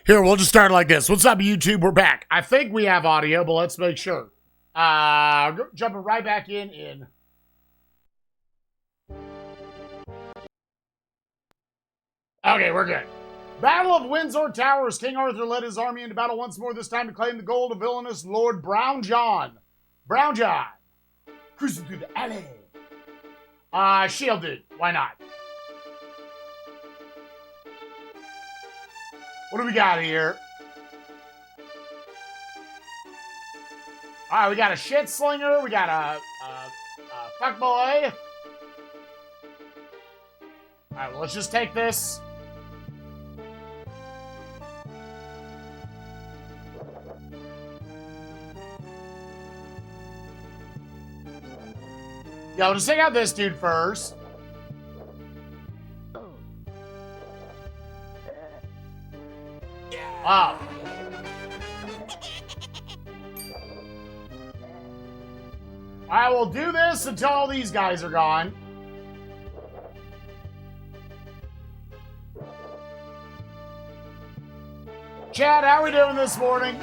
Here, we'll just start like this. What's up, YouTube? We're back. I think we have audio, but let's make sure. Jumping right back in. Okay, we're good. Battle of Windsor Towers. King Arthur led his army into battle once more, this time to claim the gold of villainous Lord Brown John. Brown John. Cruising through the alley. Shielded. Why not? What do we got here? Alright, we got a shit slinger. We got a fuckboy. Alright, well, let's just take this. Yo, let's take out this dude first. Wow. I will do this until all these guys are gone. Chad, how are we doing this morning?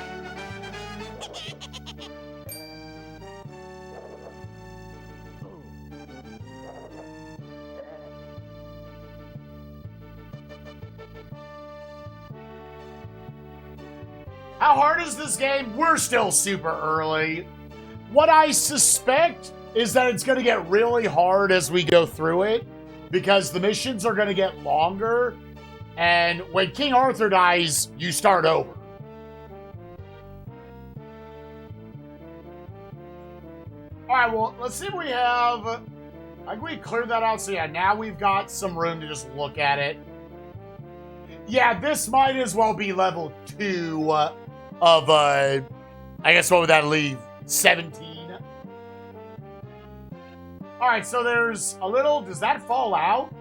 How hard is this game? We're still super early. What I suspect is that it's going to get really hard as we go through it because the missions are going to get longer, and when King Arthur dies, you start over. Alright, well, let's see if we have... I think we cleared that out, so yeah, now we've got some room to just look at it. Yeah, this might as well be level 2 of, I guess what would that leave? 17. Alright, so there's a little... Does that fall out?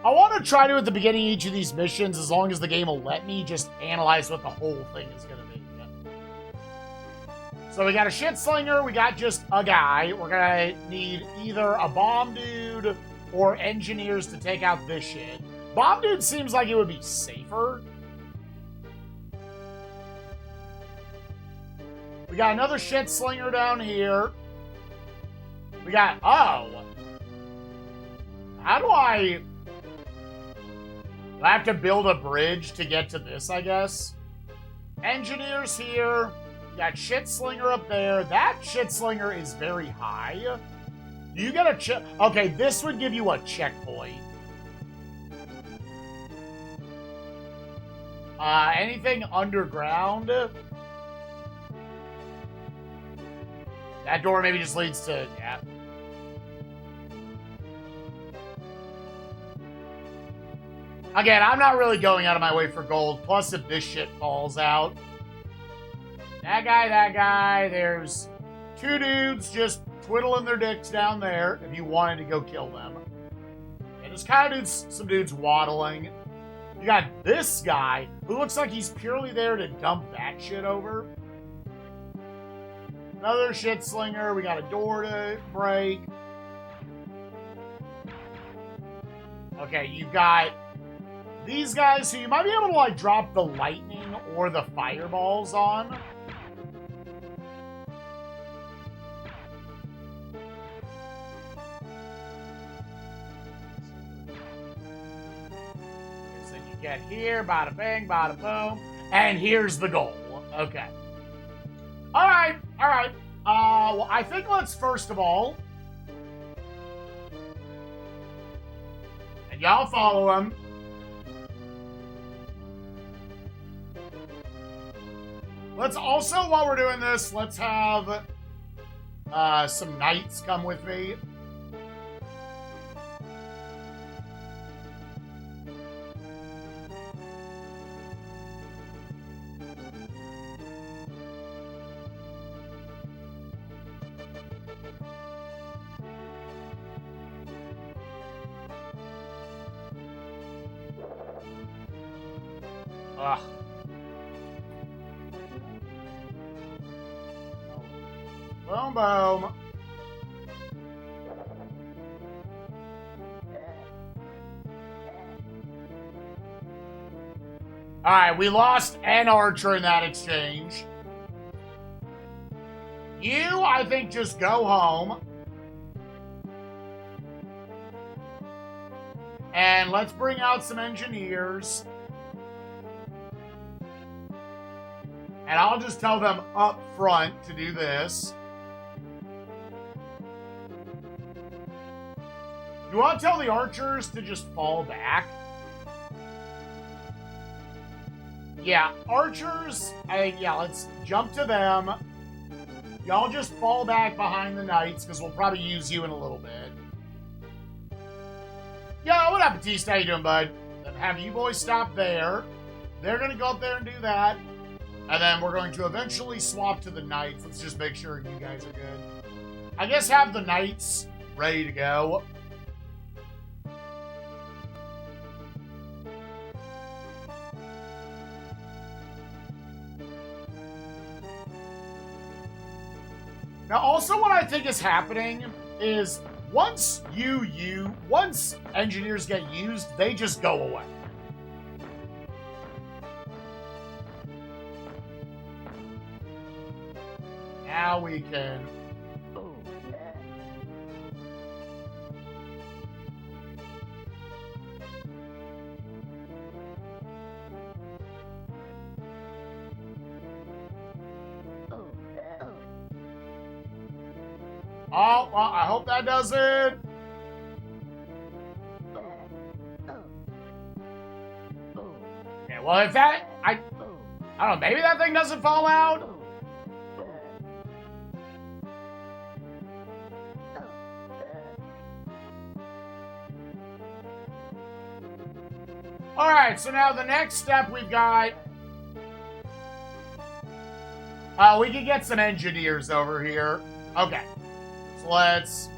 I want to try to, at the beginning of each of these missions, as long as the game will let me, just analyze what the whole thing is going to be. So we got a shit slinger, we got just a guy. We're going to need either a bomb dude or engineers to take out this shit. Bomb dude seems like it would be safer. We got another shit slinger down here. We got... Oh. How do I... Do I have to build a bridge to get to this, I guess? Engineers here. We got shit slinger up there. That shit slinger is very high. Do you get a check? Okay, this would give you a checkpoint. Anything underground? That door maybe just leads to... Yeah. Again, I'm not really going out of my way for gold. Plus, if this shit falls out... That guy, there's 2 dudes just twiddling their dicks down there if you wanted to go kill them. And there's kind of some dudes waddling. You got this guy who looks like he's purely there to dump that shit over. Another shit slinger. We got a door to break. Okay, you got these guys who you might be able to, like, drop the lightning or the fireballs on. So you get here, bada bang, bada boom, and here's the goal. Okay. Alright. Well, I think let's first of all... And y'all follow him. Let's also, while we're doing this, let's have some knights come with me. Ugh. Boom, boom. Alright, we lost an archer in that exchange. You, I think, just go home. And let's bring out some engineers. And I'll just tell them up front to do this. You want to tell the archers to just fall back? Yeah, archers, let's jump to them. Y'all just fall back behind the knights, because we'll probably use you in a little bit. Yo, what up, Batista? How you doing, bud? Then have you boys stop there. They're going to go up there and do that. And then we're going to eventually swap to the knights. Let's just make sure you guys are good. I guess have the knights ready to go. Now, also what I think is happening is once once engineers get used, they just go away. Now we can... Oh, well, I hope that does it. Yeah, well, if that... I don't know, maybe that thing doesn't fall out? Alright, so now the next step we've got... we can get some engineers over here. Okay. So let's...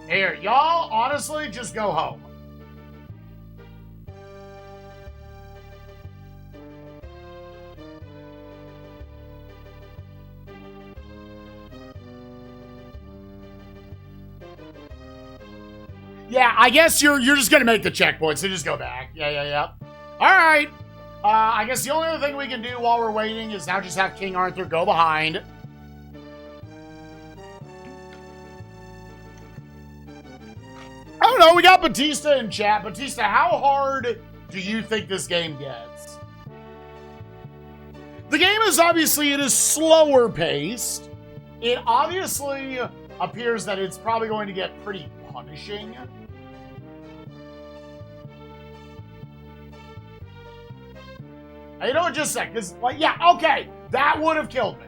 Here, y'all, honestly, just go home. Yeah, I guess you're just gonna make the checkpoint, so just go back. Yeah. Alright. I guess the only other thing we can do while we're waiting is now just have King Arthur go behind. I don't know, we got Batista in chat. Batista, how hard do you think this game gets? The game is obviously, it is slower paced. It obviously appears that it's probably going to get pretty punishing. You know what, just a sec, because, like, yeah, okay, that would have killed me.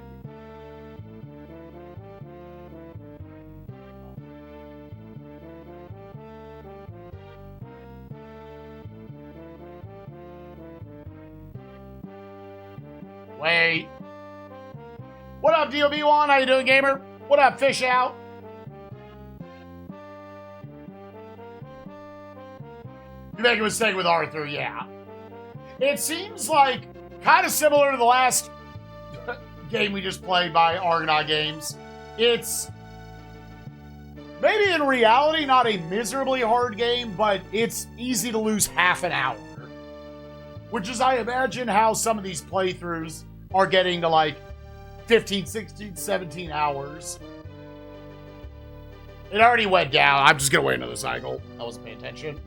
Wait. What up, DOB1? How you doing, gamer? What up, Fish Out? You make a mistake with Arthur, yeah. It seems like kind of similar to the last game we just played by Argonaut Games. It's maybe in reality not a miserably hard game, but it's easy to lose half an hour. Which is, I imagine, how some of these playthroughs are getting to like 15, 16, 17 hours. It already went down. I'm just going to wait another cycle. I wasn't paying attention.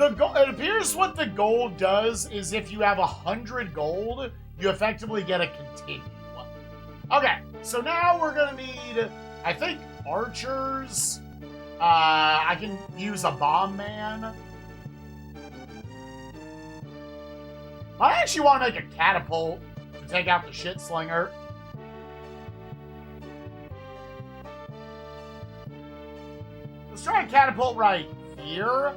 It appears what the gold does is if you have 100 gold, you effectively get a continue. Okay, so now we're going to need, I think, archers. I can use a bomb man. I actually want to make a catapult to take out the shit slinger. Let's try a catapult right here.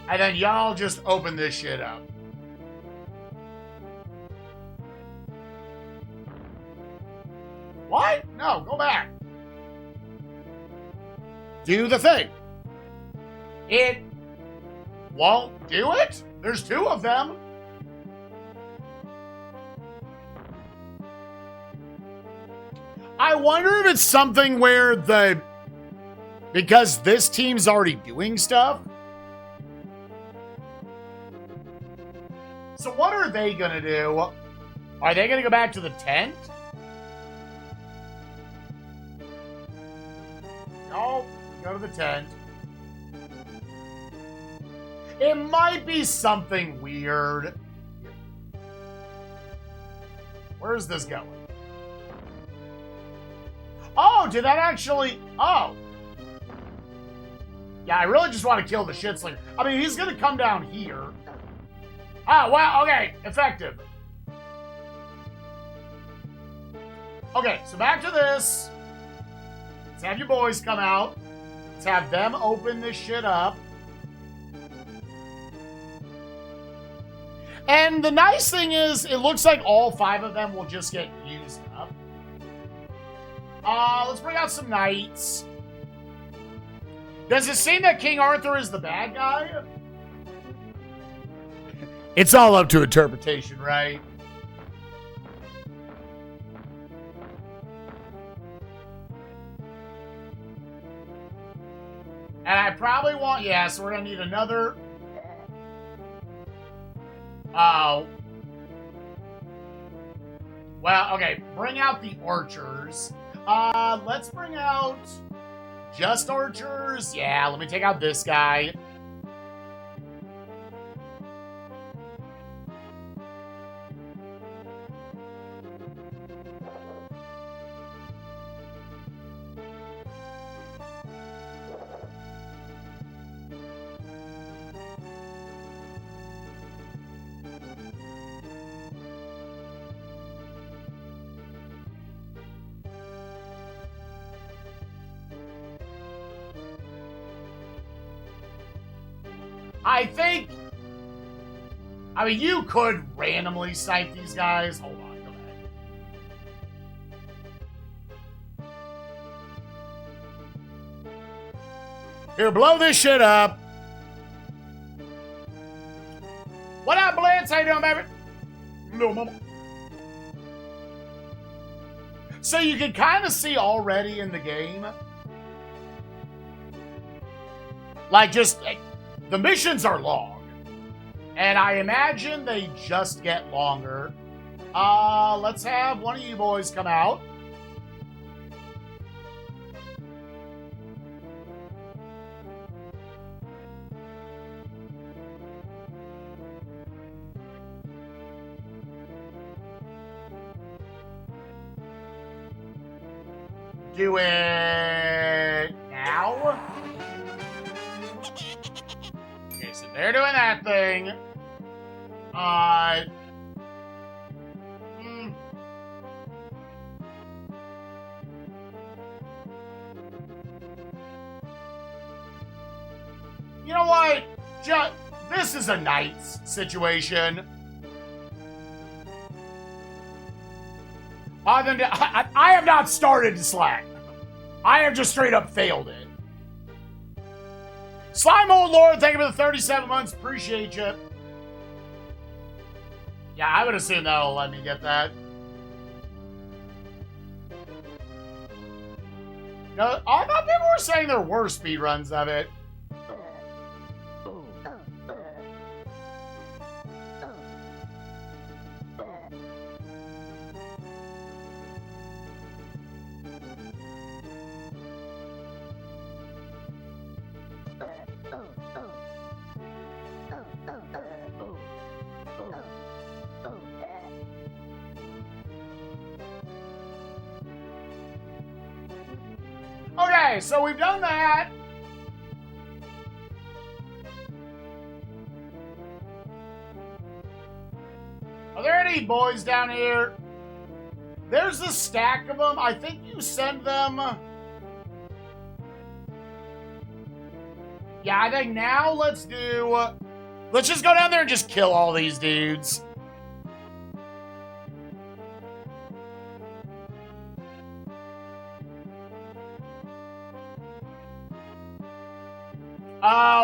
And then y'all just open this shit up. What? No, go back. Do the thing. It won't do it? There's two of them. I wonder if it's something where the Because this team's already doing stuff. So what are they going to do? Are they going to go back to the tent? No, go to the tent. It might be something weird. Where's this going? Oh, did that actually... Oh. Yeah, I really just want to kill the shit slinger. I mean, he's going to come down here. Oh, well, okay. Effective. Okay, so back to this. Let's have your boys come out. Let's have them open this shit up. And the nice thing is, it looks like all 5 of them will just get used up. Let's bring out some knights. Does it seem that King Arthur is the bad guy? It's all up to interpretation, right? And I probably want... Yeah, so we're going to need another... Well, okay. Bring out the archers. Let's bring out... Just archers? Yeah, let me take out this guy. I think... I mean, you could randomly snipe these guys. Hold on, go back. Here, blow this shit up. What up, Blitz? How you doing, baby? No, mama. So you can kind of see already in the game. Like, just... The missions are long, and I imagine they just get longer. Let's have one of you boys come out. Do it now. Okay, so they're doing that thing. You know what? This is a Knights situation. I have not started to Slack. I have just straight up failed it. Slime Old Lord, thank you for the 37 months. Appreciate you. Yeah, I would assume that'll let me get that. No, I thought people were saying there were speedruns of it. Okay, so we've done that. Are there any boys down here? There's a stack of them. I think you send them. Yeah, I think now let's just go down there and just kill all these dudes.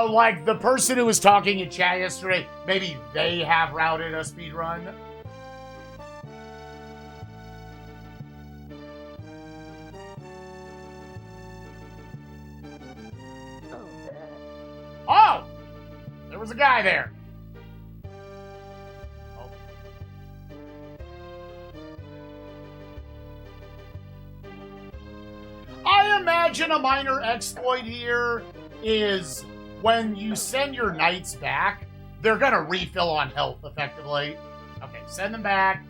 Like the person who was talking in chat yesterday, maybe they have routed a speedrun. was a guy there. Oh. I imagine a minor exploit here is when you send your knights back, they're going to refill on health effectively. Okay, send them back.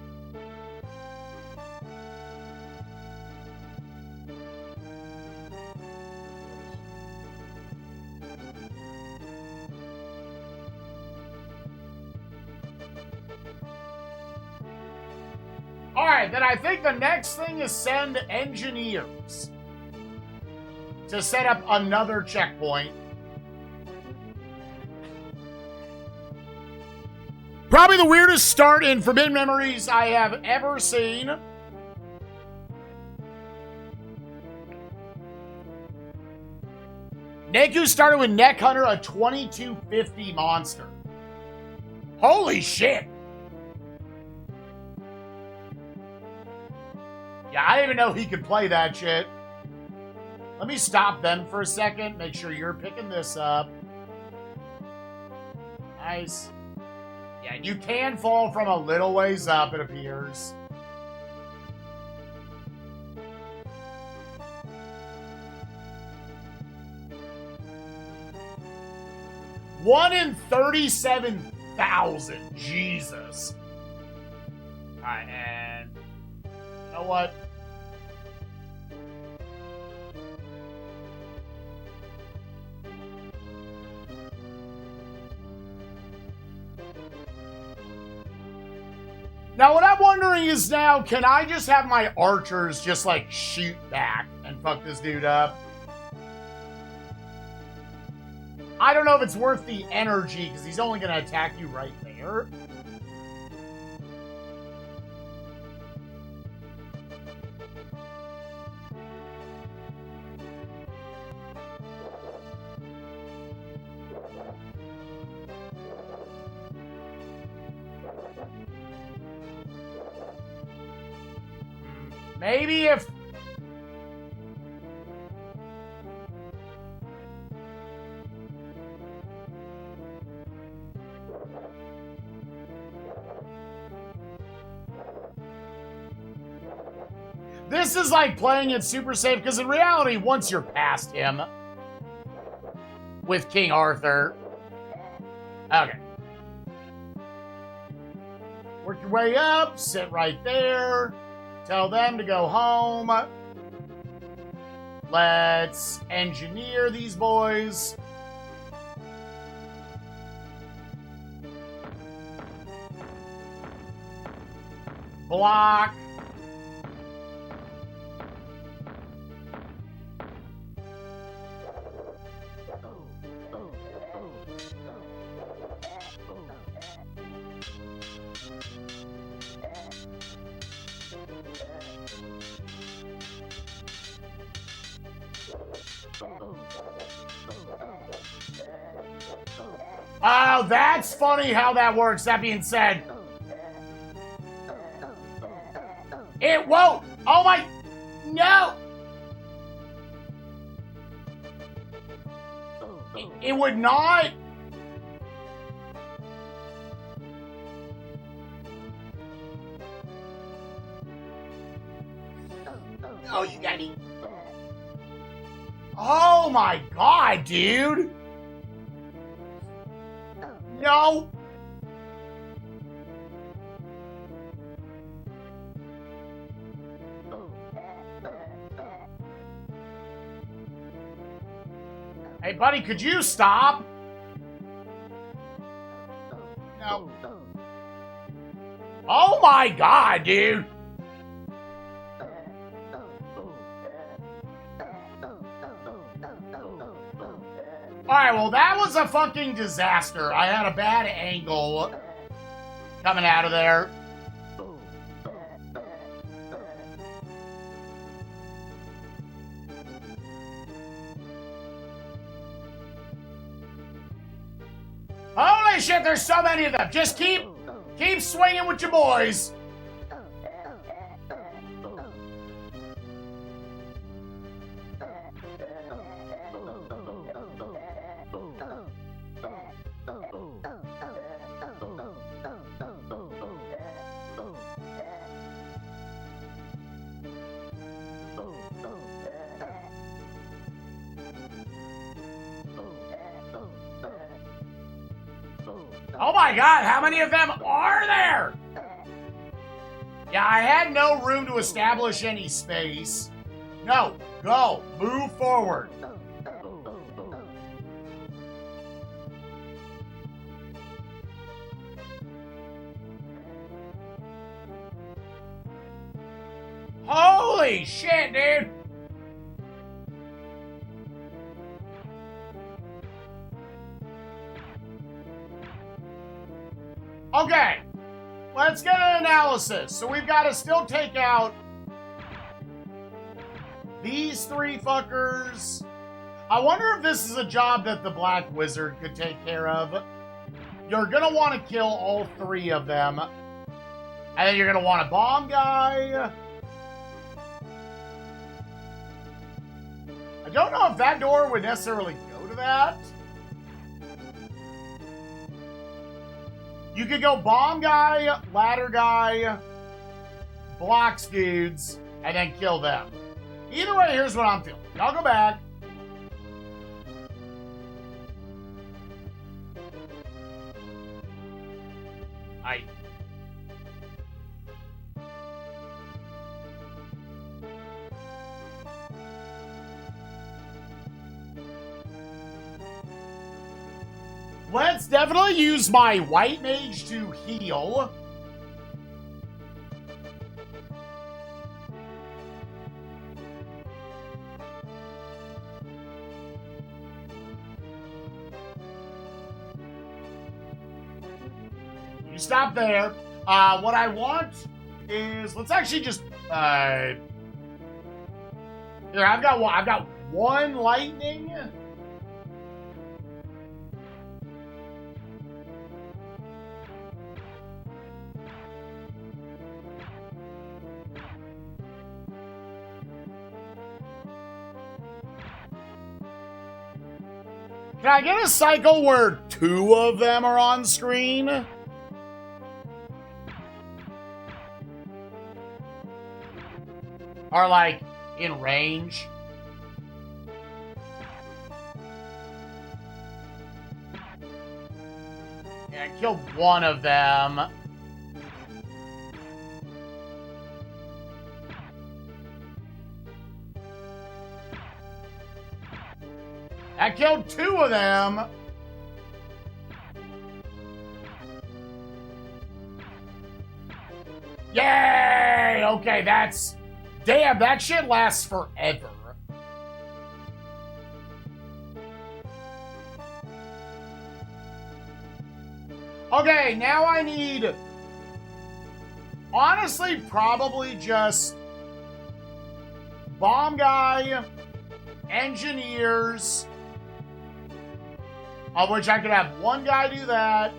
Alright, then I think the next thing is send engineers to set up another checkpoint. Probably the weirdest start in Forbidden Memories I have ever seen. Neku started with Neck Hunter, a 2250 monster. Holy shit! Yeah, I didn't even know he could play that shit. Let me stop them for a second. Make sure you're picking this up. Nice. Yeah, you can fall from a little ways up, it appears. One in 37,000. Jesus. Alright, and you know what? Now, what I'm wondering is now, can I just have my archers just, like, shoot back and fuck this dude up? I don't know if it's worth the energy, because he's only going to attack you right there. Maybe if... This is like playing it super safe, because in reality, once you're past him with King Arthur... Okay. Work your way up, sit right there. Tell them to go home. Let's engineer these boys. Block. Oh, that's funny how that works. That being said, it won't. Oh my, no. It would not. Oh, you got it. Oh my God, dude. No. Hey, buddy, could you stop? No. Oh my God, dude. Alright, well, that was a fucking disaster. I had a bad angle coming out of there. Holy shit, there's so many of them. Just keep swinging with your boys. Oh my god, how many of them are there? Yeah, I had no room to establish any space. No, go, move forward. Holy shit, dude! Okay, let's get an analysis. So we've got to still take out these three fuckers. I wonder if this is a job that the Black Wizard could take care of. You're going to want to kill all three of them. And then you're going to want a bomb guy. I don't know if that door would necessarily go to that. You could go bomb guy, ladder guy, blocks dudes, and then kill them. Either way, here's what I'm feeling. Y'all go back. Let's definitely use my white mage to heal. You stop there. What I want is, let's actually just here, I've got one lightning. Can I get a cycle where two of them are on screen? Are like in range? Yeah, I killed one of them. I killed two of them. Yay! Okay, that's... Damn, that shit lasts forever. Okay, now I need... Honestly, probably just... Bomb guy, engineers... Of which I could have one guy do that,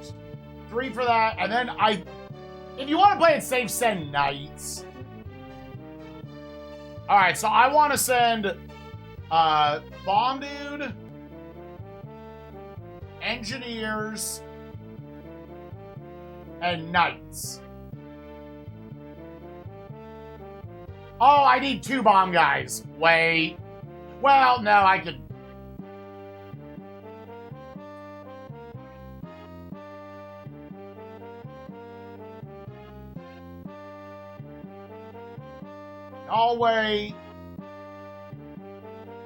three for that, and then if you want to play it safe, send knights. Alright, so I want to send bomb dude, engineers, and knights. Oh, I need two bomb guys. Wait. Well, no, I could... Y'all wait.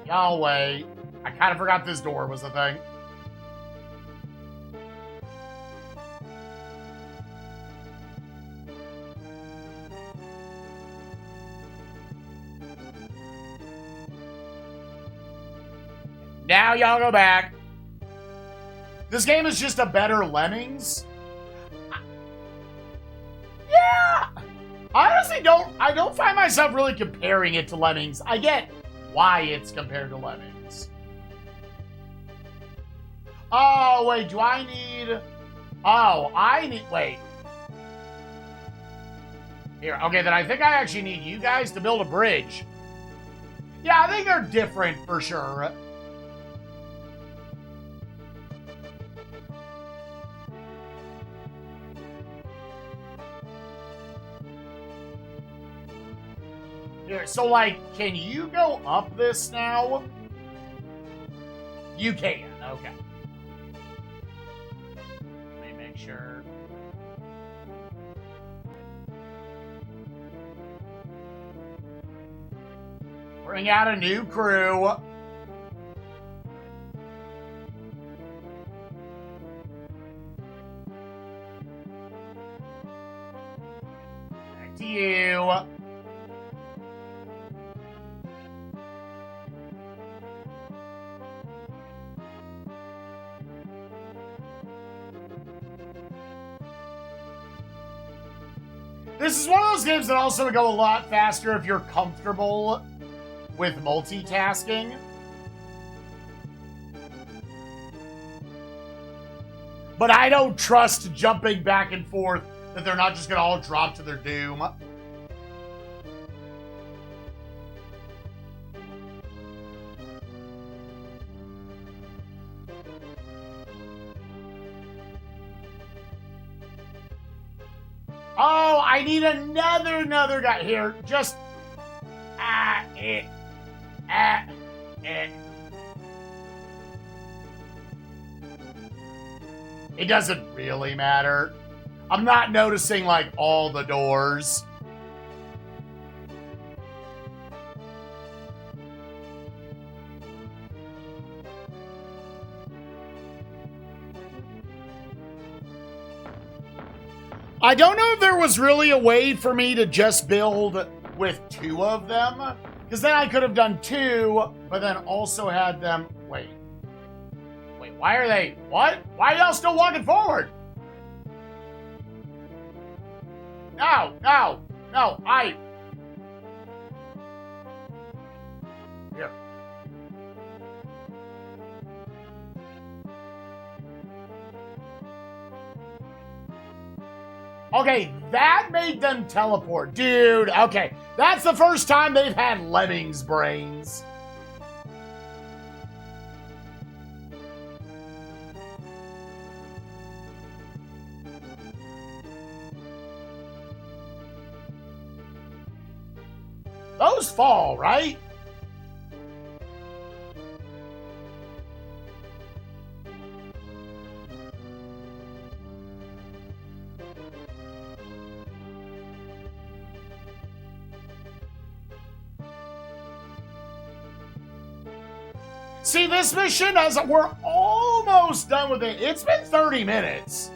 Y'all wait. I kind of forgot this door was the thing. Now y'all go back. This game is just a better Lemmings. Yeah! Honestly, I don't find myself really comparing it to Lemmings. I get why it's compared to Lemmings. Oh, wait, do I need... Oh, I need... Wait. Here, okay, then I think I actually need you guys to build a bridge. Yeah, I think they're different for sure. Here, so, like, can you go up this now? You can, okay. Let me make sure. Bring out a new crew. Back to you. This is one of those games that also would go a lot faster if you're comfortable with multitasking. But I don't trust jumping back and forth that they're not just going to all drop to their doom. Oh, I need another guy here. Just it. It doesn't really matter. I'm not noticing, like, all the doors. I don't know if there was really a way for me to just build with 2 of them, because then I could have done 2, but then also had them... Wait, why are they... What? Why are y'all still walking forward? No, Here. Okay, that made them teleport. Dude, okay. That's the first time they've had Lemmings brains. Those fall, right? See, this mission, we're almost done with it. It's been 30 minutes.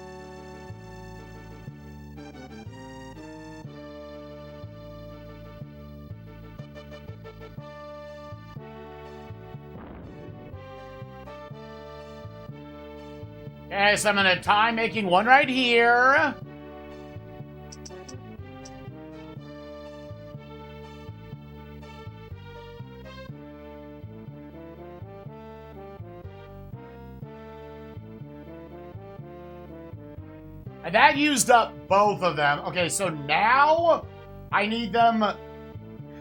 Okay, so I'm going to time making one right here. And that used up both of them. Okay, so now I need them.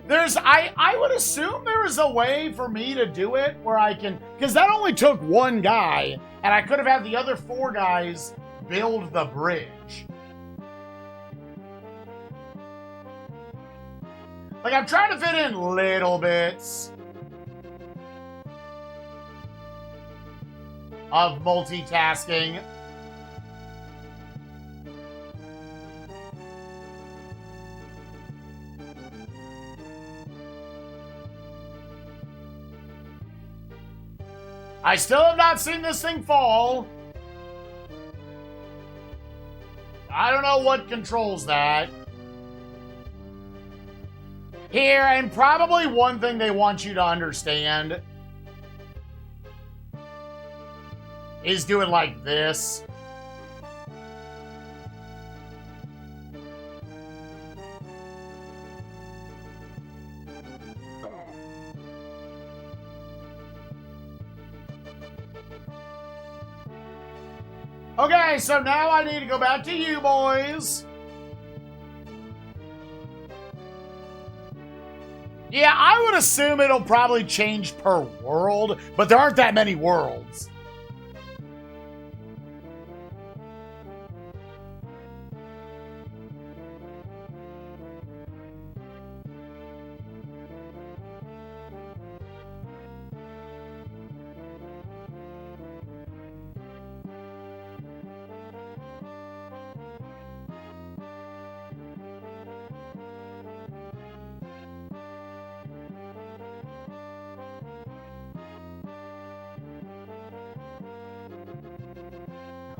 I would assume there is a way for me to do it where I can, because that only took one guy, and I could have had the other 4 guys build the bridge. Like, I'm trying to fit in little bits of multitasking. I still have not seen this thing fall. I don't know what controls that. Here, and probably one thing they want you to understand is doing like this. Okay, so now I need to go back to you boys. Yeah, I would assume it'll probably change per world, but there aren't that many worlds.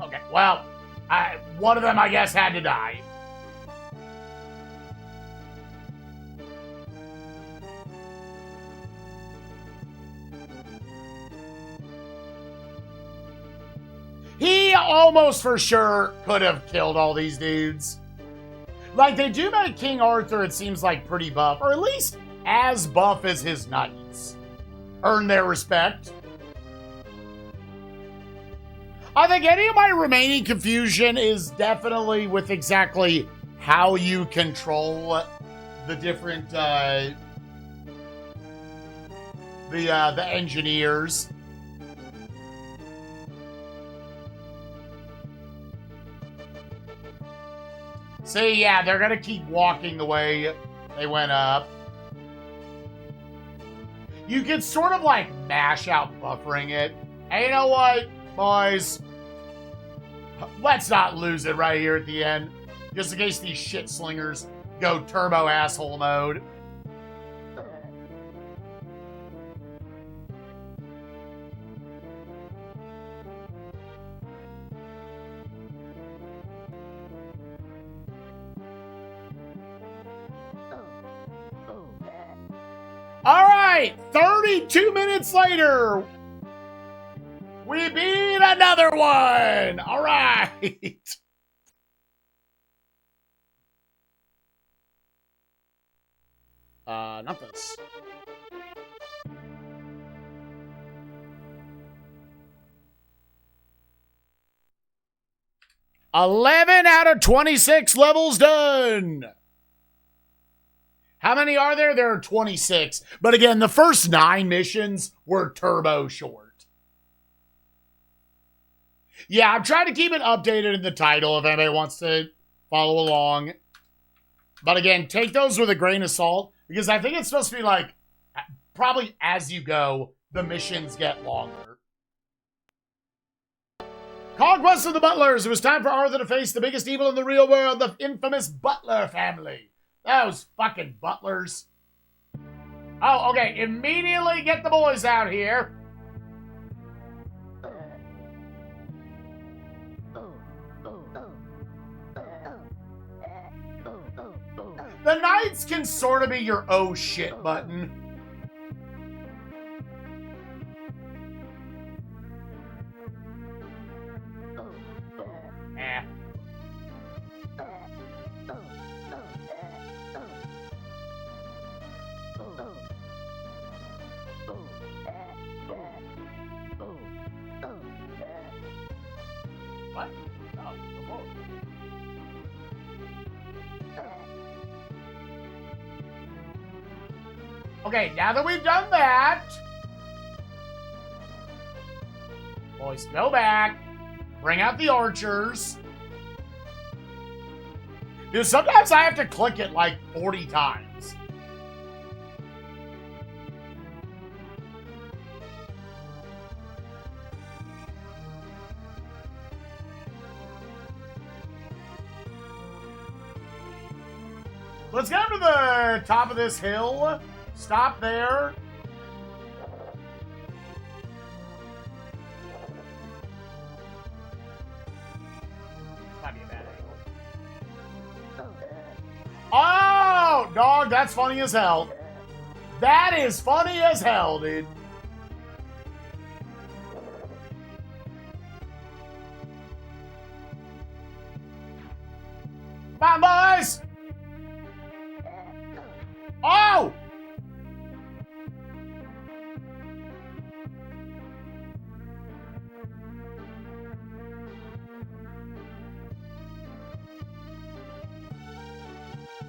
Okay, well, one of them, I guess, had to die. He almost for sure could have killed all these dudes. Like, they do make King Arthur, it seems like, pretty buff, or at least as buff as his knights. Earn their respect. I think any of my remaining confusion is definitely with exactly how you control the different, the engineers. See, yeah, they're gonna keep walking the way they went up. You can sort of like mash out buffering it. And you know what, boys? Let's not lose it right here at the end. Just in case these shit slingers go turbo asshole mode. All right, 32 minutes later, we beat another one. All right. Not this. $11 out of 26 levels done. How many are there? There are 26. But again, the first 9 missions were turbo short. Yeah, I'm trying to keep it updated in the title if anybody wants to follow along. But again, take those with a grain of salt, because I think it's supposed to be like, probably as you go, the missions get longer. Conquest of the Butlers. It was time for Arthur to face the biggest evil in the real world, the infamous Butler family. Those fucking butlers. Oh, okay. Immediately get the boys out here. The knights can sort of be your oh shit button. What? Oh, no more. Okay, now that we've done that, boys, go back, bring out the archers. Dude, sometimes I have to click it like 40 times. Let's get up to the top of this hill. Stop there. Might be a bad angle. Oh, dog, that's funny as hell. That is funny as hell, dude. Come on, boys. Oh!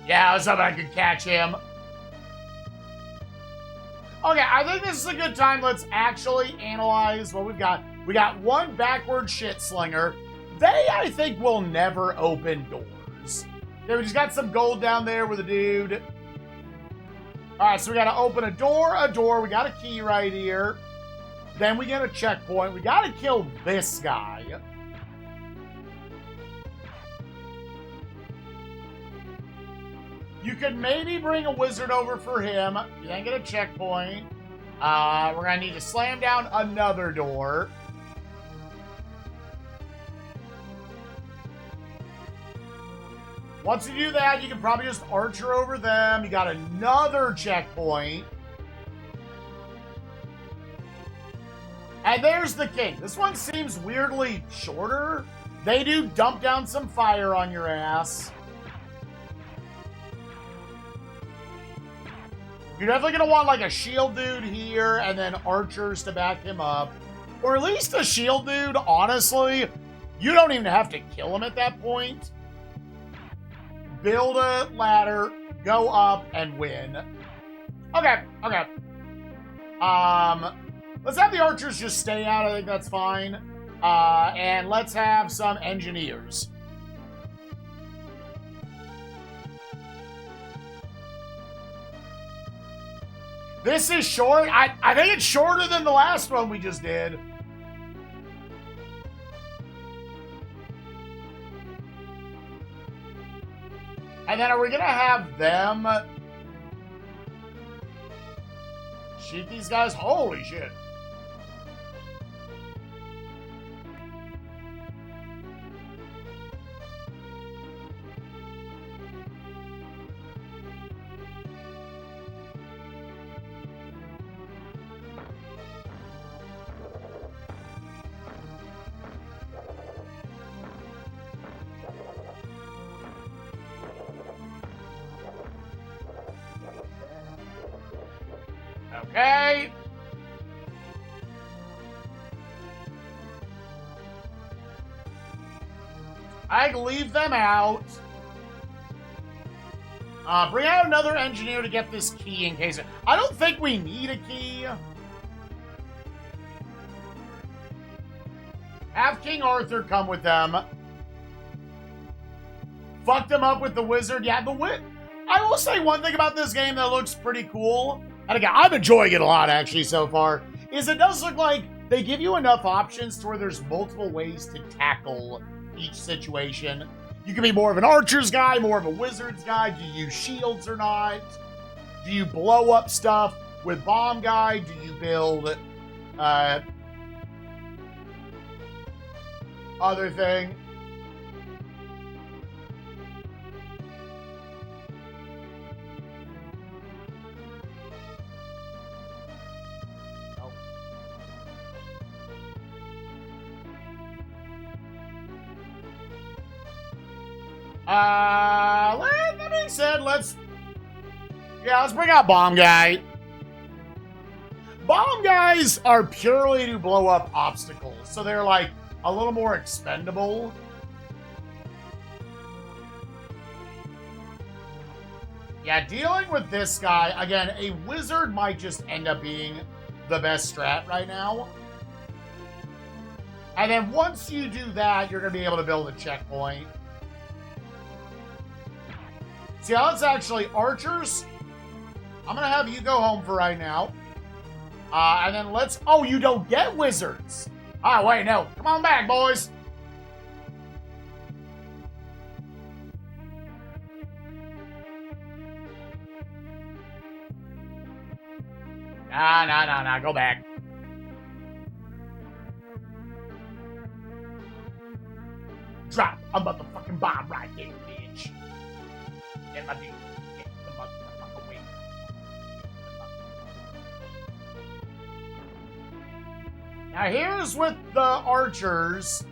Yeah, I was hoping I could catch him. Okay, I think this is a good time. Let's actually analyze what we've got. We got one backward shit slinger. They, I think, will never open doors. Okay, we just got some gold down there with a dude. Alright, so we gotta open a door. We got a key right here. Then we get a checkpoint. We gotta kill this guy. You could maybe bring a wizard over for him. You then get a checkpoint. We're gonna need to slam down another door. Once you do that, you can probably just archer over them. You got another checkpoint. And there's the king. This one seems weirdly shorter. They do dump down some fire on your ass. You're definitely going to want like a shield dude here and then archers to back him up. Or at least a shield dude, honestly. You don't even have to kill him at that point. Build a ladder, go up, and win. Okay. Let's have the archers just stay out. I think that's fine. And let's have some engineers. This is short. I think it's shorter than the last one we just did. And then are we going to have them shoot these guys? Holy shit. Okay. I leave them out. Bring out another engineer to get this key in case... I don't think we need a key. Have King Arthur come with them. Fuck them up with the wizard. Yeah, I will say one thing about this game that looks pretty cool. And again, I'm enjoying it a lot, actually, so far, is it does look like they give you enough options to where there's multiple ways to tackle each situation. You can be more of an archer's guy, more of a wizard's guy. Do you use shields or not? Do you blow up stuff with bomb guy? Do you build other thing? That being said, let's bring out Bomb Guy. Bomb Guys are purely to blow up obstacles, so they're like a little more expendable. Yeah, dealing with this guy, again, a wizard might just end up being the best strat right now. And then once you do that, you're going to be able to build a checkpoint. See, let's actually, archers, I'm going to have you go home for right now. And then let's, oh, you don't get wizards. Oh, wait, no. Come on back, boys. Nah, go back. Drop a motherfucking bomb right there, bitch. Get the motherfucker away. Now here's with the archers.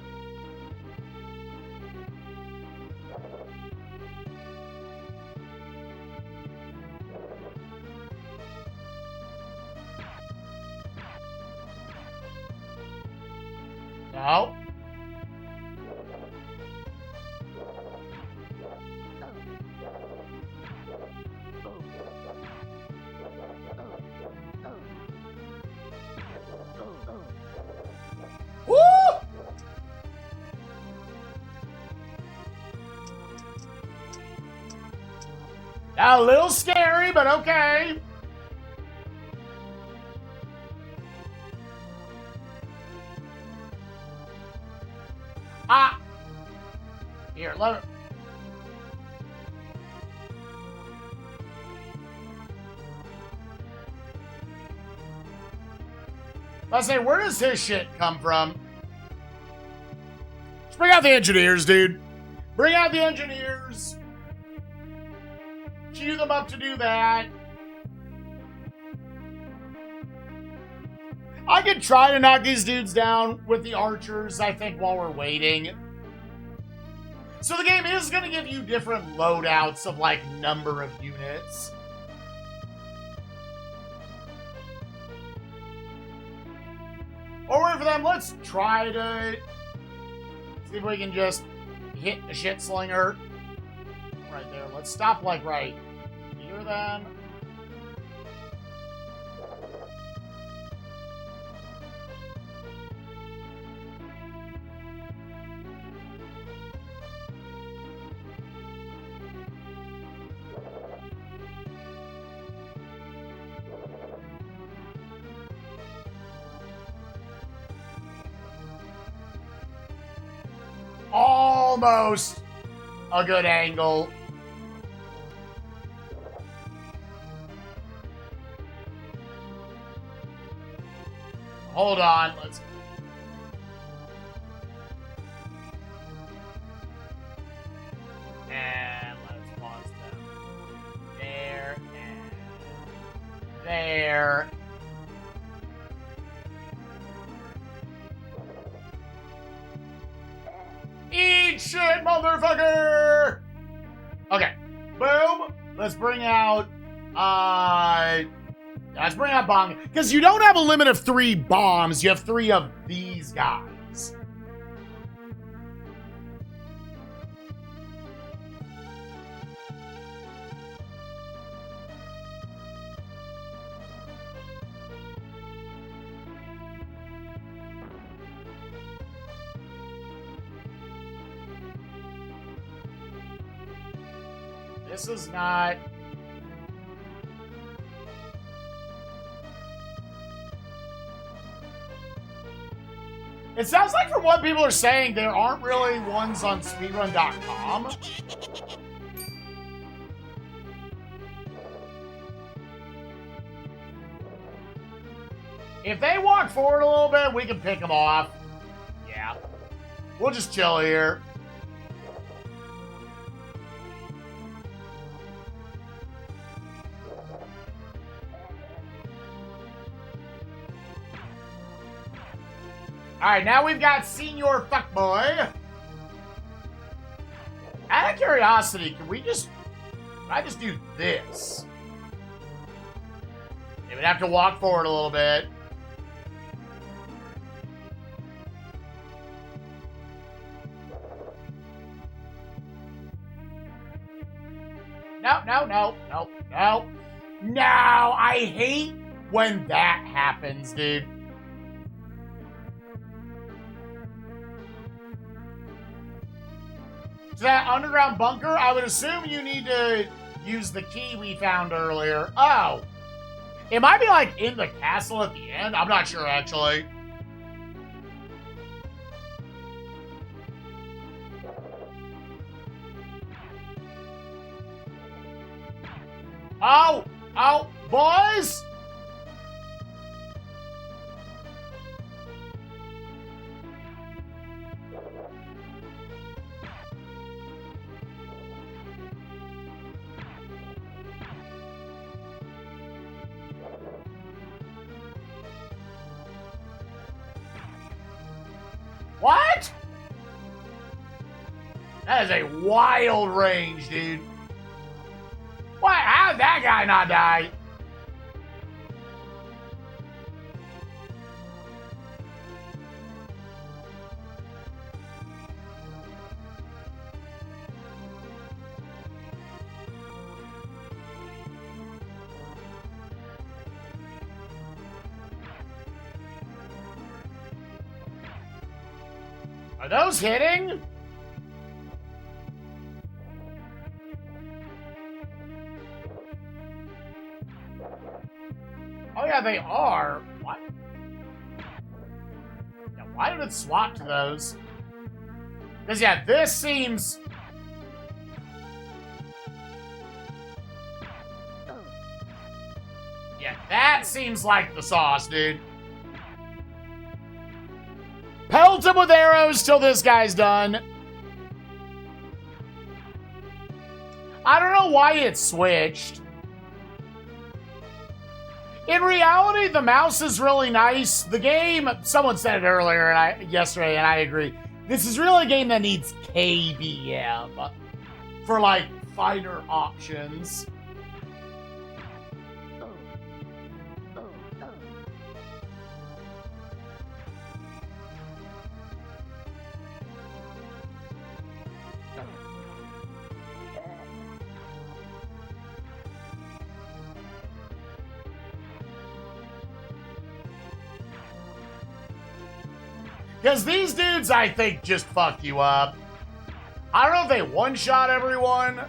No. Woo! A little scary, but okay. Here, let it. Let's say, where does his shit come from? Let's bring out the engineers, dude. Bring out the engineers. Cue them up to do that. I could try to knock these dudes down with the archers, I think, while we're waiting. So the game is going to give you different loadouts of, like, number of units. Or wait for them, let's try to see if we can just hit the shit slinger. Right there. Let's stop, like, right near them. Almost a good angle. Hold on, let's... And let's pause them. There, and there. Eat shit, motherfucker! Okay, boom. Let's bring out, let's bring out bomb. Because you don't have a limit of 3 bombs. You have 3 of these guys. This is not... It sounds like from what people are saying, there aren't really ones on speedrun.com. If they walk forward a little bit, we can pick them off. Yeah. We'll just chill here. Alright, now we've got Senior Fuckboy. Out of curiosity, can I just do this? They would have to walk forward a little bit. No. No, I hate when that happens, dude. So that underground bunker, I would assume you need to use the key we found earlier. Oh. It might be like in the castle at the end. I'm not sure, actually. Oh, boys! What? That is a wild range, dude. What? How did that guy not die? Are those hitting? Oh yeah, they are. What? Yeah, why did it swap to those? Because yeah, this seems... Yeah, that seems like the sauce, dude. Pelt him with arrows till this guy's done. I don't know why it switched. In reality, the mouse is really nice. The game, someone said it earlier yesterday, and I agree. This is really a game that needs KBM for, like, finer options. Because these dudes, I think, just fuck you up. I don't know if they one-shot everyone.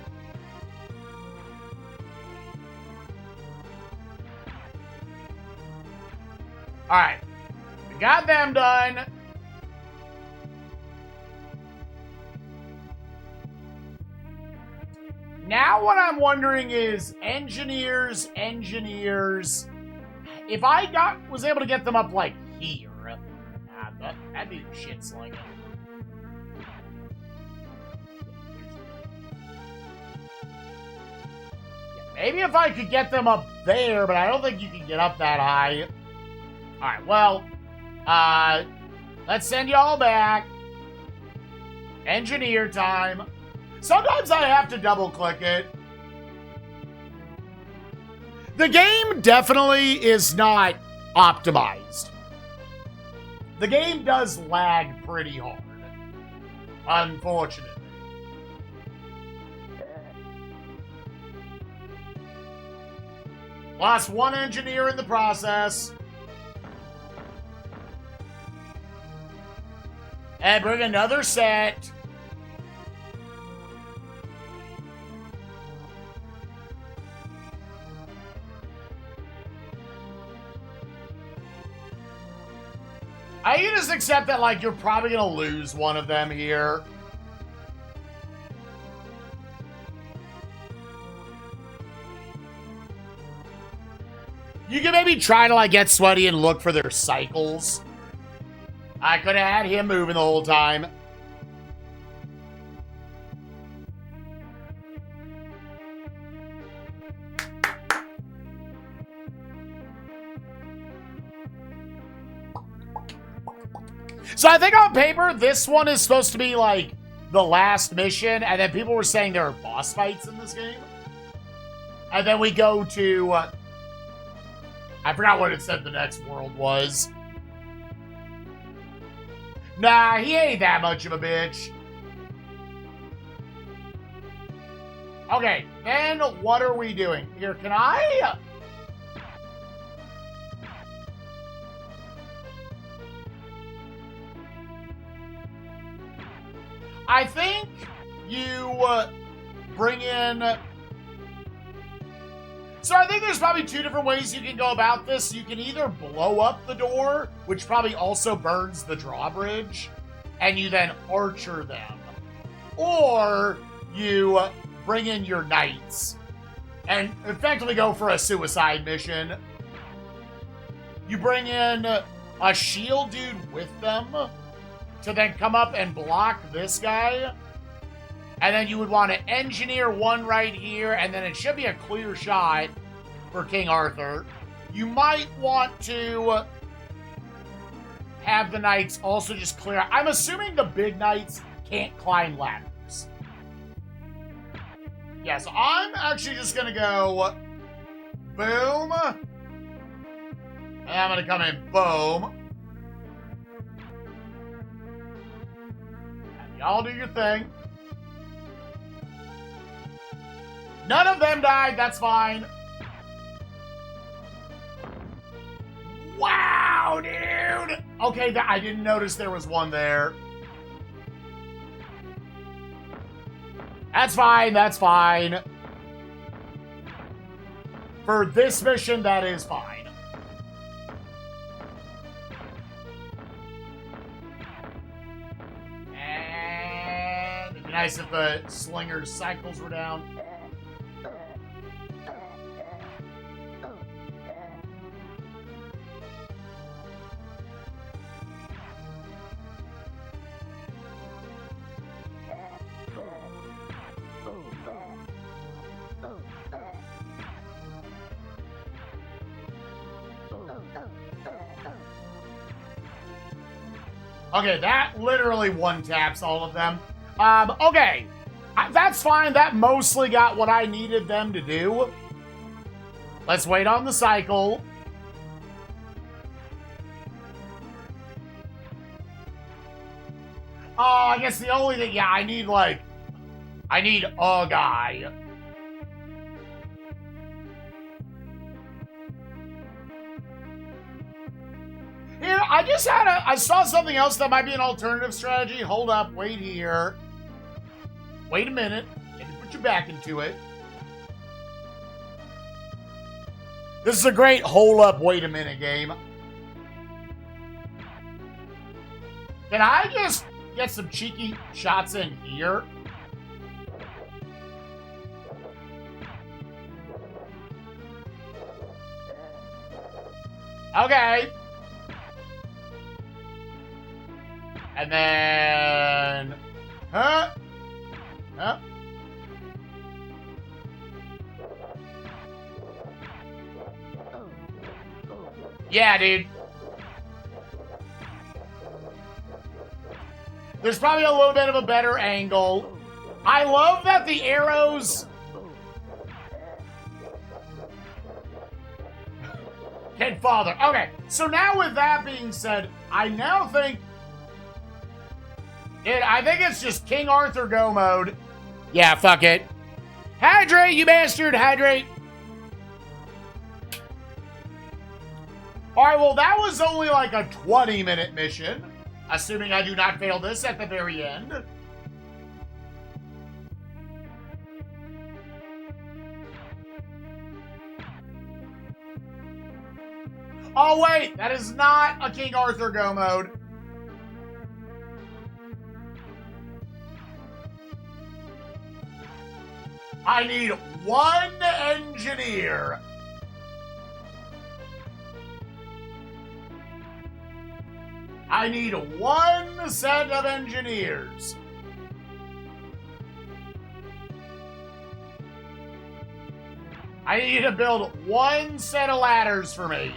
Alright. We got them done. Now what I'm wondering is engineers. If I was able to get them up like here, that'd be shit slinging. Maybe if I could get them up there, but I don't think you can get up that high. Alright, well, let's send y'all back. Engineer time. Sometimes I have to double-click it. The game definitely is not optimized. The game does lag pretty hard, unfortunately. Lost one engineer in the process. And bring another set. I can just accept that, like, you're probably gonna lose one of them here. You can maybe try to, like, get Sweaty and look for their cycles. I could have had him moving the whole time. So I think on paper, this one is supposed to be, like, the last mission, and then people were saying there are boss fights in this game. And then we go to... I forgot what it said the next world was. Nah, he ain't that much of a bitch. Okay, then what are we doing? Here, can I... I think you bring in... So I think there's probably two different ways you can go about this. You can either blow up the door, which probably also burns the drawbridge, and you then archer them. Or you bring in your knights and effectively go for a suicide mission. You bring in a shield dude with them to then come up and block this guy. And then you would want to engineer one right here, and then it should be a clear shot for King Arthur. You might want to have the knights also just clear. I'm assuming the big knights can't climb ladders. Yeah, so I'm actually just going to go boom. And I'm going to come in boom. And y'all do your thing. None of them died, that's fine. Wow, dude! Okay, I didn't notice there was one there. That's fine, that's fine. For this mission, that is fine. And it'd be nice if the slinger's cycles were down. Okay, that literally one-taps all of them. Okay. That's fine. That mostly got what I needed them to do. Let's wait on the cycle. Oh, I guess the only thing... Yeah, I need a guy. Here, I saw something else that might be an alternative strategy. Hold up, wait here. Wait a minute. Let me put you back into it. This is a great hold up, wait a minute game. Can I just get some cheeky shots in here? Okay. And then... Huh? Huh? Yeah, dude. There's probably a little bit of a better angle. I love that the arrows... Kid father. Okay, so now with that being said, I now think... Dude, I think it's just King Arthur go mode. Yeah, fuck it. Hydrate, you bastard, hydrate. Alright, well, that was only like a 20-minute mission. Assuming I do not fail this at the very end. Oh, wait, that is not a King Arthur go mode. I need one engineer. I need one set of engineers. I need to build one set of ladders for me.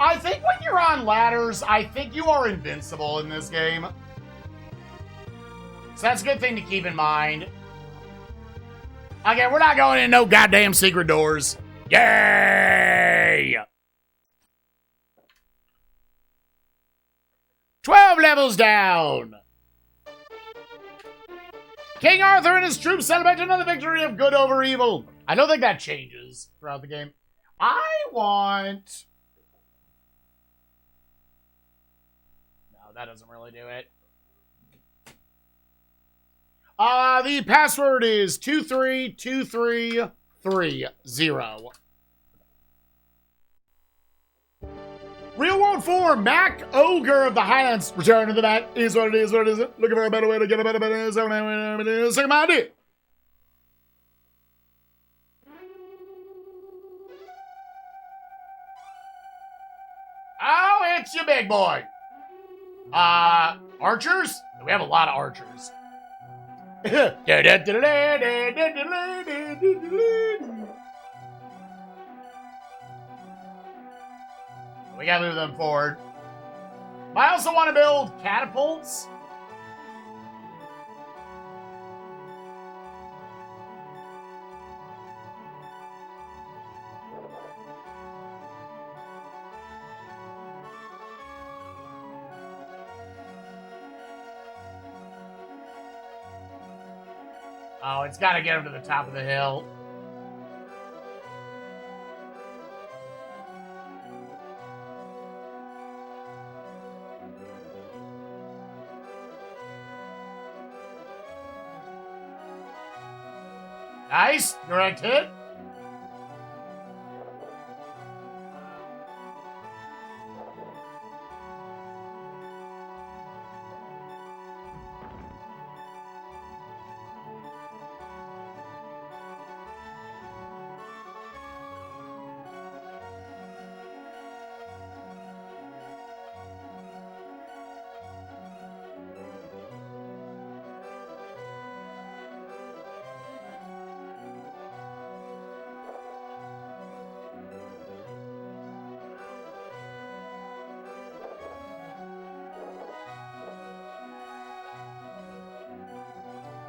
I think when you're on ladders, I think you are invincible in this game. So that's a good thing to keep in mind. Okay, we're not going in no goddamn secret doors. Yay! 12 levels down. King Arthur and his troops celebrate another victory of good over evil. I don't think that changes throughout the game. I want... That doesn't really do it. The password is 232330. Real World 4, Mac Ogre of the Highlands. Return to the Mac. Is what it is, what it isn't. Looking for a better way to get a better SNESMania. Oh, it's your big boy. Archers? We have a lot of archers. We gotta move them forward. I also want to build catapults. Oh, it's got to get him to the top of the hill. Nice. Direct hit.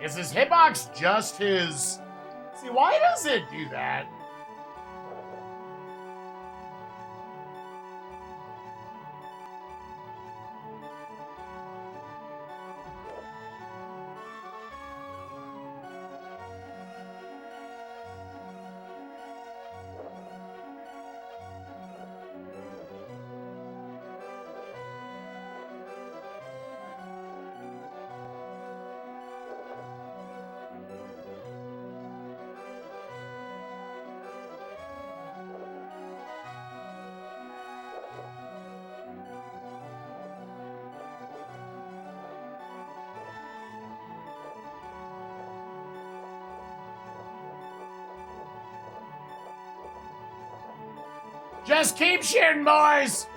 Is his hitbox just his... See, why does it do that? Just keep shooting, boys!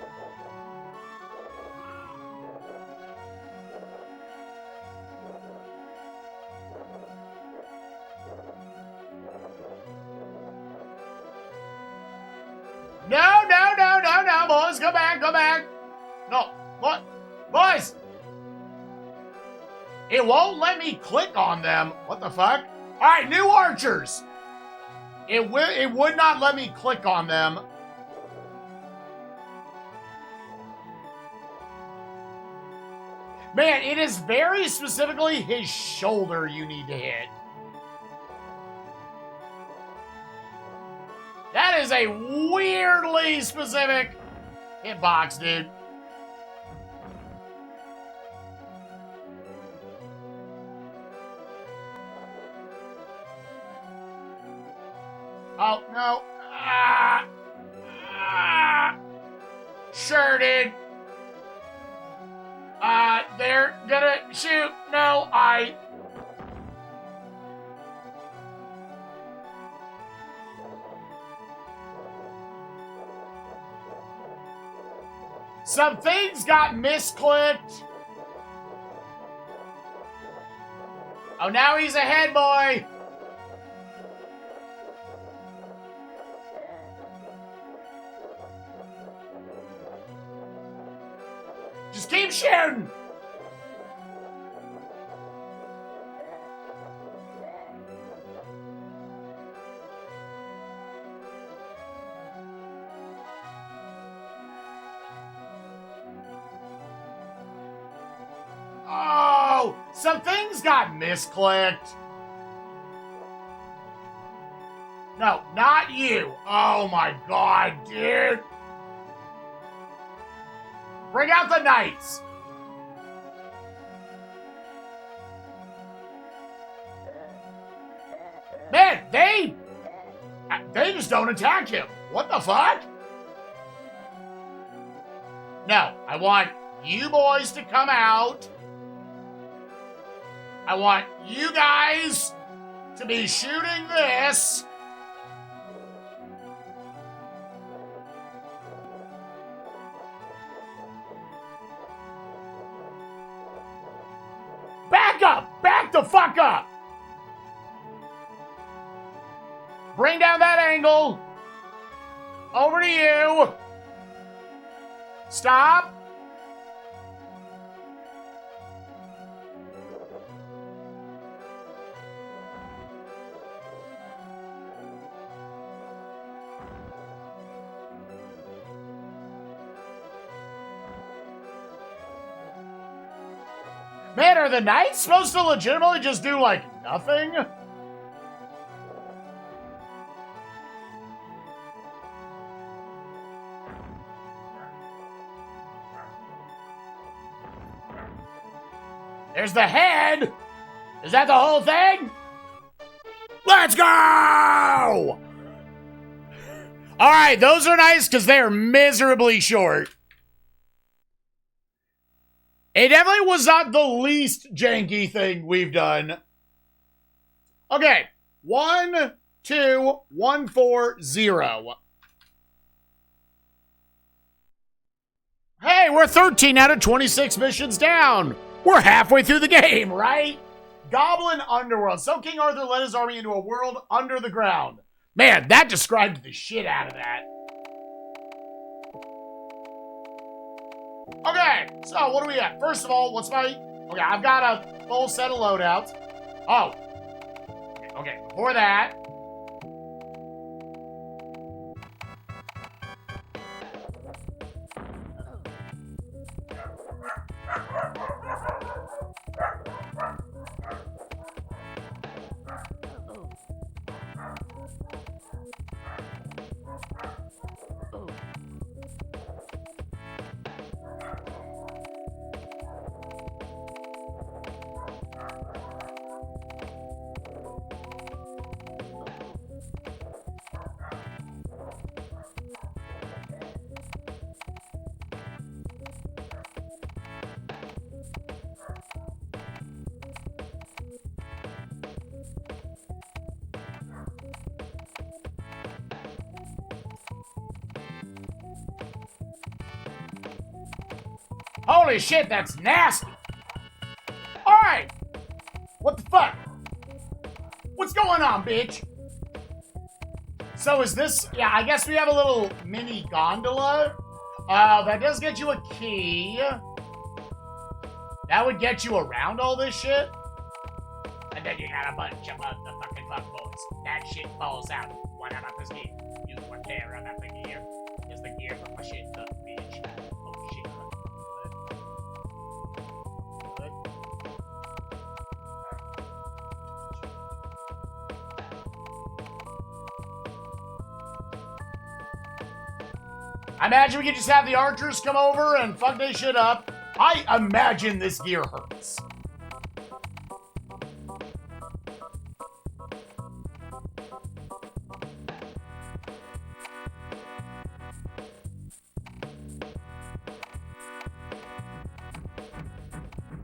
No, boys, go back. No, what? Boys! It won't let me click on them. What the fuck? All right, new archers. It would not let me click on them. Man, it is very specifically his shoulder you need to hit. That is a weirdly specific hitbox, dude. Oh, no. Sure, dude. They're gonna shoot. No, Some things got misclicked. Oh, now he's ahead, boy. Just keep shooting. Oh, some things got misclicked. No, not you. Oh my God, dude. Bring out the knights. Man, they just don't attack him. What the fuck? No, I want you boys to come out. I want you guys to be shooting this. Back up! Back the fuck up! Bring down that angle. Over to you. Stop. Man, are the knights supposed to legitimately just do, like, nothing? There's the head! Is that the whole thing? Let's go! Alright, those are nice because they are miserably short. It definitely was not the least janky thing we've done. Okay. 1, 2, 1, 4, 0. Hey, we're 13 out of 26 missions down. We're halfway through the game, right? Goblin Underworld. So King Arthur led his army into a world under the ground. Man, that described the shit out of that. Okay, so what do we have? First of all, what's my... Okay, I've got a full set of loadouts. Oh. Okay, before that. Holy shit, that's nasty. Alright. What the fuck? What's going on, bitch? So is this... Yeah, I guess we have a little mini gondola. That does get you a key. That would get you around all this shit. And then you got a bunch of motherfucking buckbones. That shit falls out. What about this gear? You don't care about the gear. Is the gear for my shit up, bitch? Oh shit. Good. I imagine we could just have the archers come over and fuck this shit up. I imagine this gear hurts.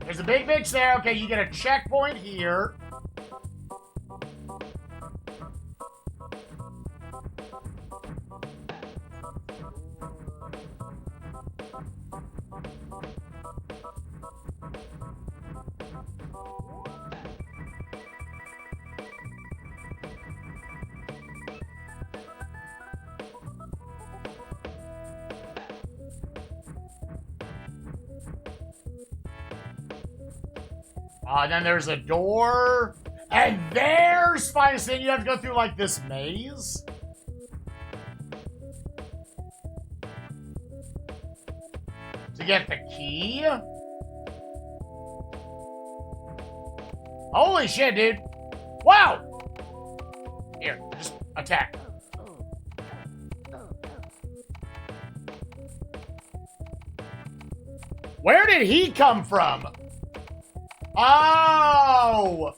There's a big bitch there. Okay, you get a checkpoint here. And then there's a door. And there's Spinus. Then you have to go through like this maze. To get the key. Holy shit, dude. Wow. Here, just attack. Where did he come from? Oh!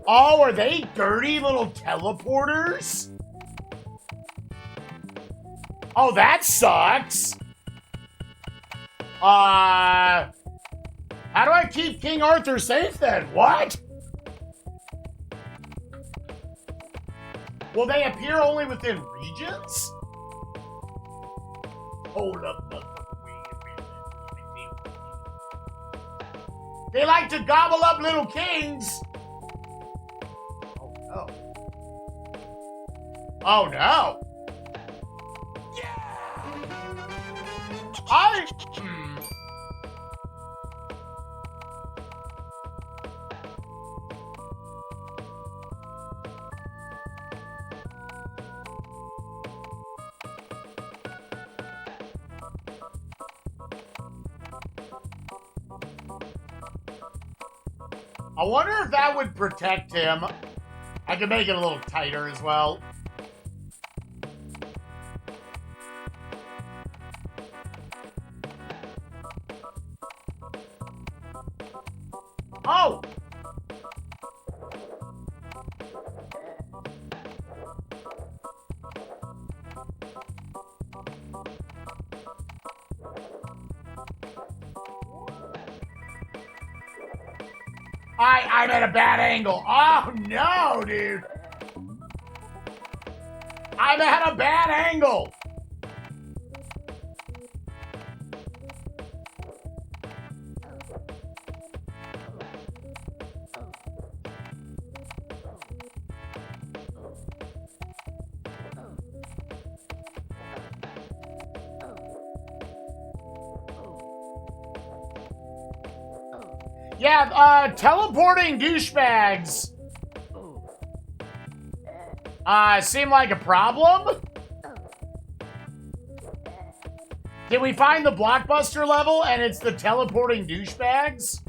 Oh, are they dirty little teleporters? Oh, that sucks. How do I keep King Arthur safe then? What? Will they appear only within regions? Hold up, motherfucker. They like to gobble up little kings. Oh no. Oh no. I wonder if that would protect him. I could make it a little tighter as well. Oh! I'm at a bad angle. Oh, no, dude. I'm at a bad angle. Yeah, teleporting douchebags seem like a problem. Did we find the blockbuster level and it's the teleporting douchebags?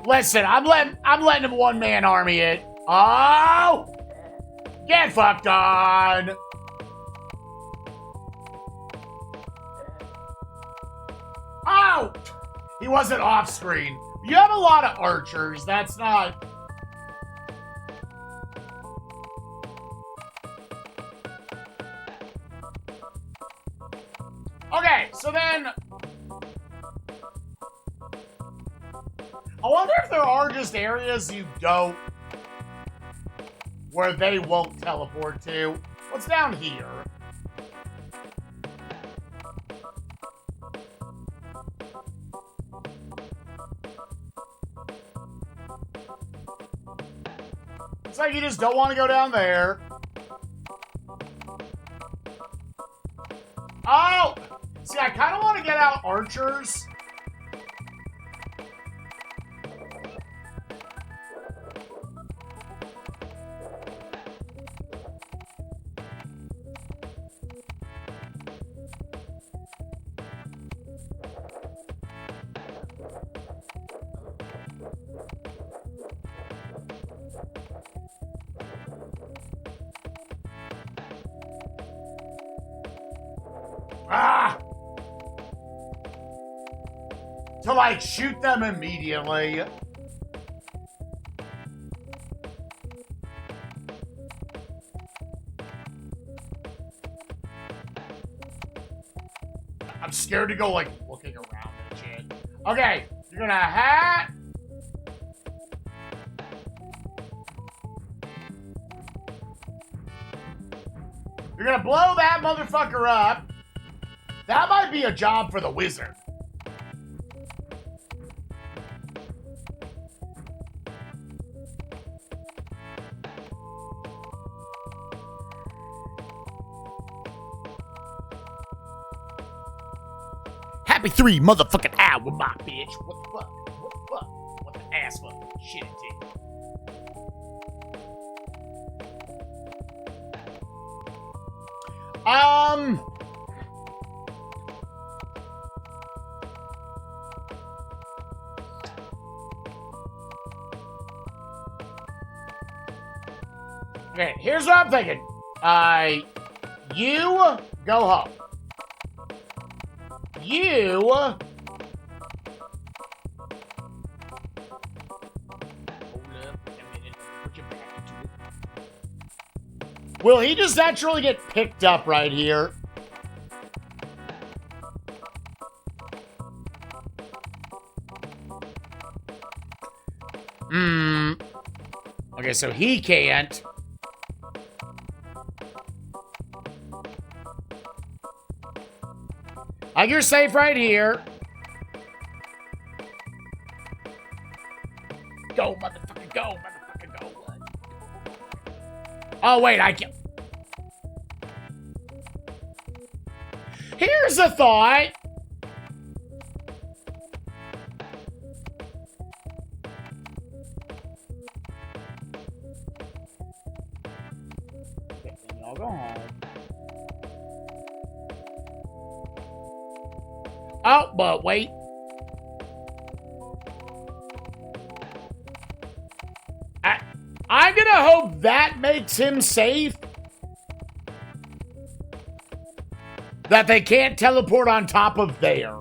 Listen, I'm letting him one-man army it. Oh! Get fucked on! Oh! He wasn't off screen. You have a lot of archers. That's not... Okay, so then... I wonder if there are just areas you don't... where they won't teleport to. What's down here? It's like you just don't want to go down there. Oh! See, I kind of want to get out archers. Ah! To, like, shoot them immediately. I'm scared to go, like, looking around and shit. Okay, you're gonna hat. You're gonna blow that motherfucker up. That might be a job for the wizard. Happy 3 motherfucking hour, my bitch. What the fuck? What the fuck? What the ass fuck? Shit, dude. Okay, here's what I'm thinking. You go home. You... Will he just naturally get picked up right here? Okay, so he can't. Like, you're safe right here. Go, motherfucker, go, motherfucker, go. Oh, wait, I can't. Here's a thought. Y'all go home. Oh, but wait. I'm gonna hope that makes him safe. That they can't teleport on top of there.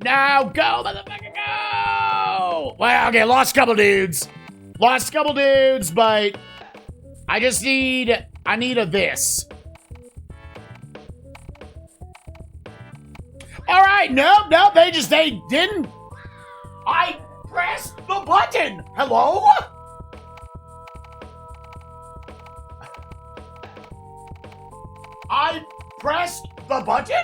Now go, motherfucker, go! Well, okay, lost a couple dudes. Lost a couple dudes, but I need a this. All right, nope, they didn't. I pressed the button. Hello? I pressed the button?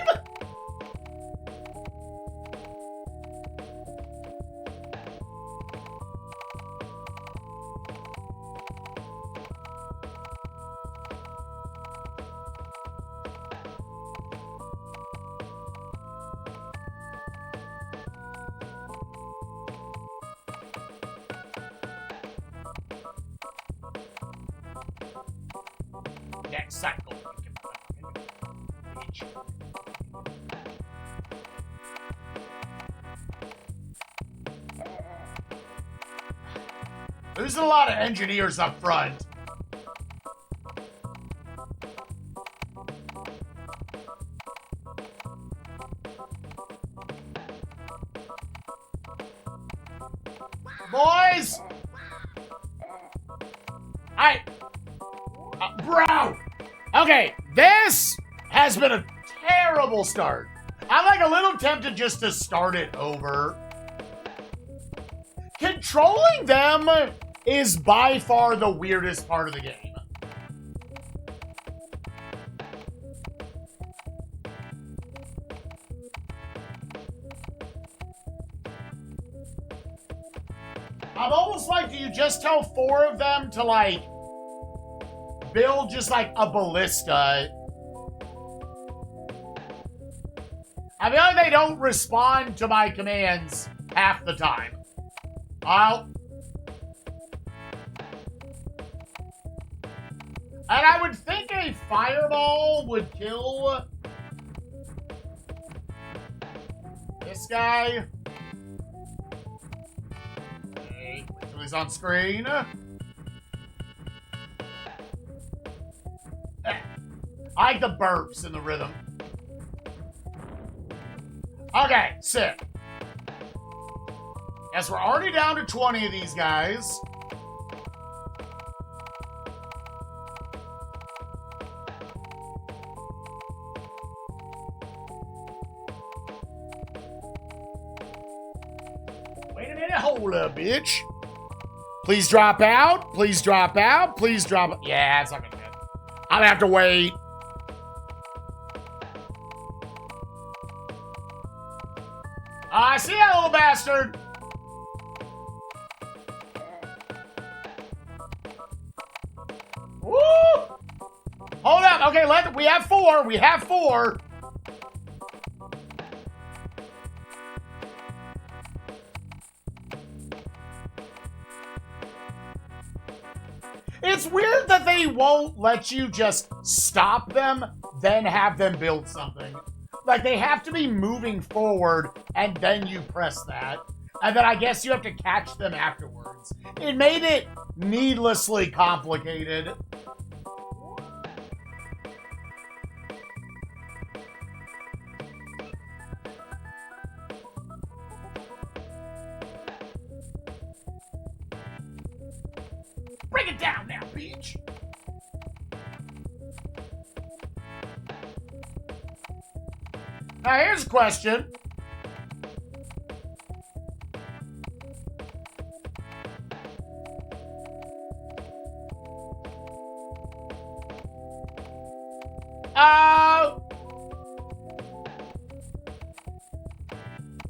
Next cycle. Losing a lot of engineers up front. Boys! Bro! Okay, this has been a terrible start. I'm like a little tempted just to start it over. Controlling them is by far the weirdest part of the game. I'm almost like, do you just tell 4 of them to, like, build just, like, a ballista? I feel like they don't respond to my commands half the time. And I would think a fireball would kill this guy. Okay, wait till he's on screen. I like the burps and the rhythm. Okay, sick. Yes, we're already down to 20 of these guys. Wait a minute, hold up, bitch. Please drop out. Please drop out. Please drop out. Yeah, it's not gonna hit. I'm gonna have to wait. I see that little bastard. Woo! Hold up. Okay, we have 4. We have 4. It's weird that they won't let you just stop them, then have them build something. Like, they have to be moving forward, and then you press that. And then I guess you have to catch them afterwards. It made it needlessly complicated. Bring it down now, bitch! Now, here's a question.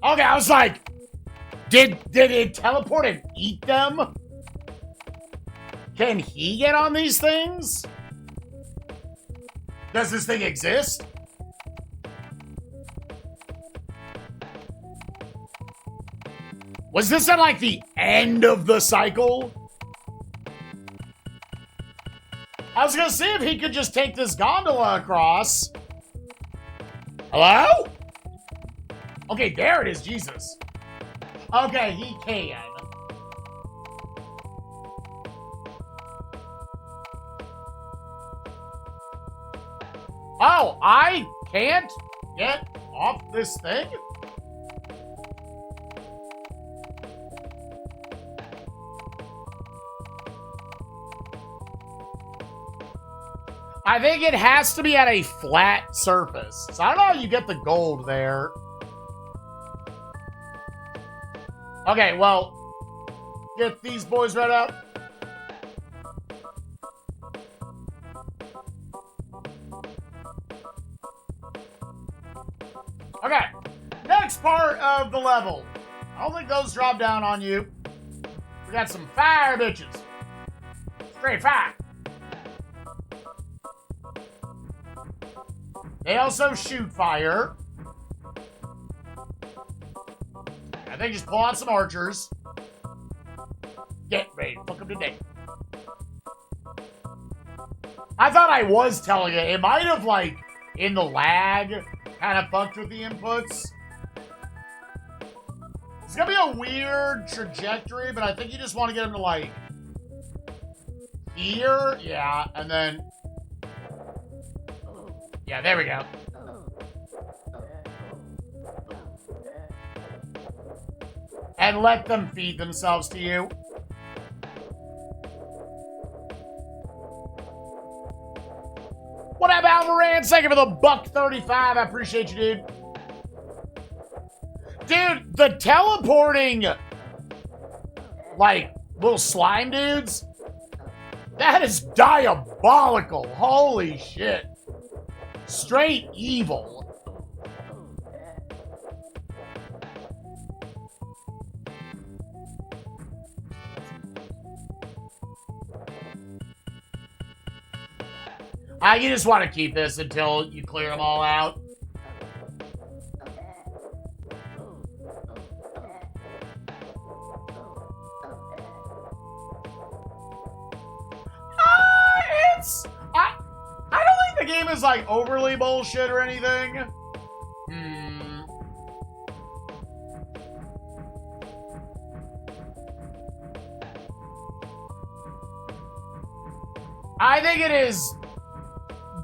Okay, I was like, did it teleport and eat them? Can he get on these things? Does this thing exist? Was this at, like, the end of the cycle? I was gonna see if he could just take this gondola across. Hello? Okay, there it is, Jesus. Okay, he can. Oh, I can't get off this thing? I think it has to be at a flat surface. So I don't know how you get the gold there. Okay, well, get these boys right up. Okay, next part of the level. I don't think those drop down on you. We got some fire bitches. Straight fire. They also shoot fire. I think just pull out some archers. Get ready to fuck them today. I thought I was telling it. It might have, like, in the lag, kind of fucked with the inputs. It's gonna be a weird trajectory, but I think you just want to get him to, like, here. Yeah, and then... Yeah, there we go. And let them feed themselves to you. What up, Alvaran? Thank you for the $1.35. I appreciate you, dude. Dude, the teleporting, like, little slime dudes, that is diabolical. Holy shit. Straight evil. You just want to keep this until you clear them all out. I don't think the game is, like, overly bullshit or anything. I think it is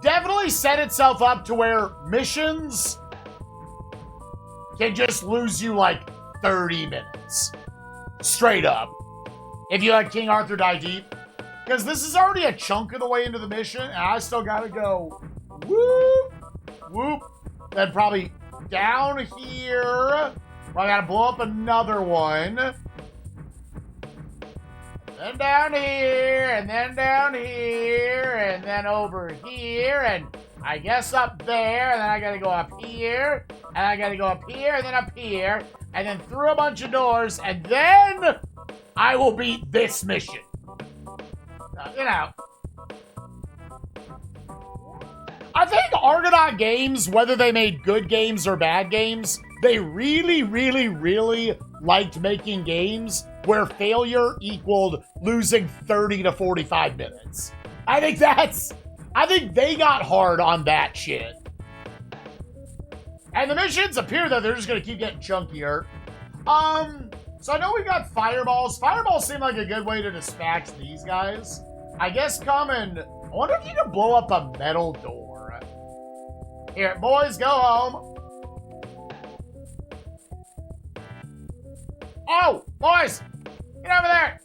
definitely set itself up to where missions can just lose you, like, 30 minutes. Straight up. If you let King Arthur die deep. Because this is already a chunk of the way into the mission, and I still gotta go whoop, whoop, then probably down here. Well, I gotta blow up another one. Then down here, and then down here, and then over here, and I guess up there, and then I gotta go up here, and I gotta go up here, and then up here, and then through a bunch of doors, and then I will beat this mission. You know. I think Argonaut Games, whether they made good games or bad games, they really, really, really liked making games where failure equaled losing 30 to 45 minutes. I think they got hard on that shit. And the missions appear that they're just gonna keep getting chunkier. So I know we got fireballs. Fireballs seem like a good way to dispatch these guys. I guess come and... I wonder if you can blow up a metal door. Here, boys, go home. Oh, boys! Get over there!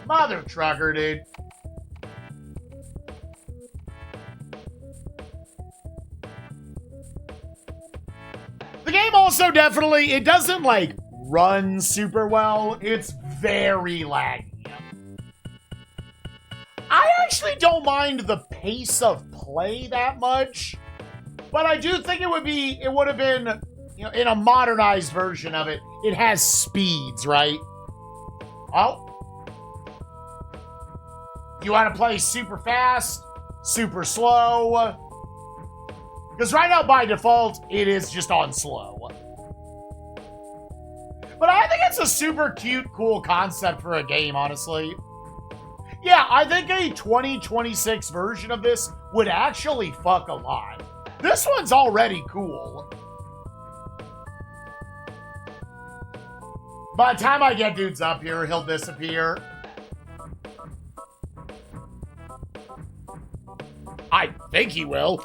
Mother trucker, dude. The game also definitely, it doesn't, like, run super well. It's very laggy. I actually don't mind the pace of play that much, but I do think it would have been, you know, in a modernized version of it, it has speeds, right? Oh. You want to play super fast, super slow? Because right now, by default, it is just on slow. But I think it's a super cute, cool concept for a game, honestly. Yeah, I think a 2026 version of this would actually fuck a lot. This one's already cool. By the time I get dudes up here, he'll disappear. I think he will.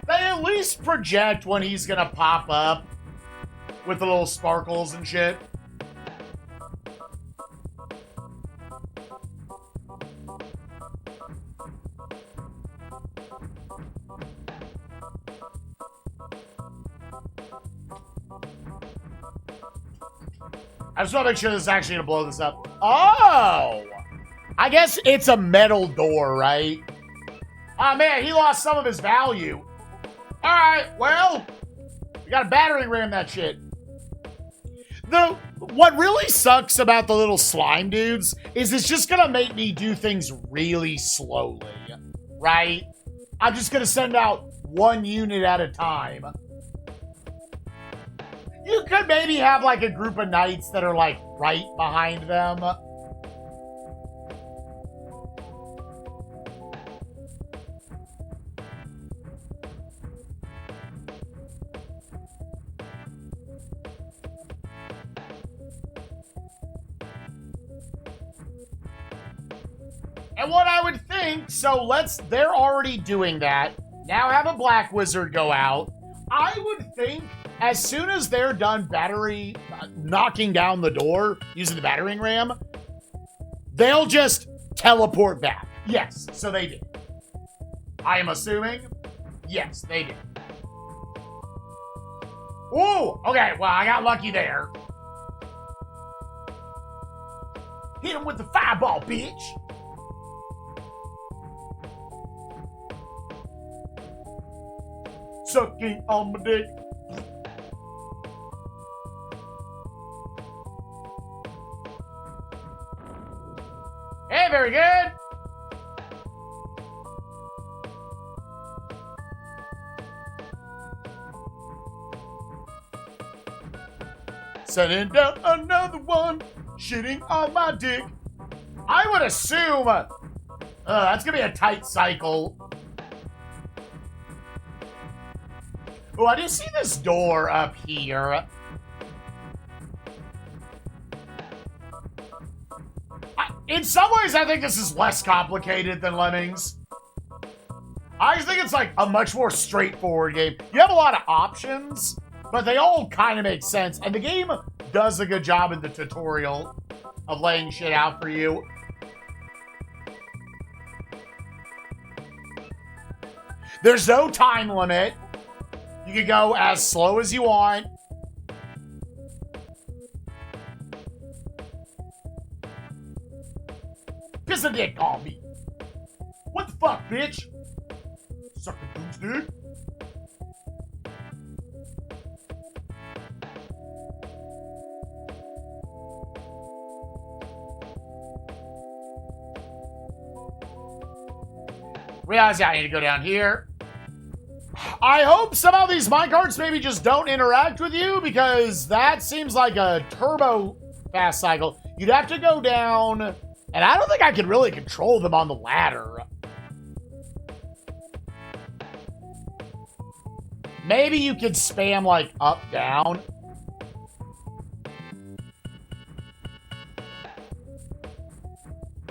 They at least project when he's gonna pop up with the little sparkles and shit. I just want to make sure this is actually going to blow this up. Oh! I guess it's a metal door, right? Oh, man, he lost some of his value. All right, well, we got to battering ram that shit. What really sucks about the little slime dudes is it's just going to make me do things really slowly, right? I'm just going to send out one unit at a time. You could maybe have like a group of knights that are like right behind them. And what I would think, so they're already doing that. Now have a black wizard go out. I would think as soon as they're done knocking down the door using the battering ram, they'll just teleport back. Yes, so they did. I am assuming, yes, they did. Ooh, okay, well, I got lucky there. Hit him with the fireball, bitch. Sucking on my dick. Hey, very good. Sending down another one, shitting on my dick. I would assume that's gonna be a tight cycle. Oh, I just see this door up here. In some ways, I think this is less complicated than Lemmings. I just think it's like a much more straightforward game. You have a lot of options, but they all kind of make sense. And the game does a good job in the tutorial of laying shit out for you. There's no time limit. You can go as slow as you want. Piss a dick on me. What the fuck, bitch? Sucker dude's dick. Realize I need to go down here. I hope somehow these minecarts maybe just don't interact with you, because that seems like a turbo fast cycle. You'd have to go down, and I don't think I could really control them on the ladder. Maybe you could spam like up, down.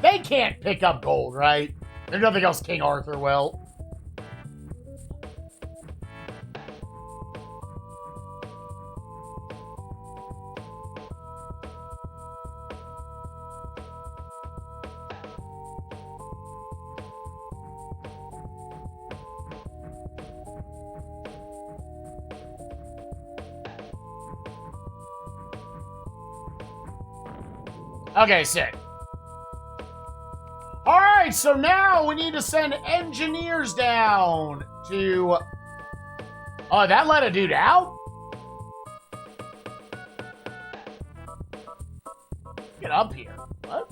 They can't pick up gold, right? There's nothing else King Arthur will. Okay, sick. Alright, so now we need to send engineers down to... Oh, that let a dude out? Get up here. What?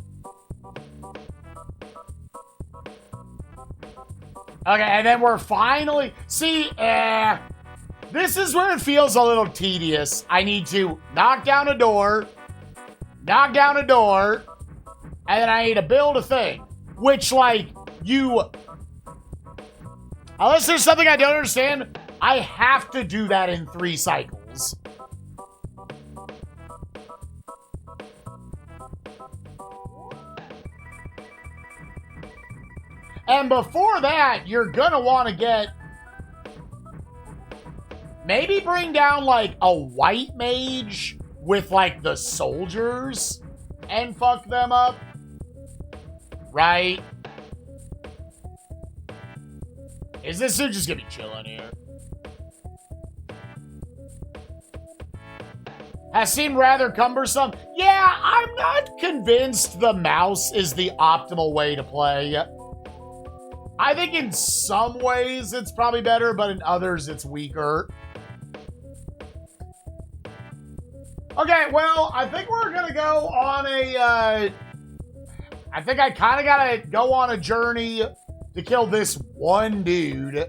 Okay, and then we're finally... See, this is where it feels a little tedious. I need to knock down a door, and then I need to build a thing. Which, like, unless there's something I don't understand, I have to do that in 3 cycles. And before that, you're gonna want to get... Maybe bring down, like, a white mage with, like, the soldiers and fuck them up. Right? Is this dude just gonna be chilling here? has seemed rather cumbersome. Yeah, I'm not convinced the mouse is the optimal way to play. I think in some ways it's probably better, but in others it's weaker. Okay, well, I think we're going to go on a... I think I kind of got to go on a journey to kill this one dude,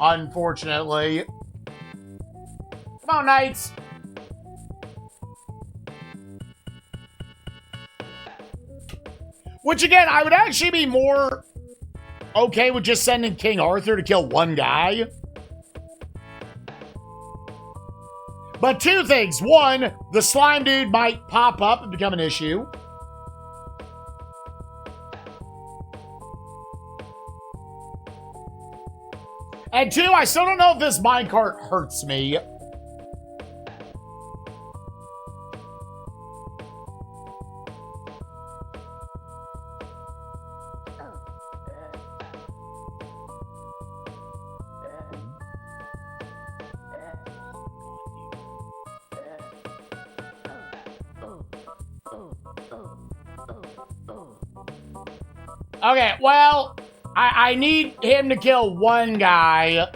unfortunately. Come on, knights. Which, again, I would actually be more okay with just sending King Arthur to kill one guy. But two things. One, the slime dude might pop up and become an issue. And two, I still don't know if this minecart hurts me. Okay, well, I need him to kill one guy.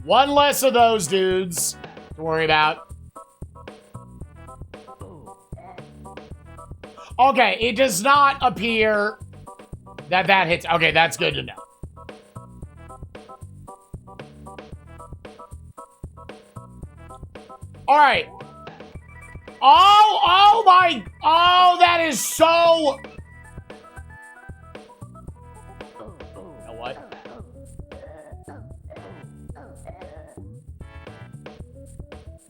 One less of those dudes to worry about. Okay, it does not appear that that hits. Okay, that's good to know. All right. Oh my, oh, that is so. You know what?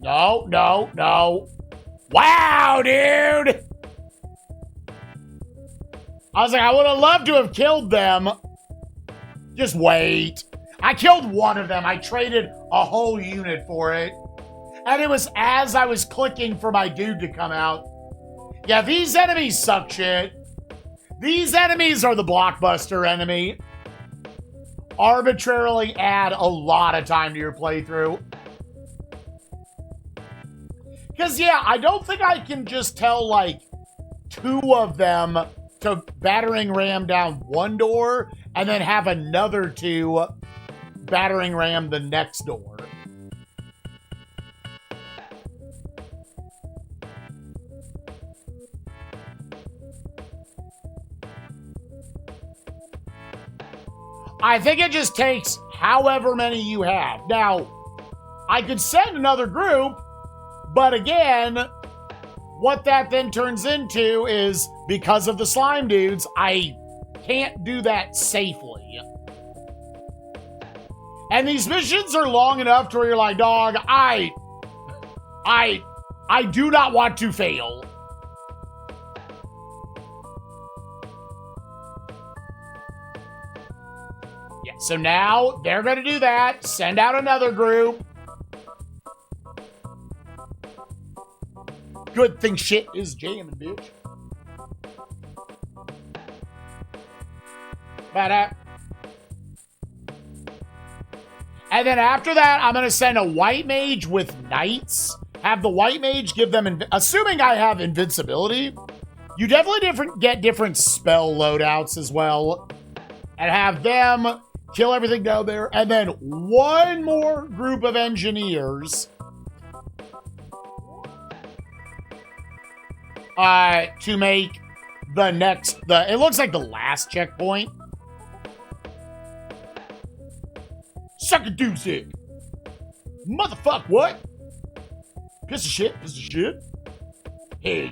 No. Wow, dude. I was like, I would have loved to have killed them. Just wait. I killed one of them. I traded a whole unit for it. And it was as I was clicking for my dude to come out. Yeah, these enemies suck shit. These enemies are the blockbuster enemy. Arbitrarily add a lot of time to your playthrough. Because, yeah, I don't think I can just tell, like, two of them to battering ram down one door and then have another two battering ram the next door. I think it just takes however many you have. Now, I could send another group, but again, what that then turns into is, because of the slime dudes, I can't do that safely. And these missions are long enough to where you're like, dog, I do not want to fail. Yeah, so now they're going to do that. Send out another group. Good thing shit is jamming, bitch. And then after that, I'm going to send a white mage with knights. Have the white mage give them, assuming I have invincibility, you definitely get different spell loadouts as well. And have them kill everything down there. And then one more group of engineers to make the next, it looks like the last checkpoint. Suck a doozy. Motherfuck, what? Piece of shit. Hell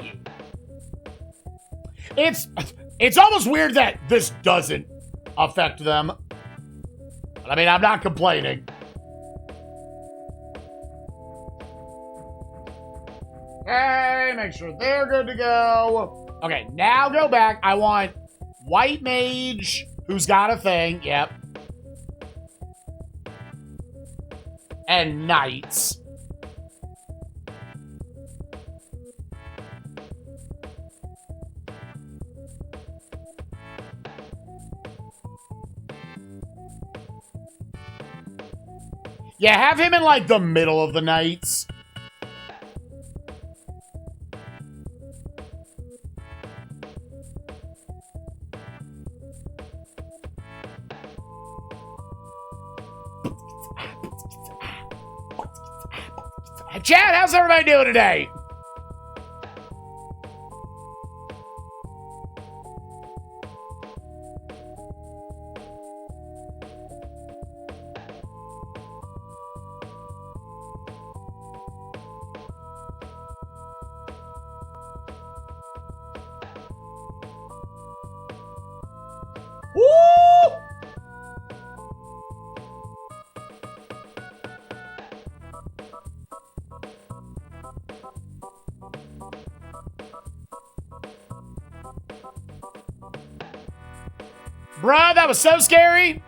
yeah. It's almost weird that this doesn't affect them. But I mean, I'm not complaining. Okay, make sure they're good to go. Okay, now go back. I want white mage who's got a thing. Yep. And knights. Yeah, have him in, like, the middle of the nights. Chad, how's everybody doing today? Woo! Bruh, that was so scary.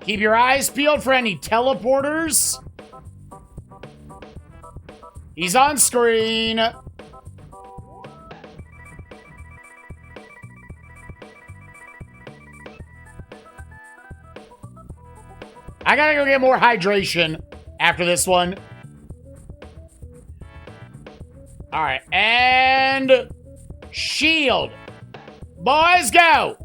Keep your eyes peeled for any teleporters. He's on screen. I gotta go get more hydration after this one. All right, and shield. Boys, go.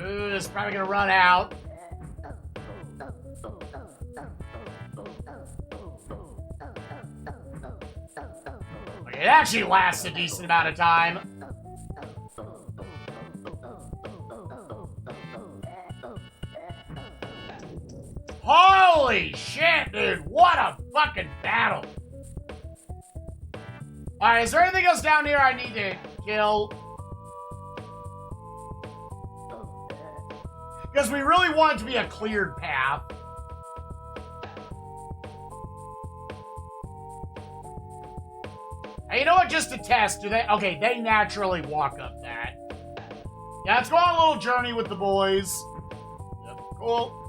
Ooh, this is probably gonna run out. Okay, it actually lasts a decent amount of time. Holy shit, dude. What a fucking battle. Alright, is there anything else down here I need to kill? Because we really want it to be a cleared path. Hey, you know what? Just to test, do they... Okay, they naturally walk up that. Yeah, let's go on a little journey with the boys. Yep, cool.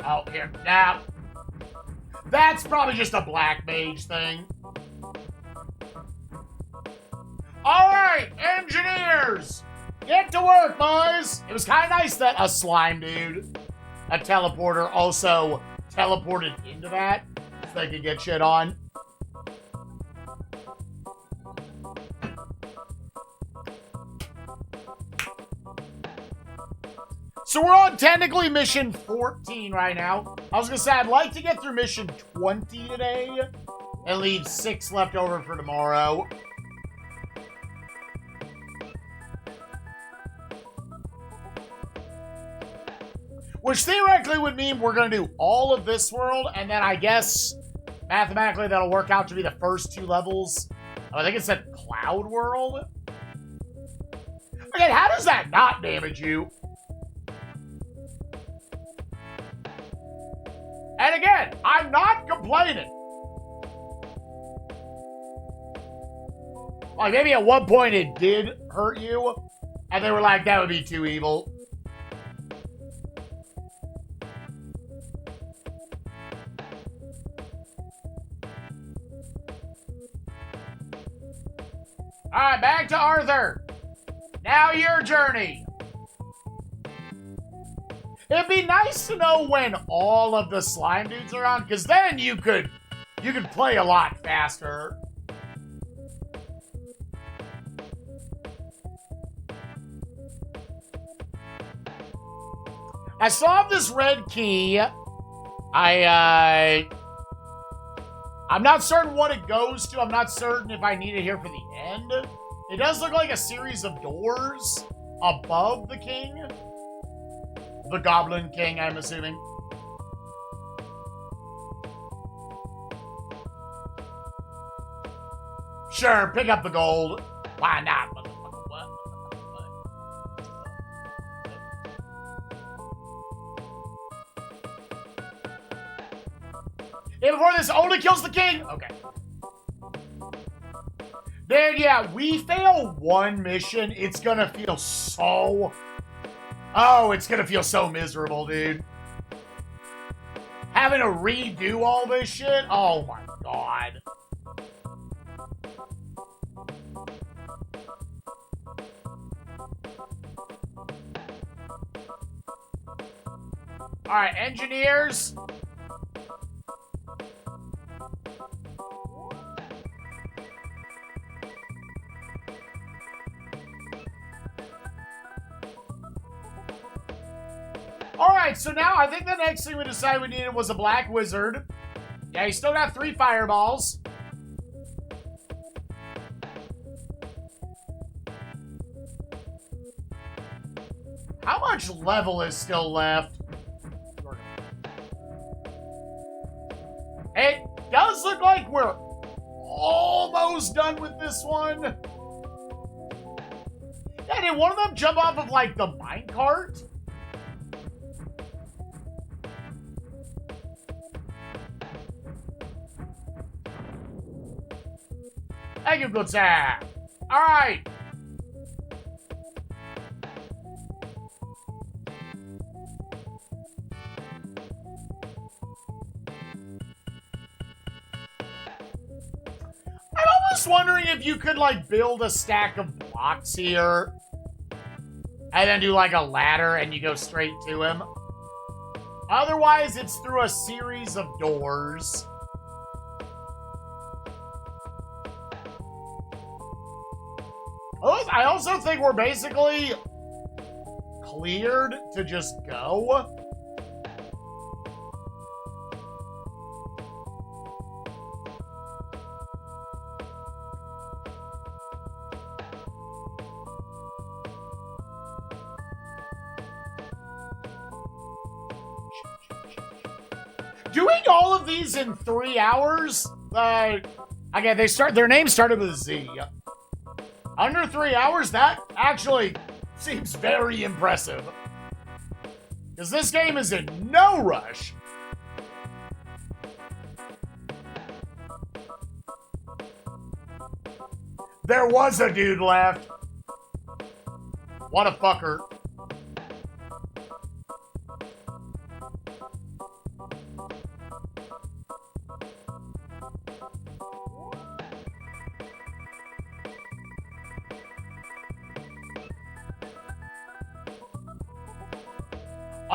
Oh, here. Now, that's probably just a black mage thing. All right, engineers, get to work, boys. It was kind of nice that a slime dude, a teleporter, also teleported into that so they could get shit on. So we're on technically mission 14 right now. I was gonna say I'd like to get through mission 20 today and leave 6 left over for tomorrow. Which theoretically would mean we're gonna do all of this world, and then I guess mathematically that'll work out to be the first 2 levels. I think it said Cloud World. Again, how does that not damage you? And again, I'm not complaining. Like, maybe at one point it did hurt you, and they were like, that would be too evil. Alright, back to Arthur. Now your journey. It'd be nice to know when all of the slime dudes are on, because then you could play a lot faster. I still have this red key. I'm not certain what it goes to. I'm not certain if I need it here for the end. It does look like a series of doors above the king. The Goblin King, I'm assuming. Sure, pick up the gold. Why not, motherfucker? What? Yeah, before this only kills the king. Okay. Then, yeah, we fail one mission. It's gonna feel so... Oh, it's gonna feel so miserable, dude. Having to redo all this shit? Oh my god. Alright, engineers. Alright, so now I think the next thing we decided we needed was a black wizard. Yeah, you still got 3 fireballs. How much level is still left? It does look like we're almost done with this one. Yeah, did one of them jump off of, like, the minecart? Thank you, good sir. All right. I'm almost wondering if you could, like, build a stack of blocks here and then do, like, a ladder and you go straight to him. Otherwise, it's through a series of doors. I also think we're basically cleared to just go. Doing all of these in 3 hours? Again, their names started with a Z. Under 3 hours? That actually seems very impressive. Because this game is in no rush. There was a dude left. What a fucker.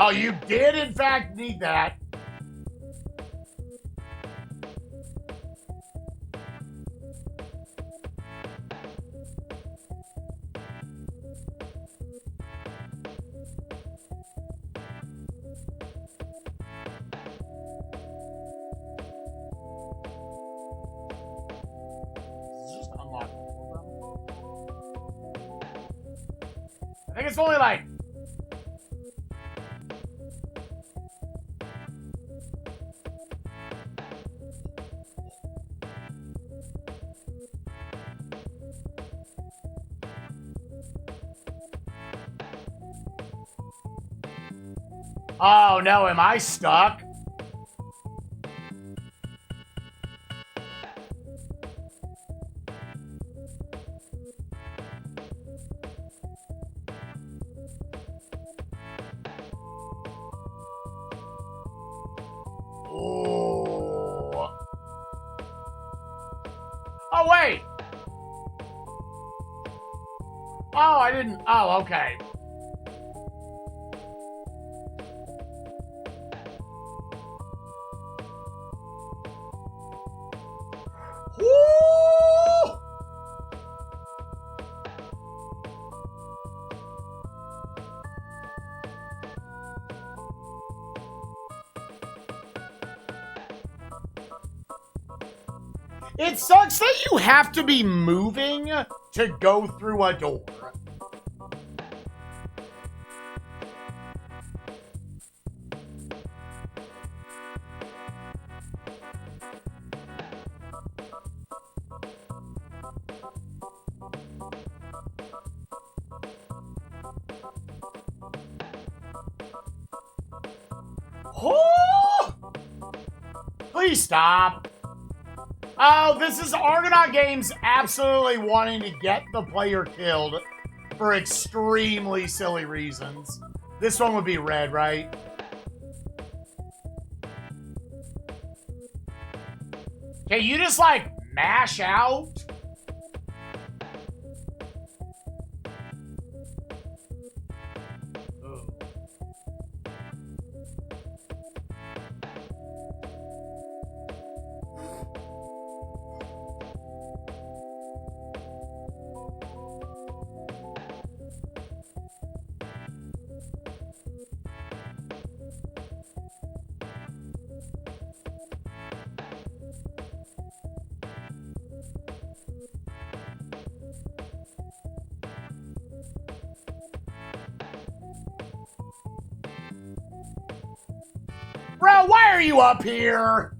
Oh, you did, in fact, need that. Just unlock. I think it's only like... Oh, no, am I stuck? Oh. Oh, wait. Oh, I didn't. Oh, okay. Woo! It sucks that you have to be moving to go through a door. Oh! Please stop. Oh, this is Argonaut Games absolutely wanting to get the player killed for extremely silly reasons. This one would be red, right? Can you just, like, mash out? Bro, why are you up here?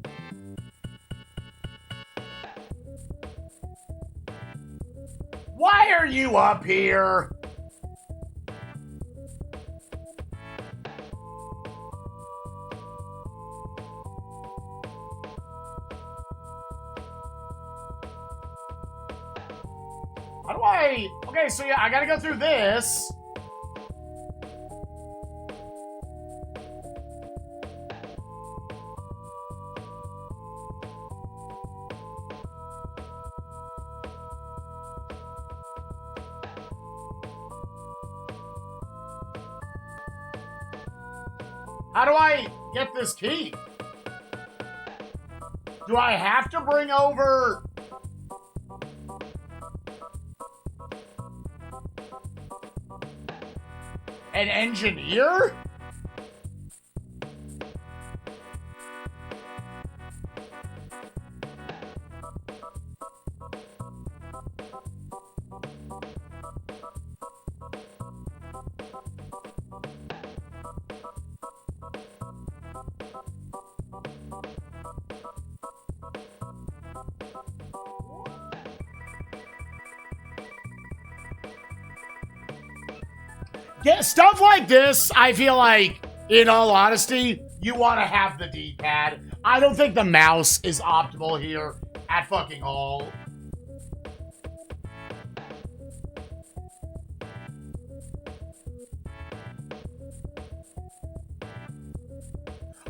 Why are you up here? How do I... Okay, so yeah, I gotta go through this. How do I get this key? Do I have to bring over... an engineer? Yeah, stuff like this, I feel like, in all honesty, you want to have the D-pad. I don't think the mouse is optimal here at fucking all.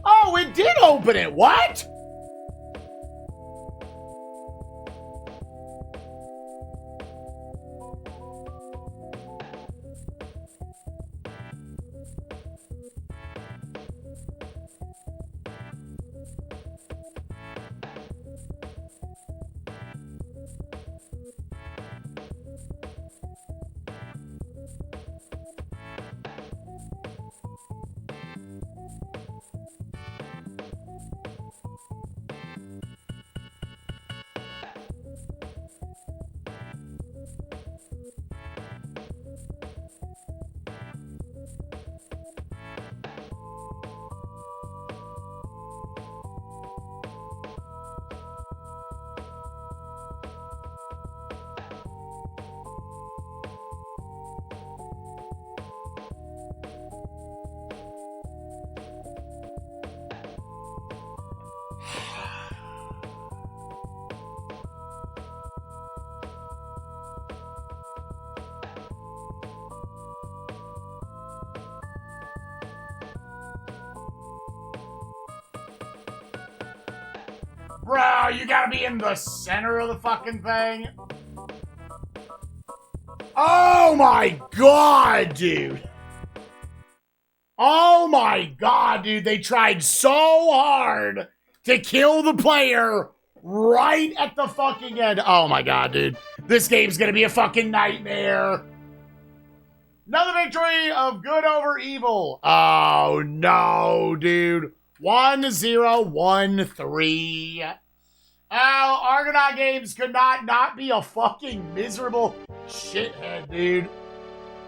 Oh, it did open it. What? Bro, you gotta be in the center of the fucking thing. Oh my god, dude. Oh my god, dude. They tried so hard to kill the player right at the fucking end. Oh my god, dude. This game's gonna be a fucking nightmare. Another victory of good over evil. Oh no, dude. 1-0-1-3. Oh, Argonaut Games could not be a fucking miserable shithead, dude.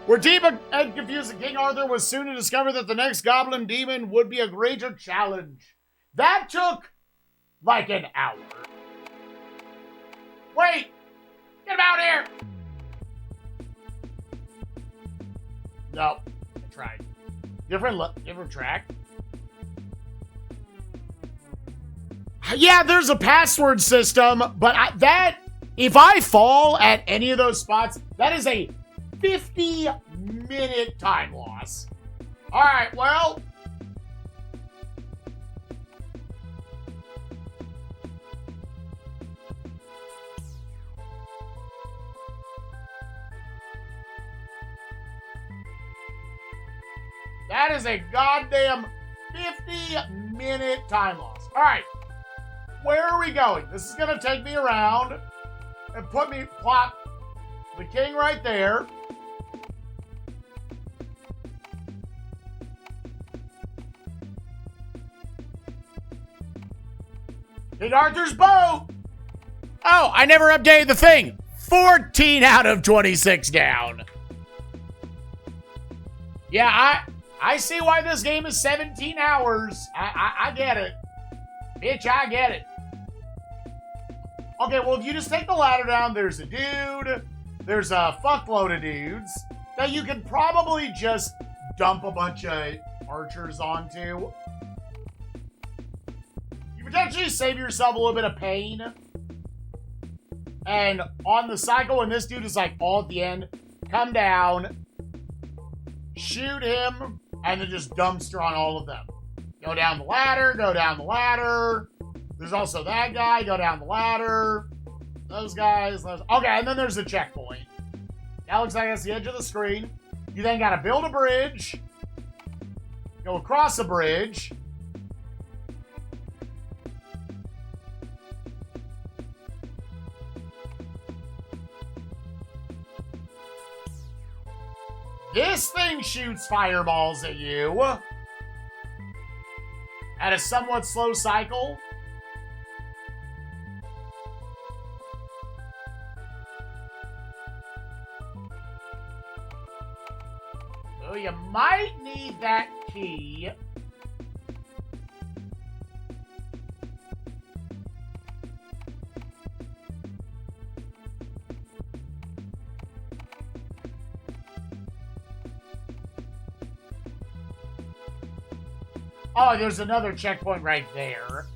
Where deep and confused, King Arthur was soon to discover that the next goblin demon would be a greater challenge. That took like an hour. Wait! Get him out here! No, I tried. Different track. Yeah, there's a password system, but if I fall at any of those spots, that is a 50-minute time loss. All right, well. That is a goddamn 50-minute time loss. All right. Where are we going? This is going to take me around and plop the king right there. King Arthur's boat. Oh, I never updated the thing. 14 out of 26 down. Yeah, I see why this game is 17 hours. I get it. Bitch, I get it. Okay, well, if you just take the ladder down, there's a dude. There's a fuckload of dudes that you can probably just dump a bunch of archers onto. You potentially save yourself a little bit of pain. And on the cycle, when this dude is like all at the end, come down, shoot him, and then just dumpster on all of them. Go down the ladder, go down the ladder. There's also that guy, go down the ladder. Those guys. Okay, and then there's the checkpoint. That looks like that's the edge of the screen. You then gotta build a bridge. Go across a bridge. This thing shoots fireballs at you at a somewhat slow cycle. So you might need that key. Oh, there's another checkpoint right there.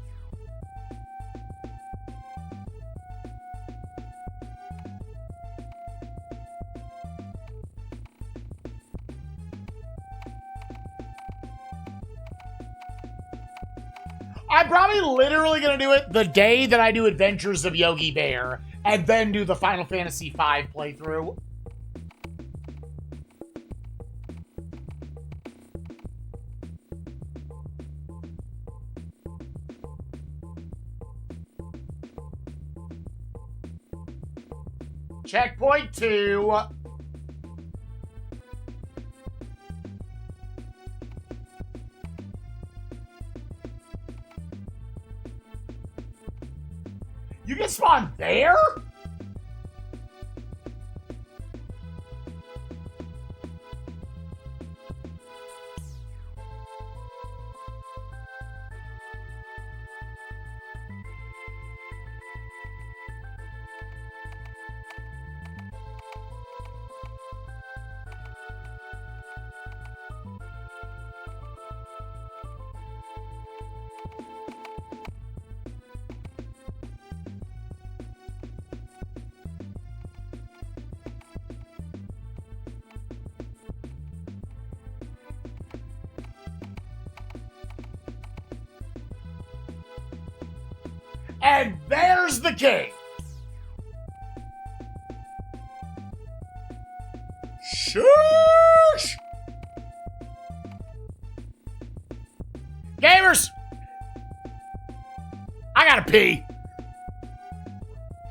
I'm probably literally going to do it the day that I do Adventures of Yogi Bear, and then do the Final Fantasy V playthrough. Checkpoint 2. You can spawn there? And there's the king. Shush! Gamers! I gotta pee.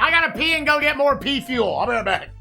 I gotta pee and go get more pee fuel. I'll be right back.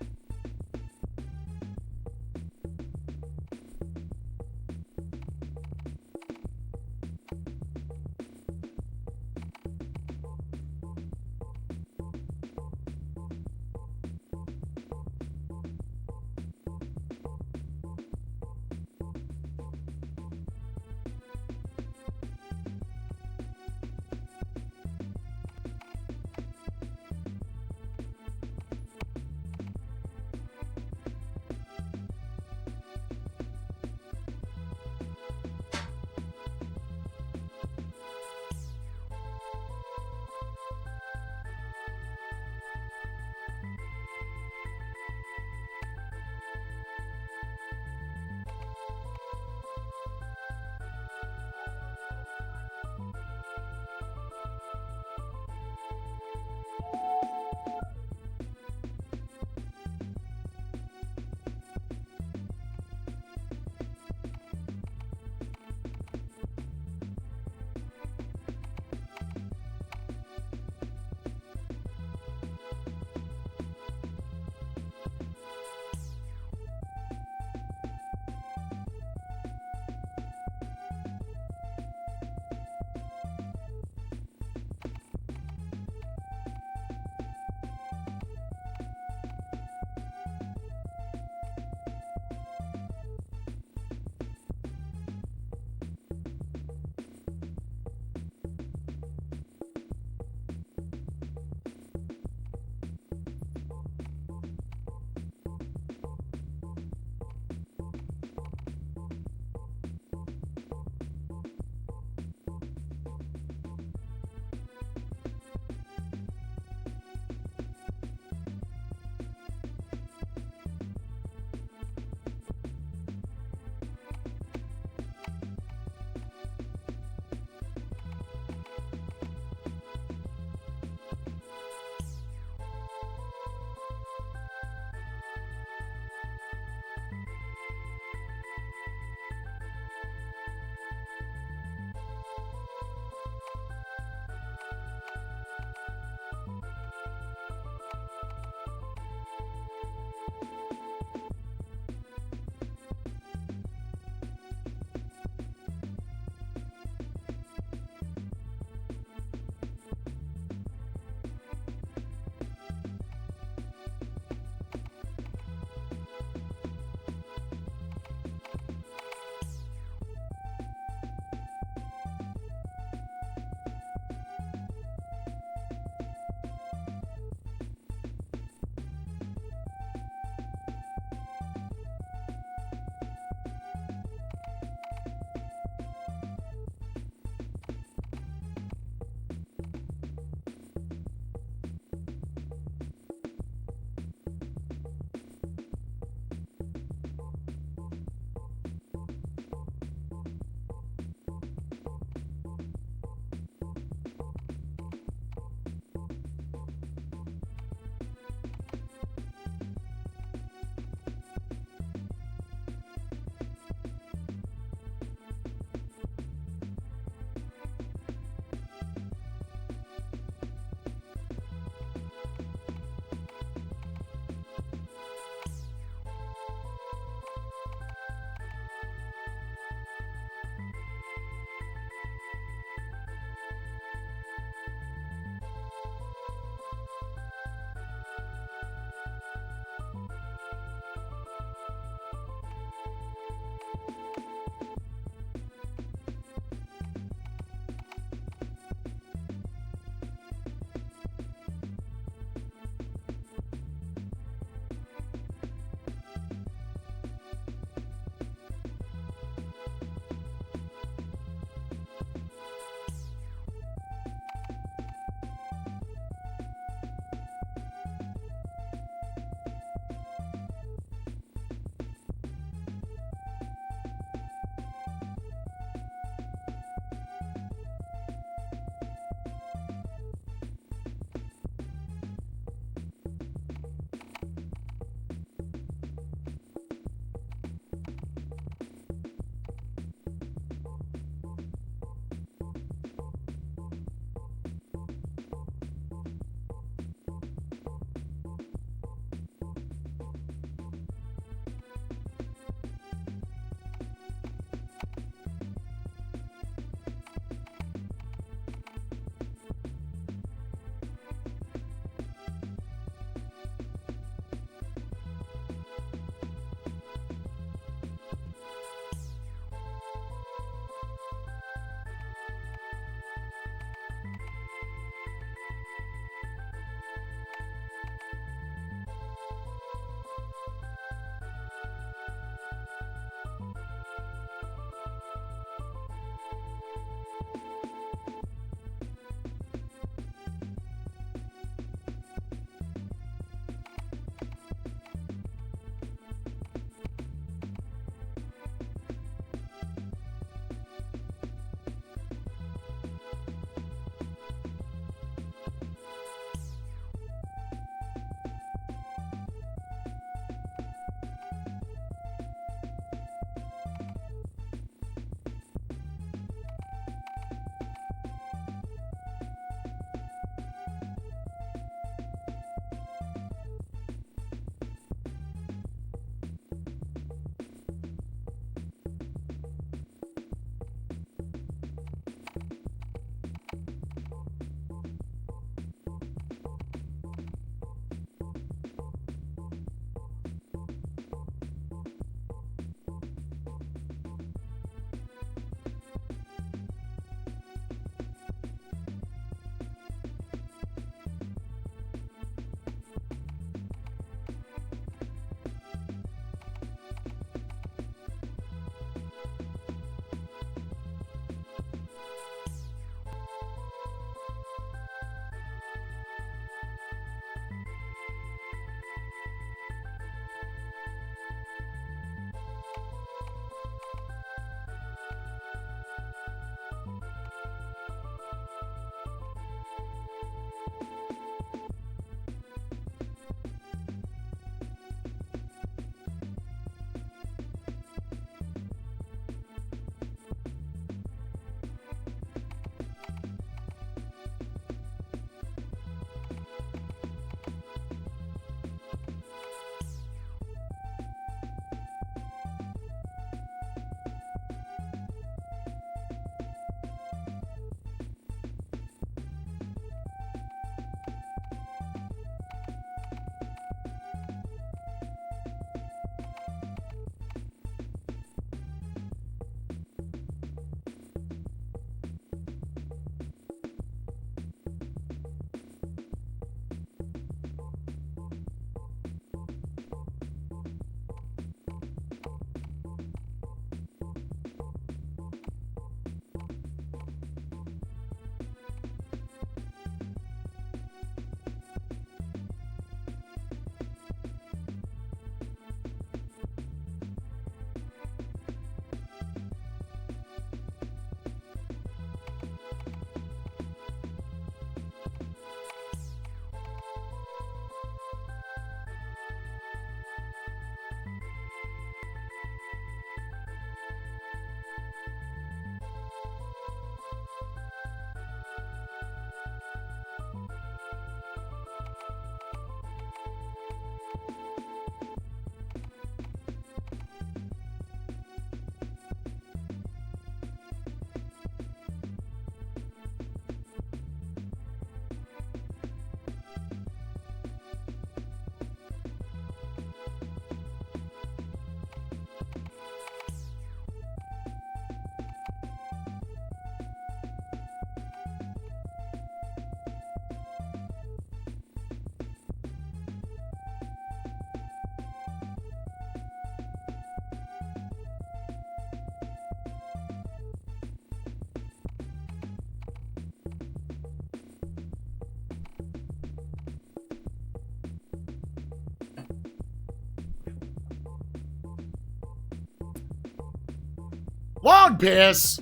Long piss.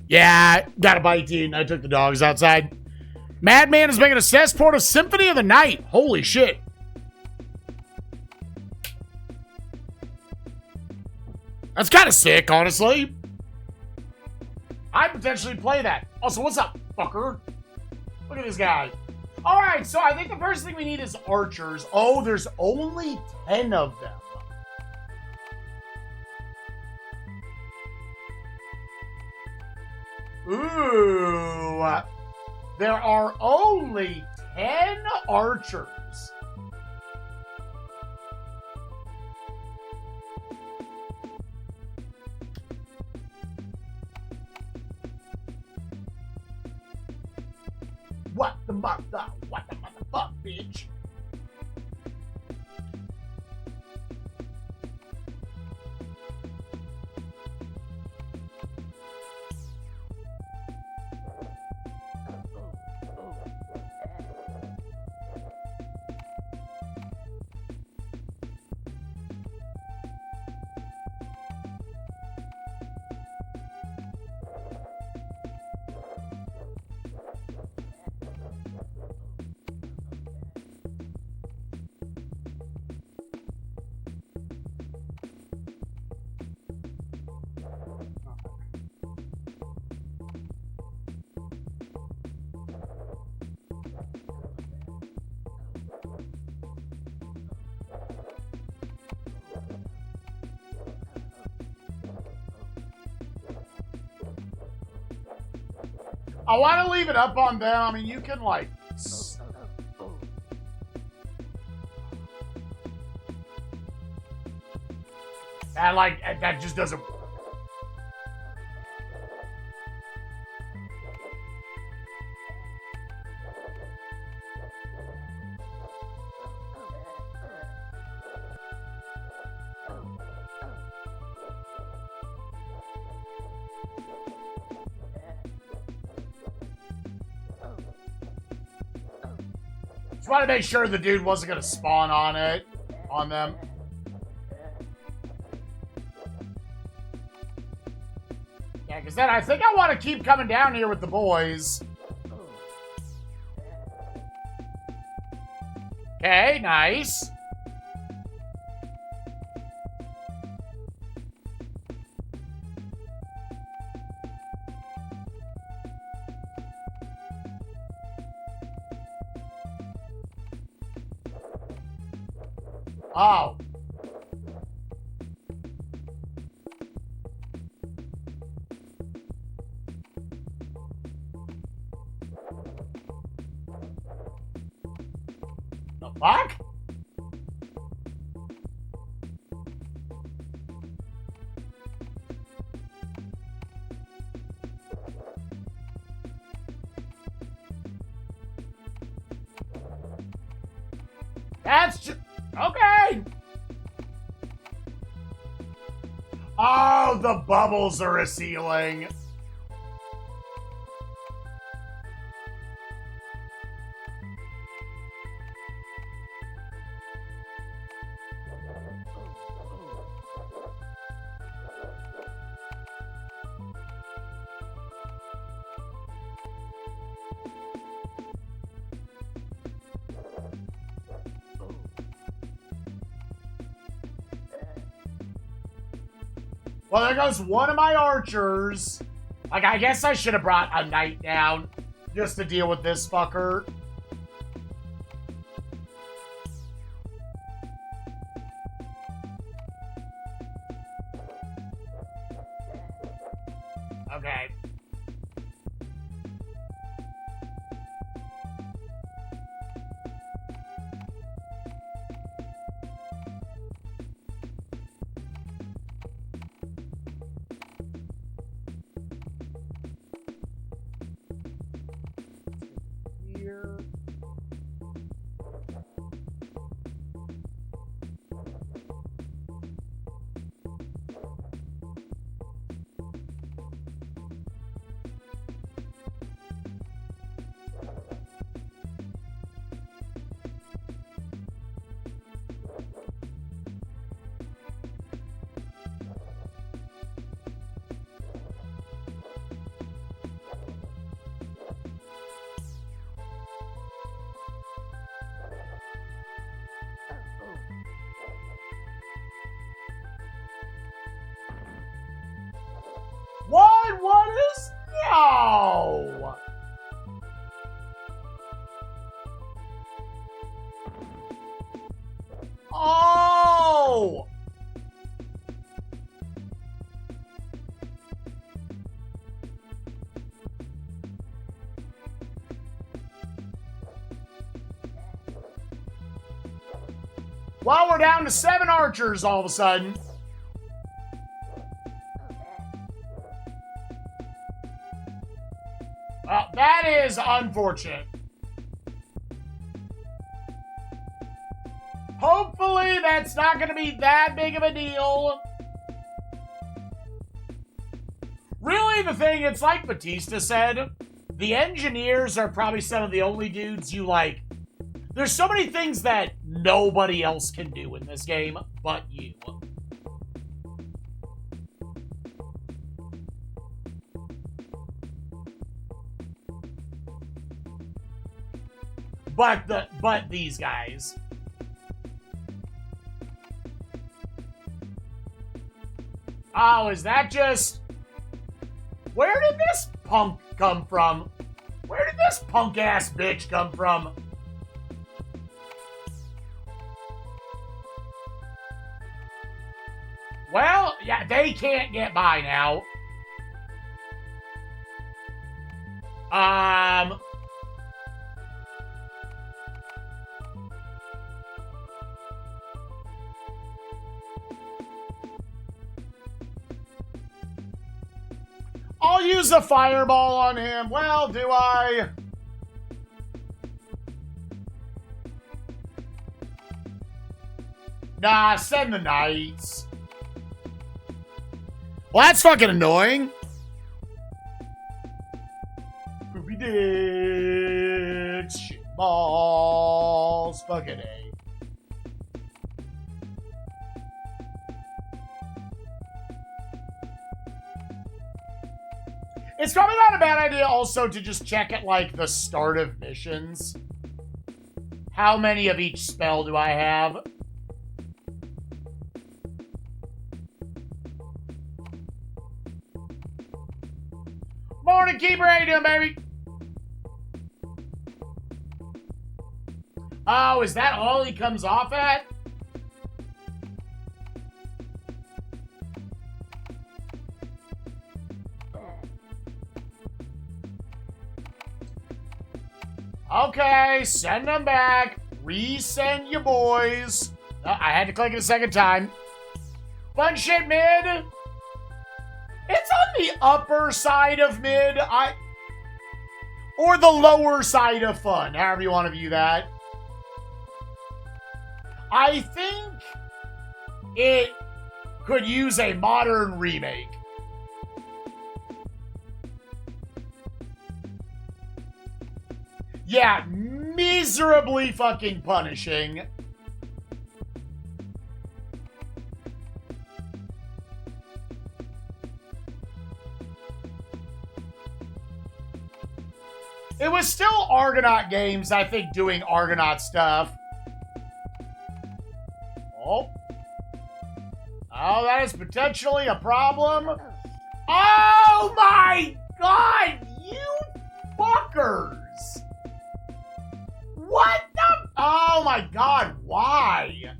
Yeah, got a bite to eat, and I took the dogs outside. Madman is making a cessport of Symphony of the Night. Holy shit. That's kind of sick, honestly. I'd potentially play that. Also, what's up, fucker? Look at this guy. All right, so I think the first thing we need is archers. Oh, there's only 10 of them. Ooh. There are only 10 archers. What the motherfuck, bitch? I want to leave it up on them. I mean, you can, like... And, like, that just doesn't... Just want to make sure the dude wasn't going to spawn on them. Yeah, because then I think I want to keep coming down here with the boys. Okay, nice. Oh. The fuck? That's just... Okay. Oh, the bubbles are a ceiling. Well, there goes one of my archers. Like, I guess I should have brought a knight down just to deal with this fucker. Okay. Here. What? What is... No! Oh! Well, we're down to 7 archers all of a sudden. Well, that is unfortunate. Hopefully, that's not going to be that big of a deal. Really, the thing, it's like Batista said, the engineers are probably some of the only dudes you like. There's so many things that nobody else can do in this game but you. But these guys. Oh, is that just... Where did this punk come from? Where did this punk-ass bitch come from? Well, yeah, they can't get by now. I'll use a fireball on him. Well, do I? Nah, send the knights. Well, that's fucking annoying. Poopy dicks, shit balls, fucking A. It's probably not a bad idea also to just check at, like, the start of missions. How many of each spell do I have? Morning, Keeper. How you doing, baby? Oh, is that all he comes off at? Okay, send them back. Resend your boys. I had to click it a second time. Fun shit mid. It's on the upper side of mid. Or the lower side of fun, however you want to view that. I think it could use a modern remake. Yeah, miserably fucking punishing. It was still Argonaut games, I think, doing Argonaut stuff. Oh. Oh, that is potentially a problem. Oh my god, you fuckers! What the? Oh my god, why?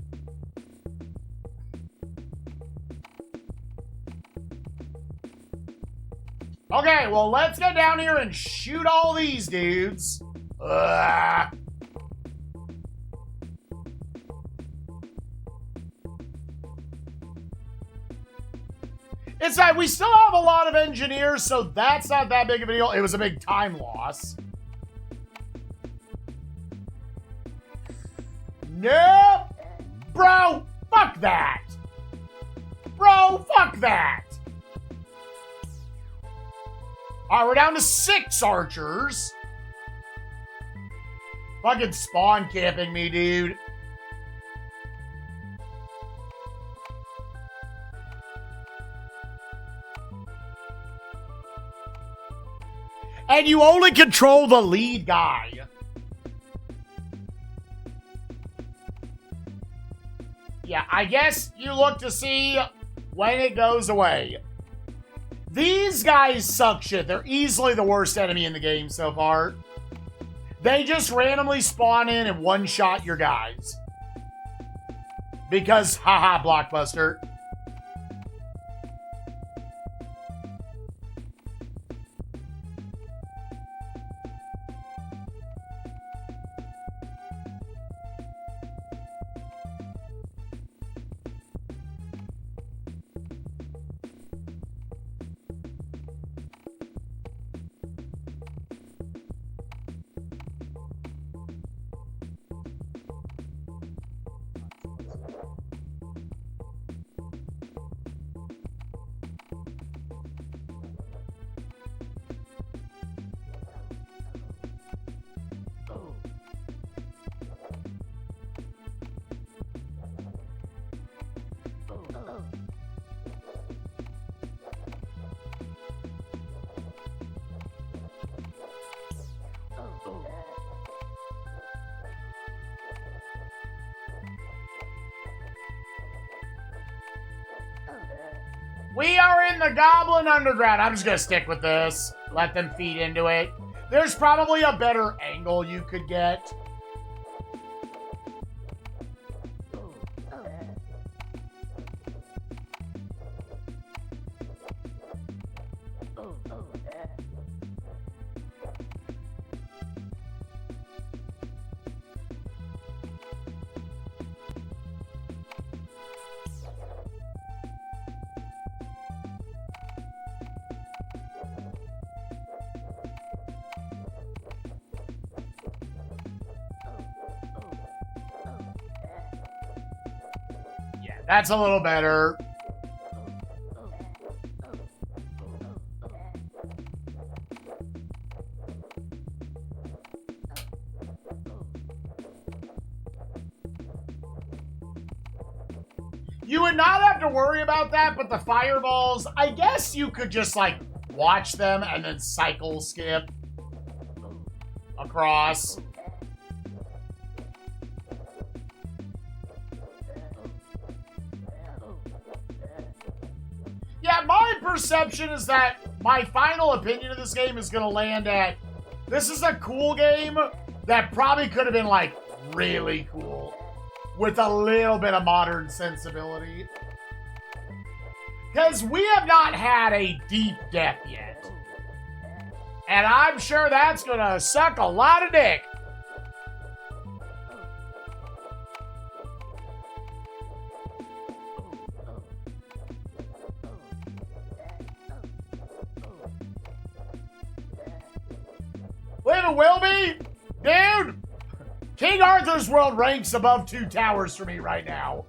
Okay, well, let's get down here and shoot all these dudes. It's like we still have a lot of engineers, so that's not that big of a deal. It was a big time loss. Nope. Bro, fuck that. Bro, fuck that. All right, we're down to 6 archers. Fucking spawn camping me, dude. And you only control the lead guy. Yeah, I guess you look to see when it goes away. These guys suck shit. They're easily the worst enemy in the game so far. They just randomly spawn in and one-shot your guys. Because, haha, Blockbuster. We are in the Goblin Underground. I'm just going to stick with this. Let them feed into it. There's probably a better angle you could get. That's a little better. You would not have to worry about that, but the fireballs, I guess you could just, like, watch them and then cycle skip across. Yeah, my perception is that my final opinion of this game is going to land at, this is a cool game that probably could have been, like, really cool with a little bit of modern sensibility. Because we have not had a deep depth yet. And I'm sure that's going to suck a lot of dick. It will be? Dude! King Arthur's World ranks above 2 towers for me right now.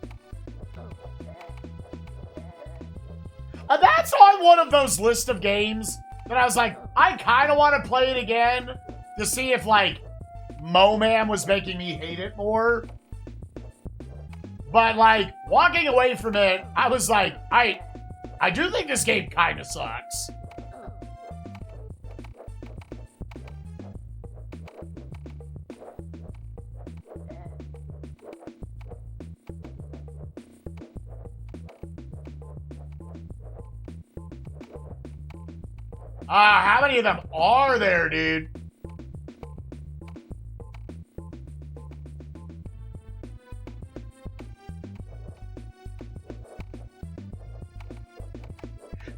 That's on one of those list of games that I was like, I kind of want to play it again to see if, like, Mo-Man was making me hate it more. But, like, walking away from it, I was like, I do think this game kind of sucks. How many of them are there, dude?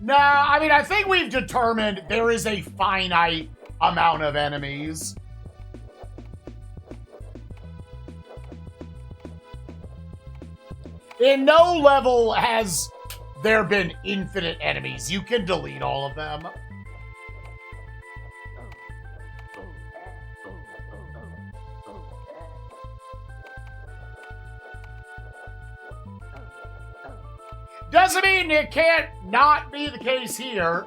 No, I mean, I think we've determined there is a finite amount of enemies. In no level has there been infinite enemies. You can delete all of them. Doesn't mean it can't not be the case here.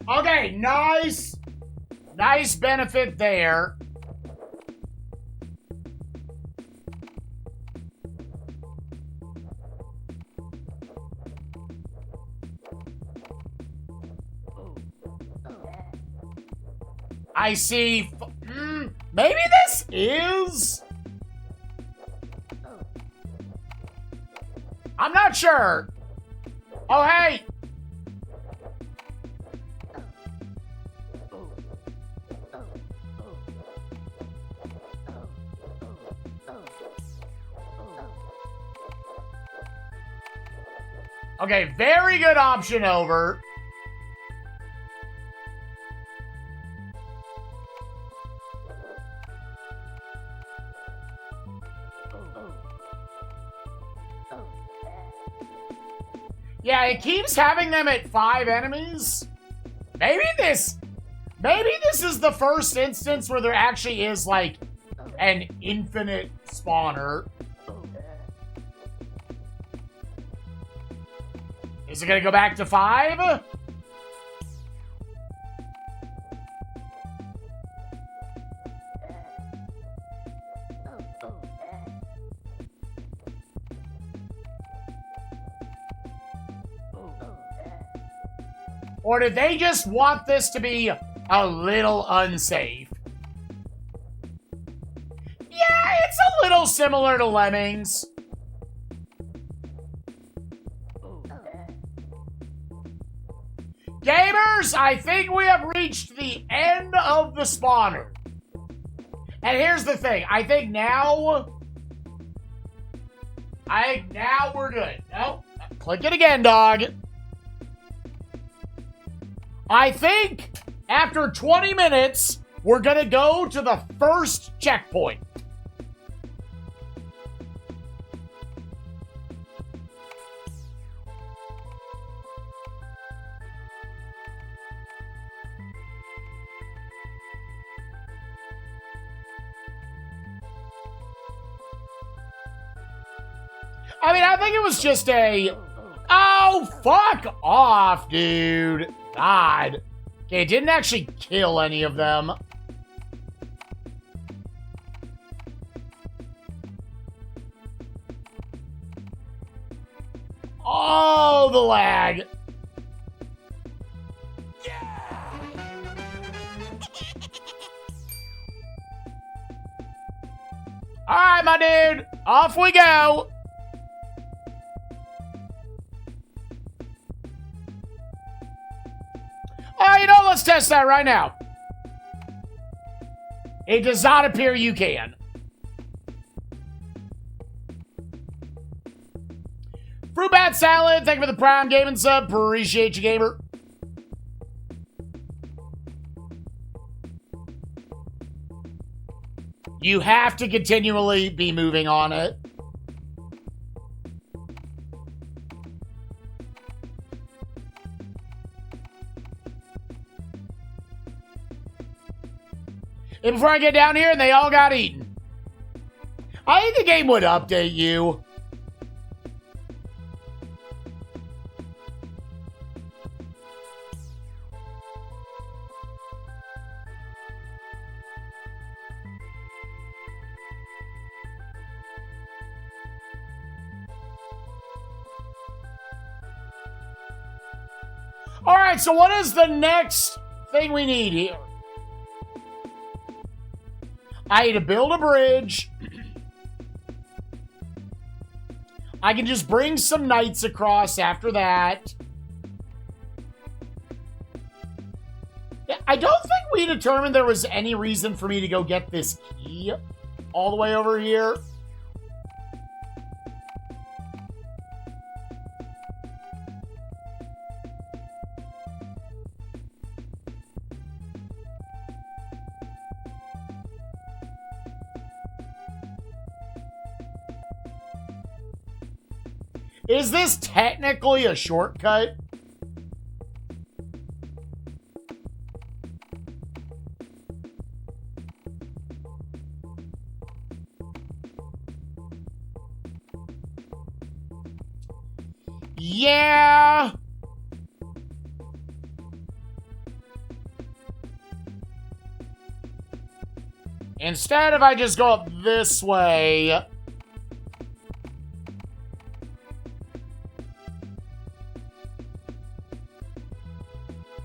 Okay, nice. Nice benefit there. I see. Maybe this is. I'm not sure. Oh, hey. Okay, very good option over. Yeah, it keeps having them at 5 enemies. Maybe this is the first instance where there actually is, like, an infinite spawner. Is it gonna go back to 5? Or did they just want this to be a little unsafe? Yeah, it's a little similar to Lemmings. Gamers, I think we have reached the end of the spawner. And here's the thing. I think now we're good. Nope. Click it again, dog. I think after 20 minutes, we're going to go to the first checkpoint. I mean, I think it was just a... Oh, fuck off, dude. God. Okay, it didn't actually kill any of them. Oh, the lag. Yeah. All right, my dude. Off we go. Oh, you know, let's test that right now. It does not appear you can. Fruit Bat Salad, thank you for the Prime Gaming sub. Appreciate you, gamer. You have to continually be moving on it. And before I get down here, and they all got eaten. I think the game would update you. All right, so what is the next thing we need here? I need to build a bridge. I can just bring some knights across after that. Yeah, I don't think we determined there was any reason for me to go get this key all the way over here. Is this technically a shortcut? Yeah. Instead, if I just go up this way...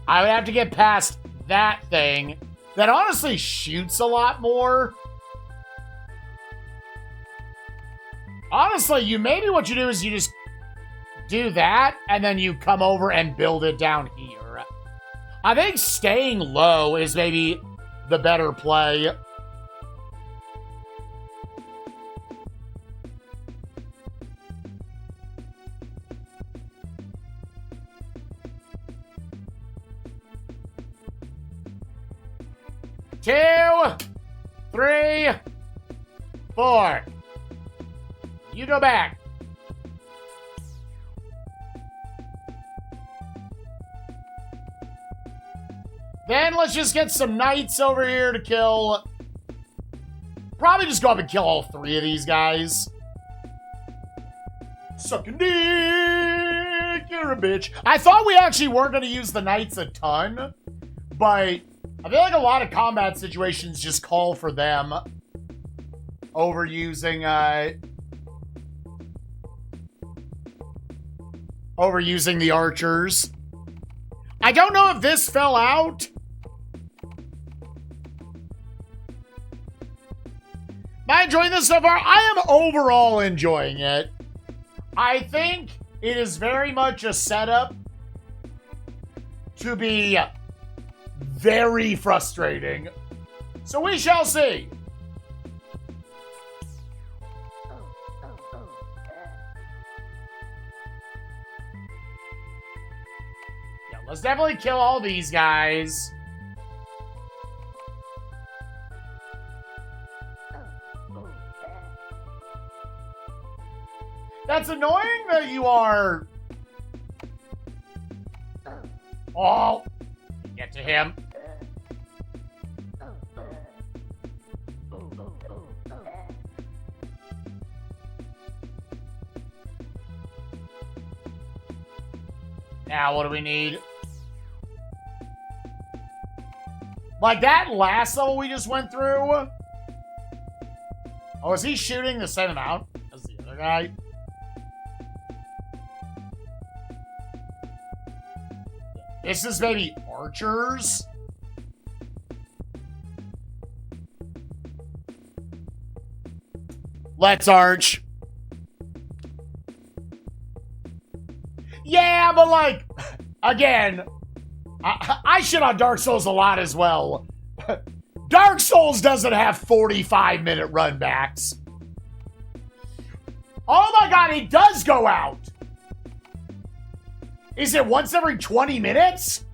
I would have to get past that thing that honestly shoots a lot more. Honestly, maybe what you do is you just do that, and then you come over and build it down here. I think staying low is maybe the better play. Two, 3, 4. You go back. Then let's just get some knights over here to kill. Probably just go up and kill all 3 of these guys. Sucking dick, you're a bitch. I thought we actually weren't going to use the knights a ton, but I feel like a lot of combat situations just call for them over using the archers. I don't know if this fell out. Am I enjoying this so far? I am overall enjoying it. I think it is very much a setup to be very frustrating. So we shall see. Yeah, let's definitely kill all these guys. That's annoying that you are... Oh, get to him. Now, what do we need? Like that last level we just went through? Oh, is he shooting the same amount as the other guy? This is maybe archers? Let's arch. Yeah, but like, again, I shit on Dark Souls a lot as well. Dark Souls doesn't have 45-minute run backs. Oh my god, it does go out. Is it once every 20 minutes?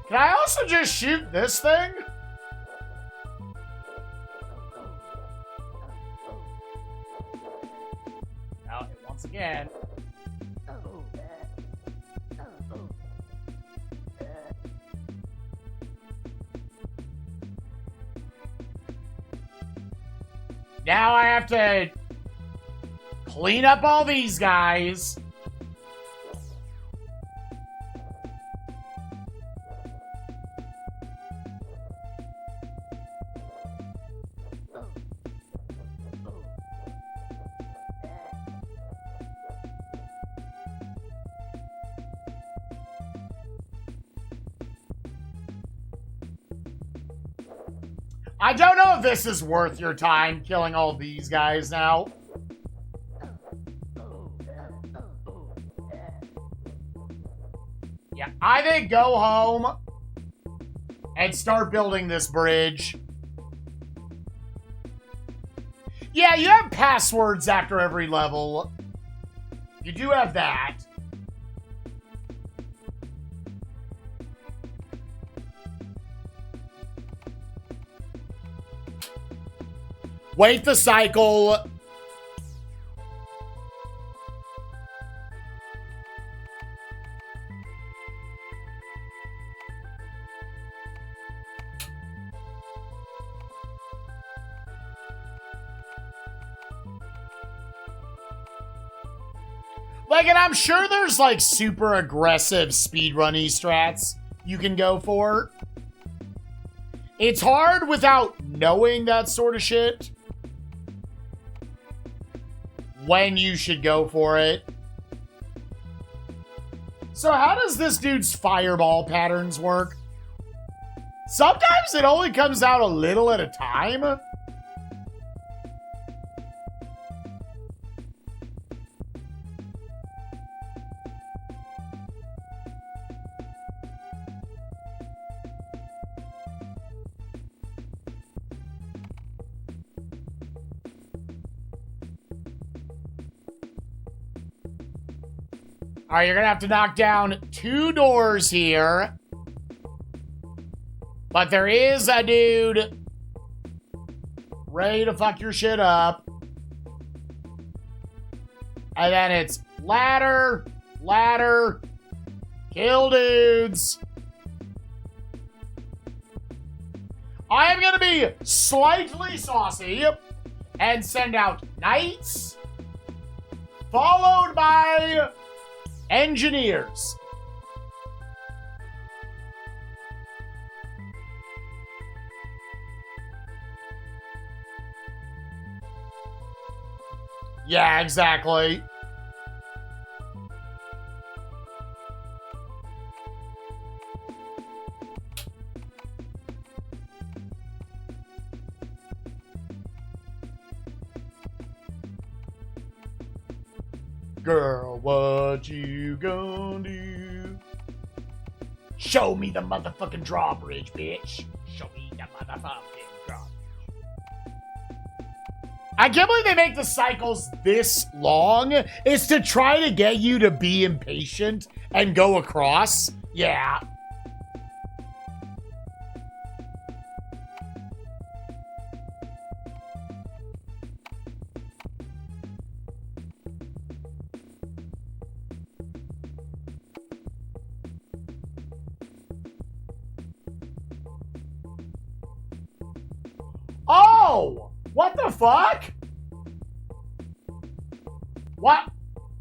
Can I also just shoot this thing? Now, once again. Now I have to clean up all these guys. I don't know if this is worth your time, killing all these guys now. Yeah, I think go home and start building this bridge. Yeah, you have passwords after every level. You do have that. Wait the cycle. Like, and I'm sure there's, like, super aggressive speedrunny strats you can go for. It's hard without knowing that sort of shit when you should go for it. So how does this dude's fireball patterns work? Sometimes it only comes out a little at a time. All right, you're going to have to knock down 2 doors here. But there is a dude ready to fuck your shit up. And then it's ladder, ladder, kill dudes. I am going to be slightly saucy and send out knights, followed by engineers. Yeah, exactly. Girl, what you gonna do? Show me the motherfucking drawbridge, bitch. Show me the motherfucking drawbridge. I can't believe they make the cycles this long. It's to try to get you to be impatient and go across. Yeah. Oh! What the fuck? What?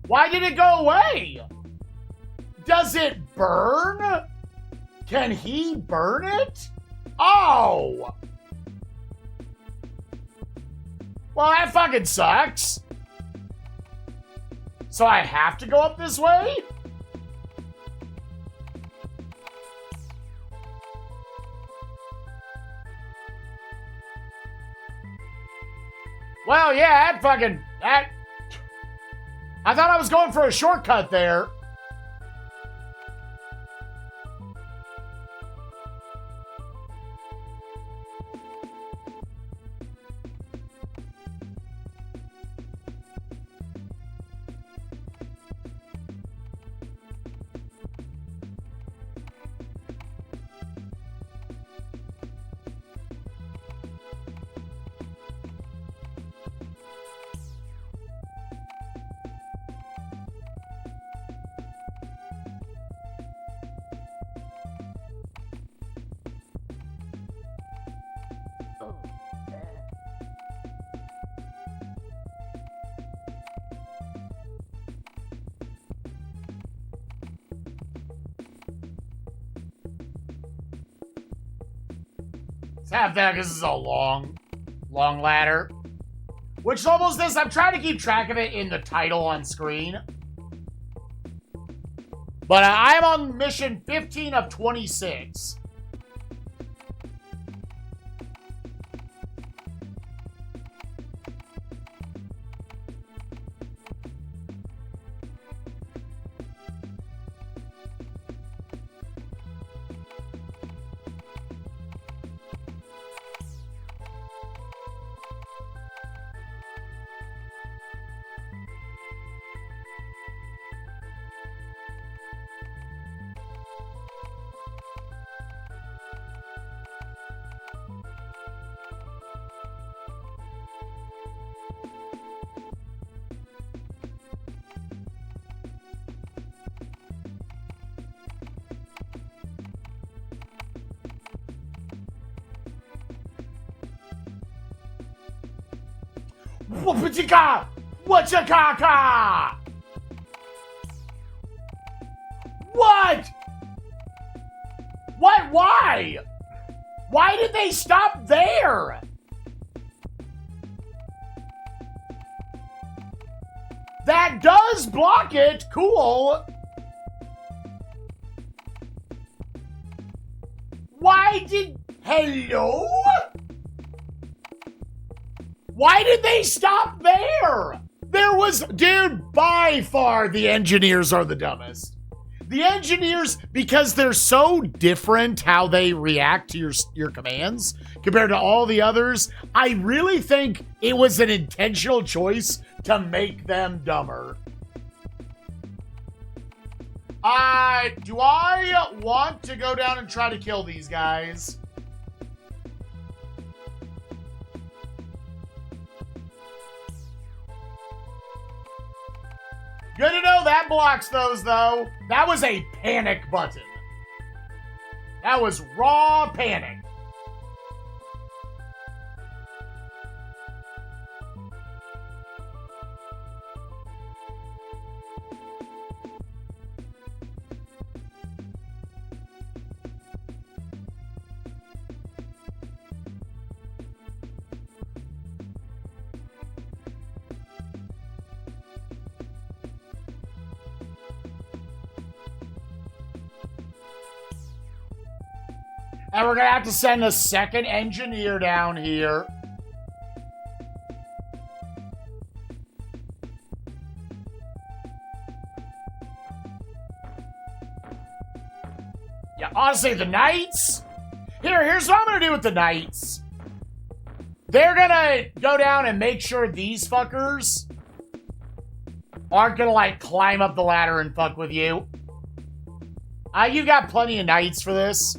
Why did it go away? Does it burn? Can he burn it? Oh! Well, that fucking sucks. So I have to go up this way? Well, yeah, that... I thought I was going for a shortcut there. Have that because this is a long ladder. Which is almost this. I'm trying to keep track of it in the title on screen. But I'm on mission 15 of 26. Whoopity-ka! Whatcha-ka-ka! What? What? Why? Why did they stop there? That does block it. Cool. Why did... Hello? Why did they stop there? There was... Dude, by far, the engineers are the dumbest. The engineers, because they're so different how they react to your commands compared to all the others, I really think it was an intentional choice to make them dumber. Do I want to go down and try to kill these guys? Good to know that blocks those, though. That was a panic button. That was raw panic. And we're going to have to send a second engineer down here. Yeah, honestly, the Knights... Here's what I'm going to do with the Knights. They're going to go down and make sure these fuckers aren't going to, like, climb up the ladder and fuck with you. You got plenty of Knights for this.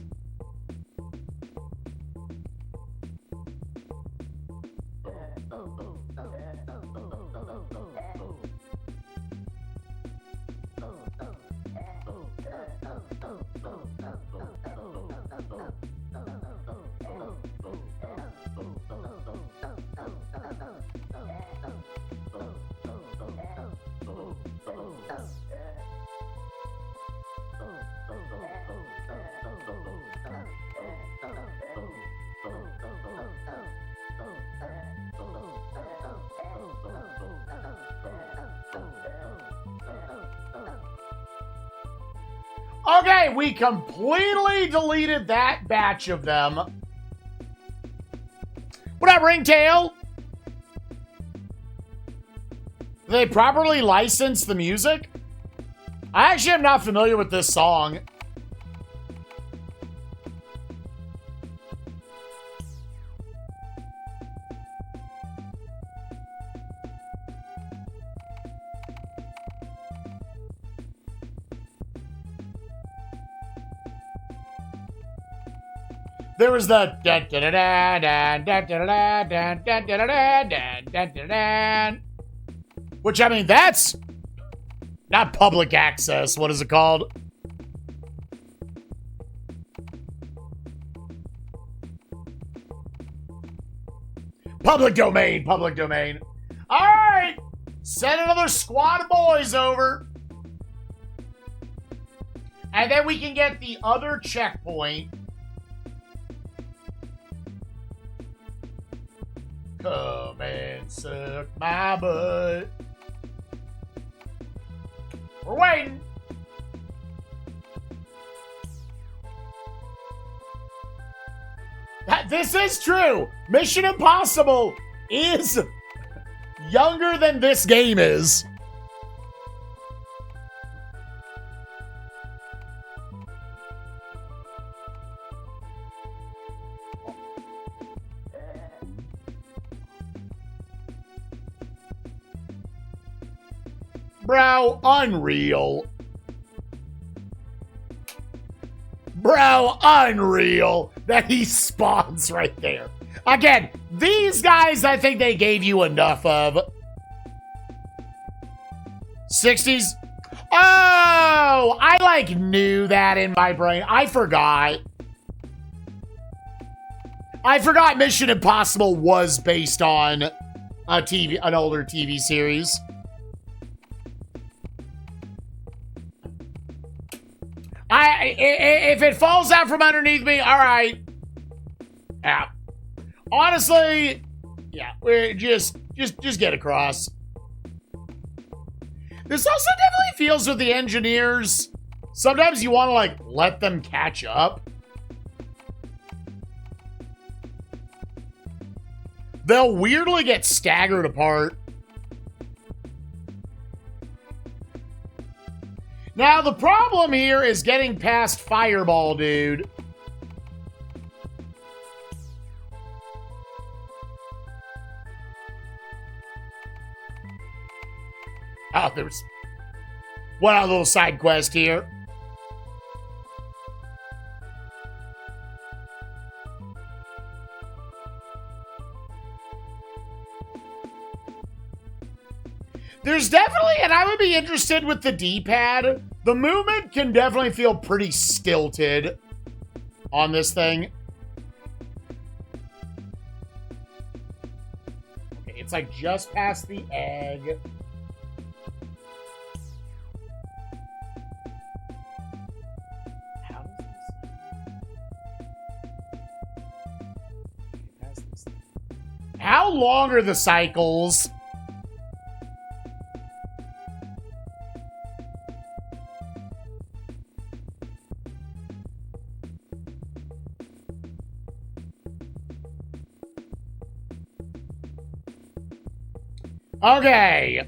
Okay, we completely deleted that batch of them. What up, Ringtail? Did they properly license the music? I actually am not familiar with this song. There was the which, I mean, that's not public access. What is it called? Public domain. Public domain. All right. Send another squad of boys over. And then we can get the other checkpoint. Come and suck my butt. We're waiting. This is true. Mission Impossible is younger than this game is. Bro, unreal. Bro, unreal that he spawns right there. Again, these guys, I think they gave you enough of. 60s. Oh, I like knew that in my brain. I forgot. I forgot Mission Impossible was based on an older TV series. If it falls out from underneath me, all right. Yeah. Honestly, yeah, we're just get across. This also definitely feels with the engineers. Sometimes you want to, like, let them catch up. They'll weirdly get staggered apart. Now, the problem here is getting past Fireball, dude. Oh, there's one other little side quest here. There's definitely, and I would be interested with the D-pad. The movement can definitely feel pretty stilted on this thing. Okay, it's like just past the egg. How does this? How long are the cycles? Okay.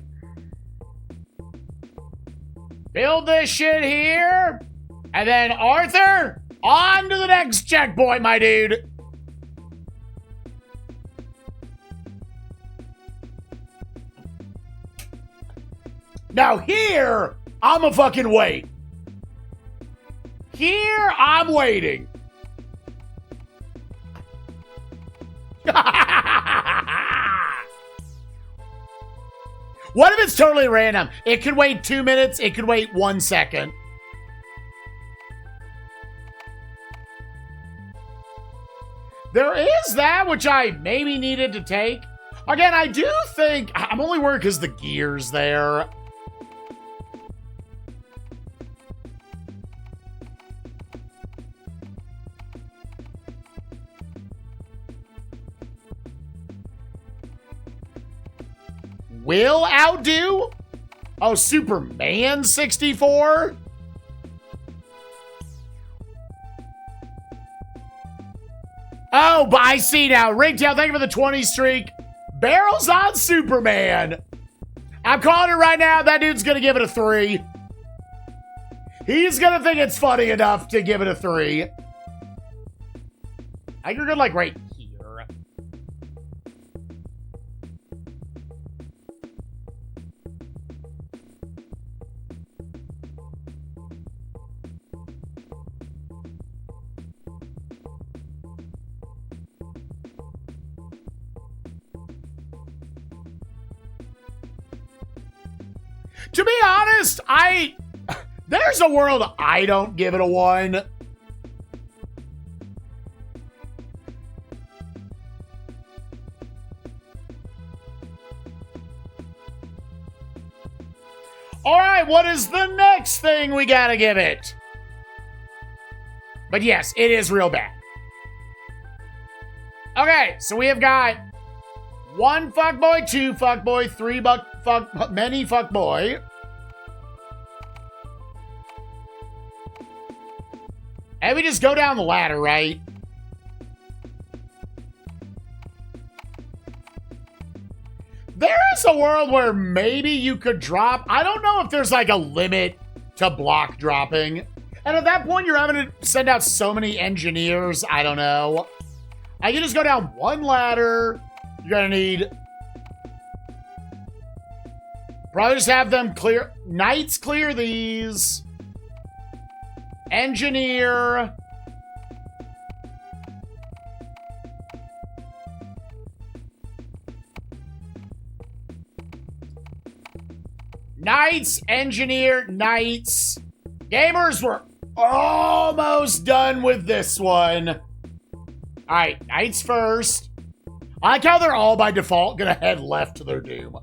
Build this shit here. And then, Arthur, on to the next checkpoint, my dude. Now here, I'ma fucking wait. Here, I'm waiting. What if it's totally random? It could wait 2 minutes. It could wait 1 second. There is that, which I maybe needed to take. Again, I do think... I'm only worried because the gear's there. Will outdo? Oh, Superman 64? Oh, but I see now. Ringtail, thank you for the 20 streak. Barrels on Superman. I'm calling it right now. That dude's going to give it a 3. He's going to think it's funny enough to give it a 3. I think you're good, like, right here. To be honest, there's a world I don't give it a 1. All right, what is the next thing we gotta give it? But yes, it is real bad. Okay, so we have got 1 fuckboy, 2 fuckboy, 3 many fuckboy. And we just go down the ladder, right? There is a world where maybe you could drop. I don't know if there's like a limit to block dropping. And at that point, you're having to send out so many engineers. I don't know. I can just go down 1 ladder. You're gonna need... probably just have them clear... Knights clear these. Engineer. Knights, engineer, knights. Gamers, we're almost done with this one. All right, knights first. I like how they're all by default gonna head left to their doom.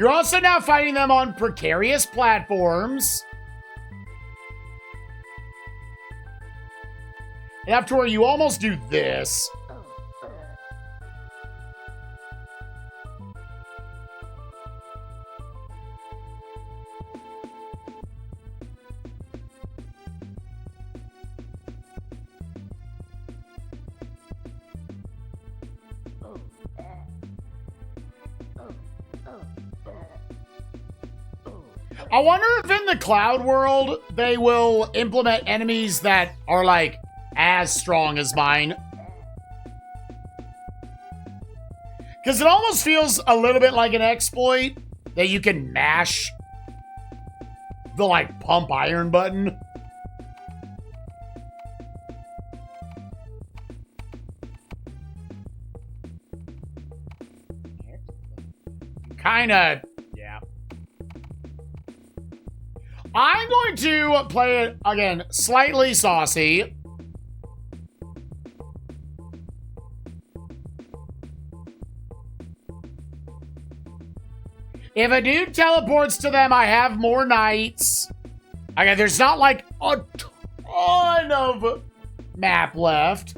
You're also now fighting them on precarious platforms. Enough to where you almost do this. I wonder if in the cloud world they will implement enemies that are like as strong as mine. Because it almost feels a little bit like an exploit that you can mash the like pump iron button. Kinda, yeah. I'm going to play it, again, slightly saucy. If a dude teleports to them, I have more knights. Okay, there's not like a ton of map left.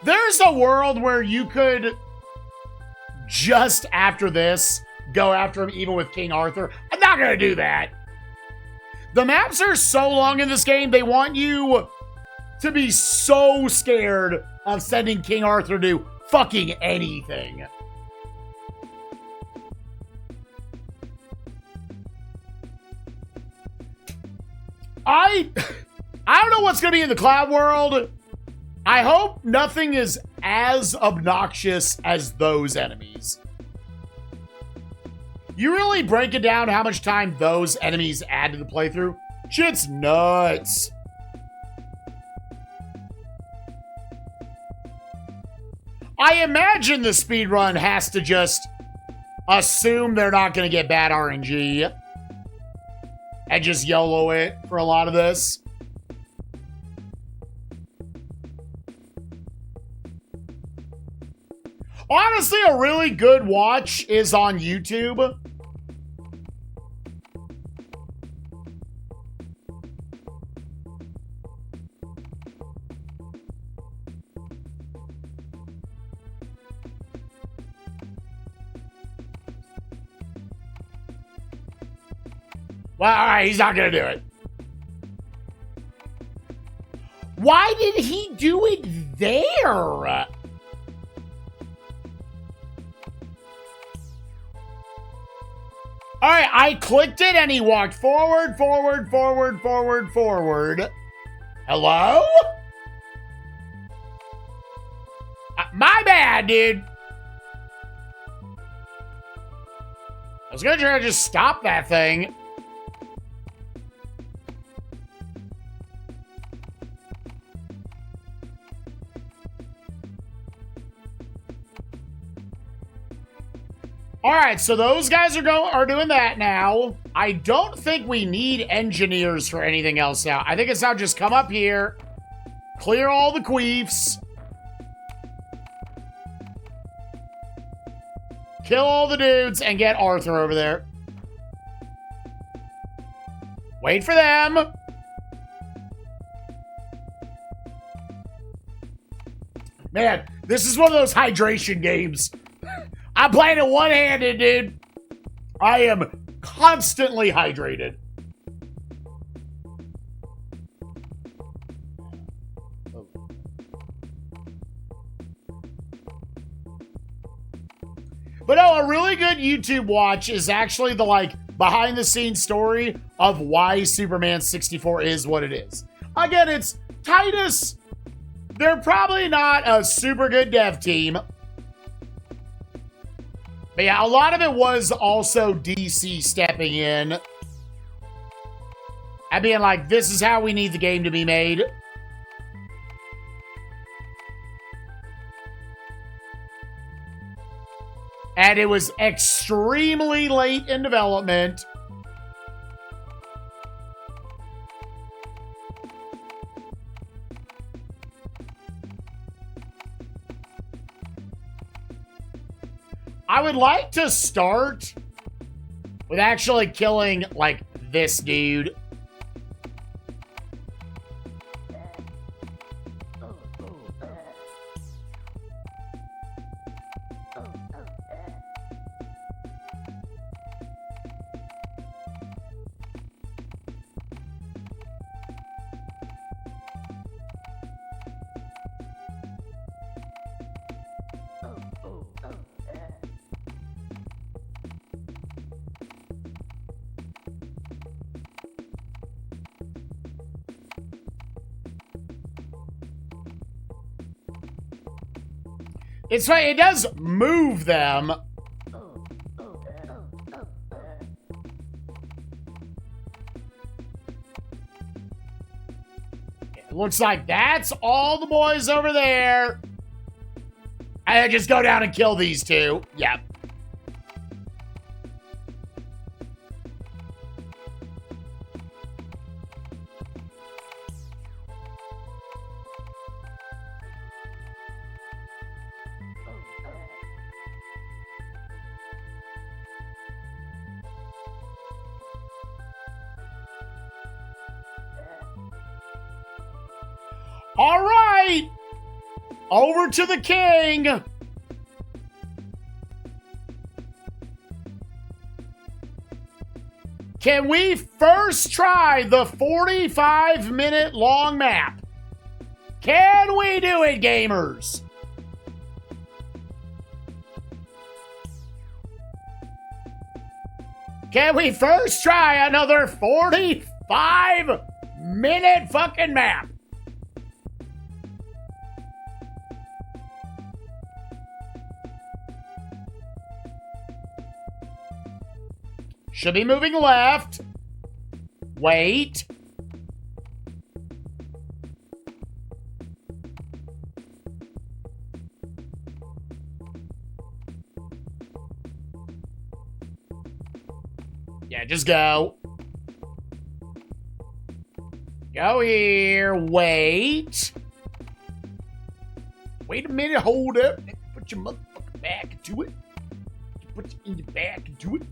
There's a world where you could, just after this, go after him even with King Arthur. I'm not going to do that. The maps are so long in this game, they want you to be so scared of sending King Arthur to do fucking anything. I don't know what's going to be in the cloud world. I hope nothing is as obnoxious as those enemies. You really break it down how much time those enemies add to the playthrough? Shit's nuts. I imagine the speedrun has to just assume they're not going to get bad RNG and just YOLO it for a lot of this. Honestly, a really good watch is on YouTube. Well, all right, he's not going to do it. Why did he do it there? All right, I clicked it and he walked forward, forward, forward, forward, forward. Hello? My bad, dude. I was gonna try to just stop that thing. All right, so those guys are doing that now. I don't think we need engineers for anything else now. I think it's now just come up here, clear all the queefs, kill all the dudes, and get Arthur over there. Wait for them. Man, this is one of those hydration games. I'm playing it one-handed, dude. I am constantly hydrated. But no, a really good YouTube watch is actually the, like, behind-the-scenes story of why Superman 64 is what it is. Again, it's Titus. They're probably not a super good dev team. But yeah, a lot of it was also DC stepping in and being like, this is how we need the game to be made. And it was extremely late in development. I would like to start with actually killing, like, this dude. It's right, it does move them. It looks like that's all the boys over there. And I just go down and kill these two. Yep. All right, over to the king. Can we first try the 45-minute long map? Can we do it, gamers? Can we first try another 45-minute fucking map? Should be moving left. Wait. Yeah, just go. Go here. Wait. Wait a minute. Hold up. Put your motherfucking back into it. Put it in your back into it.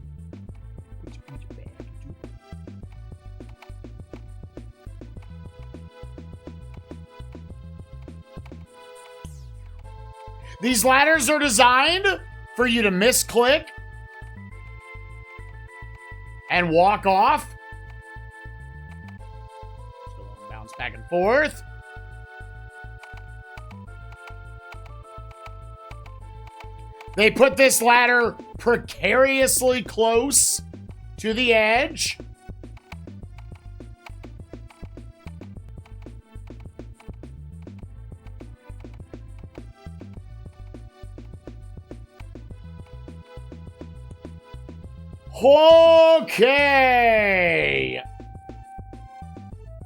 These ladders are designed for you to misclick and walk off. Still bounce back and forth. They put this ladder precariously close to the edge. Okay.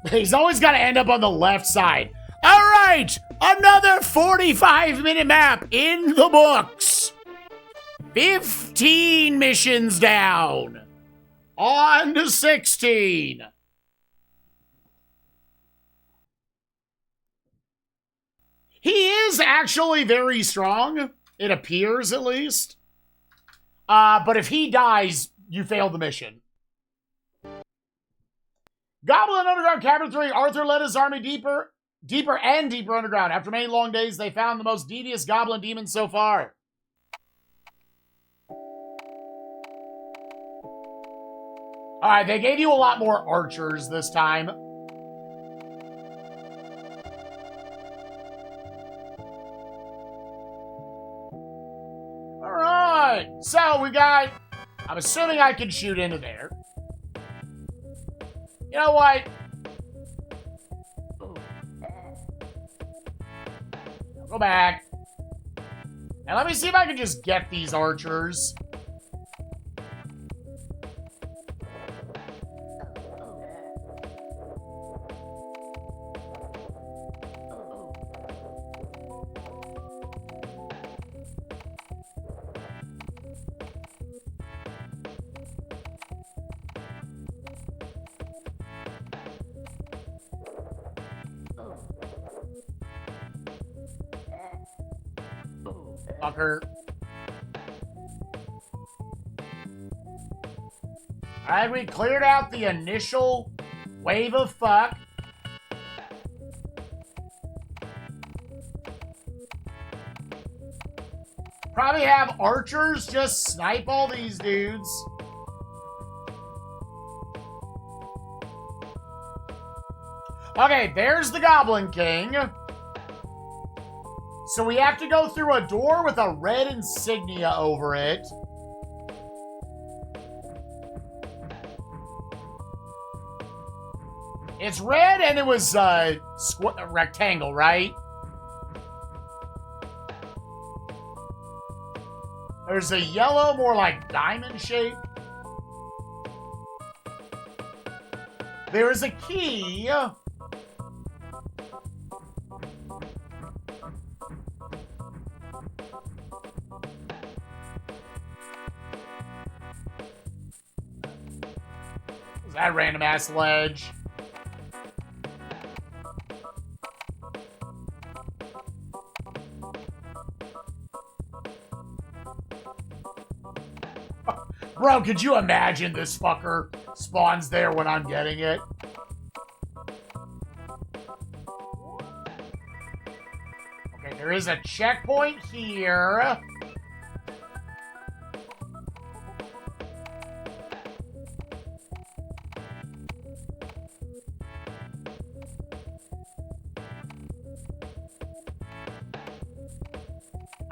He's always got to end up on the left side. All right. Another 45-minute map in the books. 15 missions down. On to 16. He is actually very strong. It appears, at least. But if he dies, you failed the mission. Goblin Underground Cavern 3. Arthur led his army deeper and deeper underground. After many long days, they found the most devious goblin demon so far. Alright, they gave you a lot more archers this time. Alright, so we got... I'm assuming I can shoot into there. You know what? Go back. And let me see if I can just get these archers. Fucker. Alright, we cleared out the initial wave of fuck. Probably have archers just snipe all these dudes. Okay, there's the Goblin King. So we have to go through a door with a red insignia over it. It's red and it was a rectangle, right? There's a yellow, more like diamond shape. There is a key. What's that random ass ledge? Bro, could you imagine this fucker spawns there when I'm getting it? Okay, there is a checkpoint here.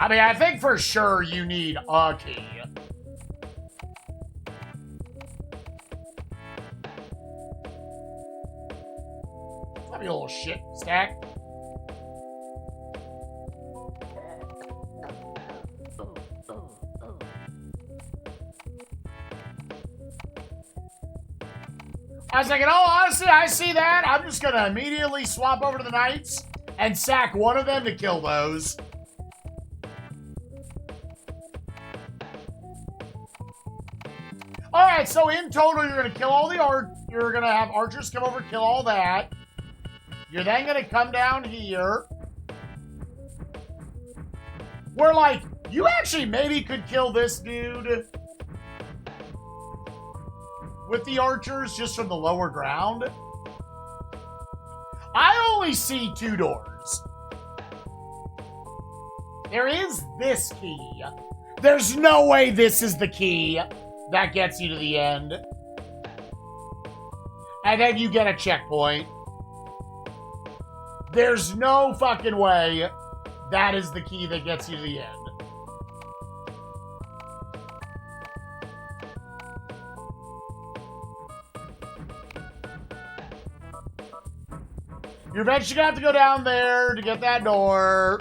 I mean, I think for sure you need a key. That'd be a little shit stack. I was like, oh, honestly, I see that. I'm just going to immediately swap over to the knights and sack one of them to kill those. All right, so in total, you're going to kill all the you're going to have archers come over, kill all that. You're then going to come down here. Where, like, you actually maybe could kill this dude with the archers just from the lower ground. I only see 2 doors. There is this key. There's no way this is the key that gets you to the end. And then you get a checkpoint. There's no fucking way that is the key that gets you to the end. You're eventually gonna have to go down there to get that door.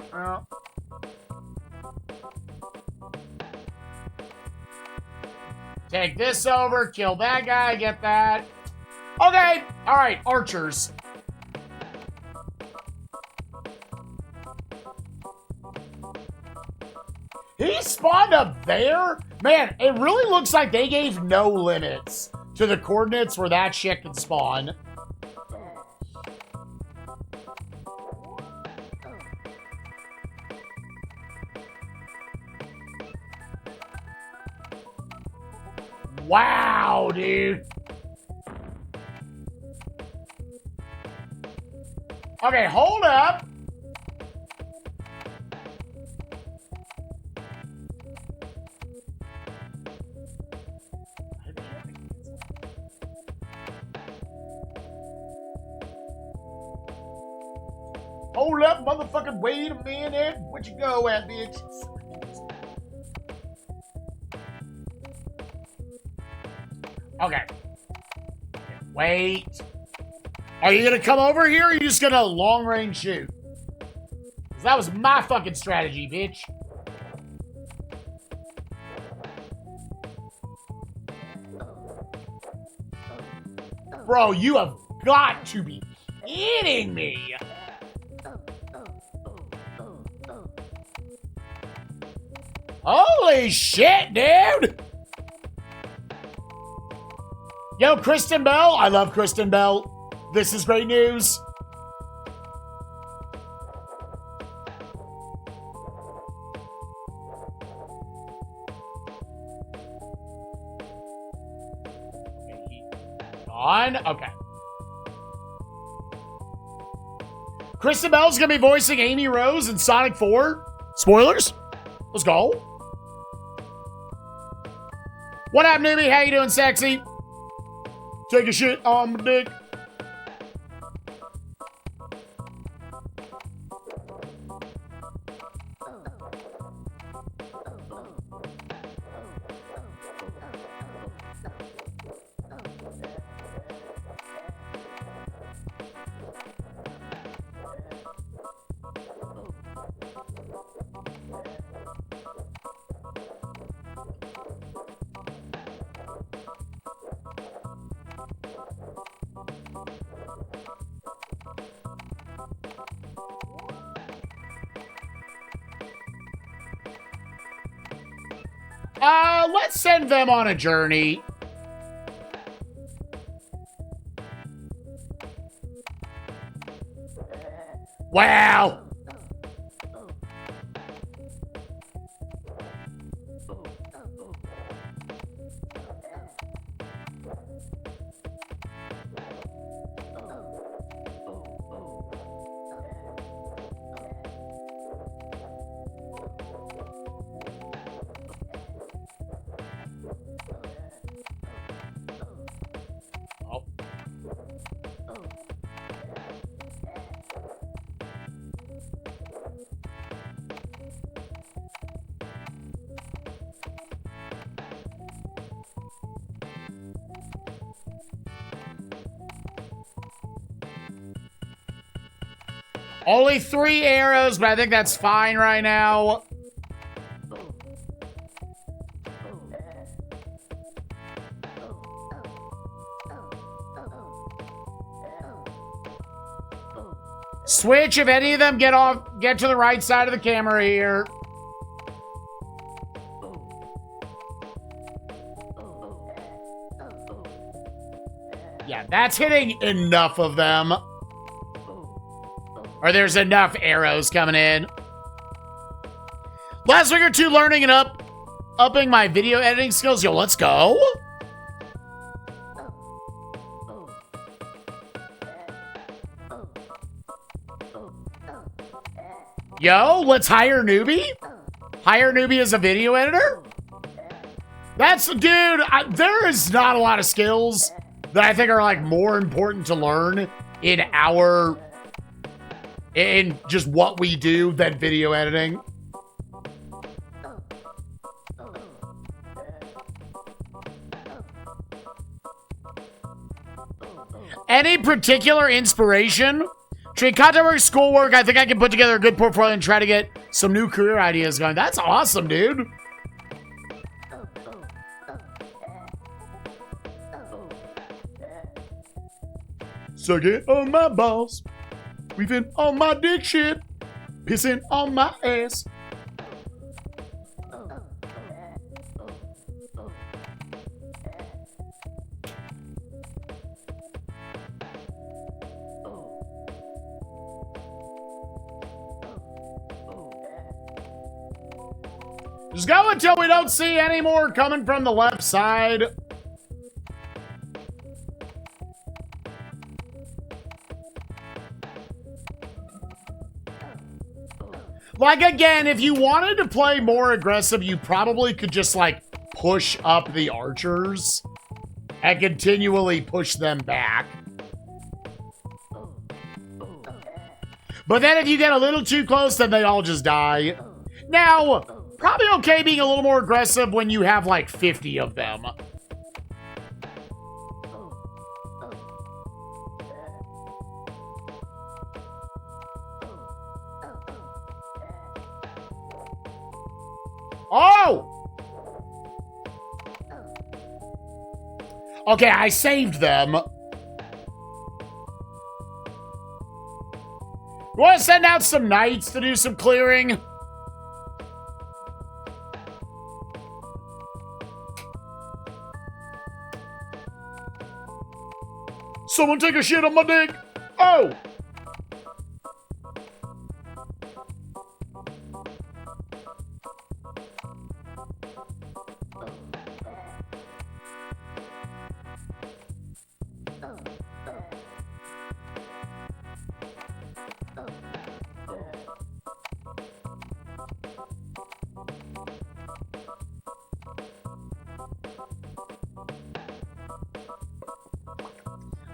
Take this over, kill that guy, get that. Okay, alright, archers. He spawned up there? Man, it really looks like they gave no limits to the coordinates where that shit can spawn. Wow, dude. Okay, hold up. Hold up, motherfucker. Wait a minute. Where'd you go at, bitch? Okay. Wait. Are you gonna come over here or are you just gonna long range shoot? 'Cause that was my fucking strategy, bitch. Bro, you have got to be kidding me. Holy shit, dude! Yo, Kristen Bell. I love Kristen Bell. This is great news. on. Okay. Kristen Bell's going to be voicing Amy Rose in Sonic 4. Spoilers? Let's go. What up, newbie? How you doing, sexy? Take a shit on my dick. Let's send them on a journey. Wow. Only 3 arrows, but I think that's fine right now. Switch if any of them get to the right side of the camera here. Yeah, that's hitting enough of them. Or there's enough arrows coming in. Last week or two learning and upping my video editing skills. Yo, let's go. Yo, let's hire Newbie. Hire Newbie as a video editor. That's, dude, there is not a lot of skills that I think are like more important to learn in just what we do than video editing. Any particular inspiration? Between content work, schoolwork, I think I can put together a good portfolio and try to get some new career ideas going. That's awesome, dude. Sucking on my balls. Weaving on my dick shit. Pissing on my ass. Just go until we don't see any more coming from the left side. Like, again, if you wanted to play more aggressive, you probably could just, like, push up the archers and continually push them back. But then if you get a little too close, then they all just die. Now, probably okay being a little more aggressive when you have, like, 50 of them. Oh! Okay, I saved them. You want to send out some knights to do some clearing? Someone take a shit on my dick. Oh!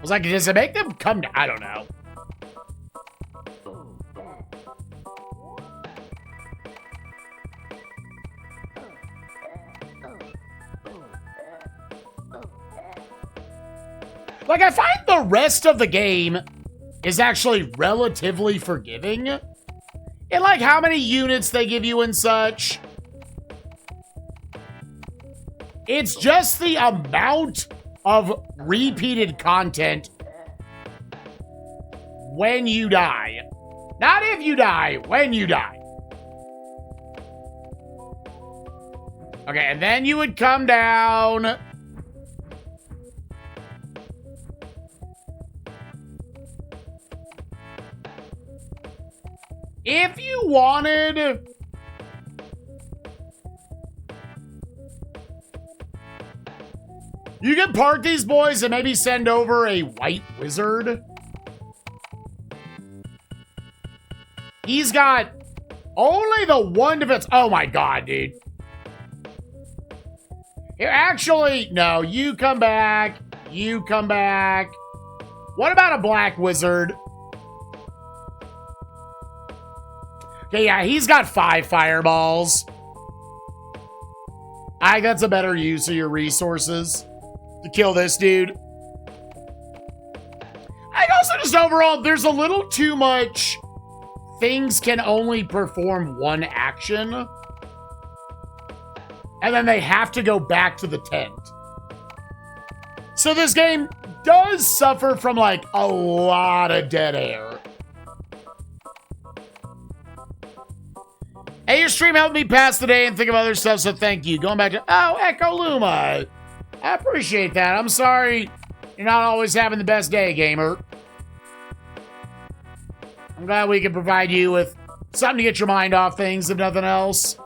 was like, does it make them come down? I don't know. Like, I find the rest of the game is actually relatively forgiving. And, like, how many units they give you and such. It's just the amount of repeated content when you die. Not if you die, when you die. Okay, and then you would come down. If you wanted... You can park these boys and maybe send over a white wizard. He's got only the one defense. Oh my god, dude. Here, actually, no, you come back. You come back. What about a black wizard? Okay, yeah, he's got 5 fireballs. I think that's a better use of your resources to kill this dude. I think also just overall, there's a little too much things can only perform one action. And then they have to go back to the tent. So this game does suffer from, like, a lot of dead air. Hey, your stream helped me pass the day and think of other stuff, so thank you. Going back to... Oh, Echo Luma. I appreciate that. I'm sorry you're not always having the best day, gamer. I'm glad we can provide you with something to get your mind off things, if nothing else.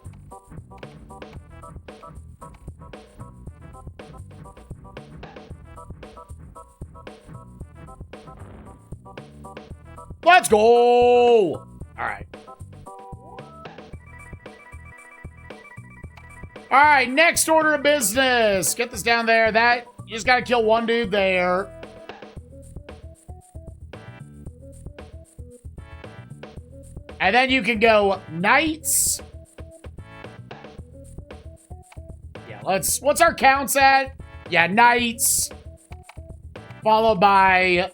Let's go! All right. All right, next order of business. Get this down there. That, you just gotta kill one dude there. And then you can go knights. Yeah, what's our counts at? Yeah, knights. Followed by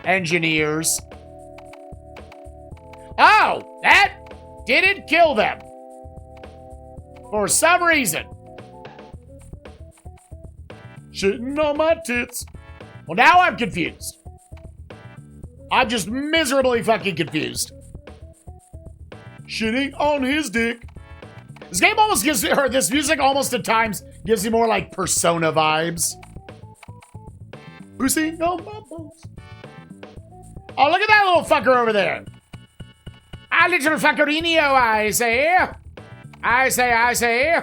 engineers. Oh, that didn't kill them. For some reason. Shitting on my tits. Well, now I'm confused. I'm just miserably fucking confused. Shitting on his dick. This game almost gives me, or this music almost at times gives me more like Persona vibes. Pussy on my balls. Oh, look at that little fucker over there. A little fuckerinho, I say. I say.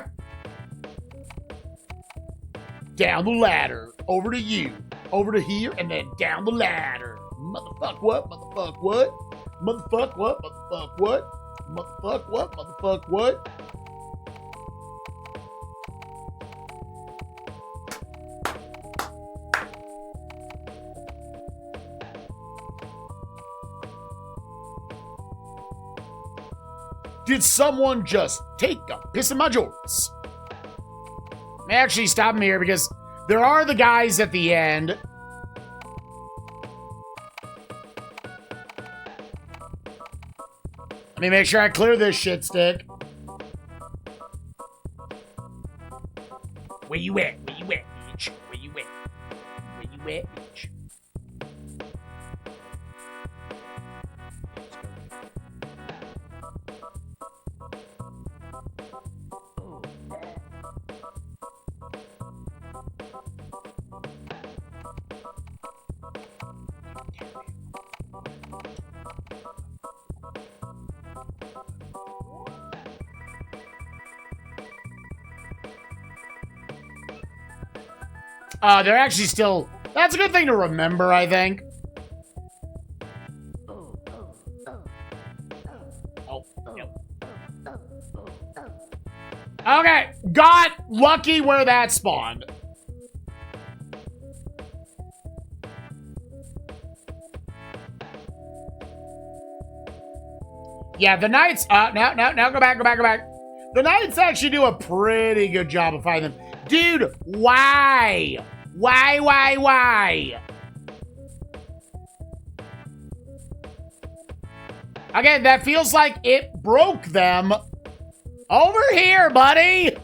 Down the ladder. Over to you. Over to here, and then down the ladder. Motherfuck what? Motherfuck what? Motherfuck what? Motherfuck what? Motherfuck what? Motherfuck what? Did someone just take a piss in my jorts? May actually stop him here because there are the guys at the end. Let me make sure I clear this shit stick. Where you at? Where you at, bitch? Where you at? Where you at, bitch? They're actually still... That's a good thing to remember, I think. Oh, no. Okay, got lucky where that spawned. Yeah, the Knights... now, go back. The Knights actually do a pretty good job of fighting them. Dude, why? Why? Again, that feels like it broke them. Over here, buddy!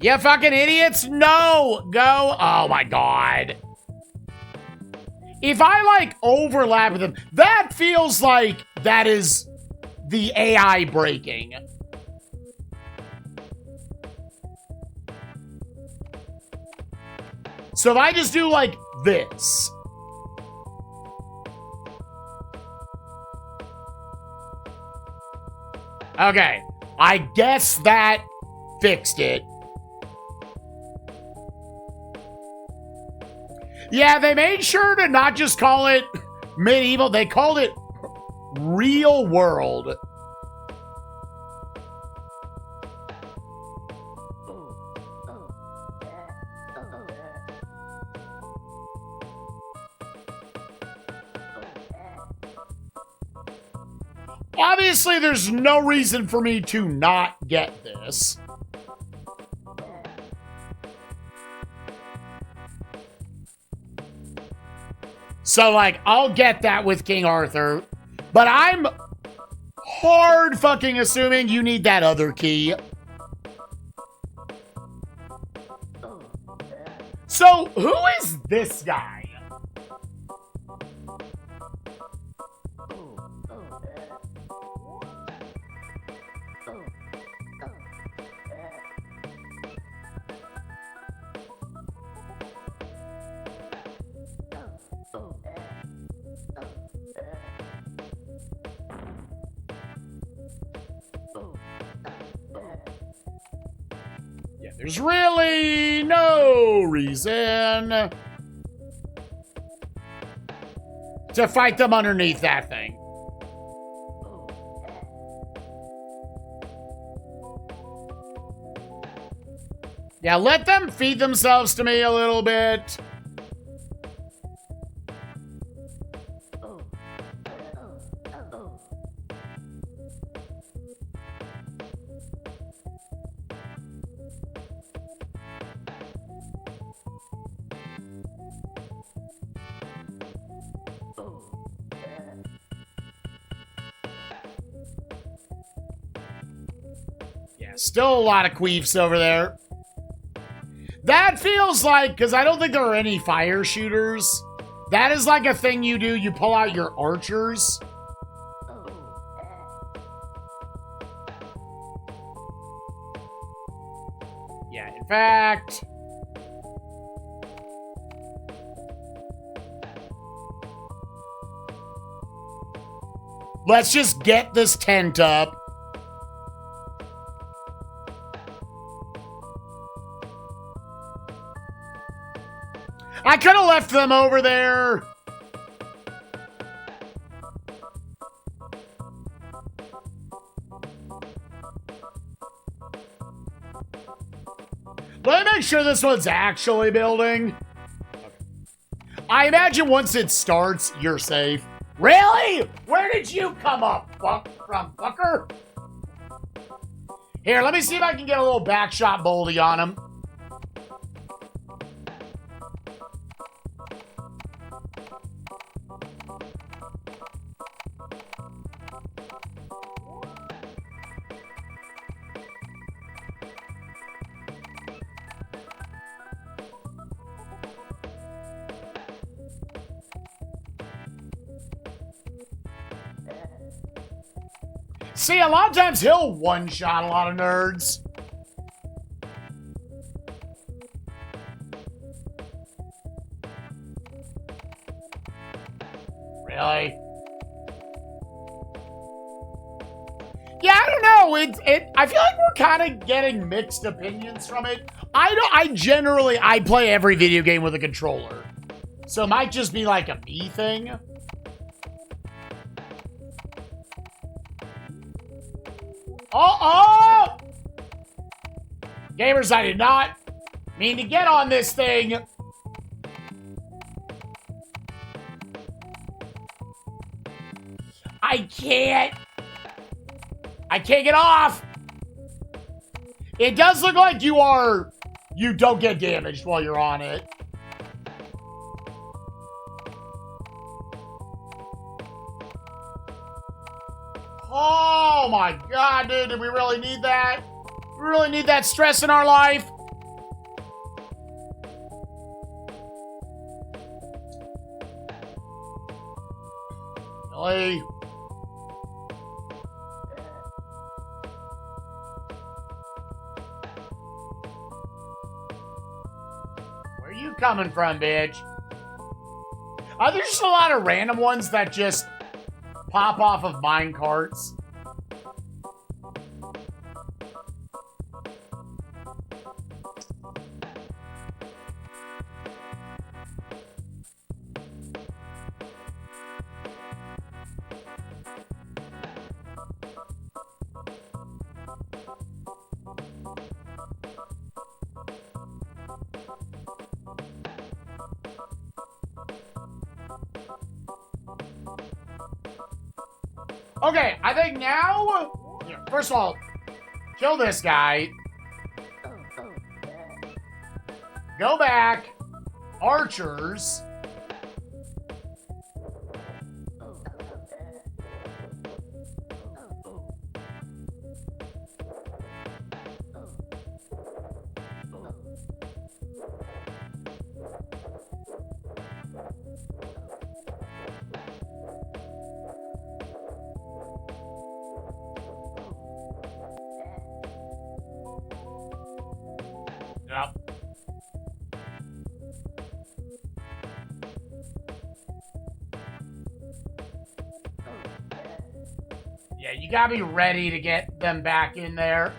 You fucking idiots! No! Go! Oh my god. If I, like, overlap with them, that feels like that is the AI breaking. So if I just do, like, this... Okay, I guess that fixed it. Yeah, they made sure to not just call it medieval, they called it real world. Obviously, there's no reason for me to not get this. So, like, I'll get that with King Arthur. But I'm hard fucking assuming you need that other key. So, who is this guy? Yeah, there's really no reason to fight them underneath that thing. Yeah, let them feed themselves to me a little bit. Yeah, still a lot of queefs over there. That feels like, because I don't think there are any fire shooters. That is like a thing you do. You pull out your archers. Yeah, in fact... let's just get this tent up. I could have left them over there. Let me make sure this one's actually building. Okay. I imagine once it starts, you're safe. Really? Where did you come up, from, fucker? Here, let me see if I can get a little backshot boldy on him. See, a lot of times he'll one-shot a lot of nerds. Really? Yeah, I don't know. I feel like we're kind of getting mixed opinions from it. I play every video game with a controller. So it might just be like a me thing. Oh! Gamers, I did not mean to get on this thing. I can't get off. It does look like you don't get damaged while you're on it. Oh my god, dude, do we really need that? We really need that stress in our life? Really? Where are you coming from, bitch? There's just a lot of random ones that just pop off of mine carts. Okay, I think now, first of all, kill this guy. Go back. Archers. Yep. Yeah, you gotta be ready to get them back in there.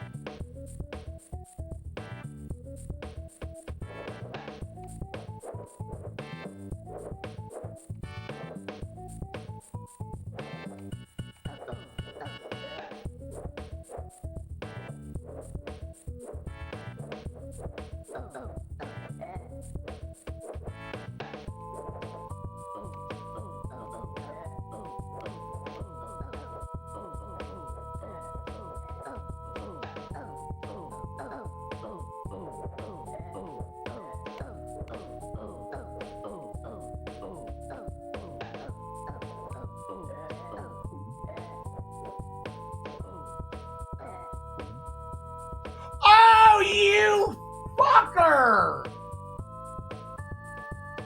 Oh, you fucker!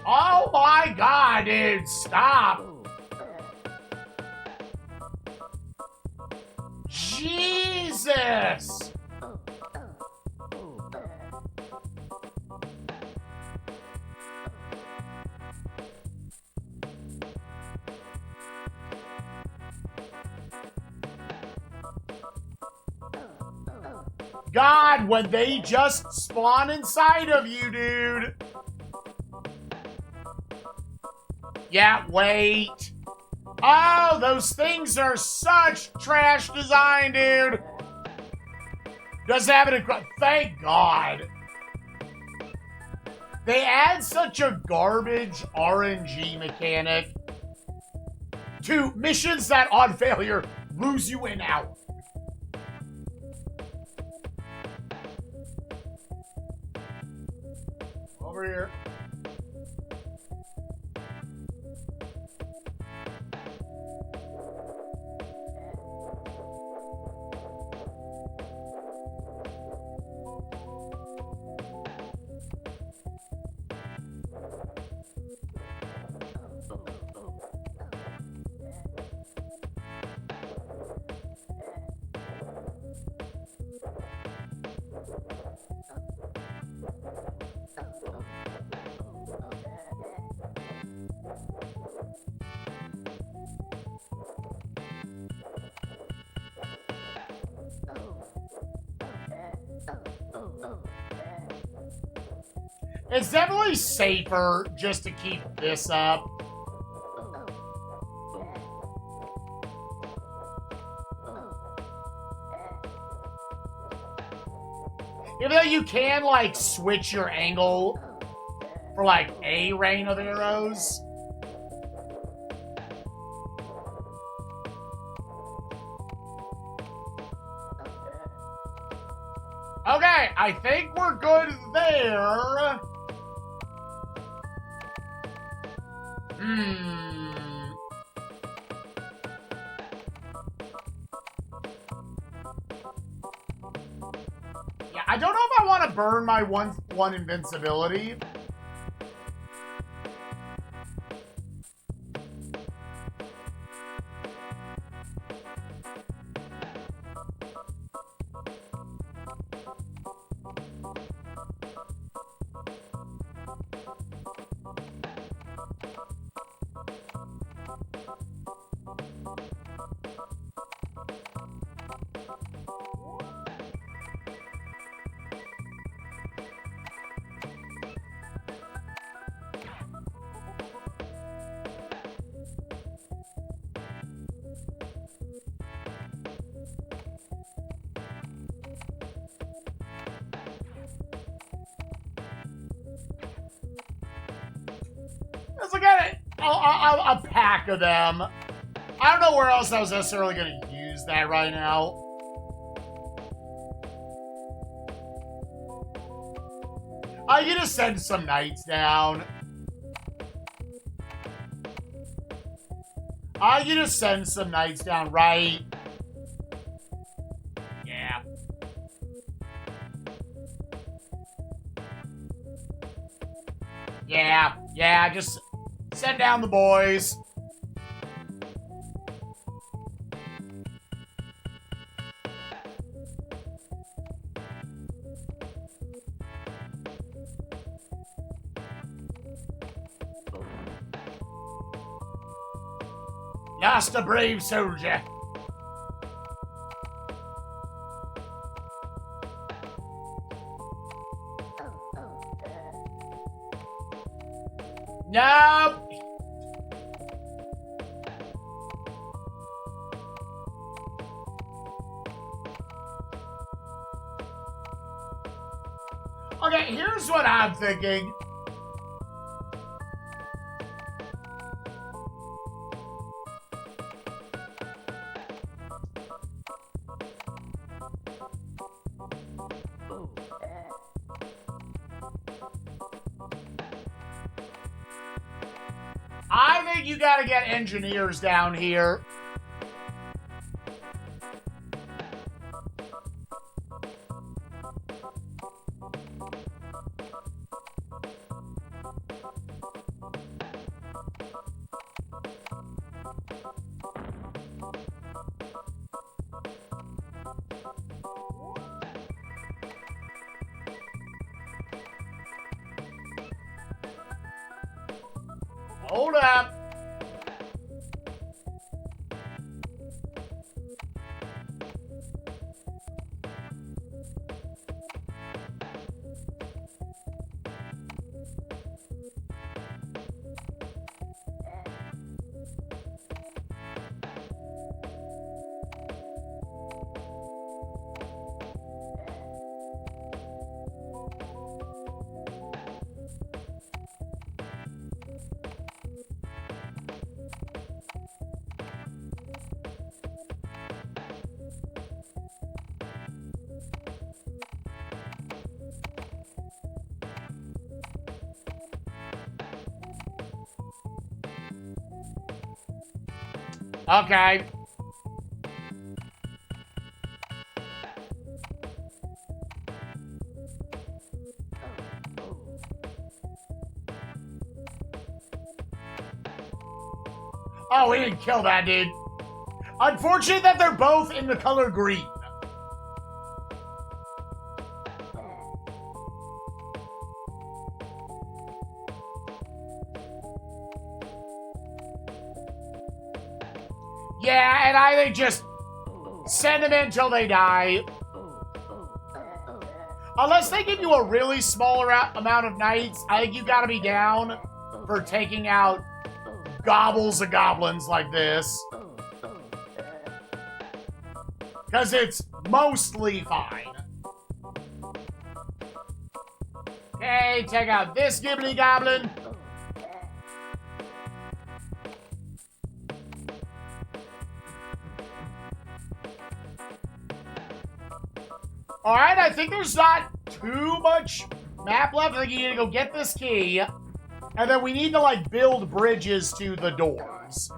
Oh my god, dude, stop! Jesus! God, when they just spawn inside of you, dude. Yeah, wait. Oh, those things are such trash design, dude. Doesn't have it. Thank God. They add such a garbage RNG mechanic to missions that, on failure, lose you an hour. Over here. It's definitely safer just to keep this up. Even though you can, like, switch your angle for, like, a rain of arrows. Okay, I think we're good there. Yeah, I don't know if I want to burn my one invincibility. Let's look at it. A pack of them. I don't know where else I was necessarily going to use that right now. I can just send some knights down. I can just send some knights down, right? Yeah. Yeah, just send down the boys. Lost a brave soldier. Nope. Okay, here's what I'm thinking. I think you gotta get engineers down here. Hold up. Okay. Oh, we didn't kill that dude. Unfortunate that they're both in the color green. Yeah, and I think just send them in until they die. Unless they give you a really small amount of knights, I think you gotta be down for taking out gobbles of goblins like this. Because it's mostly fine. Okay, take out this gibbly goblin. Alright, I think there's not too much map left. I think you need to go get this key. And then we need to, like, build bridges to the doors.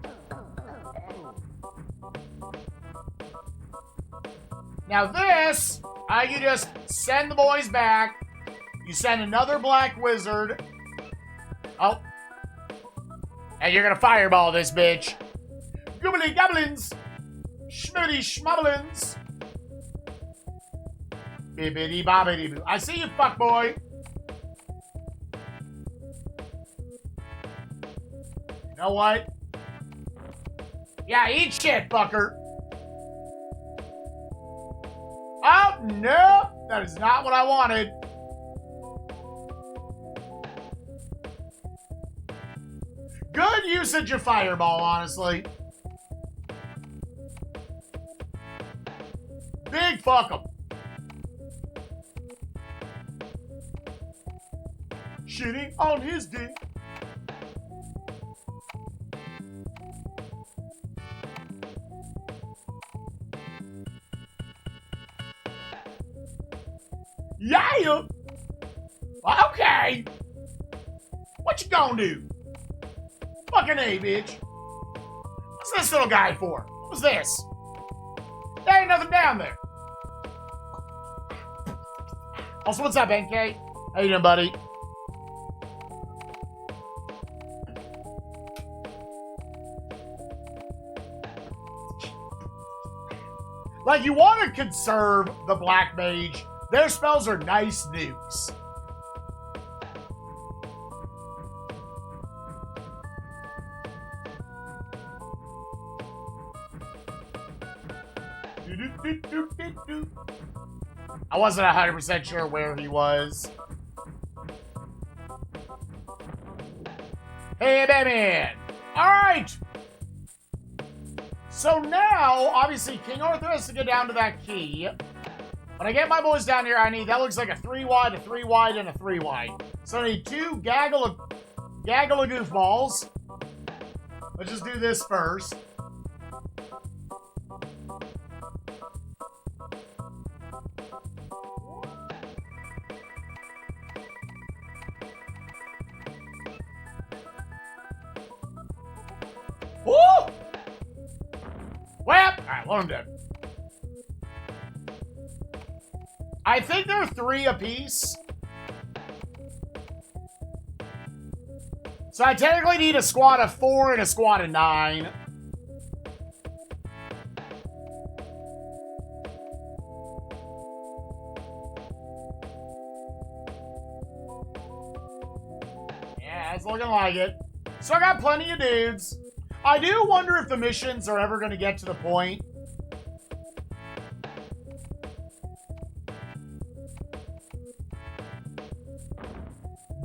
Now this, you just send the boys back. You send another black wizard. Oh. And you're gonna fireball this bitch. Goobly goblins. Schmibbity schmubblins. Bibbity bobbity boo. I see you, fuckboy. You know what? Yeah, eat shit, fucker. Oh, no. That is not what I wanted. Good usage of fireball, honestly. Big fuck 'em. Shitting on his dick. Yeah! Okay! What you gonna do? Fucking A, bitch. What's this little guy for? What was this? There ain't nothing down there. Also, what's up, NK? How you doing, buddy? Like, you want to conserve the Black Mage. Their spells are nice nukes. I wasn't 100% sure where he was. Hey, Batman! Alright! So now, obviously, King Arthur has to get down to that key. When I get my boys down here, I need, that looks like a 3 wide, a 3 wide, and a 3 wide. So I need 2 gaggle of goofballs. Let's just do this first. Woo! Well, alright, let him dead. I think they're 3 apiece. So I technically need a squad of 4 and a squad of 9. Yeah, it's looking like it. So I got plenty of dudes. I do wonder if the missions are ever going to get to the point.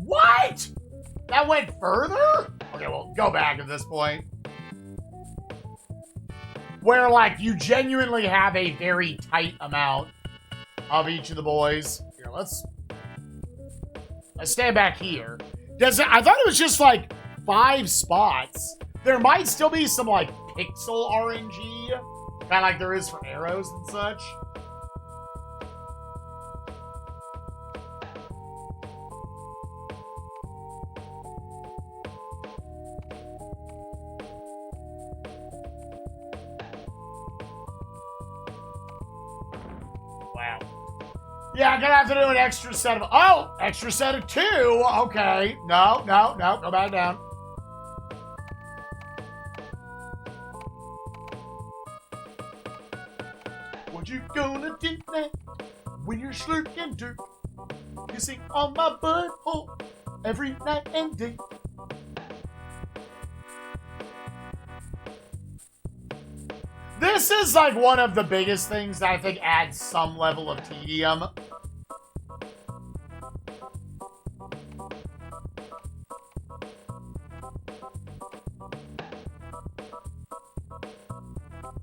What? That went further? Okay, well, go back at this point. Where, like, you genuinely have a very tight amount of each of the boys. Here, let's stand back here. I thought it was just, like, 5 spots. There might still be some, like, pixel RNG. Kind of like there is for arrows and such. Wow. Yeah, I'm gonna have to do an extra set of... Oh! Extra set of 2! Okay. No. Go back down. What you gonna do now when you're slurking dirt? Kissing on my butthole every night and day. This is like one of the biggest things that I think adds some level of tedium.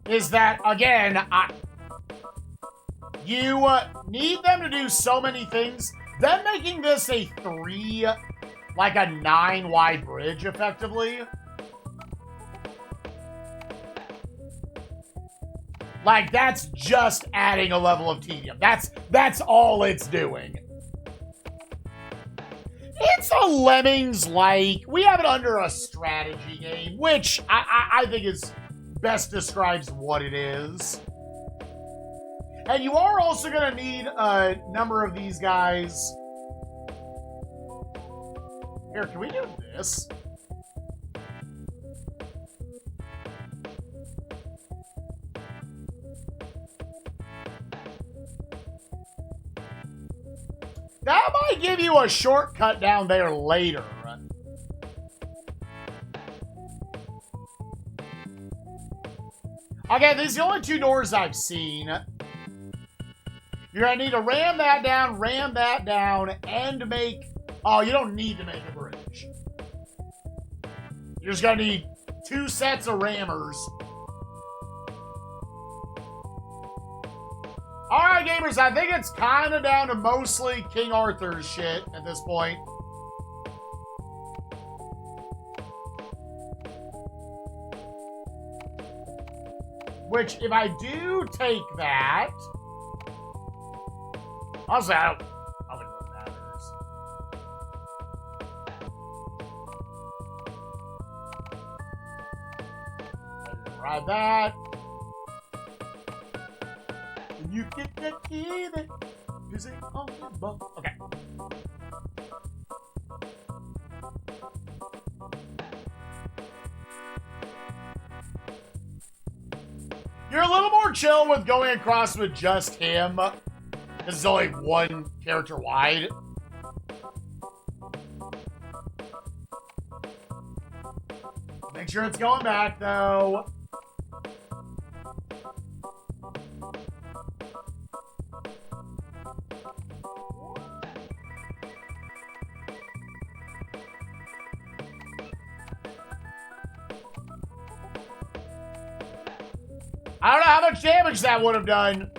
Is that, again, you need them to do so many things. Them making this a 3, like a 9 wide bridge, effectively. Like, that's just adding a level of tedium. That's all it's doing. It's a Lemmings-like. We have it under a strategy game, which I think is best describes what it is. And you are also going to need a number of these guys. Here, can we do this? That might give you a shortcut down there later. Okay, these are the only two doors I've seen. You're going to need to ram that down, and make... Oh, you don't need to make a bridge. You're just going to need 2 sets of rammers. Alright, gamers, I think it's kind of down to mostly King Arthur's shit at this point. Which, if I do take that... Honestly, I don't think it matters. Ride that. And you get that key that is it on your butt. Okay. You're a little more chill with going across with just him. This is only 1 character wide. Make sure it's going back, though. I don't know how much damage that would have done.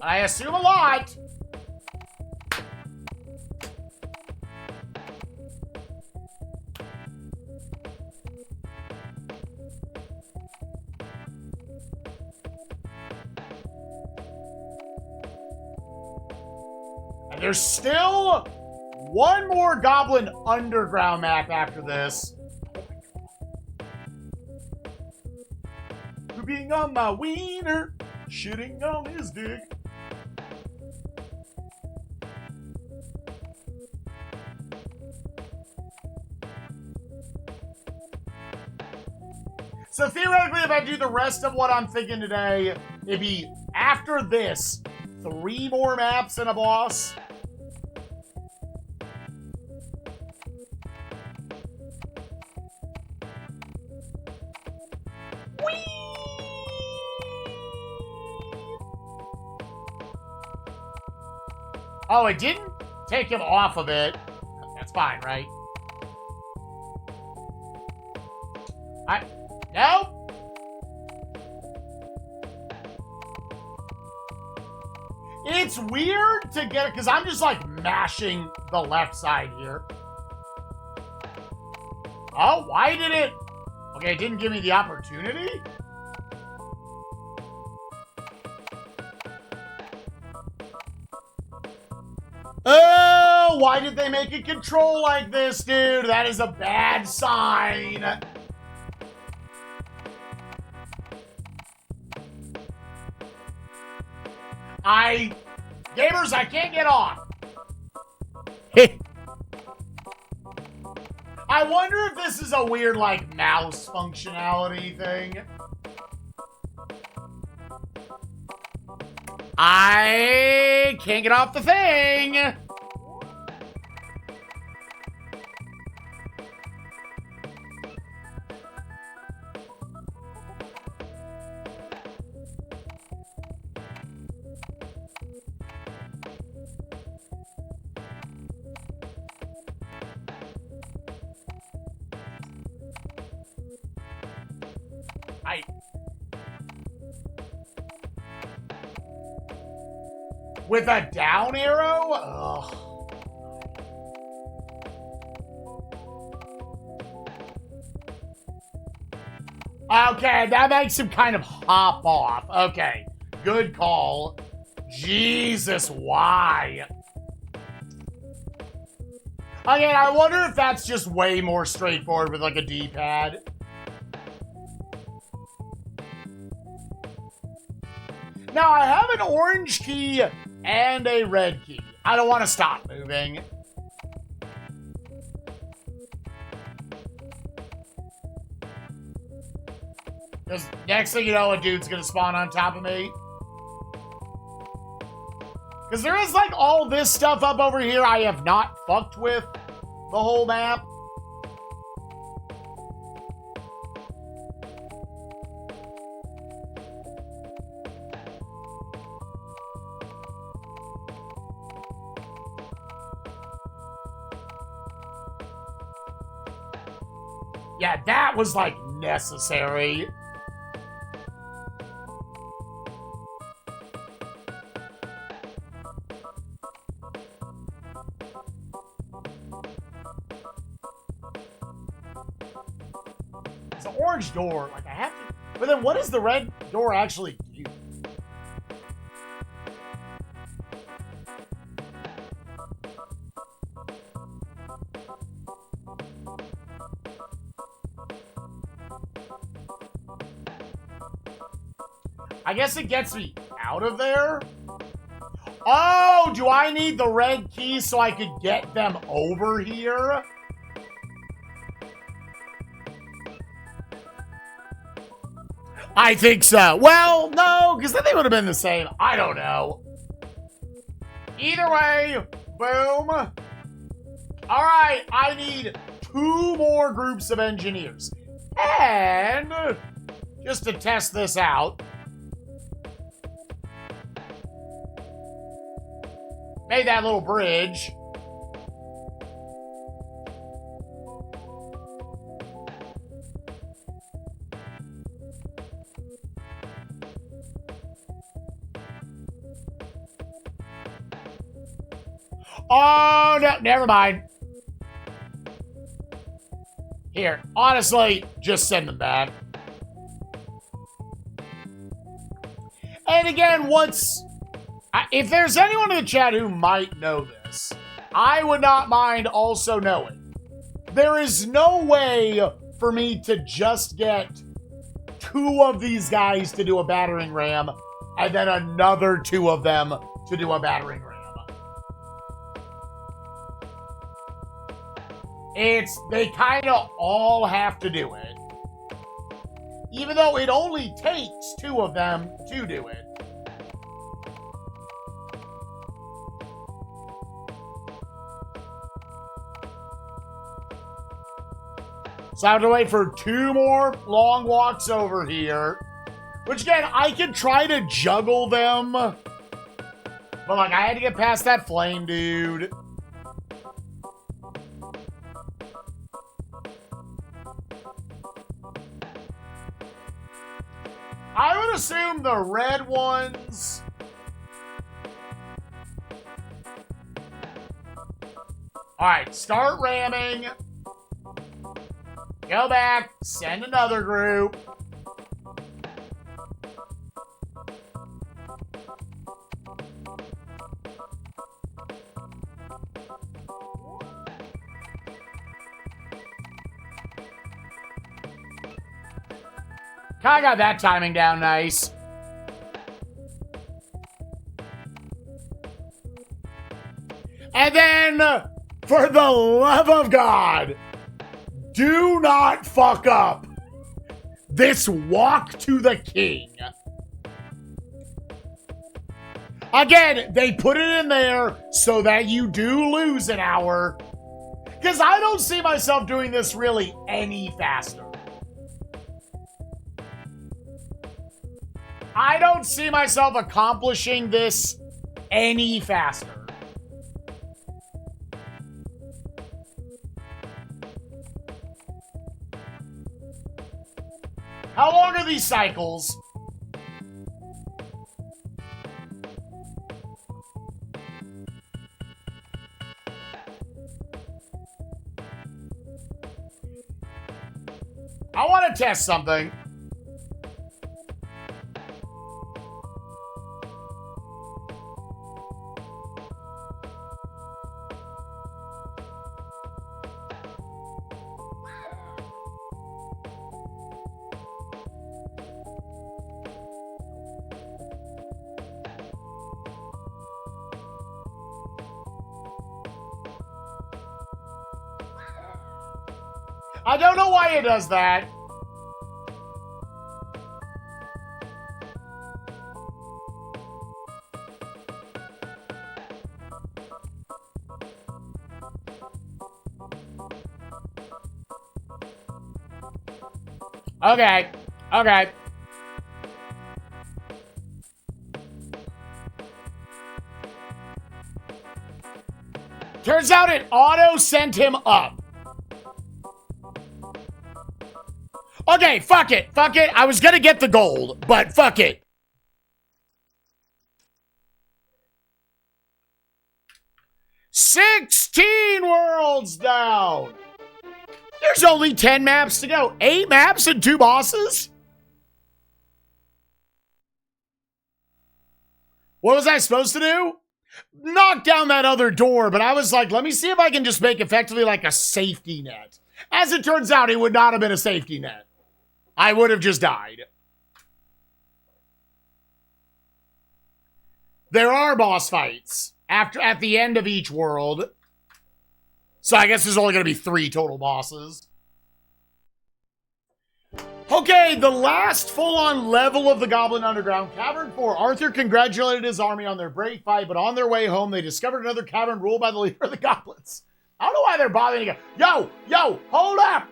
I assume a lot. And there's still 1 more Goblin Underground map after this. Being on my wiener, shitting on his dick. So theoretically, if I do the rest of what I'm thinking today, it'd be after this, 3 more maps and a boss. Oh, it didn't take him off of it. That's fine, right? No? It's weird to get it, because I'm just, like, mashing the left side here. Oh, why did it... Okay, it didn't give me the opportunity? Oh, why did they make it control like this, dude? That is a bad sign. Gamers, I can't get off. I wonder if this is a weird, like, mouse functionality thing. I can't get off the thing. With a down arrow? Ugh. Okay, that makes him kind of hop off. Okay. Good call. Jesus, why? Again, I wonder if that's just way more straightforward with like a D-pad. Now, I have an orange key and a red key. I don't want to stop moving. Because next thing you know, a dude's going to spawn on top of me. Because there is like all this stuff up over here I have not fucked with the whole map. Yeah, that was like necessary. It's an orange door. Like, I have to... But then what does the red door actually do? I guess it gets me out of there. Oh, do I need the red key so I could get them over here? I think so. Well, no, because then they would have been the same. I don't know. Either way, boom. All right, I need 2 more groups of engineers. And just to test this out, made that little bridge. Oh, no, never mind. Here, honestly, just send them back. And again, if there's anyone in the chat who might know this, I would not mind also knowing. There is no way for me to just get 2 of these guys to do a battering ram and then another 2 of them to do a battering ram. They kind of all have to do it. Even though it only takes 2 of them to do it. So I have to wait for 2 more long walks over here. Which again, I can try to juggle them. But like, I had to get past that flame dude. I would assume the red ones... Alright, start ramming. Go back, send another group. Kinda got that timing down nice. And then, for the love of God, do not fuck up this walk to the king. Again, they put it in there so that you do lose an hour. Because I don't see myself doing this really any faster. I don't see myself accomplishing this any faster. How long are these cycles? I want to test something. I don't know why it does that. Okay. Okay. Turns out it auto sent him up. Okay, fuck it. Fuck it. I was gonna get the gold, but fuck it. $16 worlds down. There's only 10 maps to go. 8 maps and 2 bosses? What was I supposed to do? Knock down that other door, but I was like, let me see if I can just make effectively like a safety net. As it turns out, it would not have been a safety net. I would have just died. There are boss fights at the end of each world. So I guess there's only going to be 3 total bosses. Okay, the last full-on level of the Goblin Underground, Cavern 4. Arthur congratulated his army on their brave fight, but on their way home, they discovered another cavern ruled by the leader of the goblins. I don't know why they're bothering to go. Yo, hold up!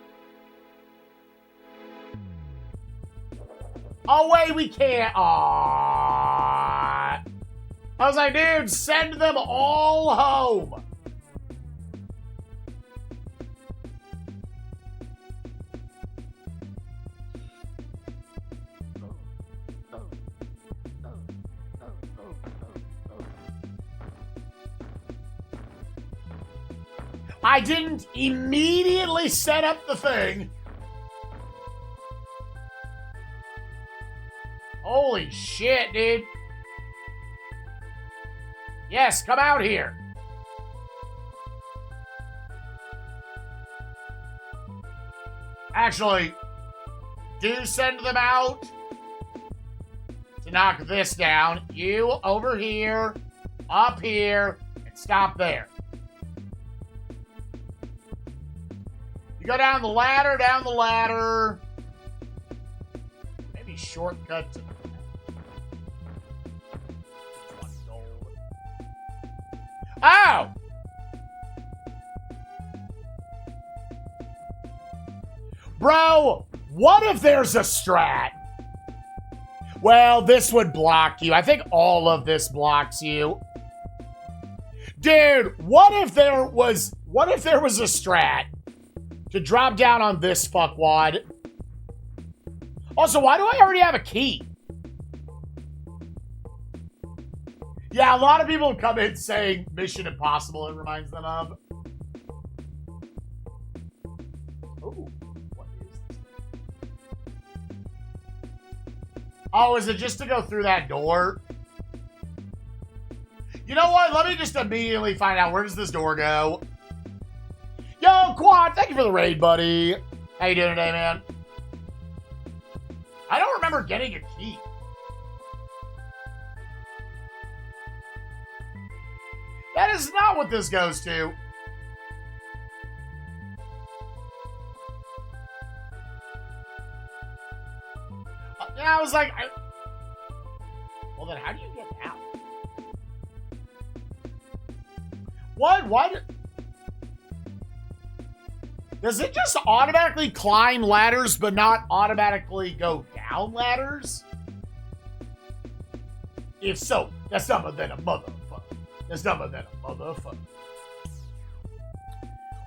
Oh, wait, we can't. Aww. I was like, dude, send them all home. I didn't immediately set up the thing. Holy shit, dude. Yes, come out here. Actually, do send them out to knock this down. You over here, up here, and stop there. You go down the ladder, Maybe shortcut to... Oh! Bro, what if there's a strat? Well, this would block you. I think all of this blocks you. Dude, what if there was a strat to drop down on this fuckwad? Also, why do I already have a key? Yeah, a lot of people come in saying Mission Impossible, it reminds them of. Ooh, what is this? Oh, is it just to go through that door? You know what? Let me just immediately find out. Where does this door go? Yo, Quad, thank you for the raid, buddy. How you doing today, man? I don't remember getting a key. That is not what this goes to. And I was like, well then how do you get out? What? Does it just automatically climb ladders but not automatically go down ladders? If so, that's dumber than a motherfucker. That's dumber than a motherfucker.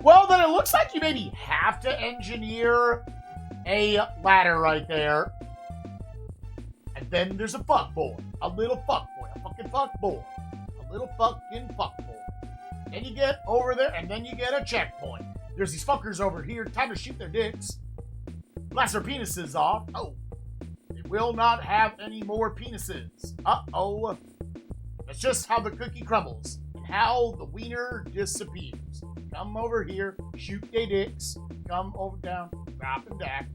Well, then it looks like you maybe have to engineer a ladder right there. And then there's a fuckboy. A little fuckboy. A fucking fuckboy. A little fucking fuckboy. Then you get over there, and then you get a checkpoint. There's these fuckers over here. Time to shoot their dicks. Blast their penises off. Oh. They will not have any more penises. Uh-oh. That's just how the cookie crumbles. And how the wiener disappears. Come over here. Shoot their dicks. Come over down. Drop and dack.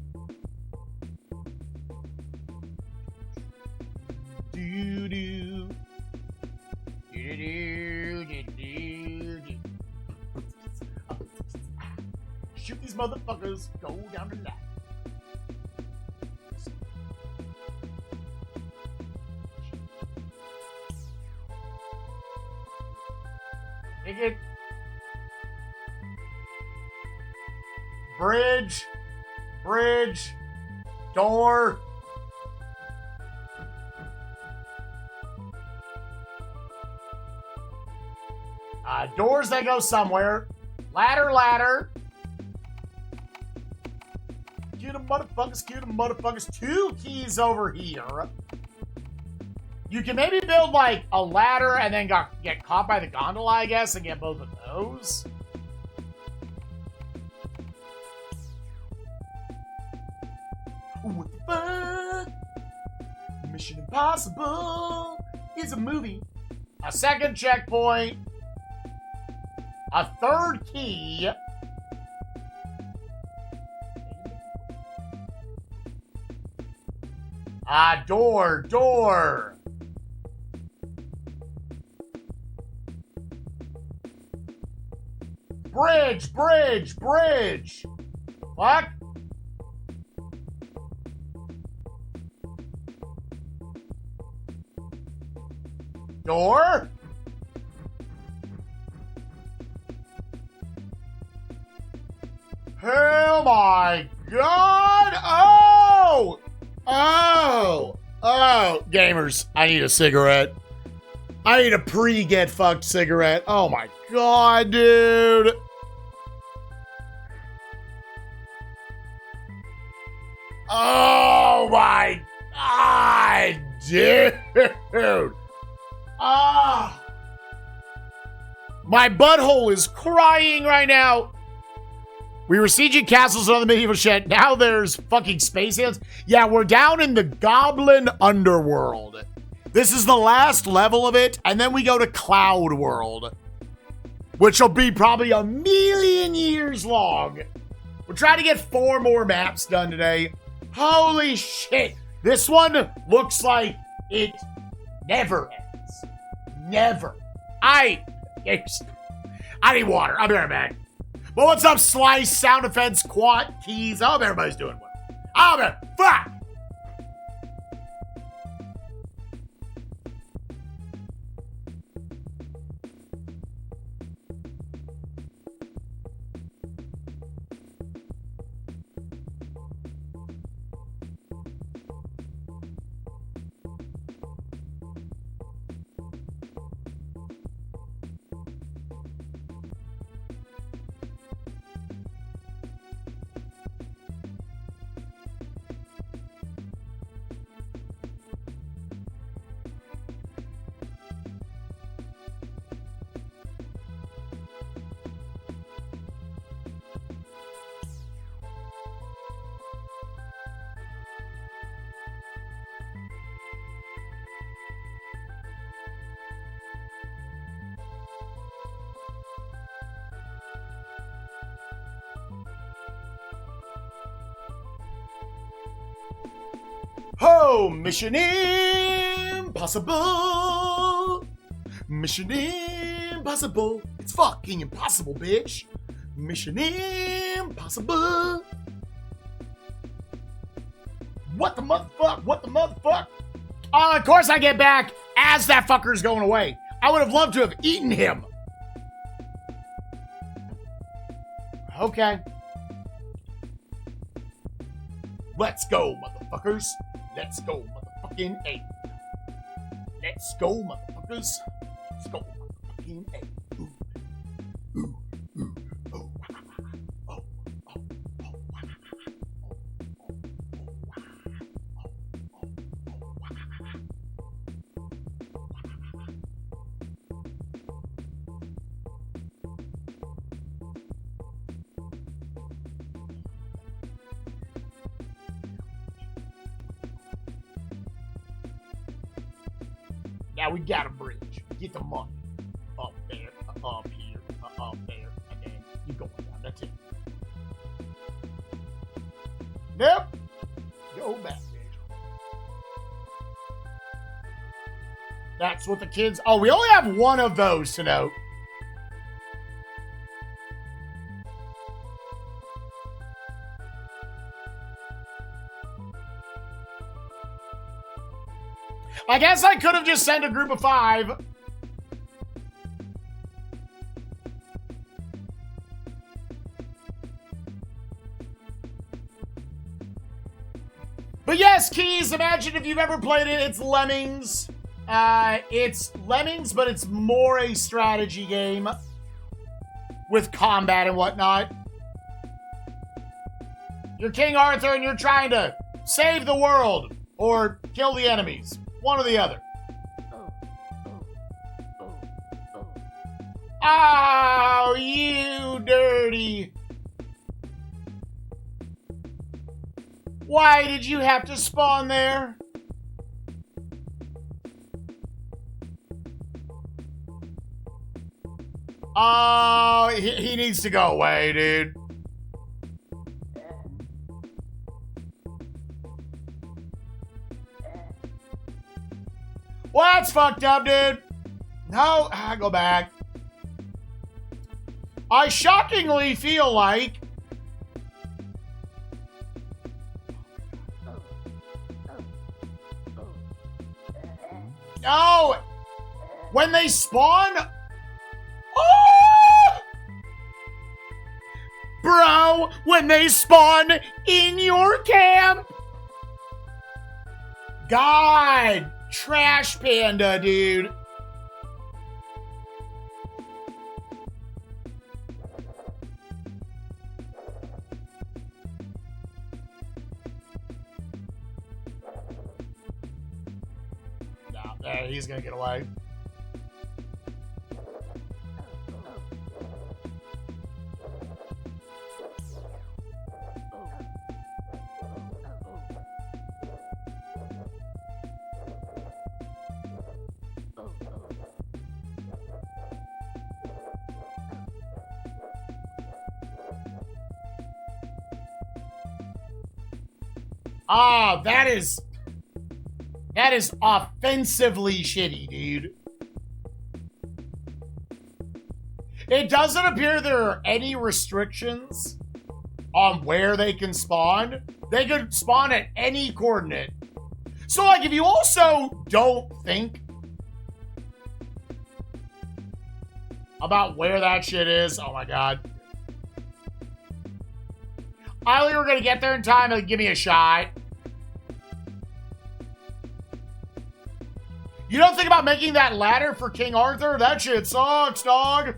Do-do. Do-do-do. Do-do-do. shoot these motherfuckers. Go down the line. Take it. Bridge. Bridge. Door. Doors that go somewhere. Ladder, ladder. Cue the motherfuckers, cue the motherfuckers. 2 keys over here. You can maybe build like a ladder and then get caught by the gondola, I guess, and get both of those. What the fuck? Mission Impossible is a movie. A second checkpoint. A third key. Door, door. Bridge, bridge, bridge. What? Door? Oh my God! Oh! Oh! Oh! Gamers, I need a cigarette. I need a pre-get fucked cigarette. Oh my God, dude. Oh my God, dude. Ah. My butthole is crying right now. We were sieging castles and other medieval shit. Now there's fucking space aliens. Yeah, we're down in the Goblin Underworld. This is the last level of it, and then we go to Cloud World, which will be probably 1,000,000 years long. We're trying to get 4 more maps done today. Holy shit. This one looks like it never ends. Never. I need water. I'll be right back. But what's up, Slice, Sound Effects, Quad, Keys? I hope everybody's doing well. Fuck! Oh, Mission Impossible. Mission Impossible. It's fucking impossible, bitch. Mission Impossible. What the motherfuck? What the motherfuck? Of course I get back as that fucker's going away. I would have loved to have eaten him. Okay. Let's go, motherfuckers. Let's go, motherfucking A. Let's go, motherfuckers. Let's go, motherfucking A. Ooh. Ooh. Ooh. Oh. Oh. Oh. Now we got a bridge. Get the money. Up there, up here, up there, and then you going down. That's it. Nope. Go back, bitch. That's what the kids... Oh, we only have one of those to note. I guess I could have just sent a group of 5. But yes, Keys, imagine if you've ever played it, it's Lemmings. It's Lemmings, but it's more a strategy game with combat and whatnot. You're King Arthur and you're trying to save the world or kill the enemies. One or the other. Oh, you dirty. Why did you have to spawn there? Oh, he needs to go away, dude. Well, that's fucked up, dude. No, go back. I shockingly feel like no, when they spawn, oh! Bro, when they spawn in your camp, God, trash panda, dude. No, he's gonna get away. Ah, that is offensively shitty, dude. It doesn't appear there are any restrictions on where they can spawn. They could spawn at any coordinate. So, like, if you also don't think about where that shit is, oh my God. I thought we were gonna get there in time and give me a shot. You don't think about making that ladder for King Arthur? That shit sucks, dog.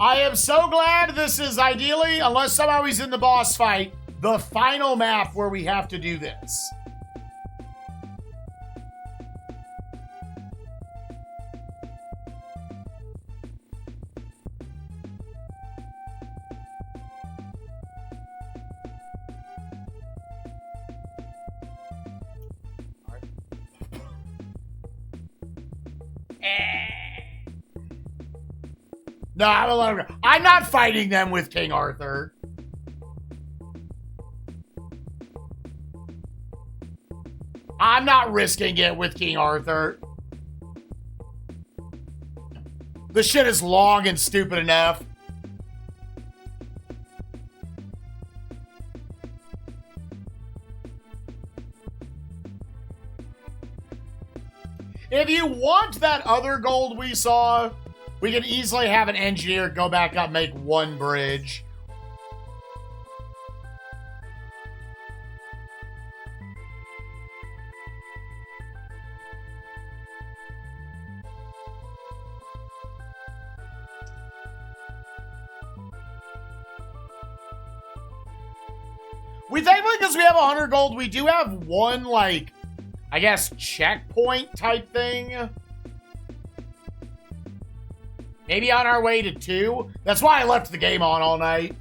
I am so glad this is ideally, unless somehow he's in the boss fight, the final map where we have to do this. No, I'm not fighting them with King Arthur. I'm not risking it with King Arthur. The shit is long and stupid enough. If you want that other gold we saw, we can easily have an engineer go back up and make one bridge. We thankfully, because we have 100 gold, we do have one, like, I guess, checkpoint type thing. Maybe on our way to 2. That's why I left the game on all night.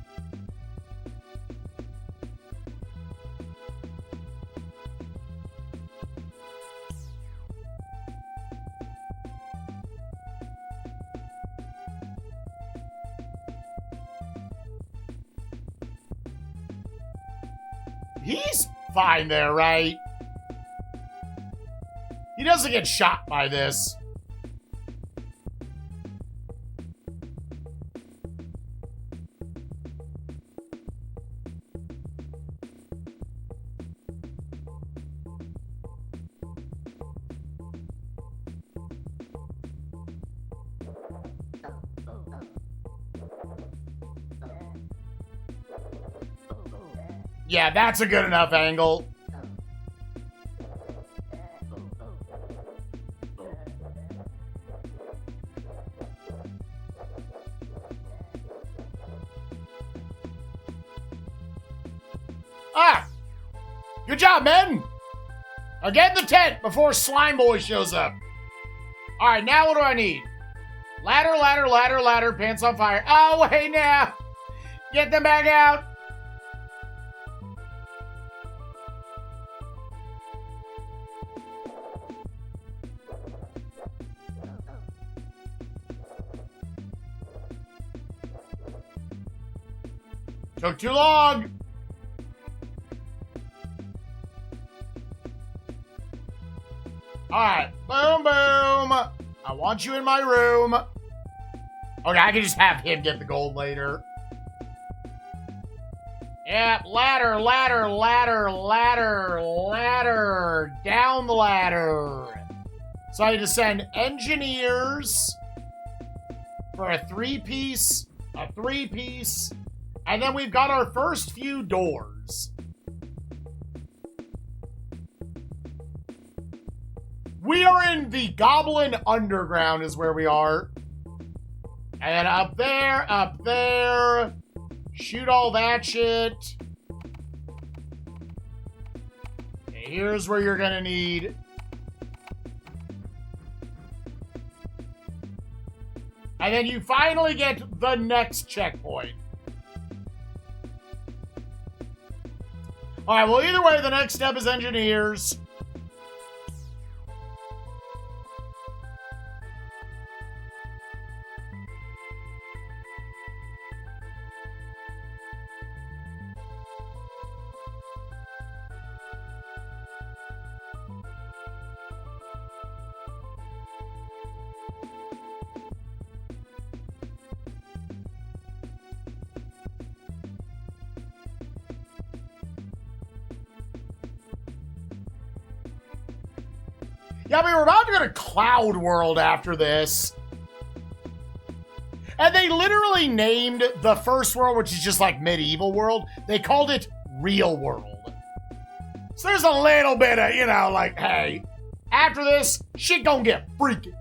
He's fine there, right? He doesn't get shot by this. Yeah, that's a good enough angle. Ah! Good job, men! Now get in the tent before Slime Boy shows up. Alright, now what do I need? Ladder, ladder, ladder, ladder, pants on fire. Oh, wait now! Get them back out! Took too long! Alright, boom, boom. I want you in my room. Okay, I can just have him get the gold later. Yep, ladder, ladder, ladder, ladder, ladder. Down the ladder. So I need to send engineers for a three-piece, and then we've got our first few doors. We are in the Goblin Underground is where we are. And then up there, shoot all that shit. Okay, here's where you're gonna need. And then you finally get the next checkpoint. Alright, well either way, the next step is engineers. Yeah, we were about to go to Cloud World after this. And they literally named the first world, which is just like medieval world, they called it Real World. So there's a little bit of, you know, like, hey, after this, shit gonna get freaky.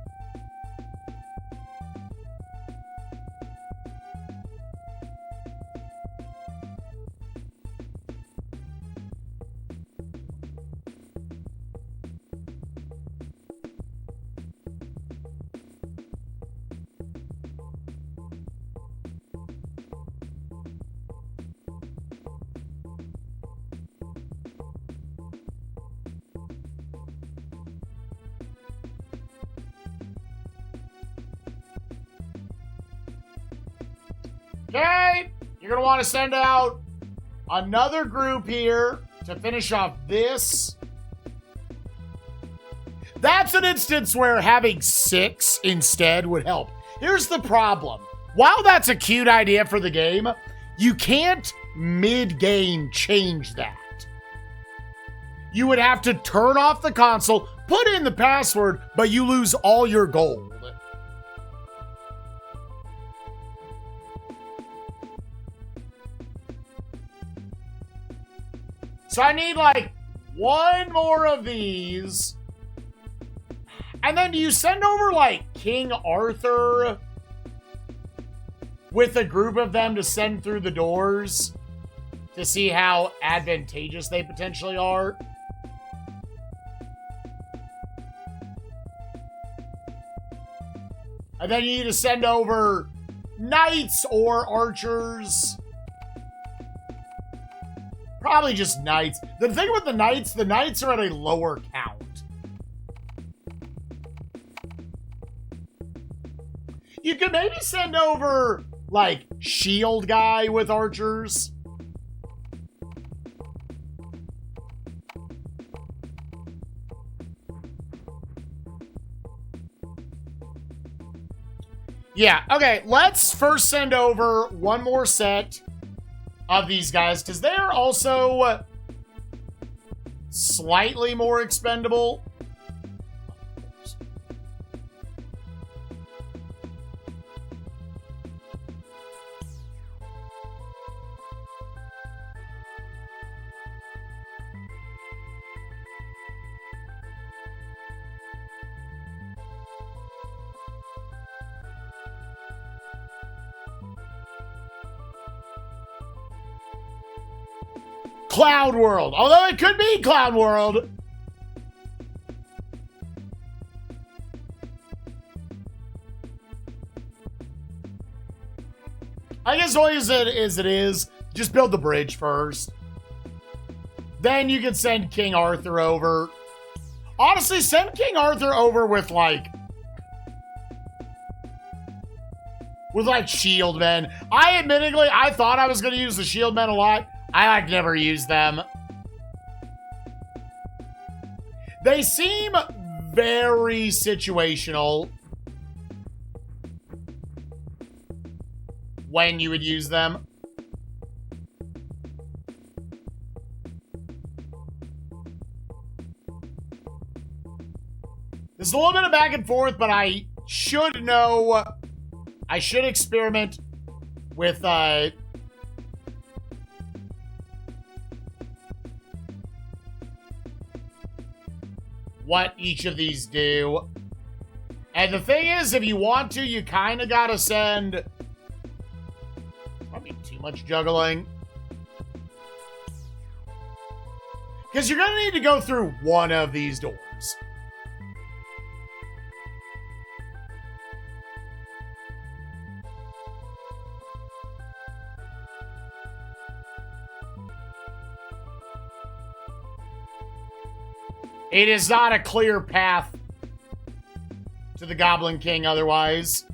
Okay, you're going to want to send out another group here to finish off this. That's an instance where having 6 instead would help. Here's the problem. While that's a cute idea for the game, you can't mid-game change that. You would have to turn off the console, put in the password, but you lose all your gold. So I need like one more of these. And then do you send over like King Arthur with a group of them to send through the doors to see how advantageous they potentially are? And then you need to send over knights or archers. Probably just knights. The thing with the knights are at a lower count. You could maybe send over, like, shield guy with archers. Yeah, okay, let's first send over one more set of these guys, because they're also slightly more expendable. Cloud World. Although it could be Cloud World. I guess always it is. Just build the bridge first. Then you can send King Arthur over. Honestly, send King Arthur over with like shield men. Admittedly, I thought I was going to use the shield men a lot. I never use them. They seem very situational when you would use them. There's a little bit of back and forth, but I should know. I should experiment with what each of these do. And the thing is, if you want to, you kind of gotta send... Probably too much juggling. Because you're gonna need to go through one of these doors. It is not a clear path to the Goblin King otherwise.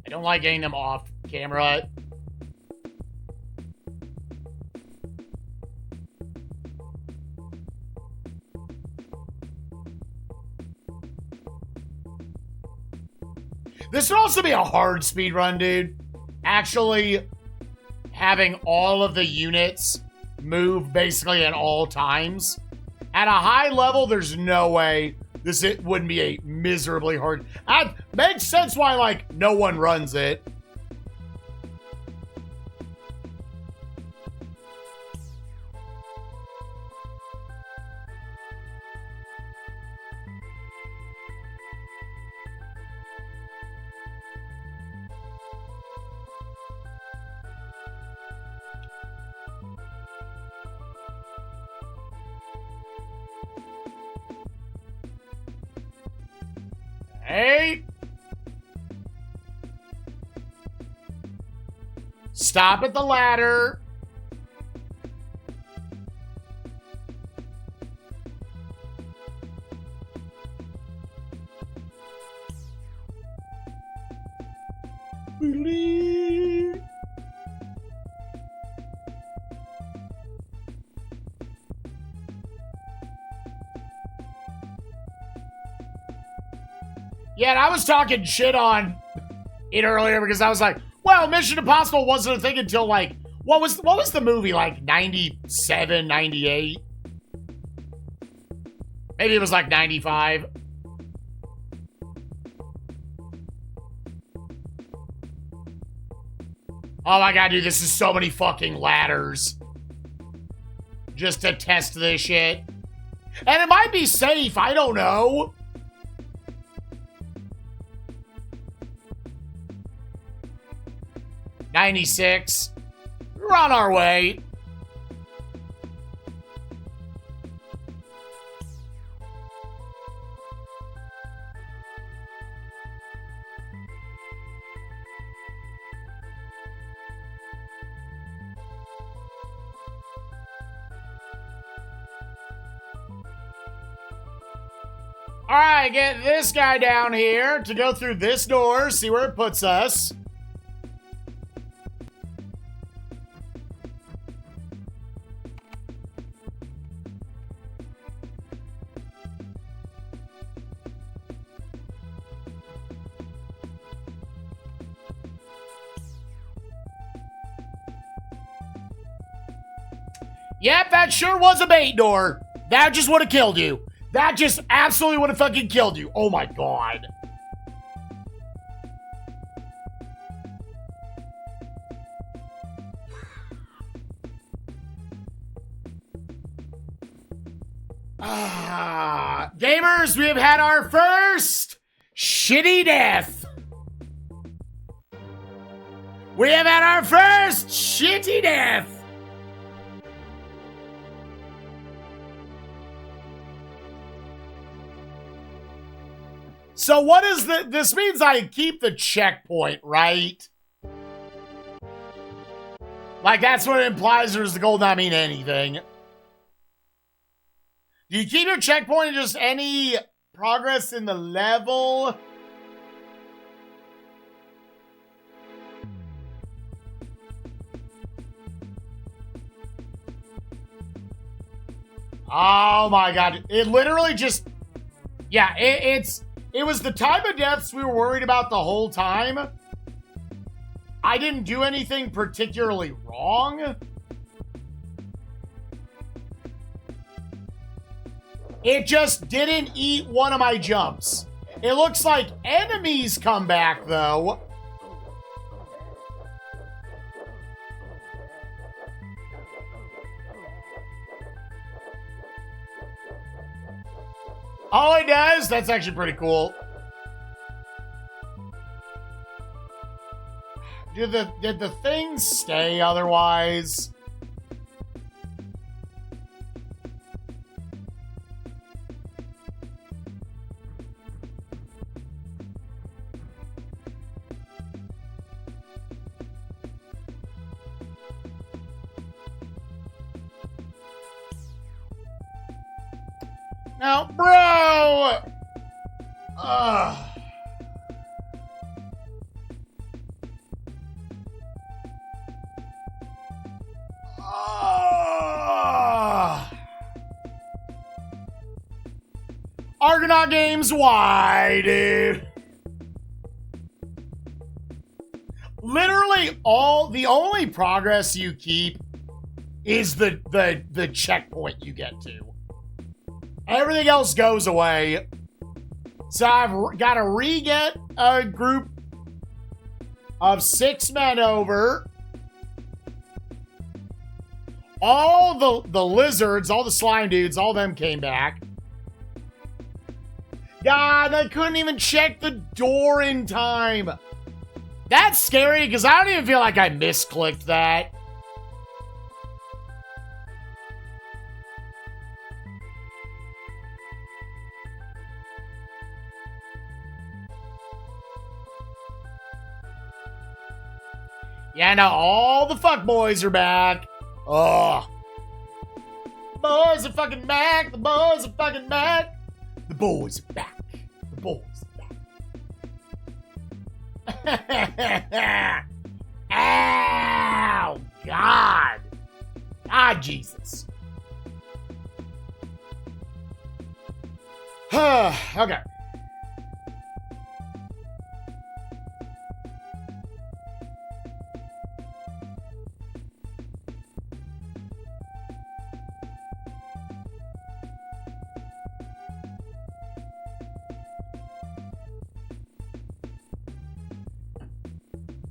I don't like getting them off camera. This would also be a hard speed run, dude. Actually having all of the units move basically at all times. At a high level, there's no way it wouldn't be a miserably hard... That makes sense why, like, no one runs it. Hey! Stop at the ladder. Yeah, and I was talking shit on it earlier because I was like, well, Mission Impossible wasn't a thing until, like, what was the movie, like, 97, 98? Maybe it was, like, 95. Oh my god, dude, this is so many fucking ladders. Just to test this shit. And it might be safe, I don't know. $96. We're on our way. Alright, get this guy down here to go through this door, see where it puts us. Yep, that sure was a bait door. That just would have killed you. That just absolutely would have fucking killed you. Oh my god. Gamers, we have had our first shitty death. We have had our first shitty death. So what is the... This means I keep the checkpoint, right? Like, that's what it implies. There's the gold not mean anything. Do you keep your checkpoint and just any progress in the level? Oh my god. It literally just... Yeah, it was the type of deaths we were worried about the whole time. I didn't do anything particularly wrong. It just didn't eat one of my jumps. It looks like enemies come back, though. Oh, it does? That's actually pretty cool. Did the things stay otherwise? Now, bro! Ugh. Argonaut Games, why, dude? Literally, the only progress you keep is the checkpoint you get to. Everything else goes away. So I've got to re-get a group of 6 men over. All the lizards, all the slime dudes, all them came back. God, I couldn't even check the door in time. That's scary because I don't even feel like I misclicked that. Yeah, now all the fuckboys are back. Oh. Boys are fucking back. The boys are fucking back. The boys are back. The boys are back. Ow, God. Ah, Jesus. Okay.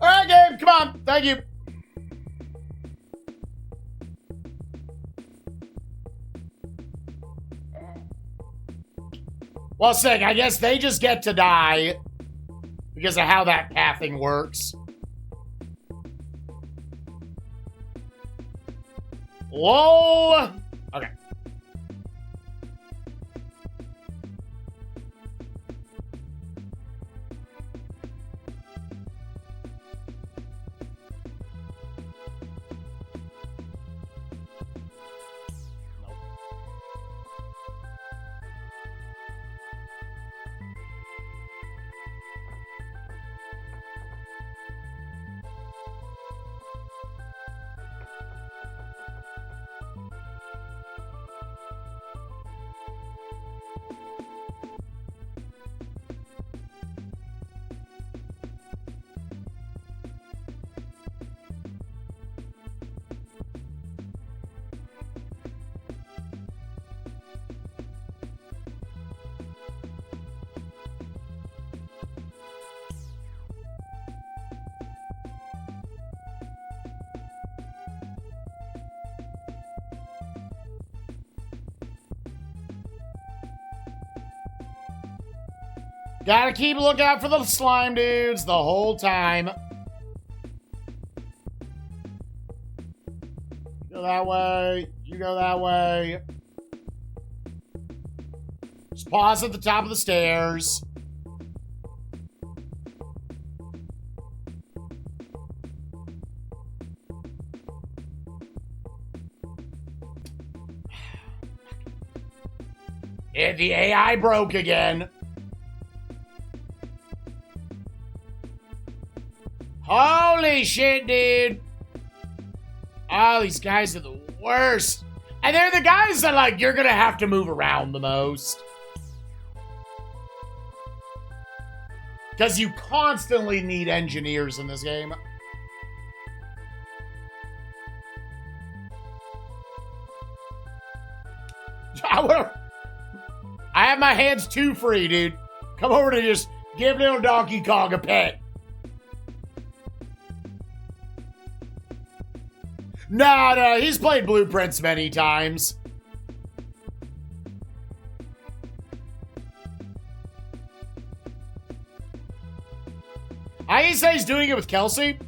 All right, game, come on. Thank you. Well, sick. I guess they just get to die because of how that pathing works. Whoa. Okay. Gotta keep looking out for the slime dudes the whole time. Go that way. You go that way. Just pause at the top of the stairs. And the AI broke again. Holy shit, dude. Oh, these guys are the worst. And they're the guys that, like, you're gonna have to move around the most. Because you constantly need engineers in this game. I have my hands too free, dude. Come over to just give little Donkey Kong a pet. No, he's played Blueprints many times. I can say he's doing it with Kelsey.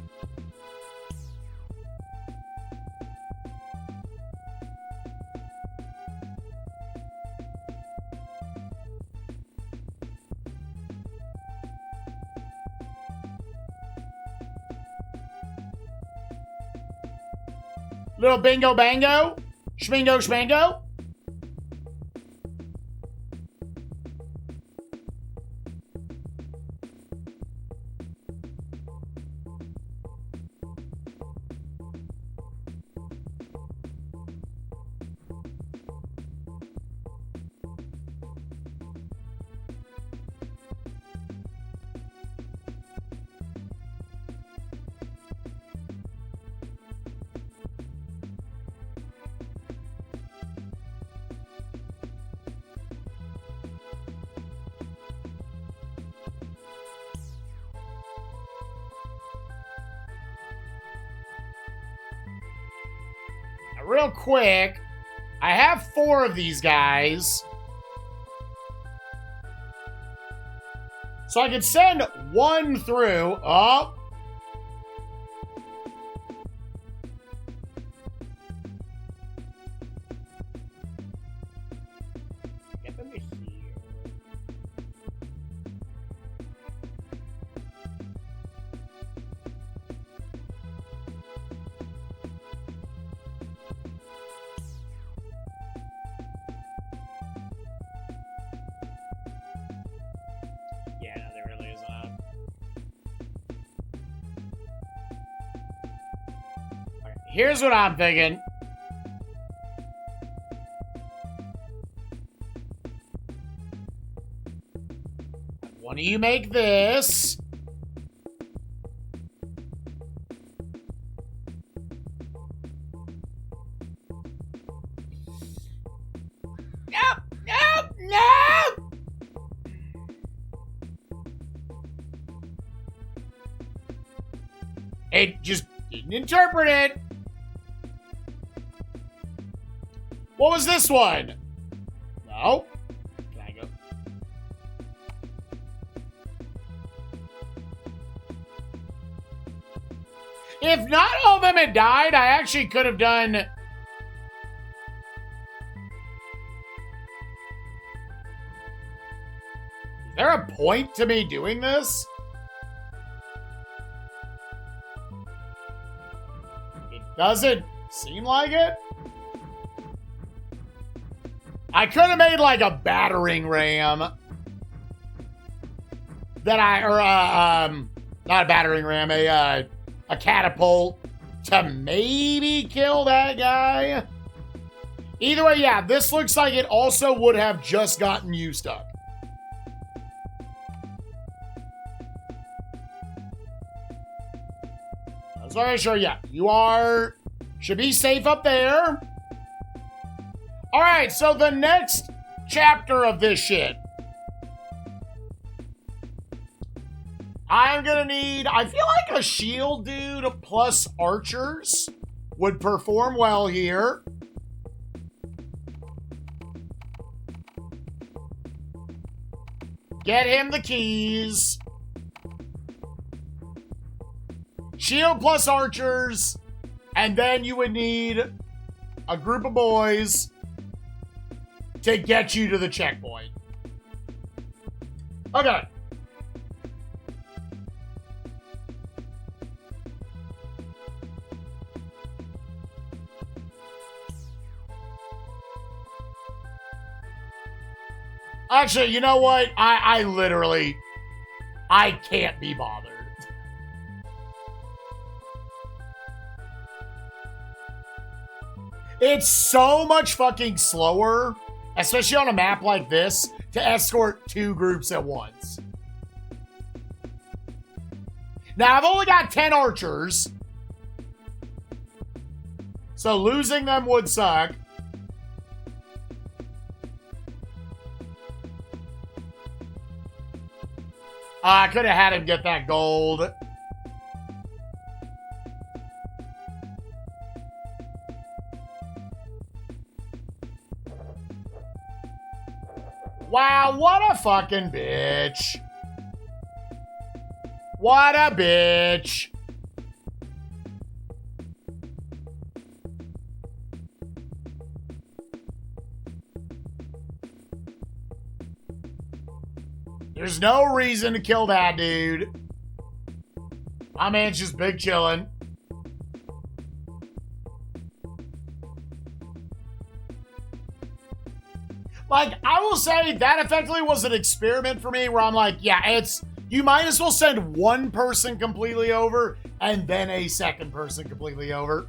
Little bingo bango. Schmingo schmango. Real quick, I have 4 of these guys. So I could send 1 through. Oh. Get them to here. Yeah, no, there really is not. Okay, here's what I'm thinking. One of you make this. Nope, nope, nope. It just didn't interpret it. What was this one? No. Can I go? If not all of them had died, I actually could have done... Is there a point to me doing this? It doesn't seem like it. I could have made like a battering ram that not a battering ram, a catapult to maybe kill that guy. Either way, yeah, this looks like it also would have just gotten you stuck. I'm sorry, sure, yeah, you should be safe up there. All right, so the next chapter of this shit, I'm gonna need, I feel like a shield dude plus archers would perform well here. Get him the keys. Shield plus archers. And then you would need a group of boys to get you to the checkpoint. Okay. Actually, you know what? I literally, I can't be bothered. It's so much fucking slower, especially on a map like this, to escort 2 groups at once. Now, I've only got 10 archers, so losing them would suck. I could have had him get that gold. Wow, what a fucking bitch. What a bitch. There's no reason to kill that dude. My man's just big chillin'. Like, I will say that effectively was an experiment for me where I'm like, yeah, you might as well send one person completely over and then a second person completely over.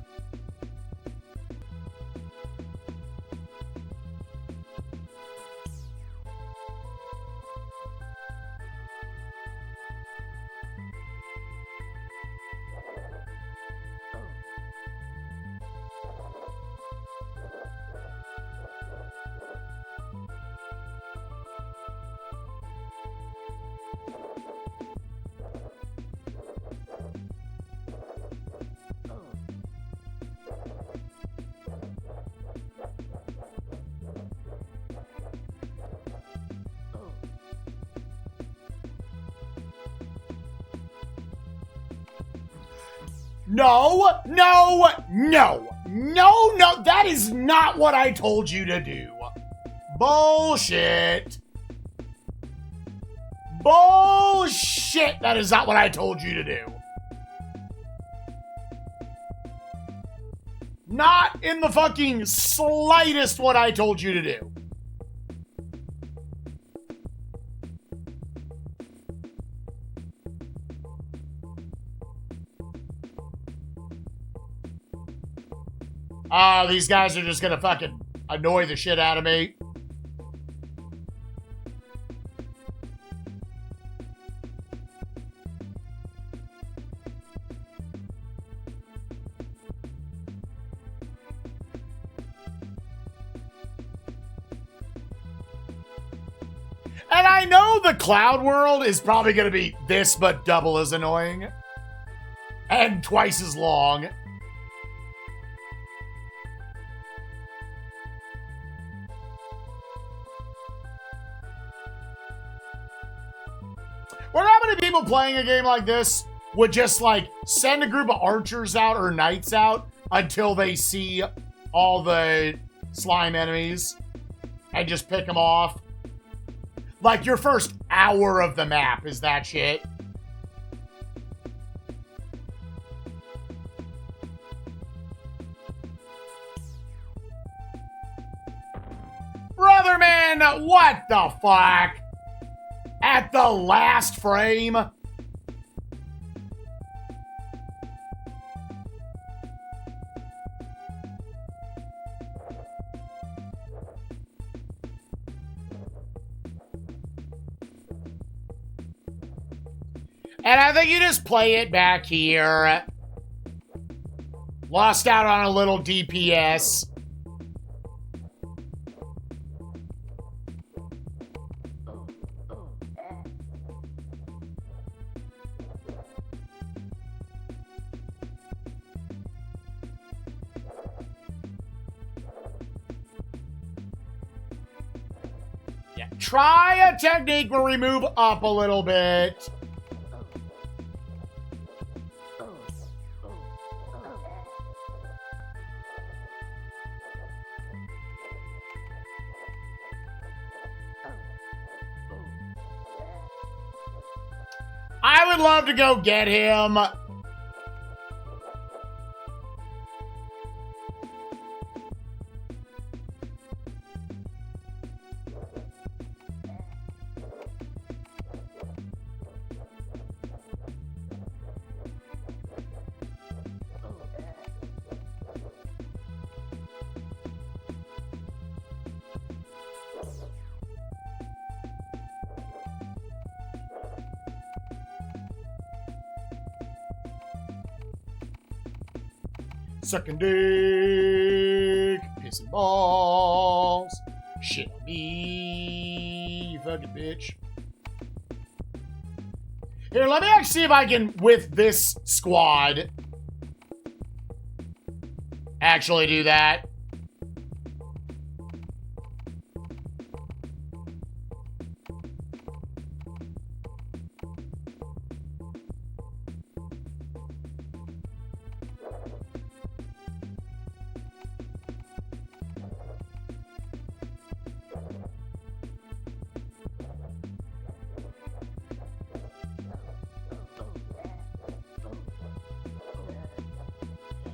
No, no, no, no, no, that is not what I told you to do. Bullshit. Bullshit, that is not what I told you to do. Not in the fucking slightest what I told you to do. Oh, these guys are just gonna fucking annoy the shit out of me. And I know the cloud world is probably gonna be this, but double as annoying. And twice as long. Wonder how many people playing a game like this would just, like, send a group of archers out or knights out until they see all the slime enemies and just pick them off. Like, your first hour of the map is that shit. Brother man, what the fuck? At the last frame? And I think you just play it back here. Lost out on a little DPS. Yeah. Try a technique where we move up a little bit. I would love to go get him. Sucking dick, pissing balls, shit on me, you fucking bitch. Here, let me actually see if I can, with this squad, actually do that.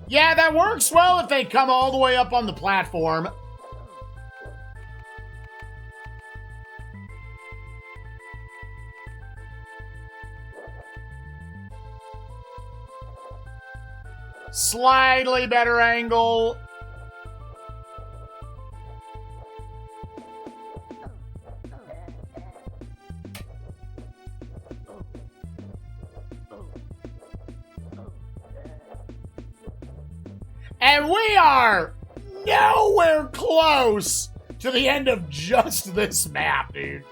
Yeah, that works well if they come all the way up on the platform. Slightly better angle. And we are nowhere close to the end of just this map, dude.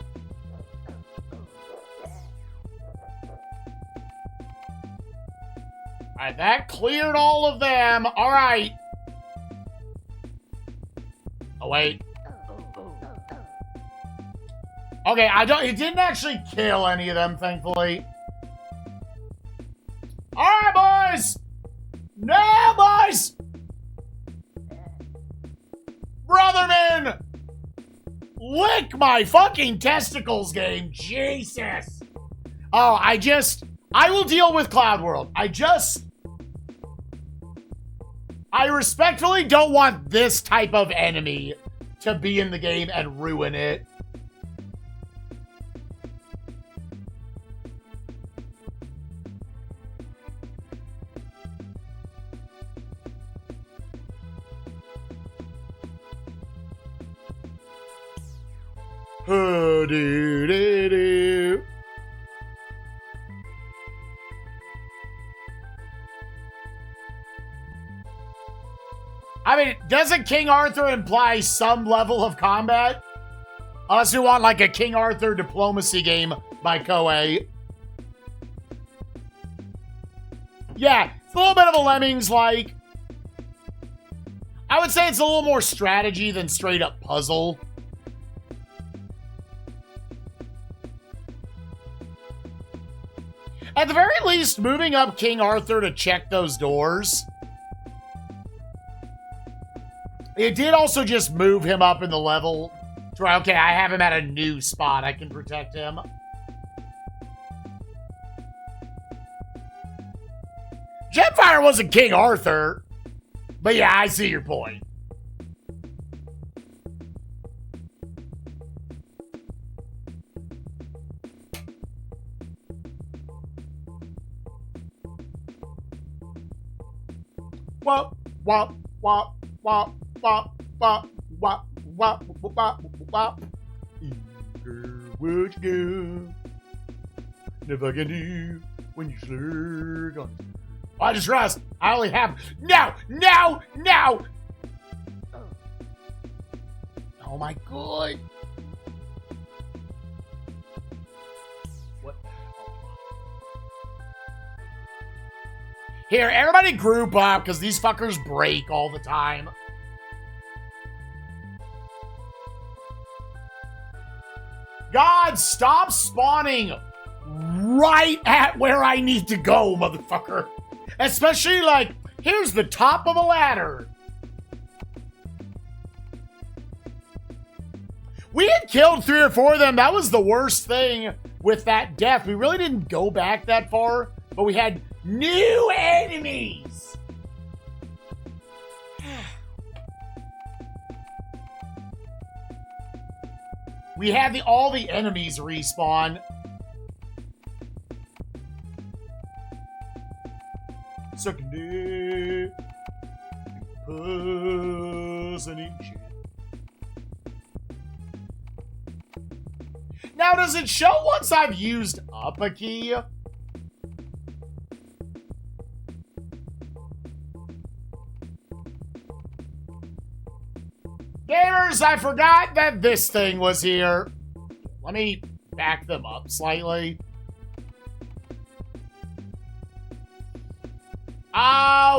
Alright, that cleared all of them. Alright. Oh, wait. Okay, it didn't actually kill any of them, thankfully. Alright, boys! No, boys! Brotherman! Lick my fucking testicles, game. Jesus. Oh, I will deal with Cloud World. I respectfully don't want this type of enemy to be in the game and ruin it. Do-do-do. I mean, doesn't King Arthur imply some level of combat? Unless you want like a King Arthur diplomacy game by Koei. Yeah, it's a little bit of a Lemmings-like. I would say it's a little more strategy than straight up puzzle. At the very least, moving up King Arthur to check those doors. It did also just move him up in the level. To where, okay, I have him at a new spot. I can protect him. Jetfire wasn't King Arthur. But yeah, I see your point. Wop, wop, wop, wop, wop, wop, wop, wop, wop, wop. What you go? Never can do when you slurg on. I just realized I only have no. Oh my god. What? Here, everybody group up, because these fuckers break all the time. God, stop spawning right at where I need to go, motherfucker. Especially, like, here's the top of a ladder. We had killed 3 or 4 of them. That was the worst thing with that death. We really didn't go back that far, but we had new enemies. We had all the enemies respawn. Sucking dick, puss and eat shit. Now, does it show once I've used up a key? Gamers, I forgot that this thing was here. Let me back them up slightly.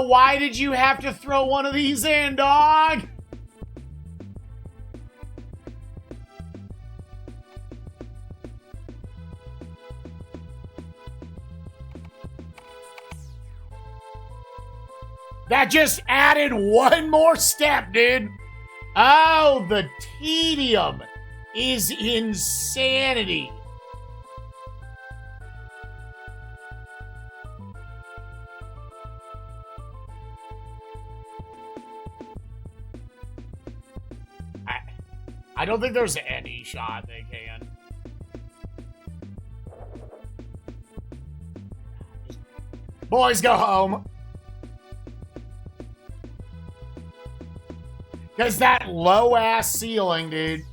Why did you have to throw one of these in, dog? That just added one more step, dude. Oh, the tedium is insanity. I don't think there's any shot they can. Boys, go home. Because that low-ass ceiling, dude.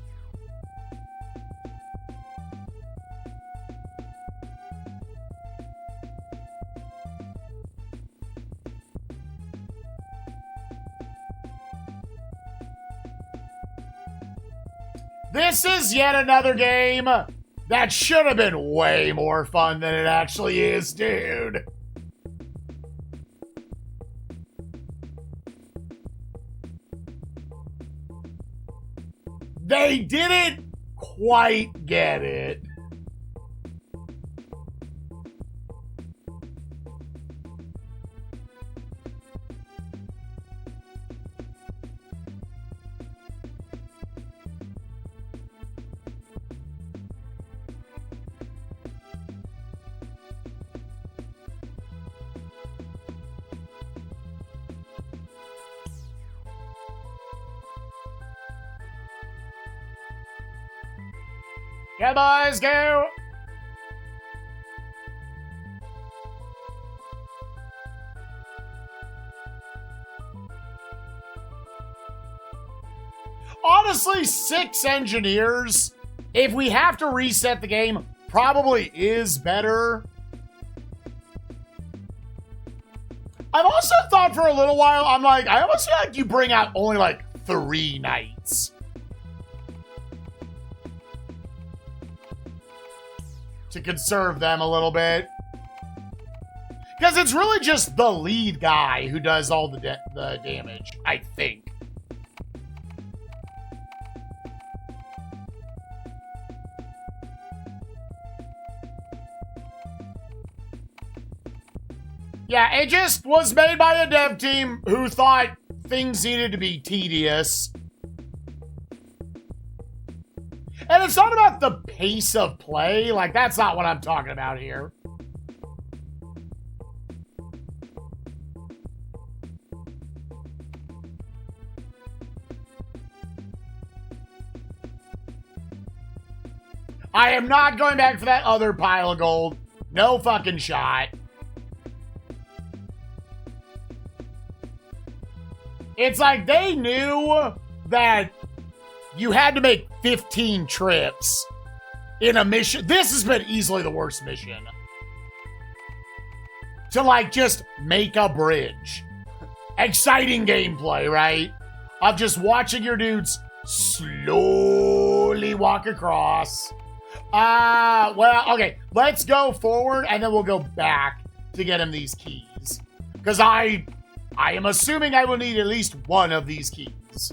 This is yet another game that should have been way more fun than it actually is, dude. They didn't quite get it. Go, boys, go! Honestly, 6 engineers, if we have to reset the game, probably is better. I've also thought for a little while, I'm like, I almost feel like you bring out only like 3 knights. To conserve them a little bit. Because it's really just the lead guy who does all the damage, I think. Yeah, it just was made by a dev team who thought things needed to be tedious. And it's not about the pace of play. Like, that's not what I'm talking about here. I am not going back for that other pile of gold. No fucking shot. It's like they knew that you had to make 15 trips in a mission. This has been easily the worst mission. To, like, just make a bridge. Exciting gameplay, right? Of just watching your dudes slowly walk across. Well, okay. Let's go forward, and then we'll go back to get him these keys. Because I am assuming I will need at least one of these keys.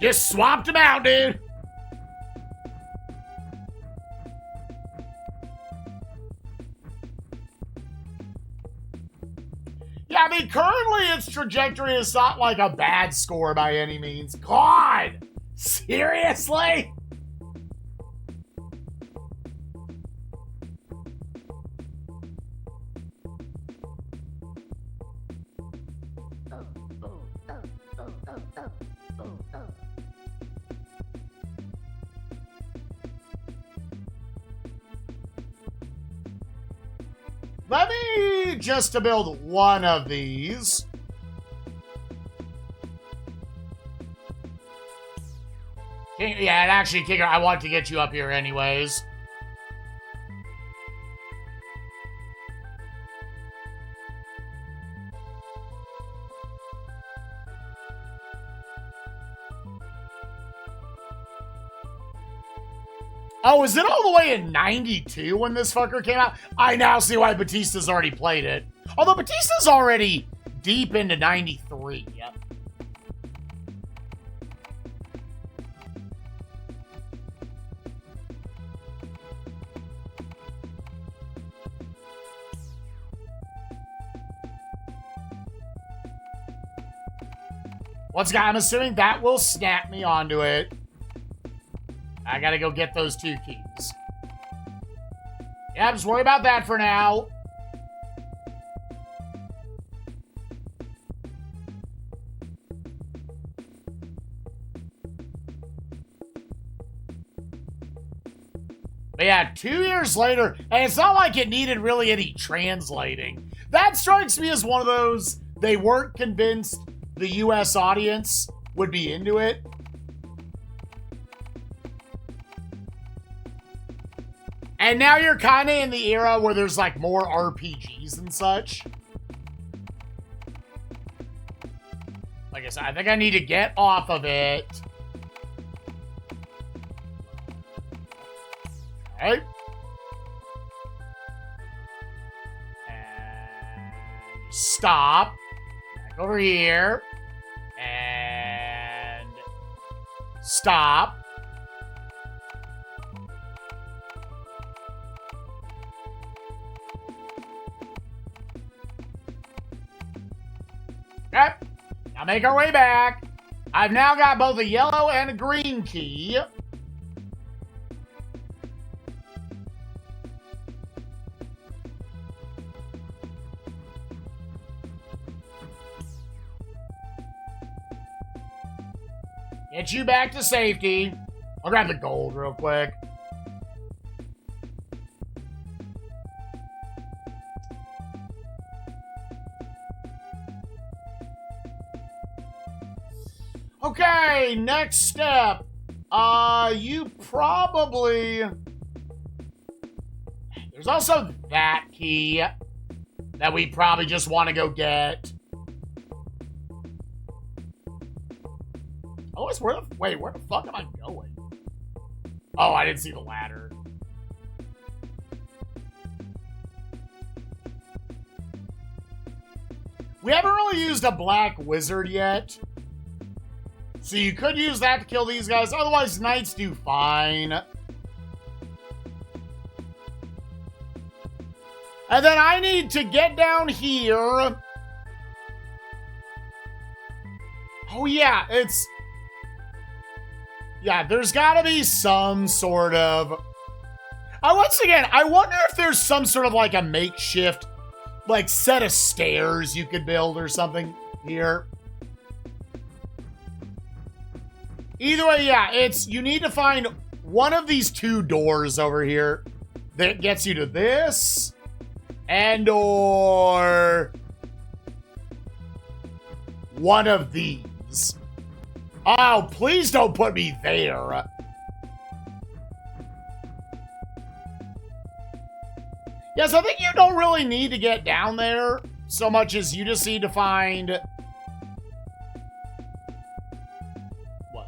Just swapped him out, dude. Yeah, I mean, currently its trajectory is not like a bad score by any means. God! Seriously? Let me just to build one of these. Yeah, and actually, Kicker, I want to get you up here anyways. Oh, is it all the way in 92 when this fucker came out? I now see why Batista's already played it. Although Batista's already deep into 93. Yep. Once again, I'm assuming that will snap me onto it. I gotta go get those 2 keys. Yeah, just worry about that for now. But yeah, 2 years later, and it's not like it needed really any translating. That strikes me as one of those, they weren't convinced the US audience would be into it. And now you're kind of in the era where there's like more RPGs and such. Like I said, I think I need to get off of it. Okay. And stop. Back over here. And stop. Okay, now make our way back. I've now got both a yellow and a green key. Get you back to safety. I'll grab the gold real quick. Okay, next step. You probably... There's also that key that we probably just want to go get. Oh, wait, where the fuck am I going? Oh, I didn't see the ladder. We haven't really used a black wizard yet. So you could use that to kill these guys. Otherwise, knights do fine. And then I need to get down here. Oh, yeah, it's... Yeah, there's got to be some sort of... once again, I wonder if there's some sort of like a makeshift, like, set of stairs you could build or something here. Either way, yeah, you need to find one of these 2 doors over here that gets you to this, and or one of these. Oh, please don't put me there. Yes, I think you don't really need to get down there so much as you just need to find...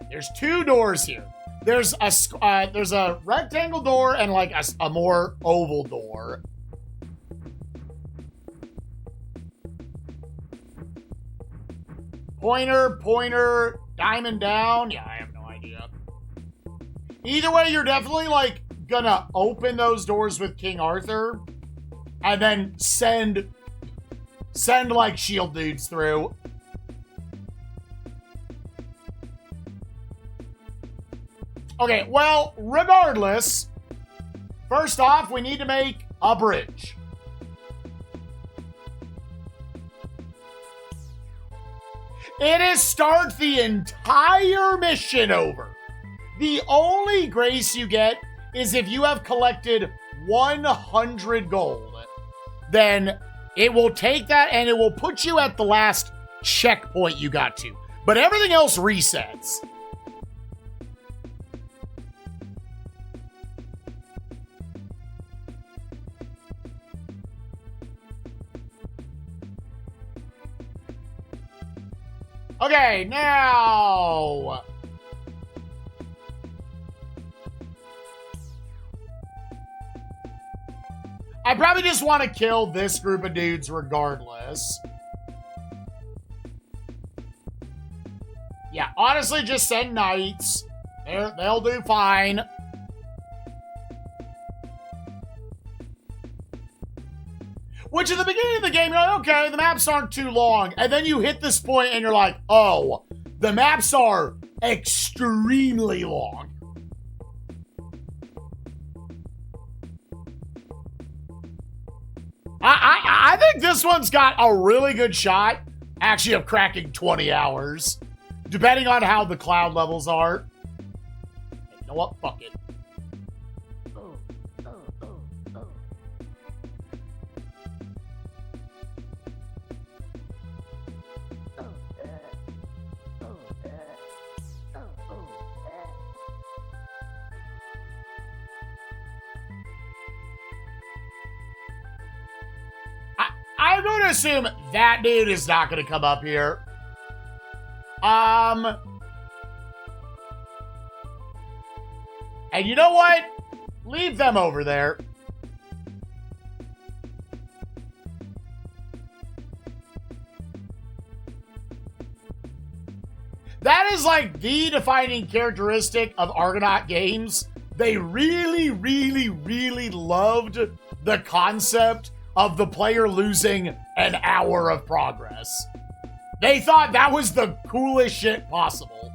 There's 2 doors here. There's a rectangle door and like a more oval door. Pointer, diamond down. Yeah, I am Either way, you're definitely, like, gonna open those doors with King Arthur and then send like, shield dudes through. Okay, well, regardless, first off, we need to make a bridge. It is start the entire mission over. The only grace you get is if you have collected 100 gold. Then it will take that and it will put you at the last checkpoint you got to. But everything else resets. Okay, now... I probably just want to kill this group of dudes regardless. Yeah, honestly, just send knights. They'll do fine. Which at the beginning of the game, you're like, okay, the maps aren't too long. And then you hit this point and you're like, oh, the maps are extremely long. I think this one's got a really good shot, actually, of cracking 20 hours, depending on how the cloud levels are. You know what? Fuck it. I'm going to assume that dude is not going to come up here. And you know what? Leave them over there. That is like the defining characteristic of Argonaut games. They really, really, really loved the concept of the player losing an hour of progress. They thought that was the coolest shit possible.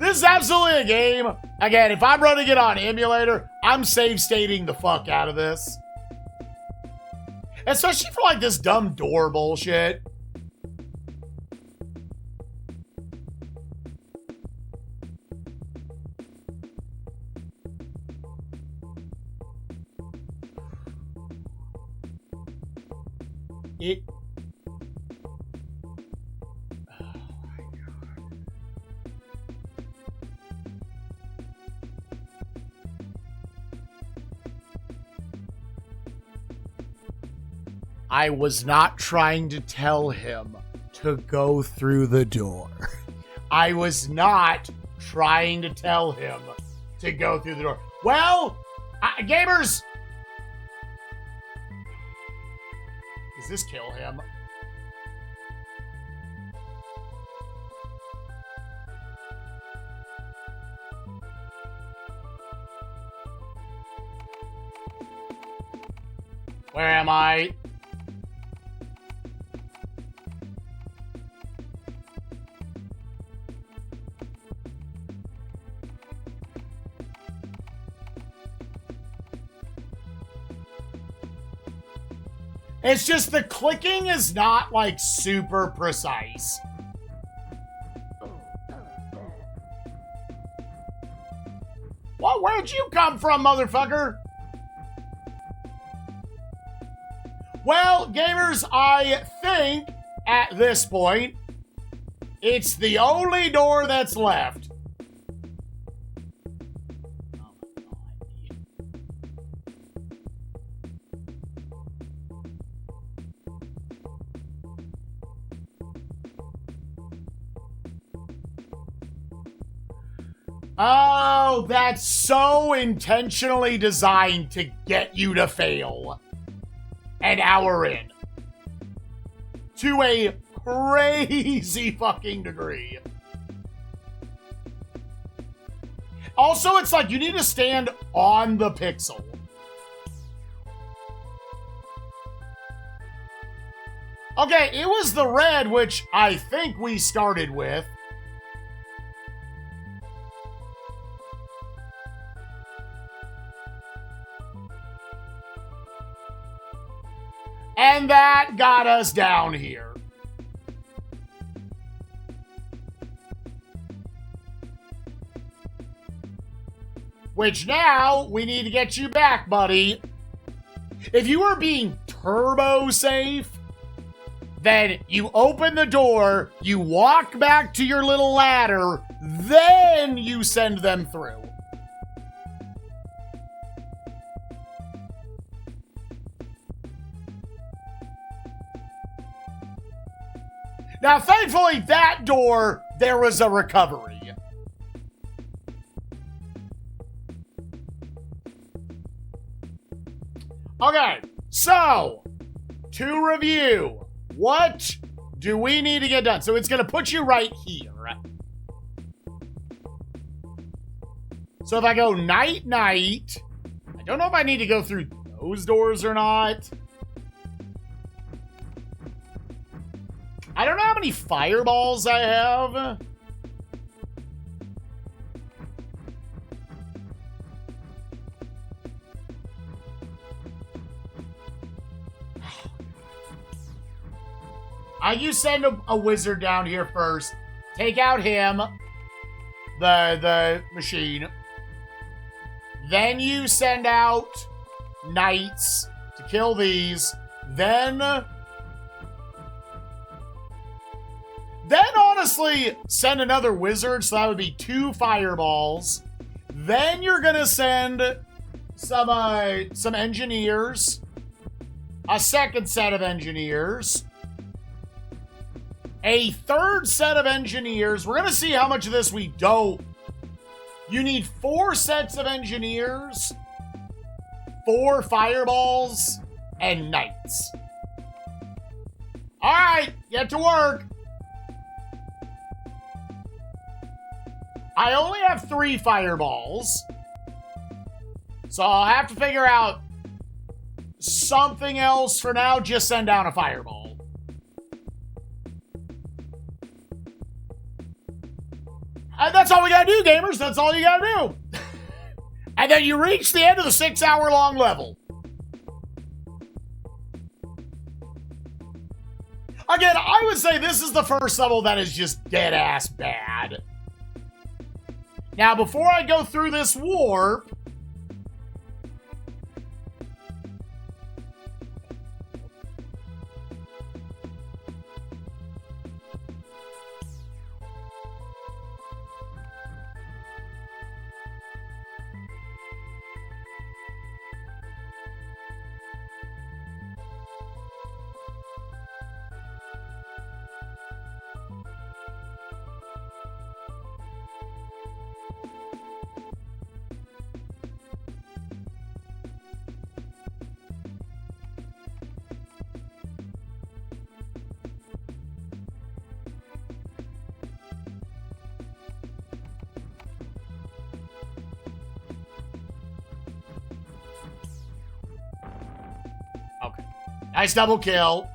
This is absolutely a game. Again, if I'm running it on emulator, I'm save stating the fuck out of this. Especially for like this dumb door bullshit. I was not trying to tell him to go through the door. I was not trying to tell him to go through the door. Well, gamers... Does this kill him? Where am I? It's just the clicking is not, like, super precise. Well, where'd you come from, motherfucker? Well, gamers, I think, at this point, it's the only door that's left. Oh, that's so intentionally designed to get you to fail. An hour in. To a crazy fucking degree. Also, it's like you need to stand on the pixel. Okay, it was the red, which I think we started with. And that got us down here. Which now, we need to get you back, buddy. If you are being turbo safe, then you open the door, you walk back to your little ladder, then you send them through. Now, thankfully, that door, there was a recovery. Okay, so, to review, what do we need to get done? So it's going to put you right here. So if I go night, night, I don't know if I need to go through those doors or not. I don't know how many fireballs I have. You send a wizard down here first. Take out him, the machine. Then you send out knights to kill these. Then honestly, send another wizard, so that would be 2 fireballs. Then you're gonna send some engineers, a second set of engineers, a third set of engineers. We're gonna see how much of this we don't. You need 4 sets of engineers, 4 fireballs, and knights. All right, get to work. I only have 3 fireballs, so I'll have to figure out something else. For now, just send down a fireball. And that's all we gotta do, gamers. That's all you gotta do. And then you reach the end of the 6-hour-long level. Again, I would say this is the first level that is just dead-ass bad. Now, before I go through this warp, okay. Nice double kill.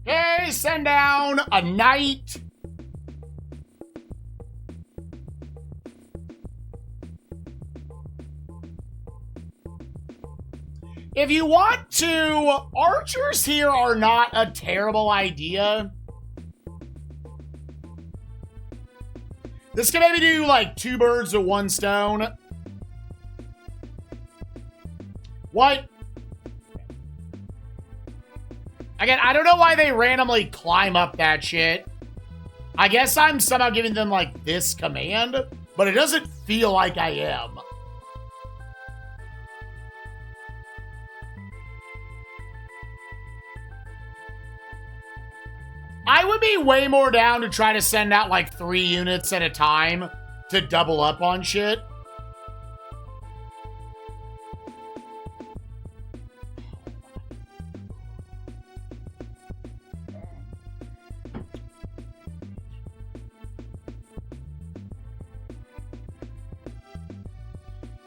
Okay, send down a knight. If you want to, archers here are not a terrible idea. This can maybe do like 2 birds with 1 stone. What? Again, I don't know why they randomly climb up that shit. I guess I'm somehow giving them like this command, but it doesn't feel like I am. I would be way more down to try to send out like 3 units at a time to double up on shit.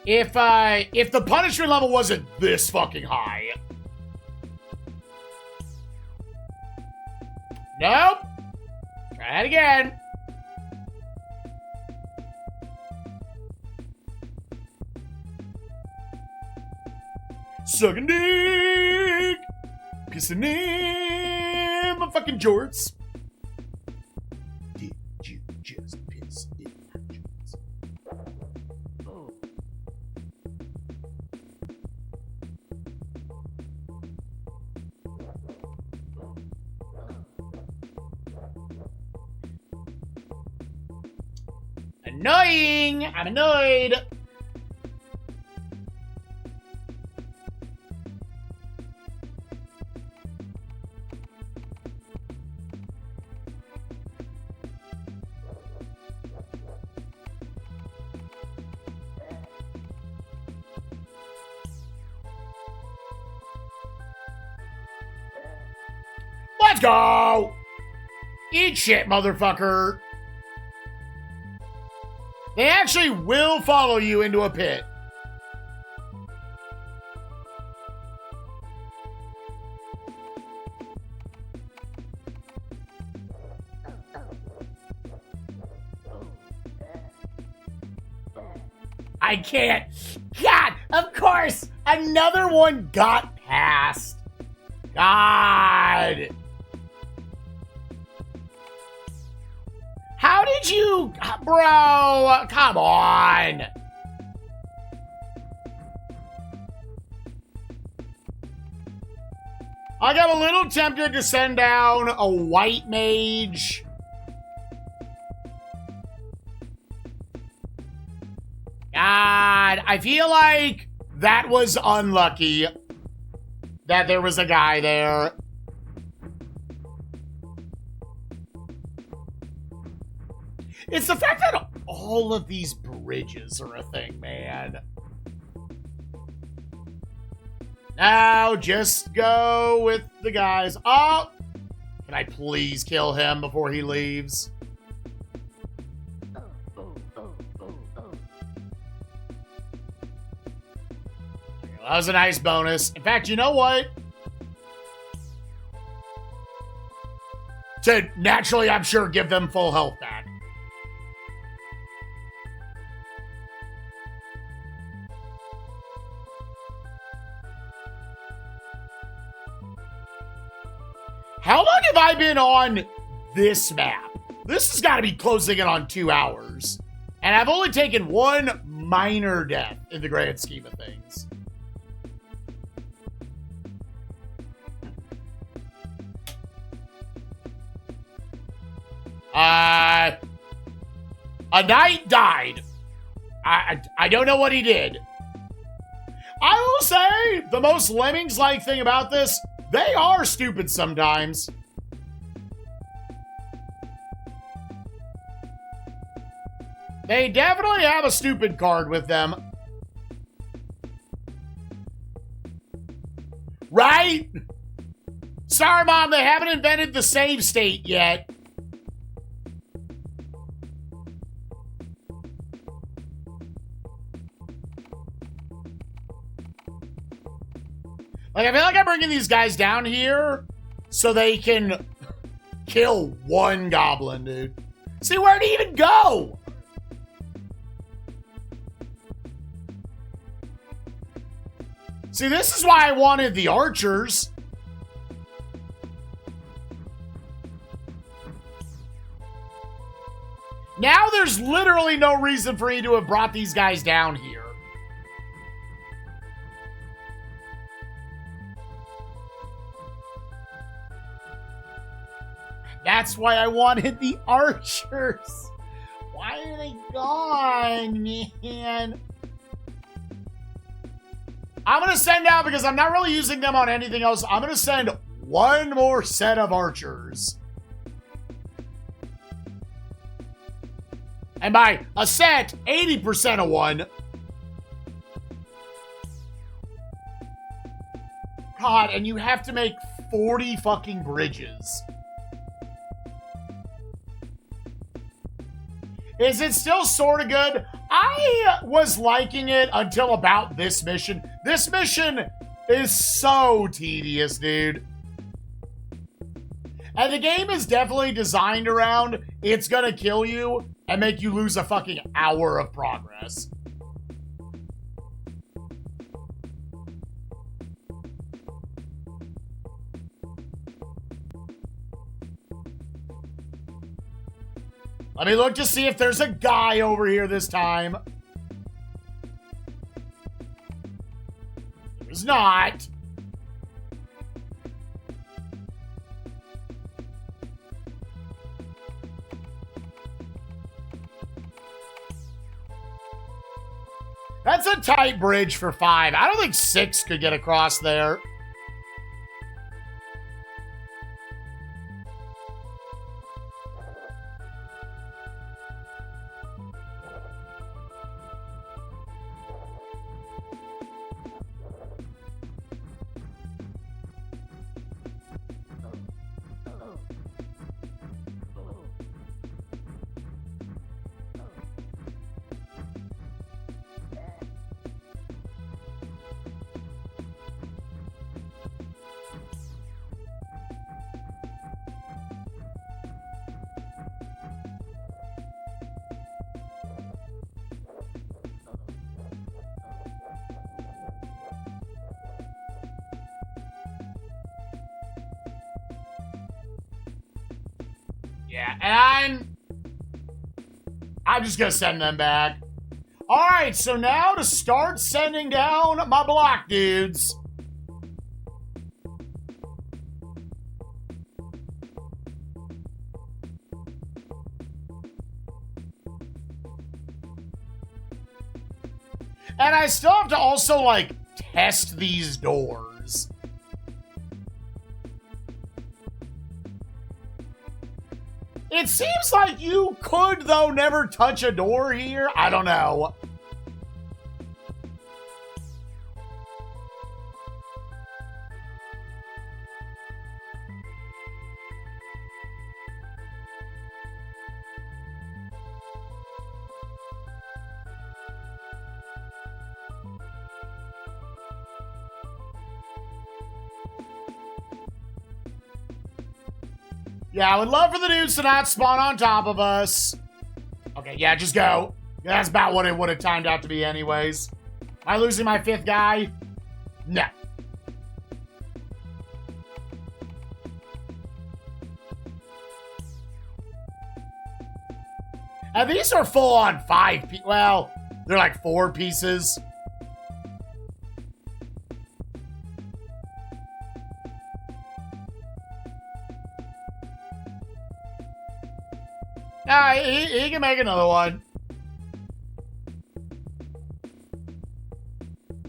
If the punishment level wasn't this fucking high. Nope. Try that again. Sucking dick. Pissing in my fucking jorts. Did you just piss in my jorts? Oh. Annoying! I'm annoyed! Let's go! Eat shit, motherfucker! They actually will follow you into a pit. I can't. God, of course, another one got past. God. How did you... Bro, come on. I got a little tempted to send down a white mage. God, I feel like that was unlucky that there was a guy there. It's the fact that all of these bridges are a thing, man. Now, just go with the guys. Oh! Can I please kill him before he leaves? That was a nice bonus. In fact, you know what? To naturally, I'm sure, give them full health back. How long have I been on this map? This has got to be closing in on 2 hours. And I've only taken one minor death in the grand scheme of things. A knight died. I don't know what he did. I will say the most Lemmings-like thing about this, they are stupid sometimes. They definitely have a stupid card with them. Right? Sorry, Mom, they haven't invented the save state yet. Like, I feel like I'm bringing these guys down here so they can kill one goblin, dude. See, where'd he even go? See, this is why I wanted the archers. Now there's literally no reason for me to have brought these guys down here. That's why I wanted the archers. Why are they gone, man? I'm going to send out, because I'm not really using them on anything else, I'm going to send one more set of archers. And by a set, 80% of one. God, and you have to make 40 fucking bridges. Is it still sort of good? I was liking it until about this mission. This mission is so tedious, dude. And the game is definitely designed around it's gonna kill you and make you lose a fucking hour of progress. Let me look to see if there's a guy over here this time. There's not. That's a tight bridge for 5. I don't think 6 could get across there. Yeah, and I'm just gonna send them back. All right, so now to start sending down my block dudes. And I still have to also, like, test these doors. It seems like you could, though, never touch a door here. I don't know. Yeah, I would love for the dudes to not spawn on top of us. Okay, yeah, just go. That's about what it would have timed out to be anyways. Am I losing my 5th guy? No. And these are full on 5 pieces. Well, they're like 4 pieces. Nah, he can make another one.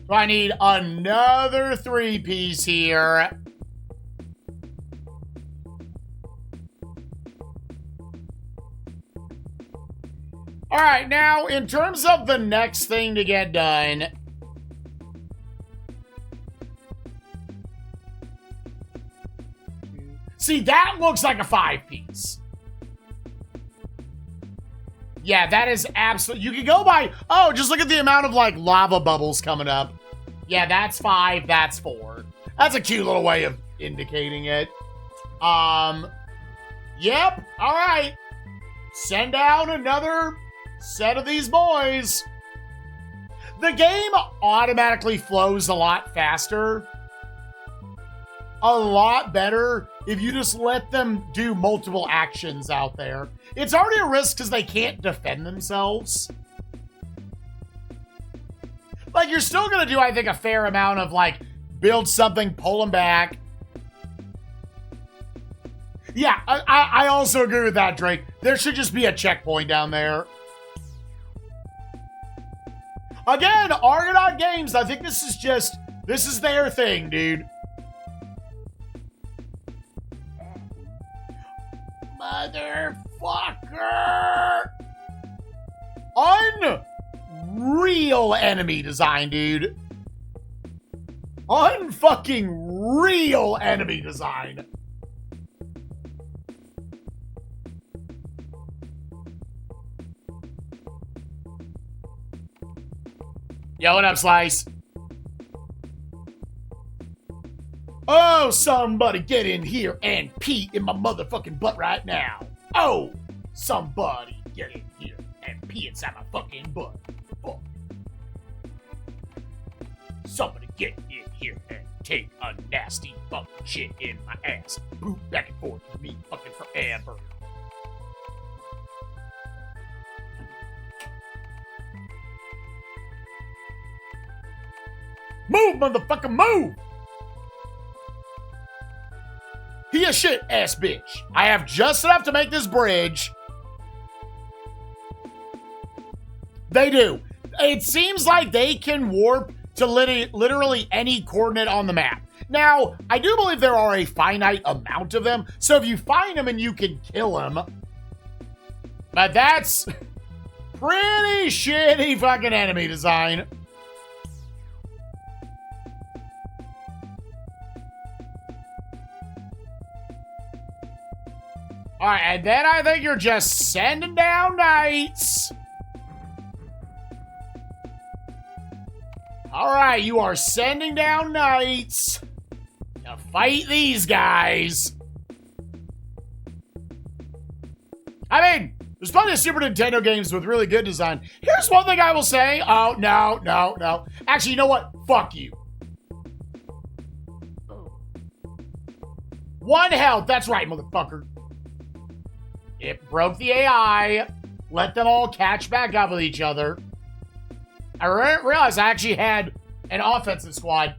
So I need another 3-piece here. All right, now, in terms of the next thing to get done... See, that looks like a 5-piece. Yeah, that is absolutely... You can go by... Oh, just look at the amount of, like, lava bubbles coming up. Yeah, that's 5, that's 4. That's a cute little way of indicating it. Yep, all right. Send out another set of these boys. The game automatically flows a lot faster. A lot better if you just let them do multiple actions out there. It's already a risk because they can't defend themselves. Like, you're still going to do, I think, a fair amount of, like, build something, pull them back. Yeah, I also agree with that, Drake. There should just be a checkpoint down there. Again, Argonaut Games, I think this is their thing, dude. Motherfucker! Unreal enemy design, dude. Unfucking real enemy design. Yo, what up, Slice? Oh, somebody get in here and pee in my motherfucking butt right now. Oh, somebody get in here and pee inside my fucking butt. Fuck. Somebody get in here and take a nasty fucking shit in my ass. Boot back and forth with me fucking forever. Move, motherfucker, move! He a shit ass bitch. I have just enough to make this bridge. They do. It seems like they can warp to literally any coordinate on the map. Now, I do believe there are a finite amount of them, so if you find them and you can kill them. But that's pretty shitty fucking enemy design. Alright, and then I think you're just sending down knights. Alright, you are sending down knights to fight these guys. I mean, there's plenty of Super Nintendo games with really good design. Here's one thing I will say. Oh, no. Actually, you know what? Fuck you. 1 health. That's right, motherfucker. It broke the AI. Let them all catch back up with each other. I realized I actually had an offensive squad.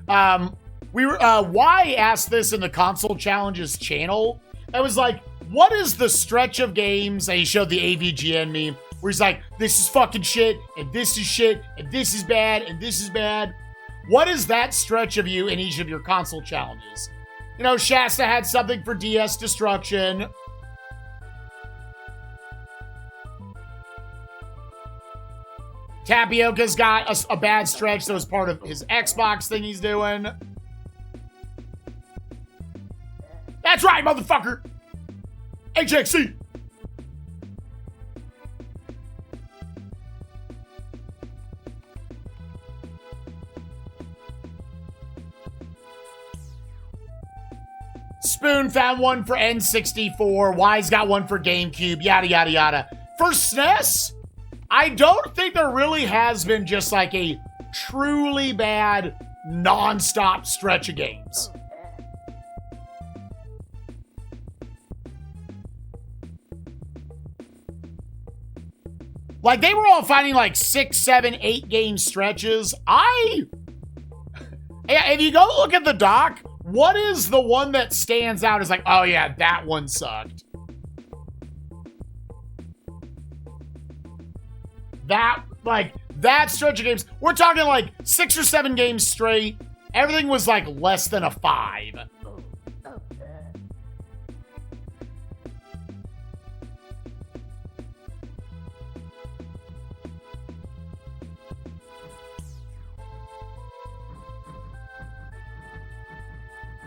Y asked this in the Console Challenges channel. It was like, what is the stretch of games? And he showed the AVGN meme where he's like, this is fucking shit, and this is shit, and this is bad, and this is bad. What is that stretch of you in each of your console challenges? You know, Shasta had something for DS Destruction. Tapioca's got a bad stretch that was part of his Xbox thing he's doing. That's right, motherfucker! HXC! Spoon found one for N64. Y's got one for GameCube. Yada, yada, yada. For SNES, I don't think there really has been just like a truly bad, non-stop stretch of games. Like, they were all finding like 6, 7, 8 game stretches. If you go look at the doc, what is the one that stands out as like, oh yeah, that one sucked? That stretch of games, we're talking like 6 or 7 games straight. Everything was like less than a 5.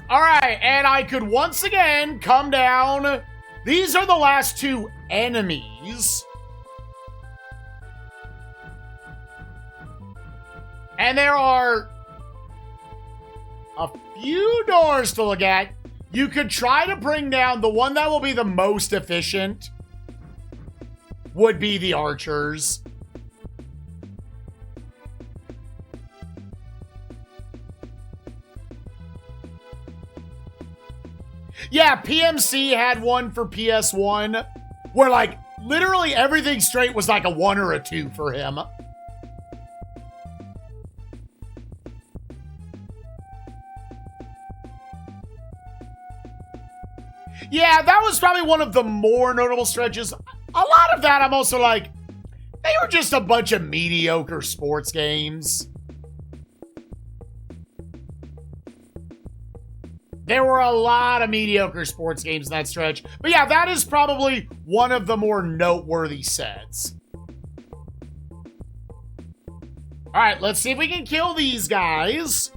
All right, and I could once again come down. These are the last 2 enemies. And there are a few doors to look at. You could try to bring down the one that will be the most efficient would be the archers. Yeah, PMC had one for PS1 where like literally everything straight was like a 1 or a 2 for him. Yeah, that was probably one of the more notable stretches. A lot of that, I'm also like, they were just a bunch of mediocre sports games. There were a lot of mediocre sports games in that stretch. But yeah, that is probably one of the more noteworthy sets. All right, let's see if we can kill these guys.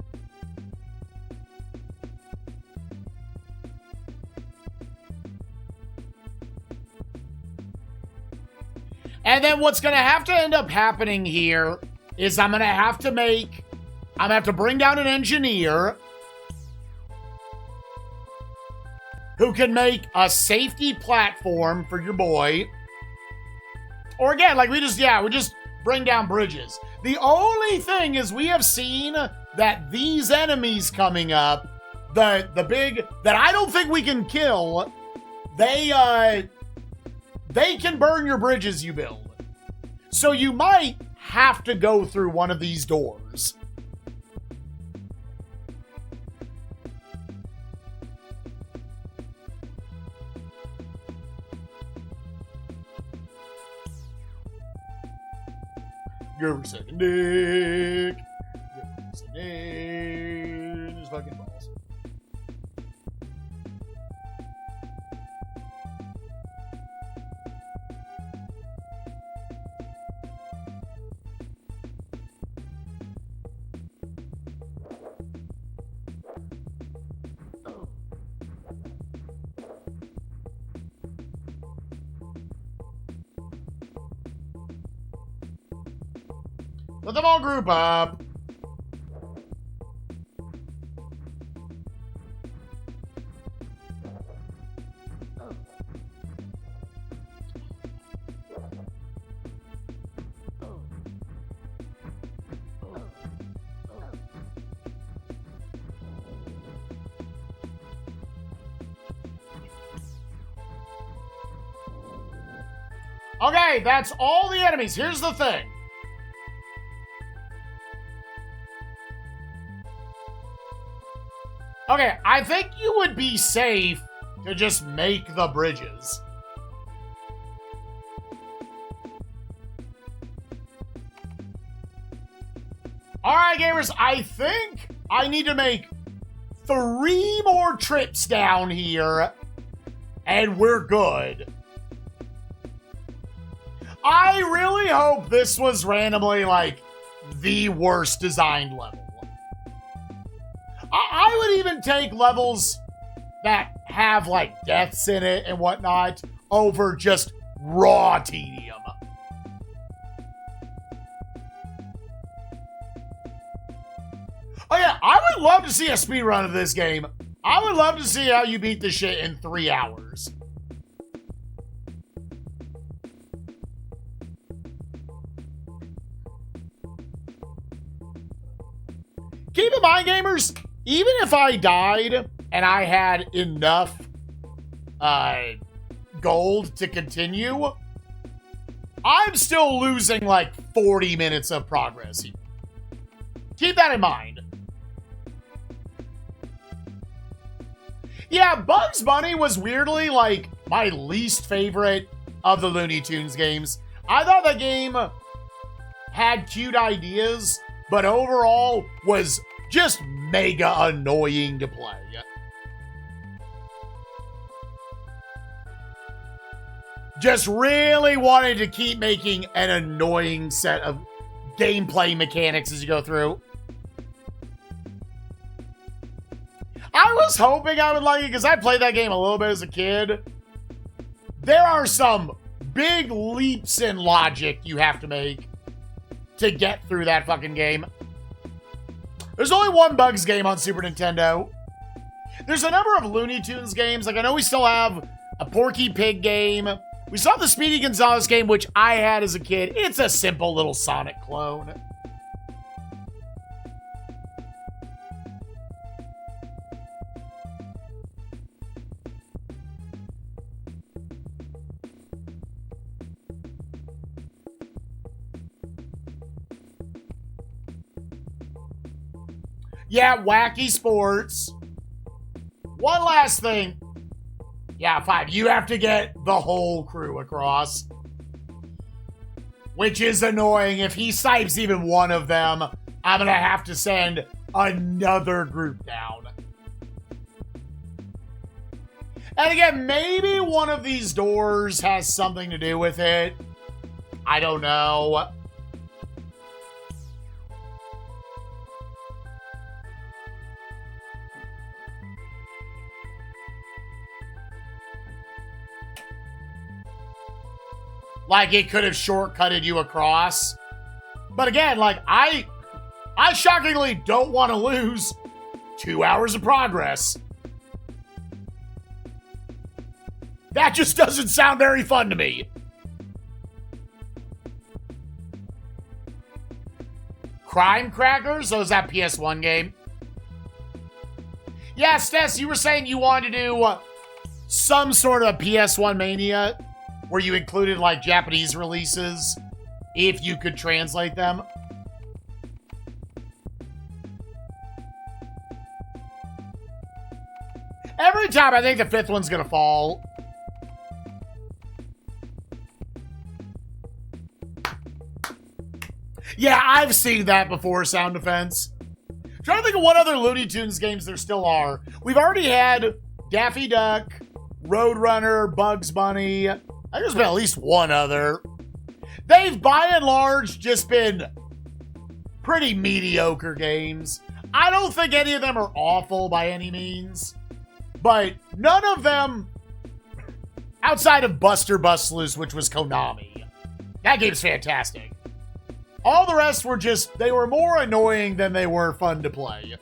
And then what's going to have to end up happening here is I'm going to have to bring down an engineer who can make a safety platform for your boy. Or again, like we just bring down bridges. The only thing is we have seen that these enemies coming up, the big, that I don't think we can kill, they can burn your bridges you build. So you might have to go through one of these doors. Give her a second, Dick. Give her a second. Just fucking balls. Let them all group up. Okay, that's all the enemies. Here's the thing. Okay, I think you would be safe to just make the bridges. Alright, gamers, I think I need to make 3 more trips down here, and we're good. I really hope this was randomly, like, the worst designed level. I would even take levels that have, like, deaths in it and whatnot over just raw tedium. Oh, yeah, I would love to see a speedrun of this game. I would love to see how you beat this shit in 3 hours. Keep in mind, gamers, even if I died and I had enough gold to continue, I'm still losing like 40 minutes of progress. Keep that in mind. Yeah, Bugs Bunny was weirdly like my least favorite of the Looney Tunes games. I thought the game had cute ideas, but overall was just mega annoying to play. Just really wanted to keep making an annoying set of gameplay mechanics as you go through. I was hoping I would like it because I played that game a little bit as a kid. There are some big leaps in logic you have to make to get through that fucking game. There's only one Bugs game on Super Nintendo. There's a number of Looney Tunes games. Like, I know we still have a Porky Pig game. We still have the Speedy Gonzales game, which I had as a kid. It's a simple little Sonic clone. Yeah, wacky sports. One last thing. Yeah, 5. You have to get the whole crew across. Which is annoying. If he snipes even one of them, I'm going to have to send another group down. And again, maybe one of these doors has something to do with it. I don't know. Like it could have shortcutted you across. But again, like, I shockingly don't want to lose 2 hours of progress. That just doesn't sound very fun to me. Crime Crackers? Oh, is that PS1 game? Yeah, Stess, you were saying you wanted to do some sort of PS1 Mania where you included, like, Japanese releases if you could translate them. Every time I think the fifth one's gonna fall. Yeah, I've seen that before, sound effects. Trying to think of what other Looney Tunes games there still are. We've already had Daffy Duck, Roadrunner, Bugs Bunny. I think there's been at least one other. They've, by and large, just been pretty mediocre games. I don't think any of them are awful by any means. But none of them, outside of Buster Bust Loose, which was Konami. That game's fantastic. All the rest were just, they were more annoying than they were fun to play.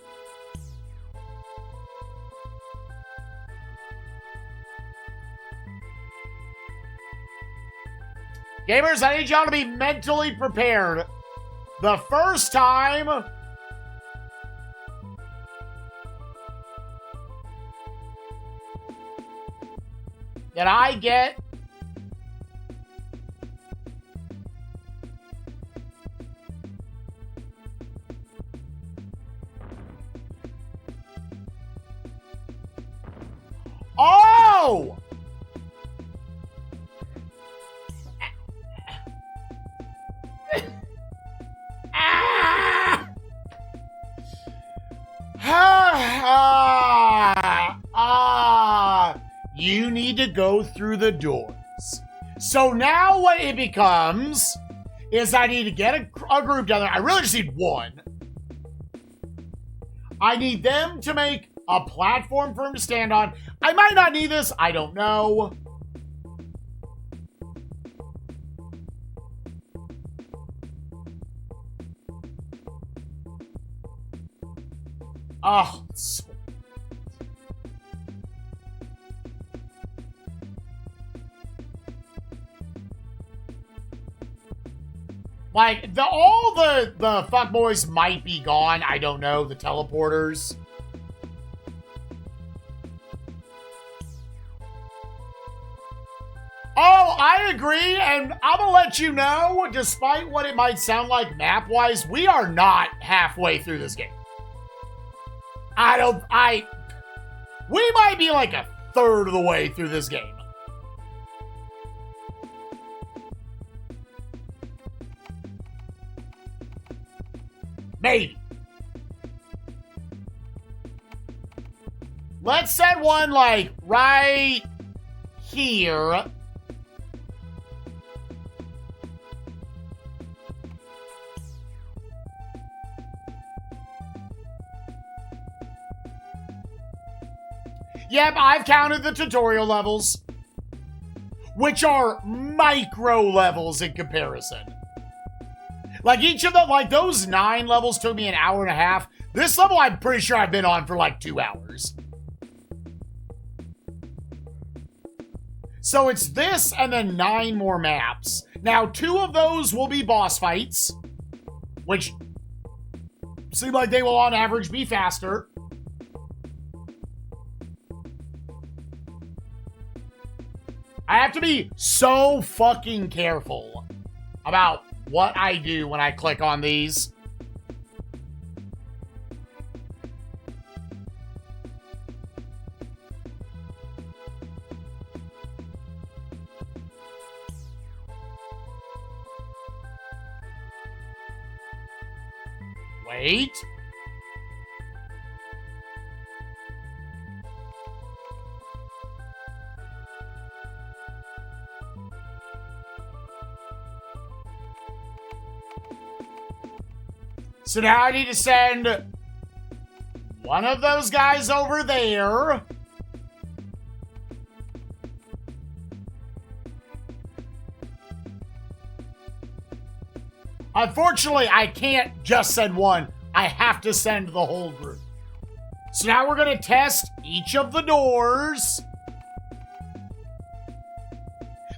Gamers, I need y'all to be mentally prepared. The first time that I get Oh! You need to go through the doors. So now what it becomes is I need to get a group together. I really just need one. I need them to make a platform for him to stand on. I might not need this. I don't know. Oh, like, all the fuckboys might be gone. I don't know. The teleporters. Oh, I agree, and I'm gonna let you know, despite what it might sound like map-wise, we are not halfway through this game. We might be like a third of the way through this game. Maybe. Let's set one, like, right here. Yep, I've counted the tutorial levels, which are micro levels in comparison. Like, each of them, like, those 9 levels took me an hour and a half. This level, I'm pretty sure I've been on for, like, 2 hours. So it's this and then 9 more maps. Now, 2 of those will be boss fights, which seem like they will, on average, be faster. I have to be so fucking careful about what I do when I click on these. Wait. So now I need to send one of those guys over there. Unfortunately, I can't just send one. I have to send the whole group. So now we're going to test each of the doors.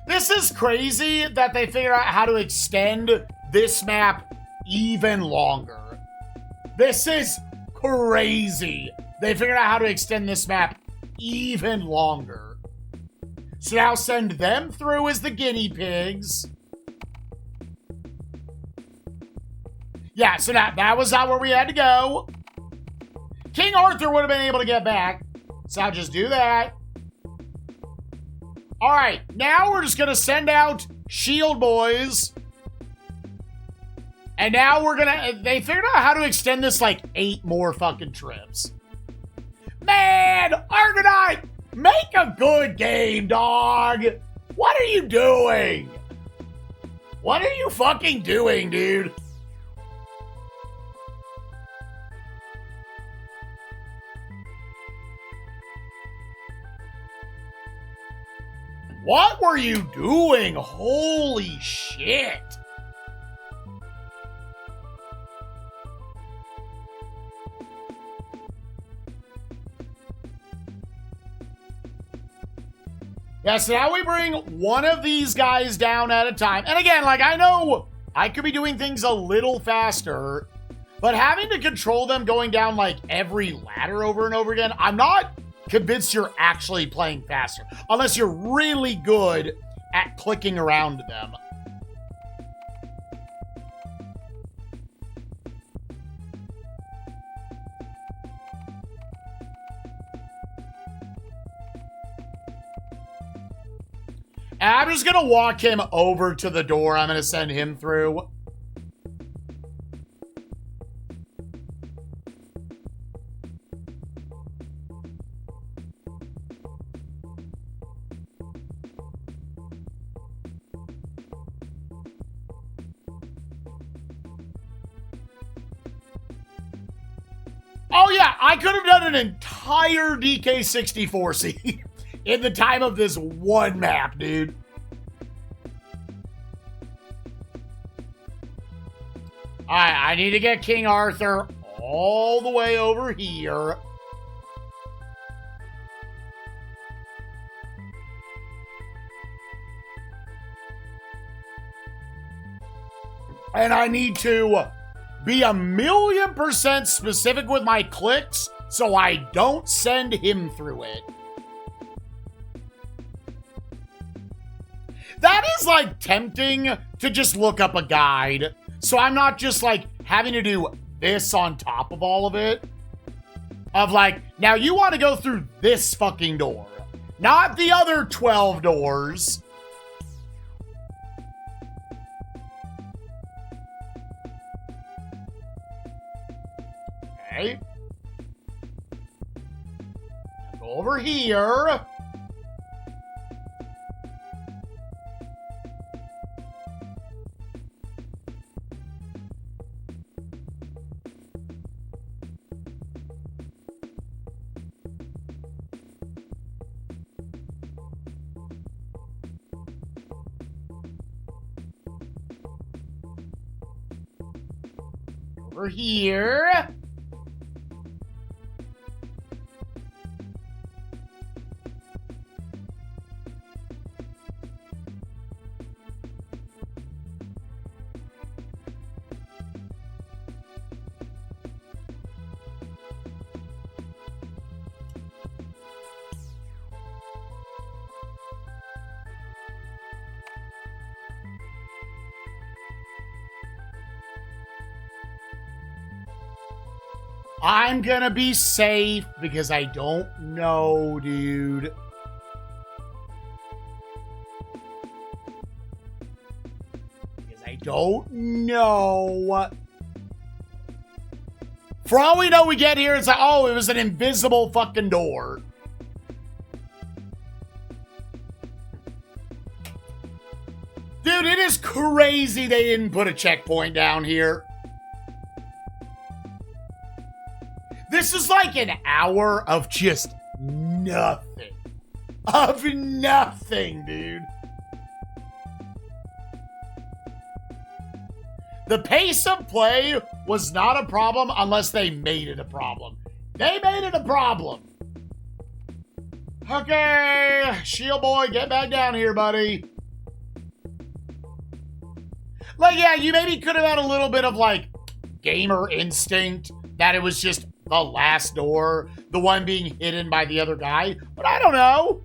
This is crazy that they figured out how to extend this map even longer. This is crazy. They figured out how to extend this map even longer. So now send them through as the guinea pigs. Yeah, so that was not where we had to go. King Arthur would have been able to get back. So I'll just do that. All right, now we're just going to send out Shield Boys. And now we're going to... They figured out how to extend this like 8 more fucking trips. Man, Argonite, make a good game, dog. What are you doing? What are you fucking doing, dude? What were you doing? Holy shit. Yeah, so now we bring one of these guys down at a time. And again, like, I know I could be doing things a little faster, but having to control them going down, like, every ladder over and over again, I'm not convinced you're actually playing faster. Unless you're really good at clicking around them. And I'm just going to walk him over to the door. I'm going to send him through. Oh yeah, I could have done an entire DK64 scene in the time of this one map, dude. Alright, I need to get King Arthur all the way over here. And I need to be 1,000,000% specific with my clicks so I don't send him through it. That is like tempting to just look up a guide. So I'm not just like having to do this on top of all of it. Of like, now you want to go through this fucking door, not the other 12 doors. Okay. Now go over here. Over here. I'm gonna be safe because I don't know, dude. Because I don't know. For all we know, we get here, it's like, oh, it was an invisible fucking door. Dude, it is crazy they didn't put a checkpoint down here. This is like an hour of just nothing. Of nothing, dude. The pace of play was not a problem unless they made it a problem. They made it a problem. Okay, Shield Boy, get back down here, buddy. Like, yeah, you maybe could have had a little bit of, like, gamer instinct that it was just the last door, the one being hidden by the other guy, but I don't know.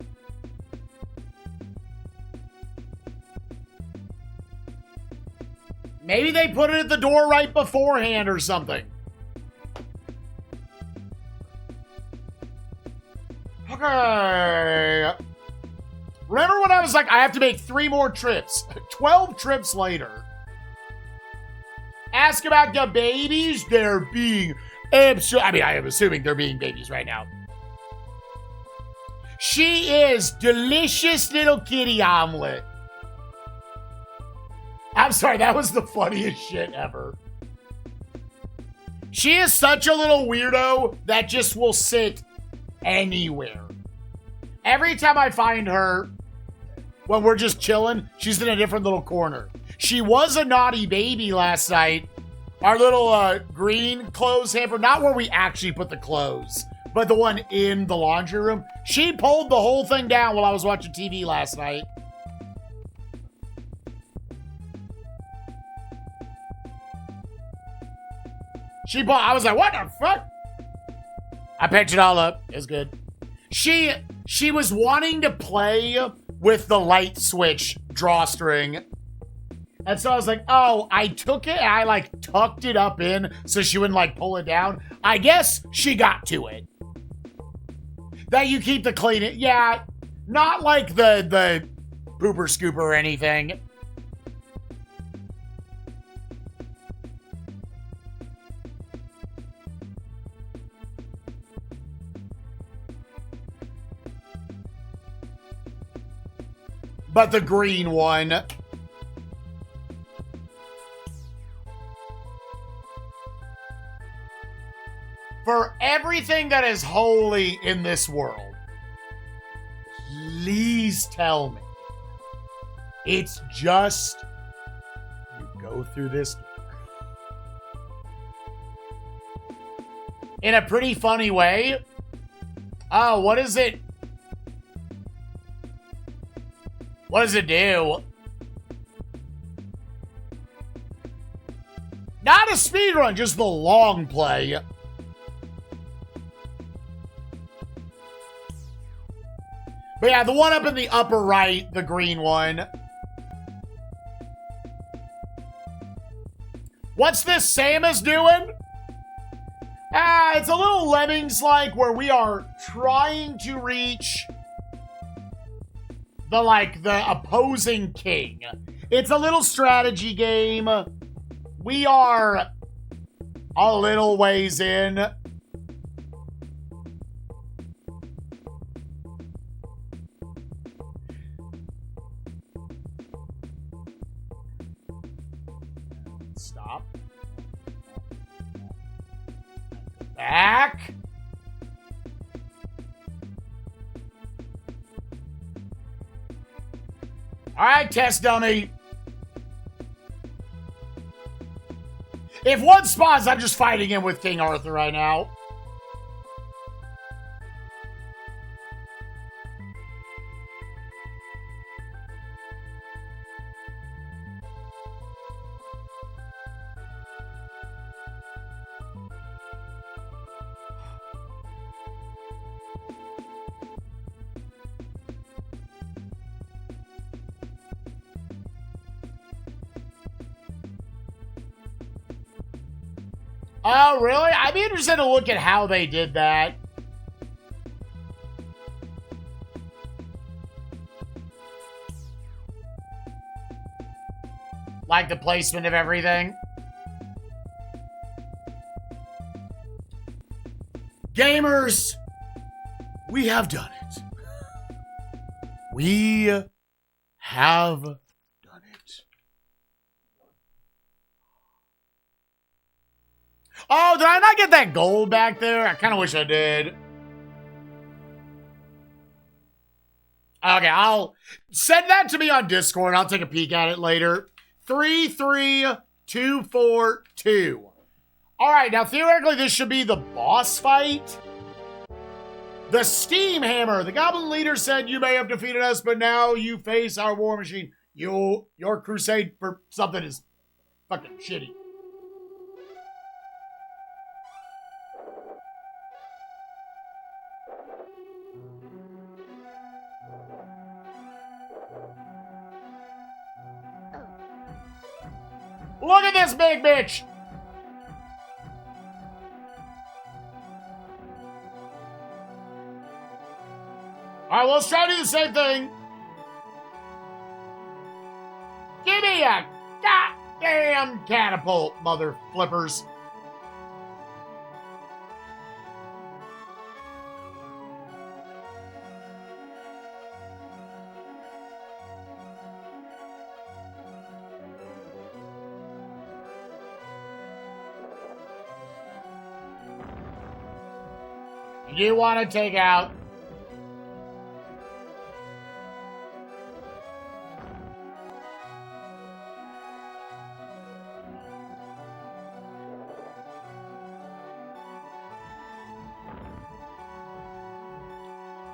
Maybe they put it at the door right beforehand or something. Okay. Remember when I was like, I have to make 3 more trips? 12 trips later. Ask about the babies. They're being absolutely... I mean, I am assuming they're being babies right now. She is delicious little kitty omelet. I'm sorry, that was the funniest shit ever. She is such a little weirdo that just will sit anywhere. Every time I find her, when we're just chilling, she's in a different little corner. She was a naughty baby last night. Our little green clothes hamper, not where we actually put the clothes, but the one in the laundry room. She pulled the whole thing down while I was watching TV last night. I was like, what the fuck? I picked it all up. It's good. She was wanting to play with the light switch drawstring. And so I was like, oh, I took it and I like tucked it up in so she wouldn't like pull it down. I guess she got to it. That you keep the clean it. Yeah, not like the pooper scooper or anything. But the green one. For everything that is holy in this world, please tell me it's just you go through this door. In a pretty funny way. Oh, what is it? What does it do? Not a speed run, just the long play. But yeah, the one up in the upper right, the green one. What's this Samus doing? It's a little Lemmings-like where we are trying to reach the opposing king. It's a little strategy game. We are a little ways in. Stop. Back. All right, test dummy. If one spawns, I'm just fighting him with King Arthur right now. Oh, really? I'd be interested to look at how they did that. Like the placement of everything. Gamers, we have done it. We have done it. Oh, did I not get that gold back there? I kind of wish I did. Okay, I'll send that to me on Discord. I'll take a peek at it later. 3, 3, 2 for 2. All right, now theoretically this should be the boss fight. The Steam Hammer. The Goblin leader said you may have defeated us, but now you face our war machine. Your crusade for something is fucking shitty. Look at this big bitch! Alright, well, let's try to do the same thing. Give me a goddamn catapult, mother flippers. You do want to take out...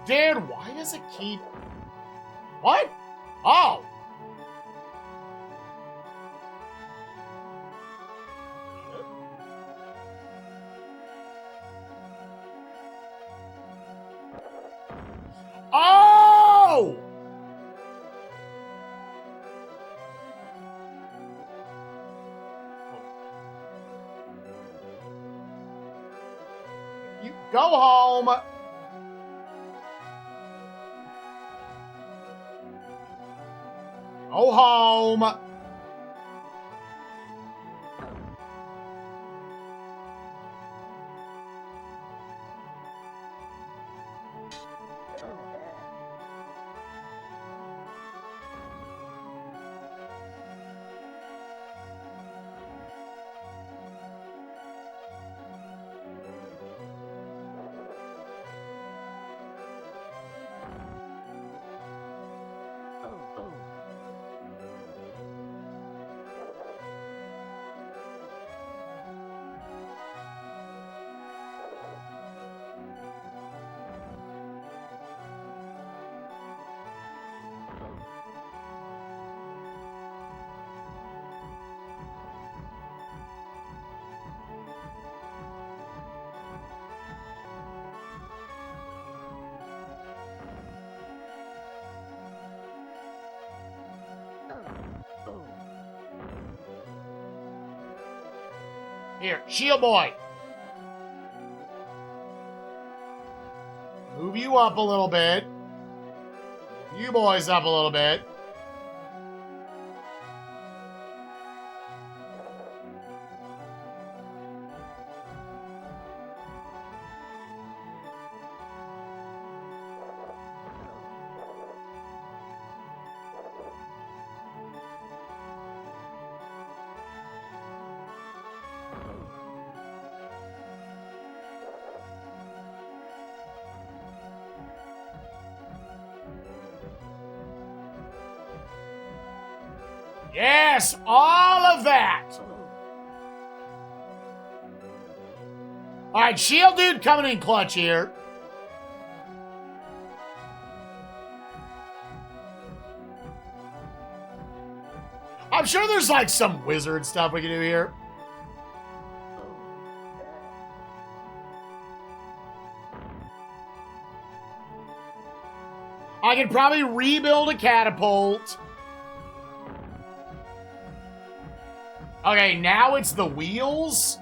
Dude, why does it keep... What? Oh! Oh! You go home. Go home. Here, shield boy. Move you up a little bit. You boys up a little bit. Yes, all of that. All right, shield dude coming in clutch here. I'm sure there's like some wizard stuff we can do here. I can probably rebuild a catapult. Okay, now it's the wheels.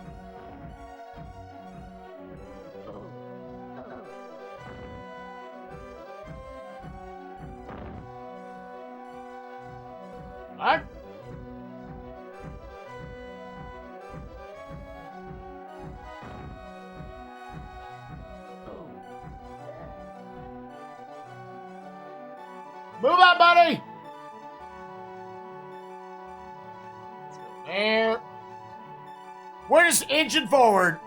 What? Move out, buddy. Let's go there. We're just inching forward.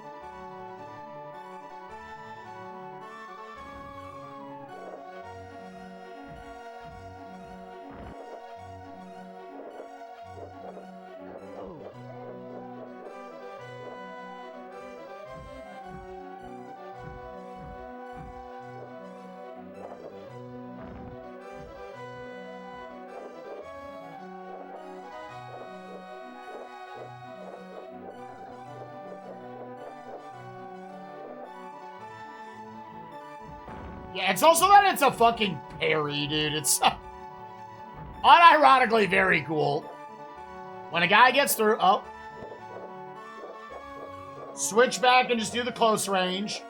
Yeah, it's also that it's a fucking parry, dude. It's unironically very cool. When a guy gets through... Oh. Switch back and just do the close range.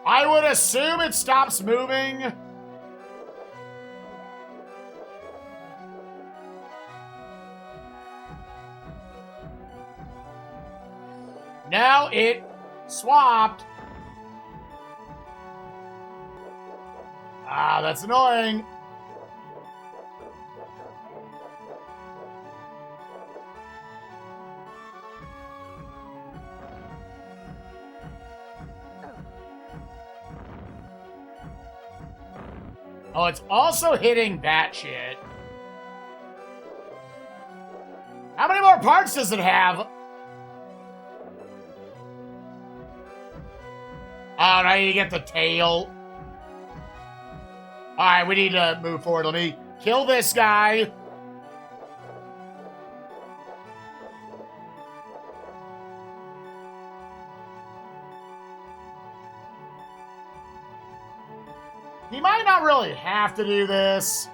I would assume it stops moving. Now it swapped. Ah, that's annoying. Oh, it's also hitting that shit. How many more parts does it have? Oh, now you get the tail. Alright, we need to move forward. Let me kill this guy. He might not really have to do this.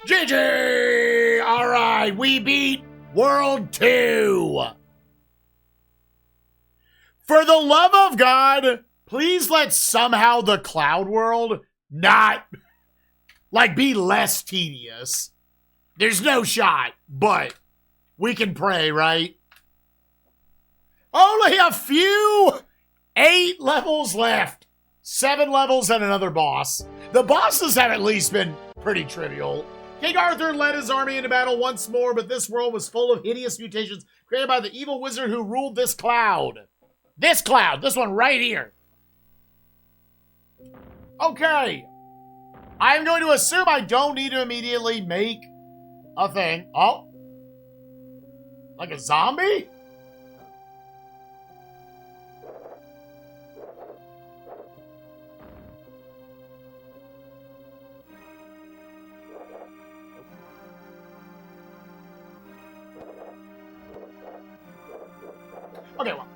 GG! Alright, we beat World 2. For the love of God, please let somehow the Cloud World not, like, be less tedious. There's no shot, but we can pray, right? Only a few! 8 levels left. 7 levels and another boss. The bosses have at least been pretty trivial. King Arthur led his army into battle once more, but this world was full of hideous mutations created by the evil wizard who ruled this cloud. This cloud, this one right here. Okay. I'm going to assume I don't need to immediately make a thing. Oh. Like a zombie? Okay, well.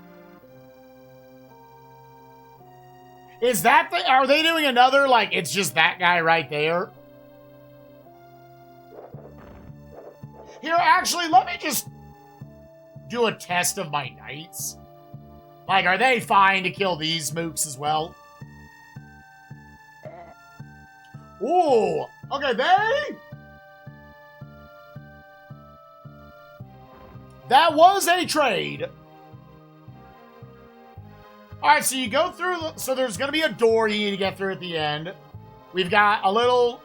Is that the... Are they doing another, like, it's just that guy right there? Here, actually, let me just do a test of my knights. Like, are they fine to kill these mooks as well? Ooh. Okay, that was a trade. Alright, so you go through... So there's going to be a door you need to get through at the end. We've got a little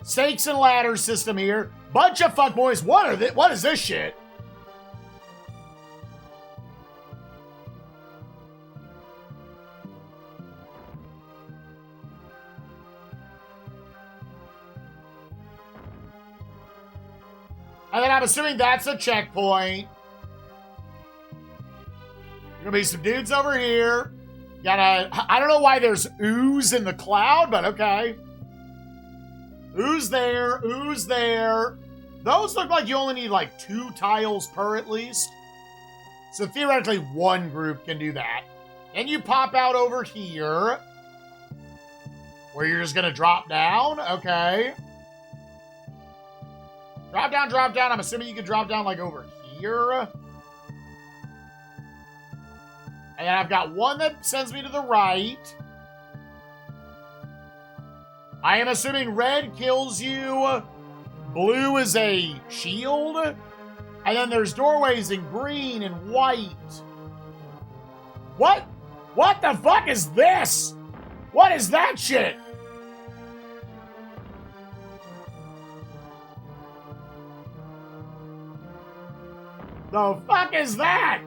stakes and ladders system here. Bunch of fuckboys. What is this shit? And then I'm assuming that's a checkpoint. Gonna be some dudes over here. I don't know why there's ooze in the cloud, but okay. Ooze there, ooze there. Those look like you only need like 2 tiles per at least. So theoretically, one group can do that. Then you pop out over here. Where you're just gonna drop down, okay. Drop down, drop down. I'm assuming you can drop down like over here. And then I've got one that sends me to the right. I am assuming red kills you. Blue is a shield. And then there's doorways in green and white. What? What the fuck is this? What is that shit? The fuck is that?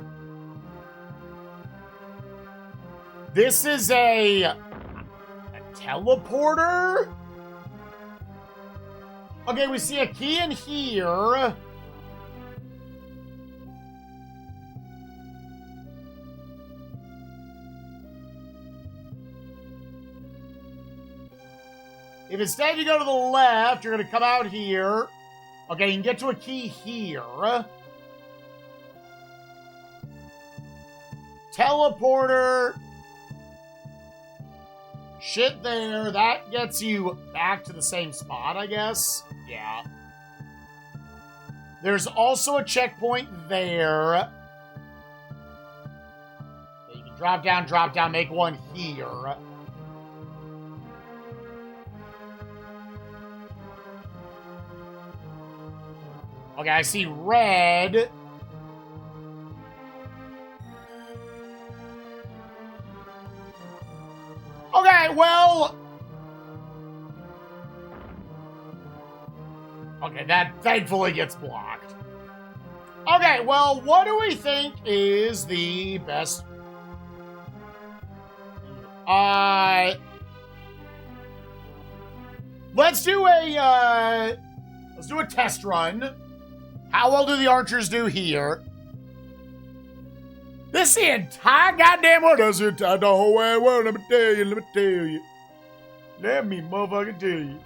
This is a teleporter? Okay, we see a key in here. If instead you go to the left, you're going to come out here. Okay, you can get to a key here. Teleporter. Shit there. That gets you back to the same spot, I guess. Yeah. There's also a checkpoint there. You can drop down, make one here. Okay, I see red. Okay, well... Okay, that thankfully gets blocked. Okay, well, what do we think is the best... Let's do a test run. How well do the archers do here? This the entire goddamn world. That's the entire whole wide world. Let me tell you. Let me motherfucking tell you.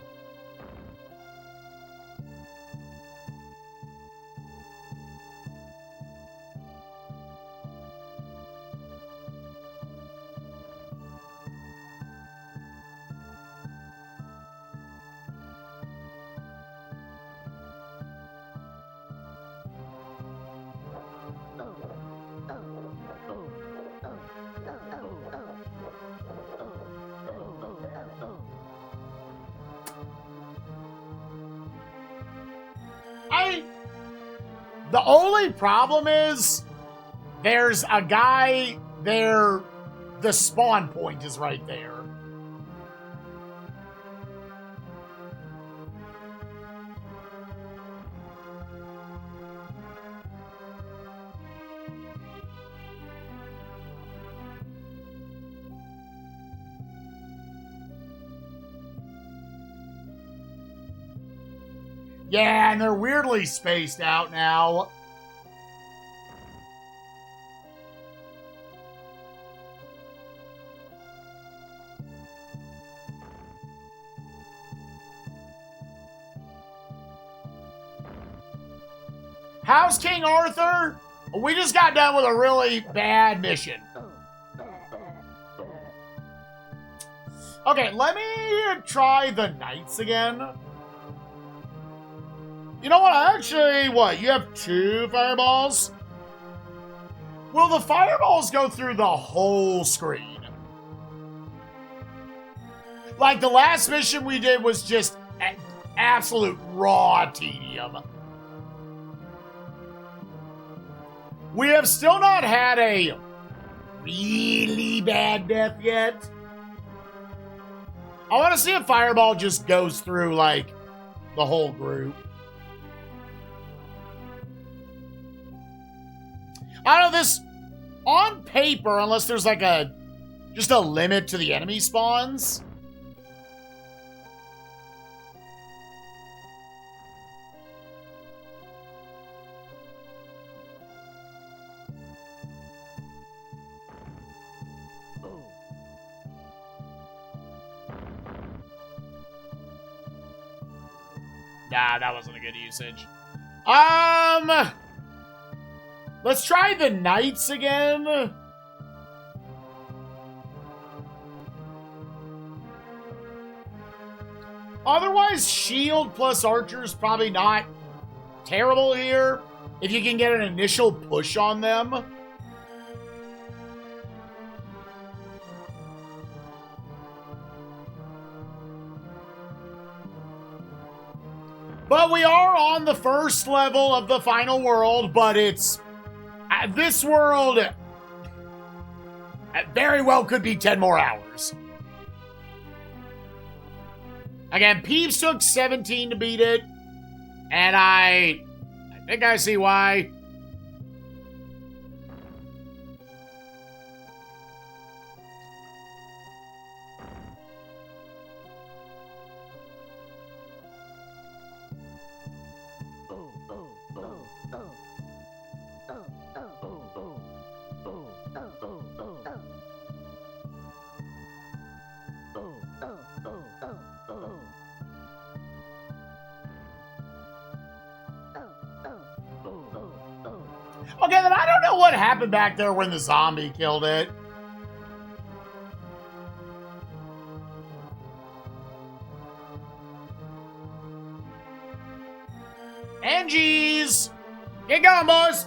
The only problem is there's a guy there. The spawn point is right there. Yeah, and they're weirdly spaced out now. How's King Arthur? We just got done with a really bad mission. Okay, let me try the knights again. You know what? Actually, what? You have 2 fireballs? Will the fireballs go through the whole screen? Like, the last mission we did was just absolute raw tedium. We have still not had a really bad death yet. I want to see if fireball just goes through, like, the whole group. I don't know, this, on paper, unless there's like just a limit to the enemy spawns. Nah, that wasn't a good usage. Let's try the knights again. Otherwise, shield plus archers probably not terrible here. If you can get an initial push on them. But we are on the first level of the final world, but it's... this world very well could be 10 more hours. Again, Peeves took 17 to beat it. And I think I see why. Okay, then I don't know what happened back there when the zombie killed it. Angie's! Get going, boys!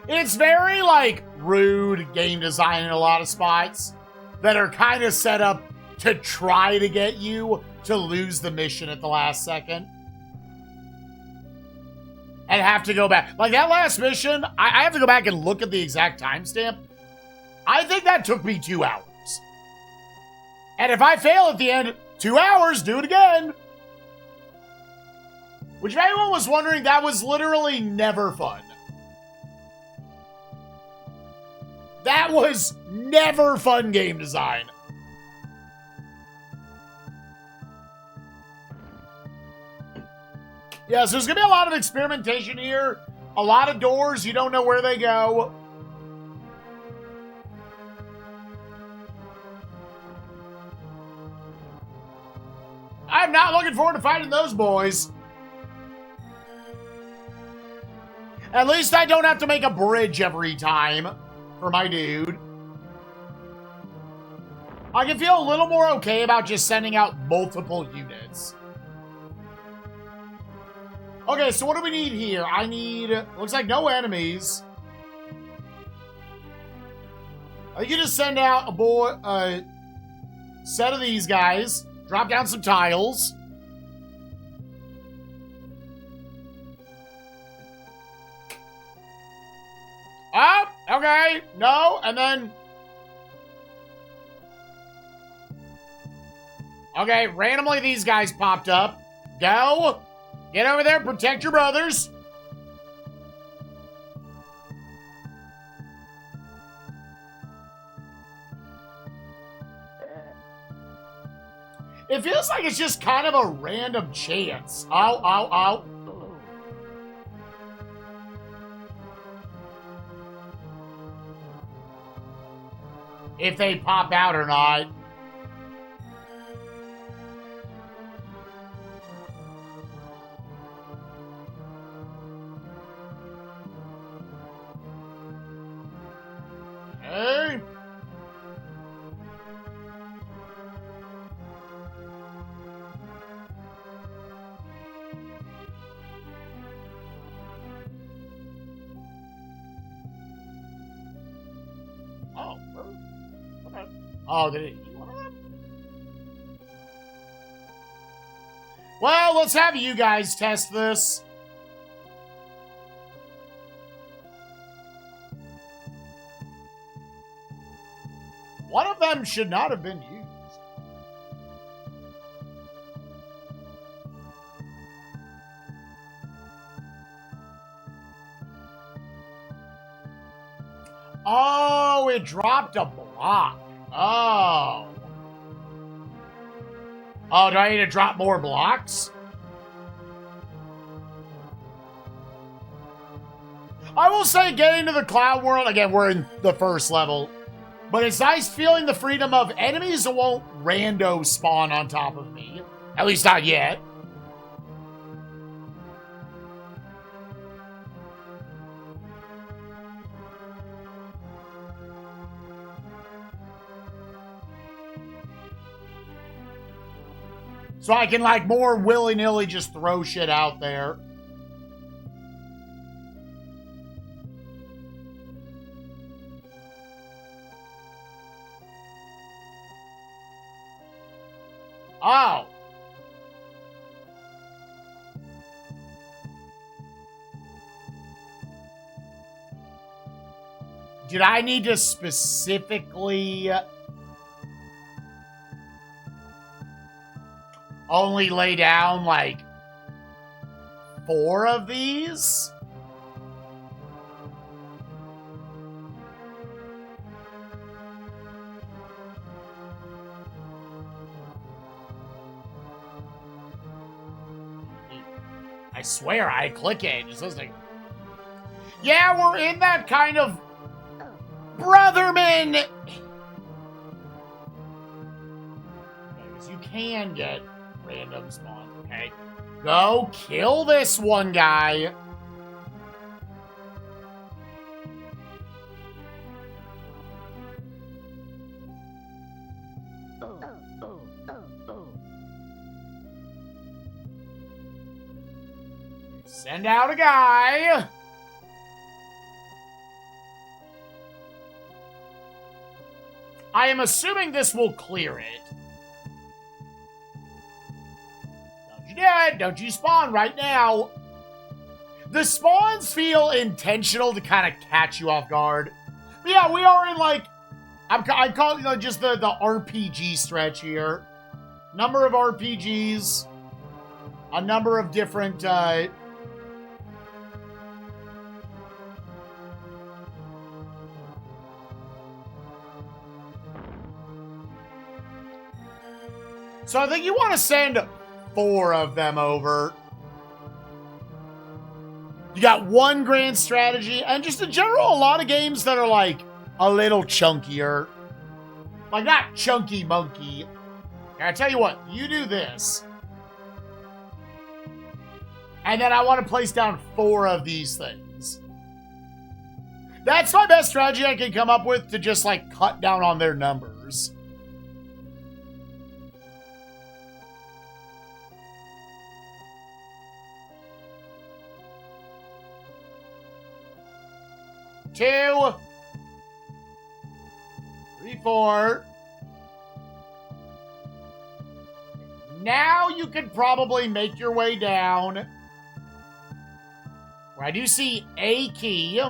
It's very, like, rude game design in a lot of spots that are kind of set up to try to get you to lose the mission at the last second. And have to go back. Like, that last mission, I have to go back and look at the exact timestamp. I think that took me 2 hours. And if I fail at the end, 2 hours, do it again. Which, if anyone was wondering, that was literally never fun. That was never fun game design. Yeah, so there's going to be a lot of experimentation here. A lot of doors. You don't know where they go. I'm not looking forward to fighting those boys. At least I don't have to make a bridge every time for my dude. I can feel a little more okay about just sending out multiple units. Okay, so what do we need here? I need... Looks like no enemies. I can just send out a set of these guys. Drop down some tiles. Oh, okay. No, and then... Okay, randomly these guys popped up. Go. Get over there, protect your brothers. It feels like it's just kind of a random chance. Ow, ow, ow. If they pop out or not. Hey. Oh, okay. Oh, did it eat one of them? Well, let's have you guys test this. One of them should not have been used. Oh, it dropped a block. Oh. Oh, do I need to drop more blocks? I will say getting to the cloud world, again, we're in the first level, but it's nice feeling the freedom of enemies that won't rando spawn on top of me. At least not yet. So I can, like, more willy-nilly just throw shit out there. Oh. Did I need to specifically... only lay down, like, 4 of these? I swear, I click it. Just listening. Yeah, we're in that kind of... Brotherman! can get random spawns, okay? Go kill this one guy. Send out a guy. I am assuming this will clear it. Don't you do it. Don't you spawn right now. The spawns feel intentional to kind of catch you off guard. But yeah, we are in like, I call it just the RPG stretch here. Number of RPGs. A number of different... So I think you want to send 4 of them over. You got one grand strategy, and just in general, a lot of games that are like a little chunkier. Like not chunky monkey. And I tell you what, you do this. And then I want to place down 4 of these things. That's my best strategy I can come up with to just like cut down on their numbers. Two, 3, 4. Now you can probably make your way down. Where I do see a key.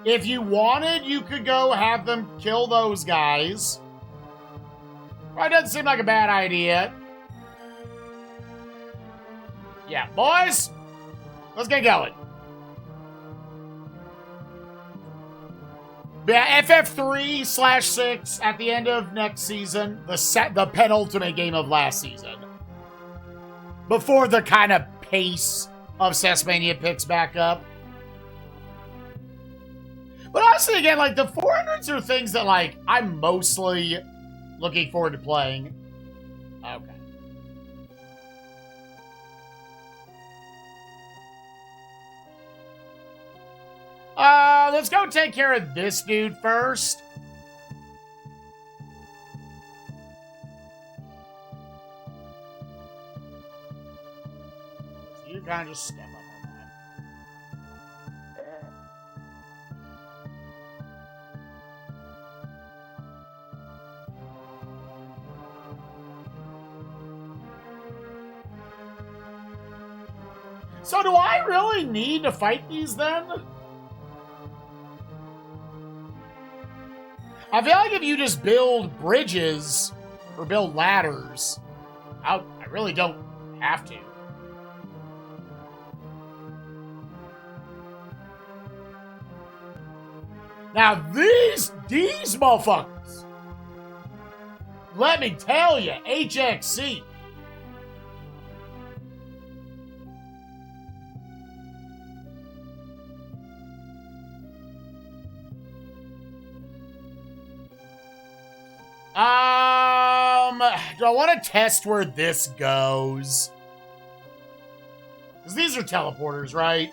If you wanted, you could go have them kill those guys. That doesn't seem like a bad idea. Yeah, boys, let's get going. Yeah, FF3/6 at the end of next season, the penultimate game of last season. Before the kind of pace of SNESMania picks back up. But honestly, again, like the 400s are things that like I'm mostly looking forward to playing. Okay. Let's go take care of this dude first. So you kind of just step up on that. So do I really need to fight these then? I feel like if you just build bridges or build ladders, I really don't have to. Now these motherfuckers, let me tell you, HXC. Do I want to test where this goes? Because these are teleporters, right?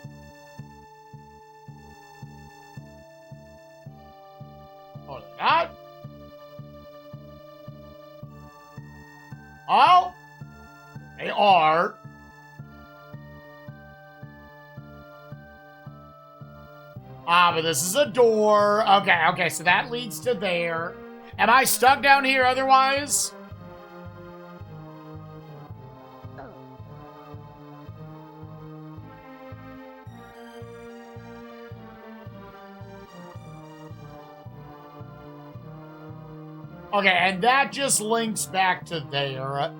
Oh, they're not? Oh! They are. But this is a door. Okay, so that leads to there. Am I stuck down here otherwise? Okay, and that just links back to there.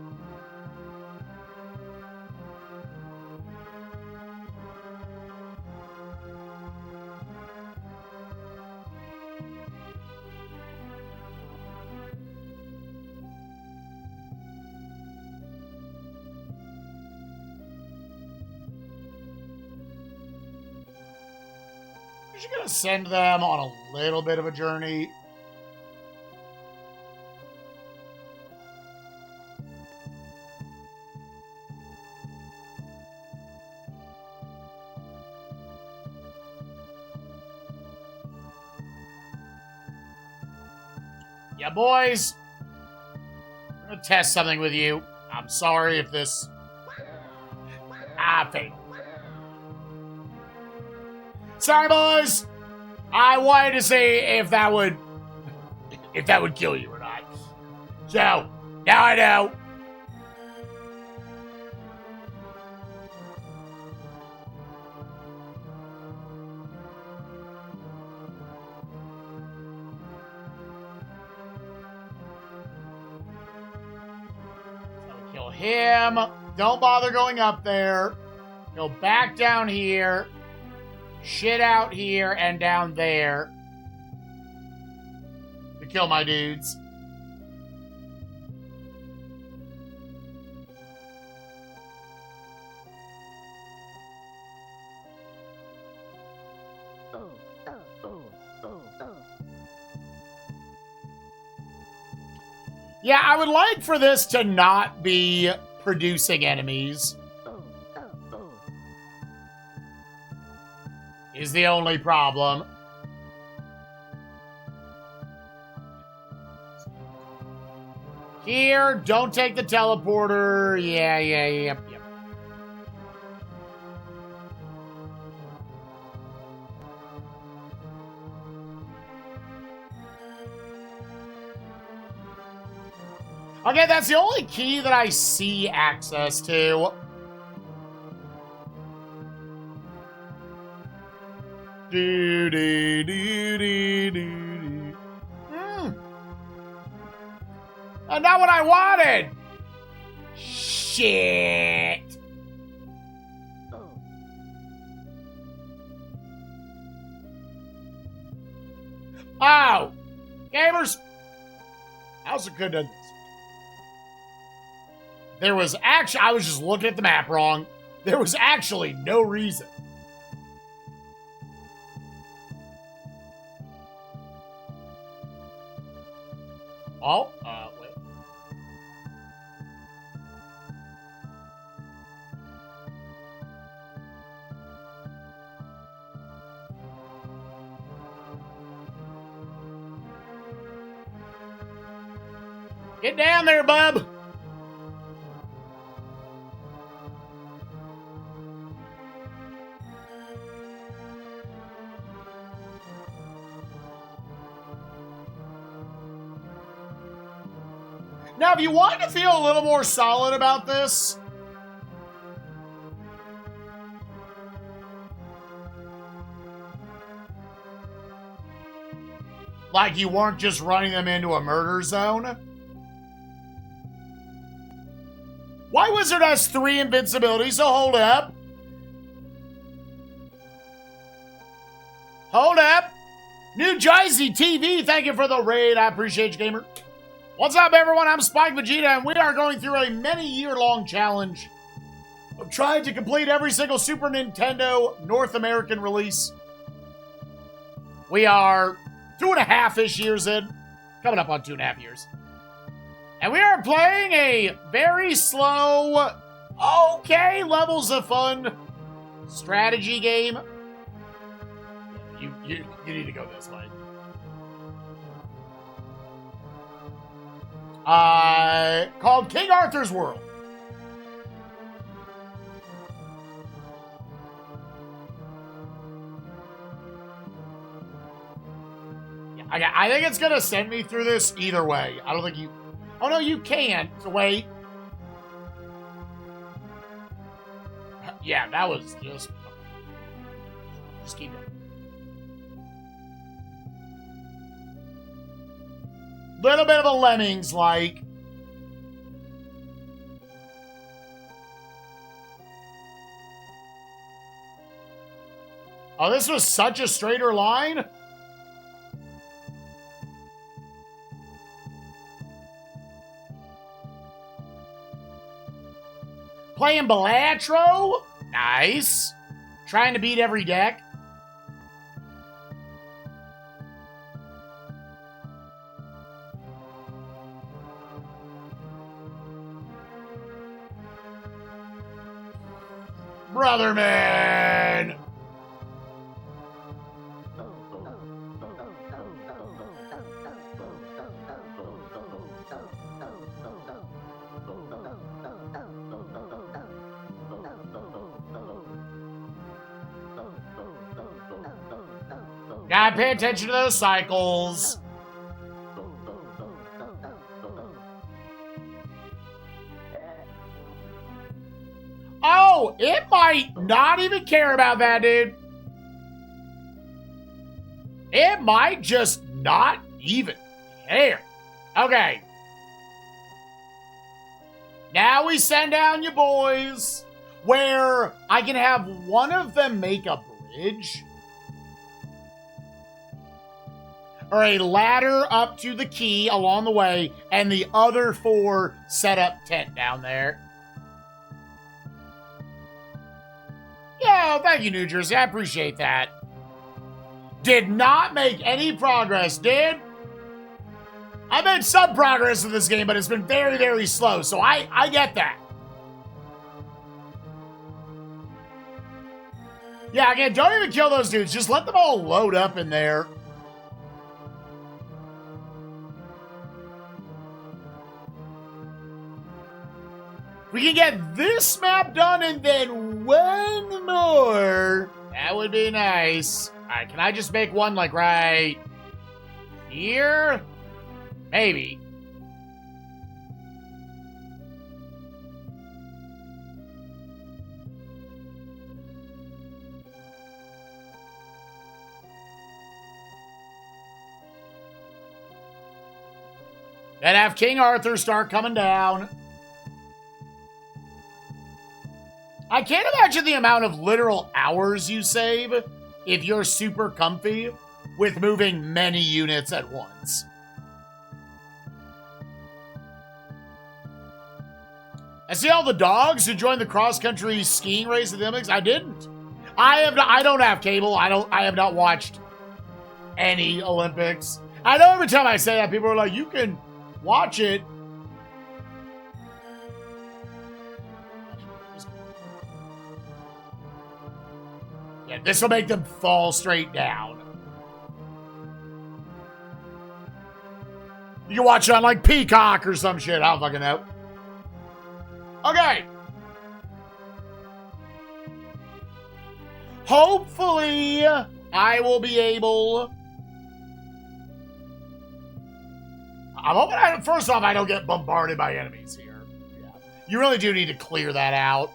I'm just gonna send them on a little bit of a journey. Yeah, boys. I'm gonna test something with you. I'm sorry if this... failed. Sorry, boys. I wanted to see if that would kill you or not. So, now I know. So kill him. Don't bother going up there. Go back down here. Shit out here and down there. To kill my dudes. Yeah, I would like for this to not be producing enemies. Is the only problem. Here, don't take the teleporter. Yep. Okay, that's the only key that I see access to. Not what I wanted! Shit! Oh! Gamers! I also could have... There was actually... I was just looking at the map wrong. There was actually no reason. Oh, wait. Get down there, bub. Now, if you want to feel a little more solid about this, like you weren't just running them into a murder zone. White Wizard has 3 invincibility, so hold up. Hold up. New Jersey TV, thank you for the raid. I appreciate you, gamer. What's up, everyone? I'm spikevegeta, and we are going through a many-year-long challenge of trying to complete every single Super Nintendo North American release. We are 2.5-ish years in, coming up on 2.5 years. And we are playing a very slow, okay, levels of fun strategy game. You need to go this way. Called King Arthur's World. Yeah, I think it's gonna send me through this either way. I don't think you... Oh, no, you can't. So wait. Yeah, that was just... Just keep it. Little bit of a Lemmings-like. Oh, this was such a straighter line? Playing Balatro? Nice. Trying to beat every deck. Brother man! Gotta pay attention to those cycles. Oh, it might not even care about that, dude. It might just not even care. Okay. Now we send down your boys, where I can have one of them make a bridge. Or a ladder up to the key along the way, and the other 4 set up tent down there. Yeah, thank you, New Jersey. I appreciate that. Did not make any progress, did? I made some progress in this game, but it's been very, very slow, so I get that. Yeah, again, don't even kill those dudes. Just let them all load up in there. We can get this map done and then one more. That would be nice. All right, can I just make one like right here? Maybe. Then have King Arthur start coming down. I can't imagine the amount of literal hours you save if you're super comfy with moving many units at once. I see all the dogs who joined the cross-country skiing race at the Olympics. I didn't. I don't have cable. I have not watched any Olympics. I know every time I say that, people are like, you can watch it. Yeah, this will make them fall straight down. You can watch it on like Peacock or some shit. I don't fucking know. Okay. Hopefully, I will be able... I'm hoping first off, I don't get bombarded by enemies here. Yeah. You really do need to clear that out.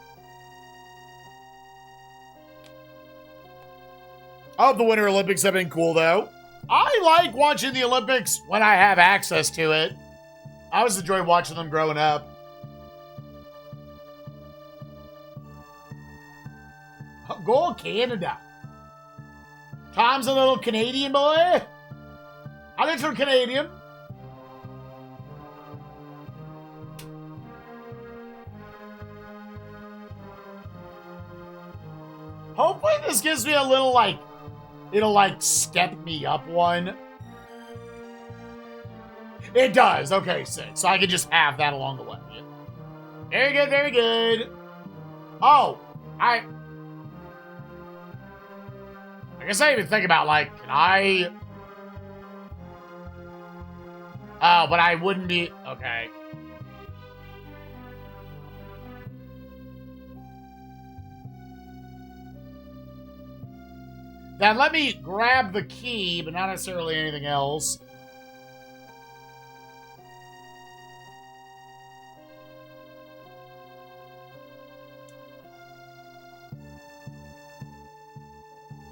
I hope the Winter Olympics have been cool, though. I like watching the Olympics when I have access to it. I always enjoyed watching them growing up. Go Canada. Tom's a little Canadian boy. I think I'm Canadian. Hopefully this gives me a little, like, it'll, like, step me up one. It does. Okay, sick. So I can just have that along the way. Very good, very good. Oh, I guess I even think about, like, can I... Oh, but I wouldn't be... Okay. Then let me grab the key, but not necessarily anything else.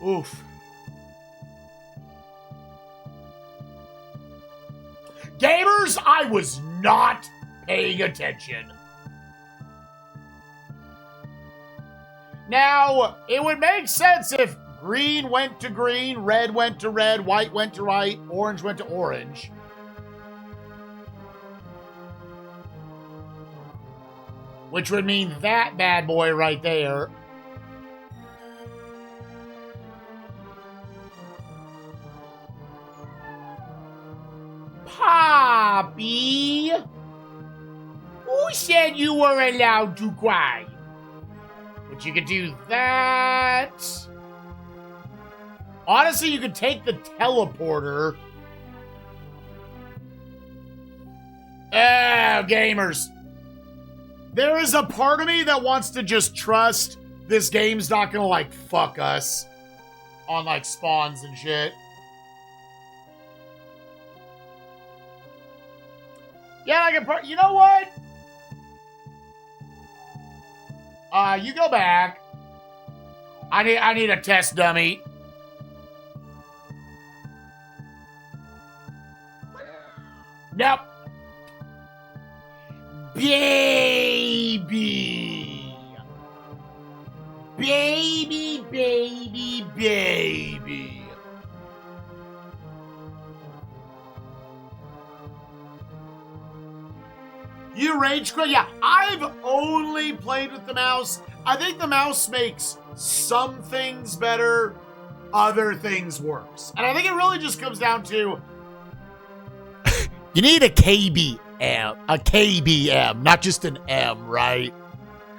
Oof. Gamers, I was not paying attention. Now, it would make sense if green went to green, red went to red, white went to white, orange went to orange. Which would mean that bad boy right there. Poppy? Who said you were allowed to cry? But you could do that. Honestly, you could take the teleporter. Gamers. There is a part of me that wants to just trust this game's not gonna, like, fuck us on, like, spawns and shit. Yeah, I can. You know what? You go back. I need a test dummy. Nope. Baby. Baby, baby, baby. You rage quit? Yeah, I've only played with the mouse. I think the mouse makes some things better, other things worse. And I think it really just comes down to you need a KBM, not just an M, right?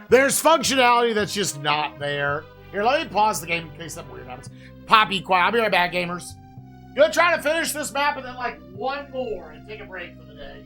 There's functionality that's just not there. Here, let me pause the game in case something weird happens. Poppy, quiet. I'll be right back, gamers. Gonna try to finish this map and then, like, one more and take a break for the day.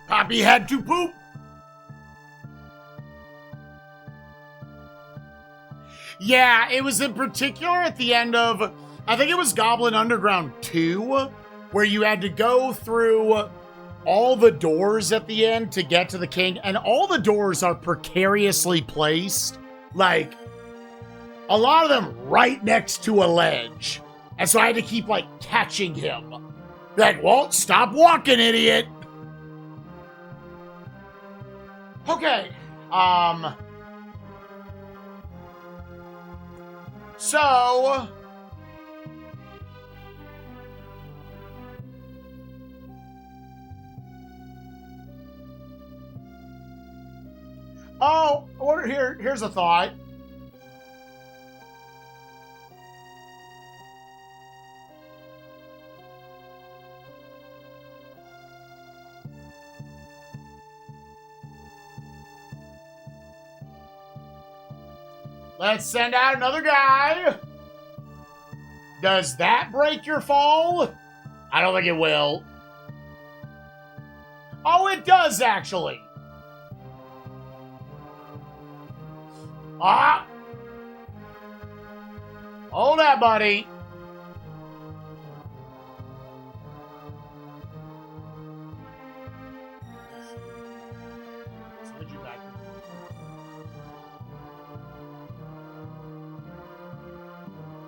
Poppy had to poop. Yeah, it was in particular at the end of, I think it was Goblin Underground 2, where you had to go through all the doors at the end to get to the king, and all the doors are precariously placed, like, a lot of them right next to a ledge. And so I had to keep, like, catching him. Like, well, stop walking, idiot. Okay, so, here's a thought. Let's send out another guy. Does that break your fall? I don't think it will. Oh, it does, actually. Ah! Hold that, buddy.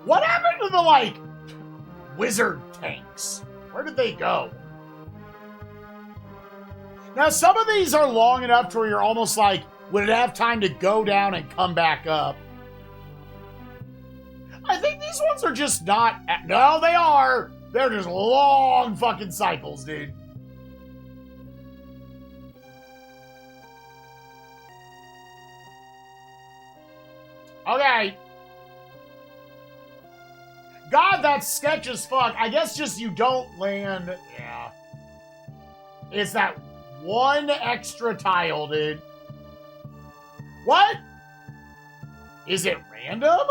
What happened to the, like, wizard tanks? Where did they go? Now, some of these are long enough to where you're almost like, would it have time to go down and come back up? I think these ones are just not... No, they are! They're just long fucking cycles, dude. Okay. God, that's sketch as fuck. I guess just you don't land... Yeah. It's that one extra tile, dude. What? Is it random?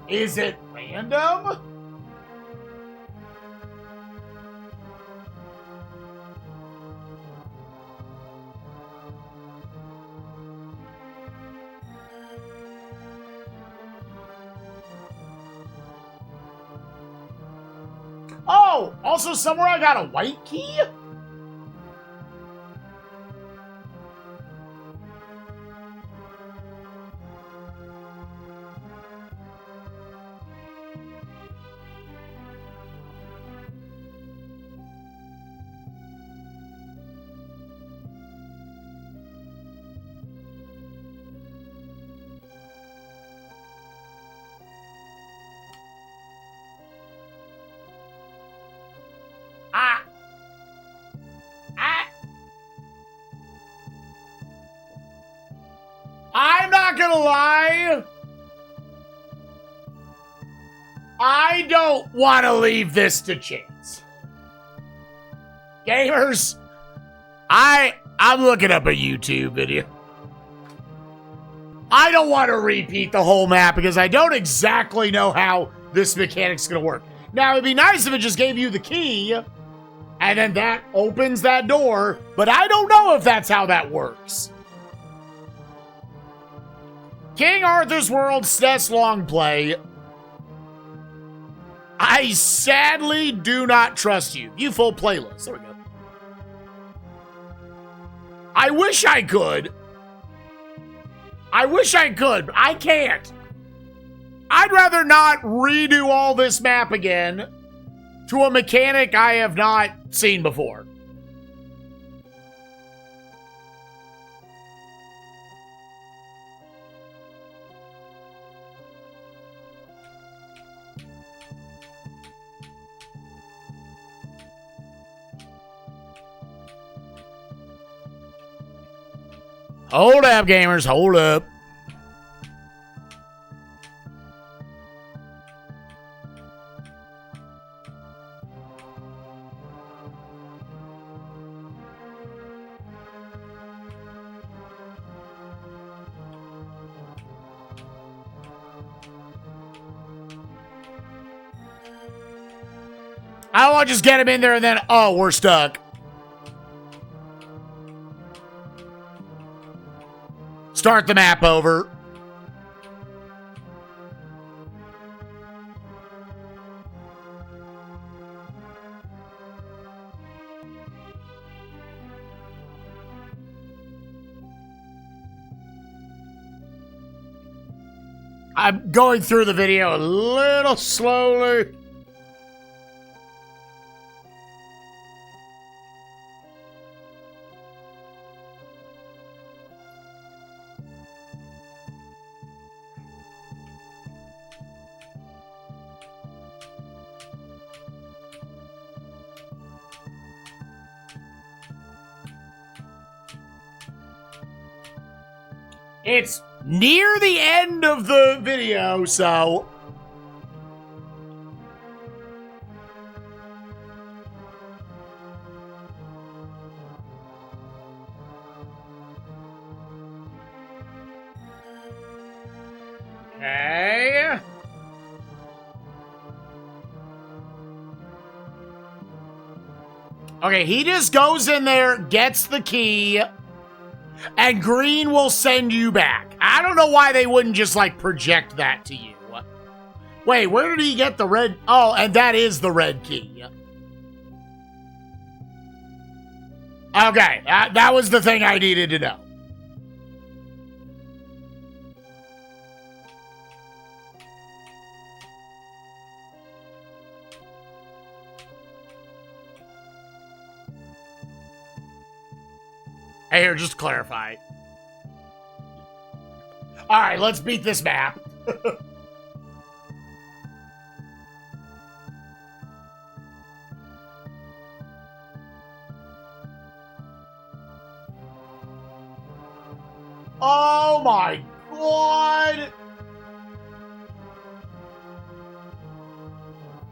Is it random? Oh, also somewhere I got a white key? I'm not gonna lie. I don't want to leave this to chance. Gamers, I'm looking up a YouTube video. I don't want to repeat the whole map because I don't exactly know how this mechanic's gonna work. Now, it'd be nice if it just gave you the key and then that opens that door, but I don't know if that's how that works. King Arthur's World SNES Long Play. I sadly do not trust you. You full playlist. There we go. I wish I could. I wish I could, but I can't. I'd rather not redo all this map again to a mechanic I have not seen before. Hold up, gamers. Hold up. I don't want to just get him in there and then, oh, we're stuck. Start the map over. I'm going through the video a little slowly. It's near the end of the video, so... Okay. Okay, he just goes in there, gets the key, and green will send you back. I don't know why they wouldn't just, like, project that to you. Wait, where did he get the red? Oh, and that is the red key. Okay, that was the thing I needed to know. Hey, here, just to clarify. All right, let's beat this map. Oh my god!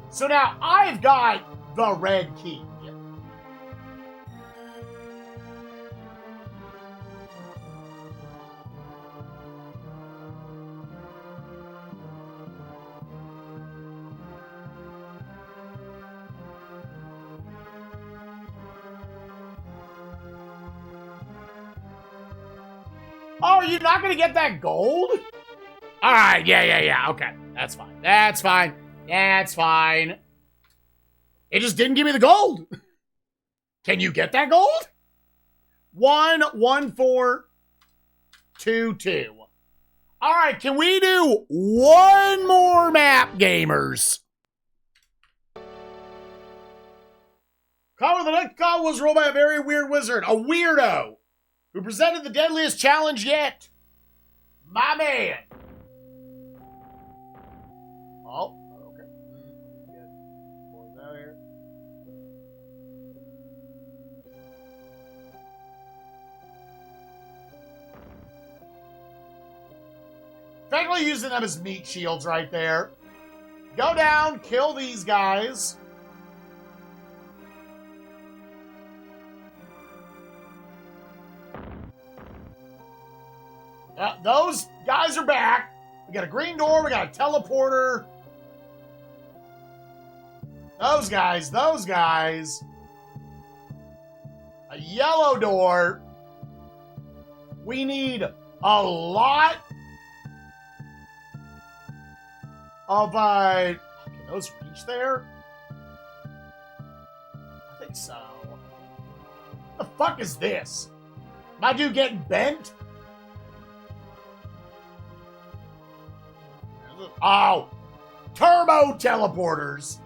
So now I've got the red key. Oh, you're not gonna get that gold? All right, yeah. Okay, that's fine. That's fine. That's fine. It just didn't give me the gold. Can you get that gold? 1-1-4-2-2. All right, can we do one more map, gamers? Call the next call was rolled by a very weird wizard, a weirdo, who presented the deadliest challenge yet. My man. Oh, okay. Get boys out here. Technically using them as meat shields right there. Go down, kill these guys. Those guys are back. We got a green door. We got a teleporter. Those guys. A yellow door. We need a lot of, can those reach there? I think so. What the fuck is this? My dude getting bent? Oh, turbo teleporters.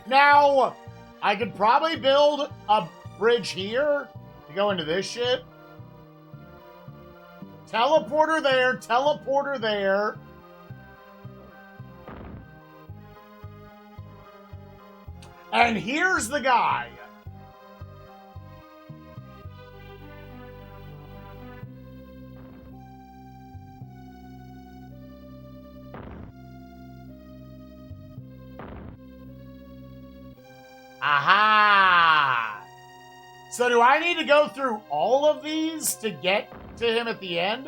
Now, I could probably build a bridge here to go into this shit. Teleporter there, teleporter there. And here's the guy. Aha! So do I need to go through all of these to get to him at the end?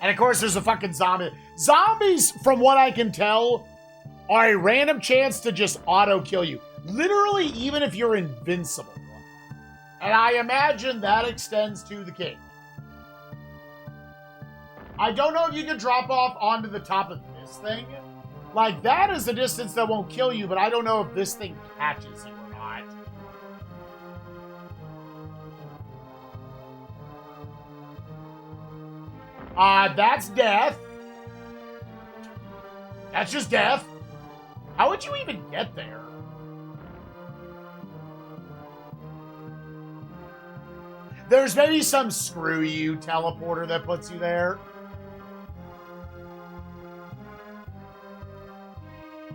And of course there's a fucking zombie. Zombies, from what I can tell, are a random chance to just auto-kill you. Literally, even if you're invincible. And I imagine that extends to the king. I don't know if you can drop off onto the top of this thing. Like, that is a distance that won't kill you, but I don't know if this thing catches you or not. That's death. That's just death. How would you even get there? There's maybe some screw you teleporter that puts you there.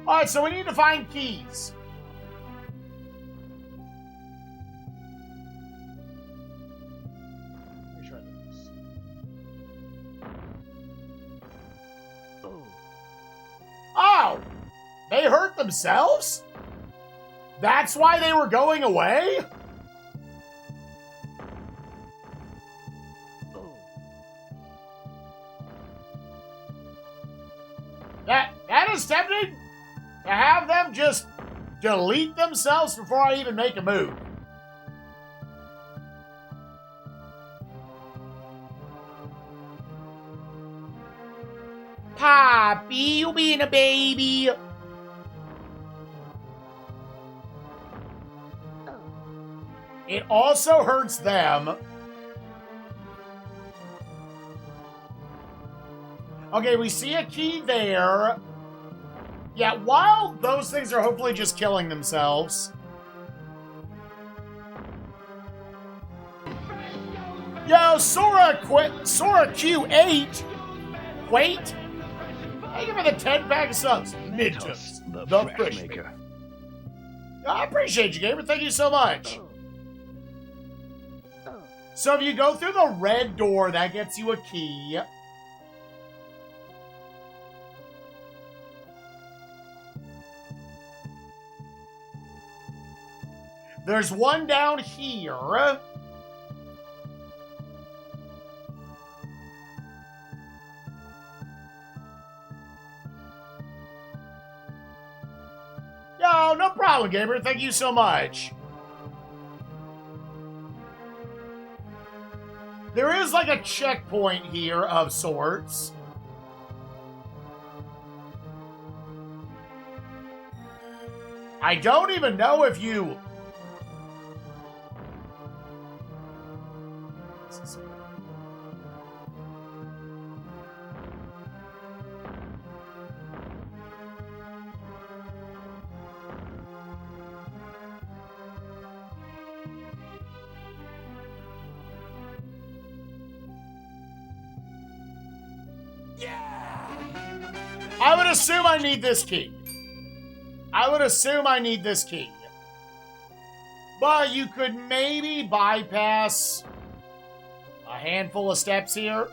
Alright, so we need to find keys. Oh! They hurt themselves? That's why they were going away? just tempted to have them just delete themselves before I even make a move. Poppy, you being a baby. It also hurts them. Okay, we see a key there. Yeah, while those things are hopefully just killing themselves. Yo, Sora Q8. Wait. Thank you for the 10-pack of subs. Midterms. The Fresh Maker. I appreciate you, Gamer. Thank you so much. So if you go through the red door, that gets you a key. There's one down here. Yo, no problem, Gamer. Thank you so much. There is like a checkpoint here of sorts. I don't even know if you... I would assume I need this key. But you could maybe bypass a handful of steps here.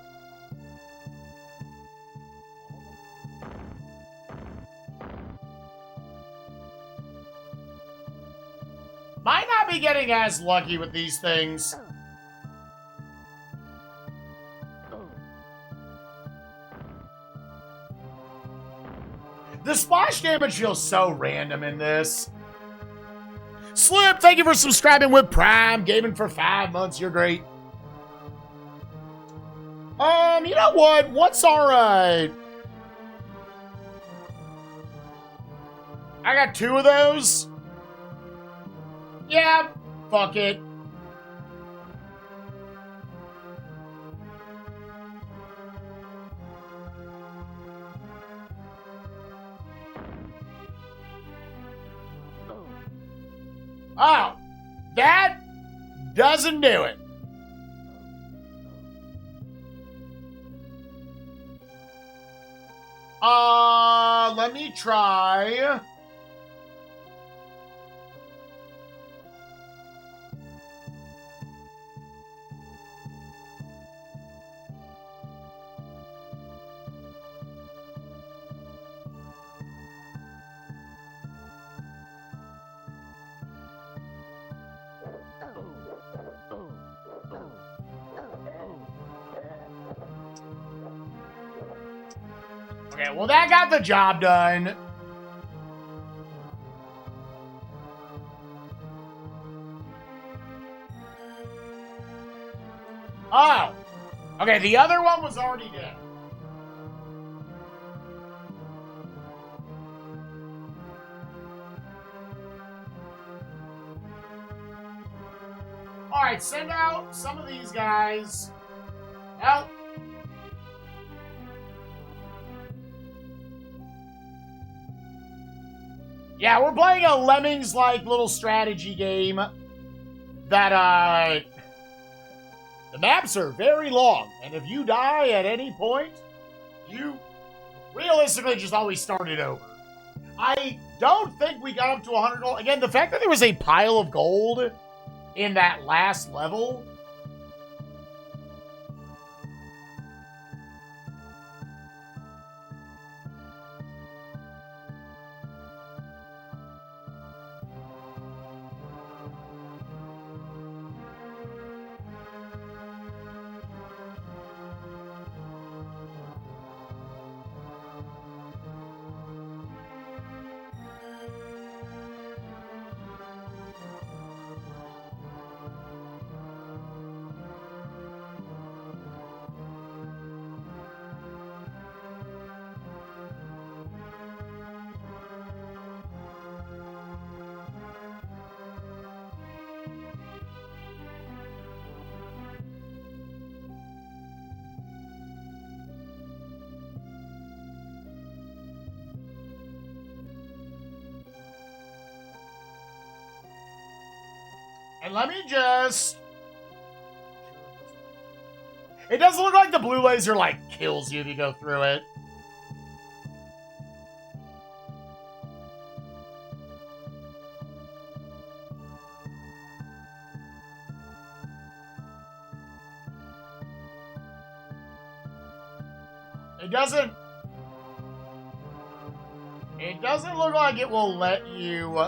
Might not be getting as lucky with these things. The splash damage feels so random in this. Slip, thank you for subscribing with Prime. Gaming for 5 months. You're great. You know what? What's our, I got 2 of those. Yeah, fuck it. Oh, that doesn't do it. Let me try. Okay, well, that got the job done. Oh. Okay, the other one was already dead. Alright, send out some of these guys. Nope. Yeah, we're playing a Lemmings-like little strategy game that, the maps are very long, and if you die at any point, you realistically just always start it over. I don't think we got up to 100 gold. Again, the fact that there was a pile of gold in that last level... And let me just... It doesn't look like the blue laser, like, kills you if you go through it. It doesn't look like it will let you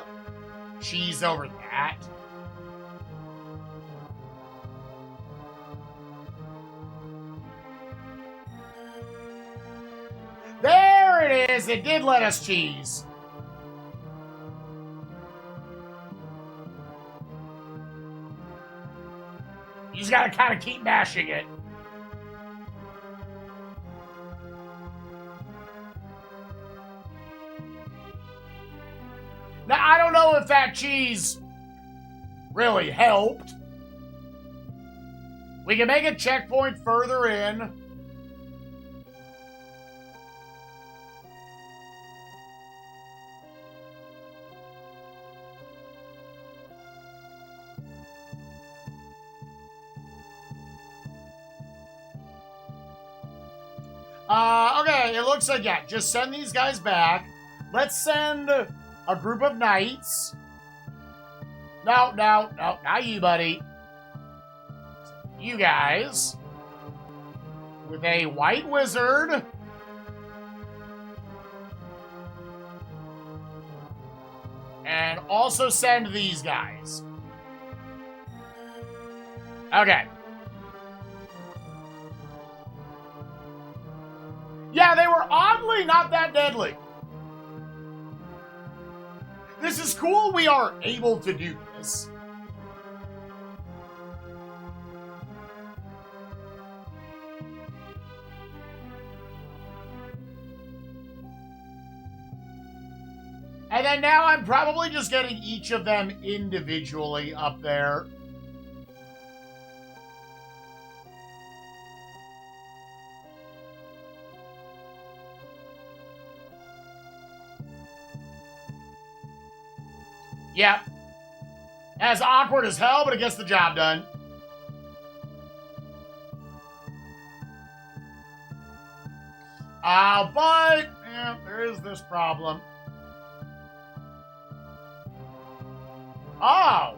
cheese over that. There it is. It did let us cheese. You just gotta kind of keep mashing it. Now, I don't know if that cheese really helped. We can make a checkpoint further in. Okay, it looks like, yeah, just send these guys back. Let's send a group of knights. No, not you, buddy. You guys. With a white wizard. And also send these guys. Okay. Yeah, they were oddly not that deadly. This is cool we are able to do this. And then now I'm probably just getting each of them individually up there. Yep. As awkward as hell, but it gets the job done. But yeah, there is this problem. Oh.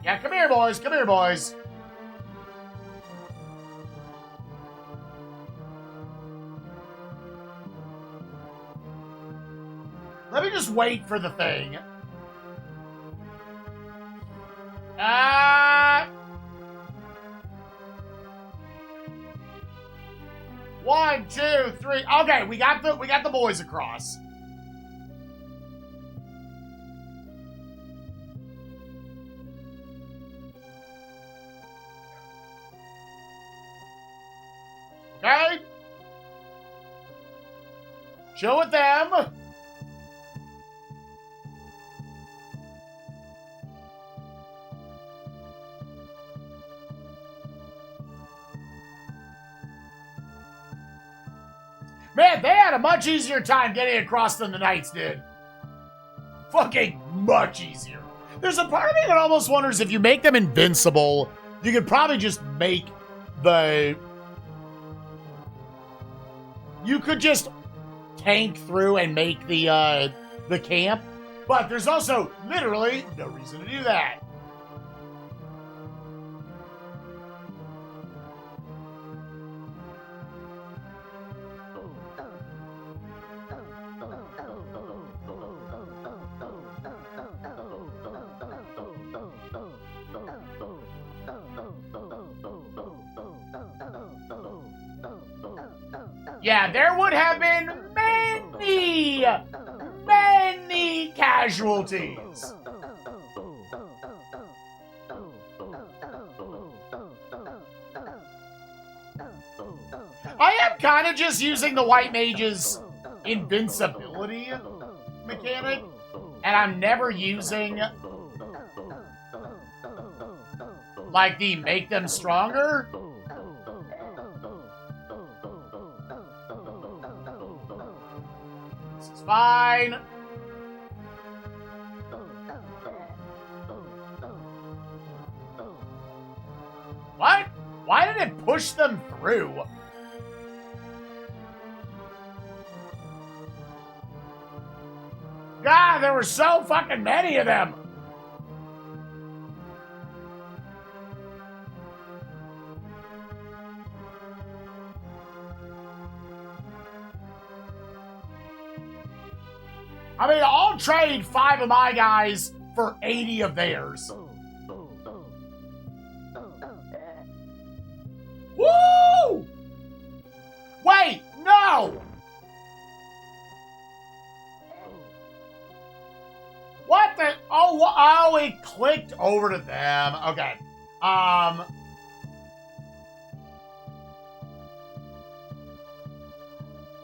Yeah, come here, boys. Come here, boys. Let me just wait for the thing. 1, 2, 3. Okay, we got the boys across. Okay. Chill with them. Man, they had a much easier time getting across than the Knights did. Fucking much easier. There's a part of me that almost wonders if you make them invincible, you could probably just make the... You could just tank through and make the camp, but there's also literally no reason to do that. Yeah, there would have been many casualties. I am kind of just using the white mage's invincibility mechanic, and I'm never using like the make them stronger. This is fine. What? Why did it push them through? God, there were so fucking many of them. I mean, I'll trade 5 of my guys for 80 of theirs. Woo! Wait, no! What the? Oh, it clicked over to them. Okay.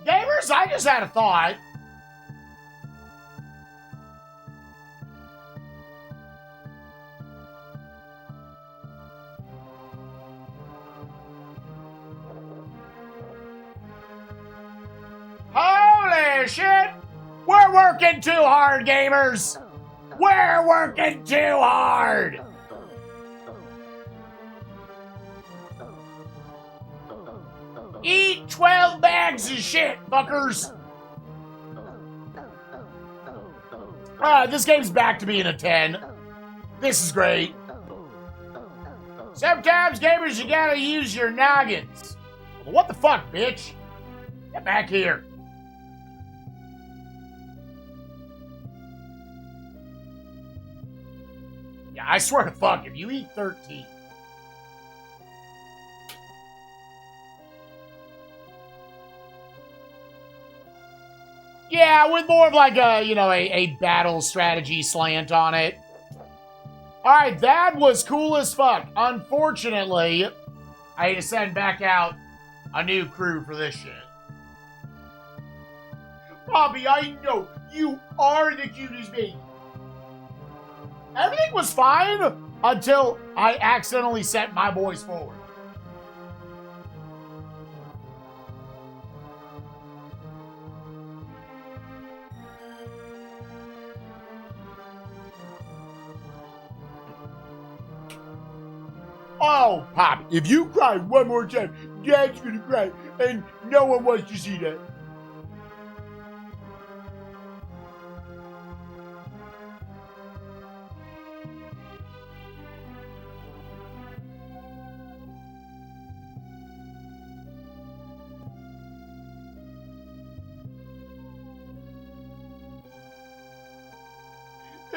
Gamers, I just had a thought. Holy shit! We're working too hard, gamers! We're working too hard! Eat 12 bags of shit, fuckers! Alright, this game's back to being a 10. This is great. Sometimes, gamers, you gotta use your noggins. What the fuck, bitch? Get back here. Yeah, I swear to fuck, if you eat 13. Yeah, with more of like a, you know, a battle strategy slant on it. Alright, that was cool as fuck. Unfortunately, I had to send back out a new crew for this shit. Bobby, I know you are the cutest baby. Everything was fine until I accidentally sent my boys forward. Oh, Pop, if you cry one more time, Dad's gonna cry, and no one wants to see that.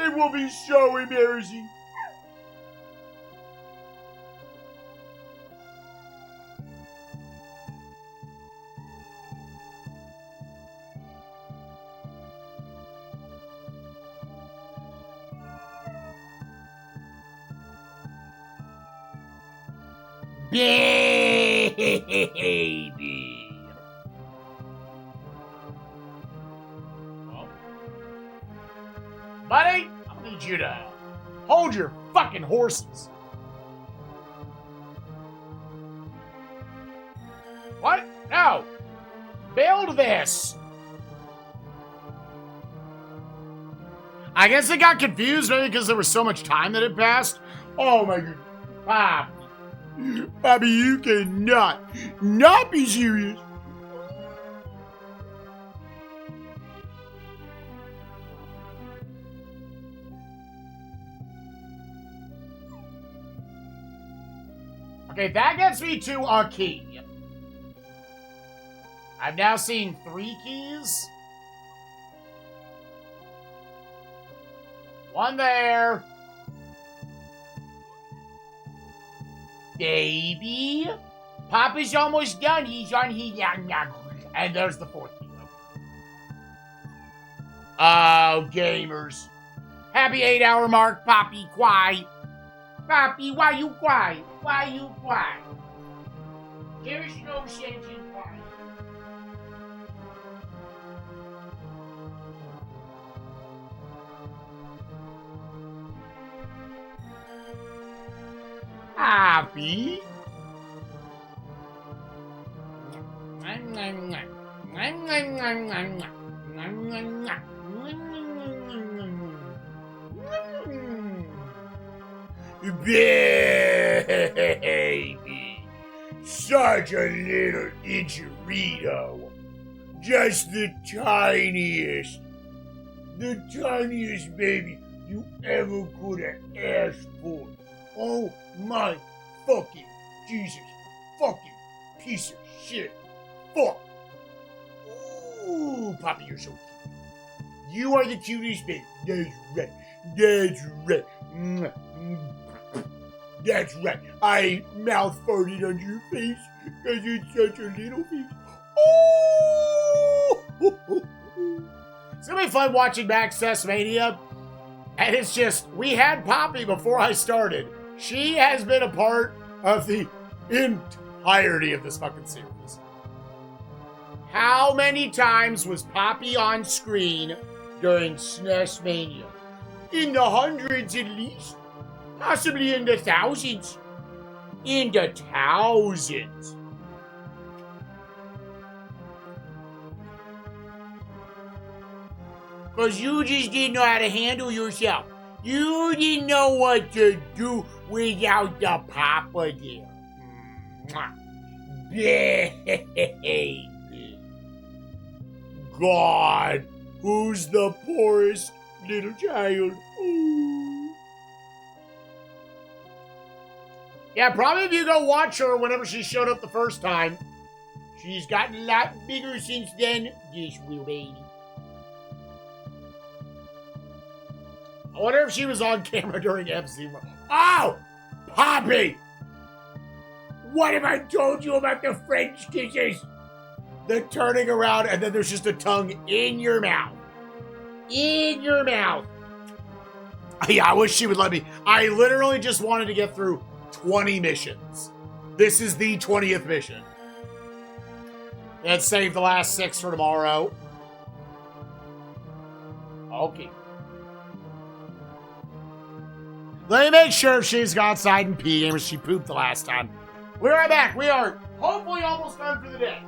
It will be so embarrassing. Baby. Well, buddy, I'm gonna need you to hold your fucking horses. What? No. Build this. I guess they got confused maybe because there was so much time that had passed. Oh my god. Pop. Bobby, you cannot not be serious. Okay, that gets me to a key. I've now seen 3 keys. One there. Baby. Papa's almost done. He's on his... And there's the 4th key. Oh, gamers. Happy 8-hour mark, Poppy. Quiet. Poppy, why you quiet? Why you quiet? There's no sense in quiet. Happy. Baby, such a little itcherito. Just the tiniest baby you ever could have asked for. Oh my fucking Jesus, fucking piece of shit. Fuck. Ooh, Poppy, you're so cute. You are the cutest baby. That's right. That's right. That's right. I mouth farted on your face because it's such a little face. Oh! It's gonna be fun watching back SNESMania. And it's just, we had Poppy before I started. She has been a part of the entirety of this fucking series. How many times was Poppy on screen during SNESMania? In the hundreds at least. Possibly in the thousands. In the thousands. Because you just didn't know how to handle yourself. You didn't know what to do without the papa there. Baby. God, who's the poorest little child? Ooh. Yeah, probably if you go watch her whenever she showed up the first time. She's gotten a lot bigger since then, this little baby. I wonder if she was on camera during FC. Oh! Poppy! What have I told you about the French kisses? The turning around and then there's just a tongue in your mouth. In your mouth. Yeah, I wish she would let me. I literally just wanted to get through 20 missions. This is the 20th mission. Let's save the last 6 for tomorrow. Okay. Let me make sure she's gone outside and pee, and she pooped the last time. We're right back. We are hopefully almost done for the day.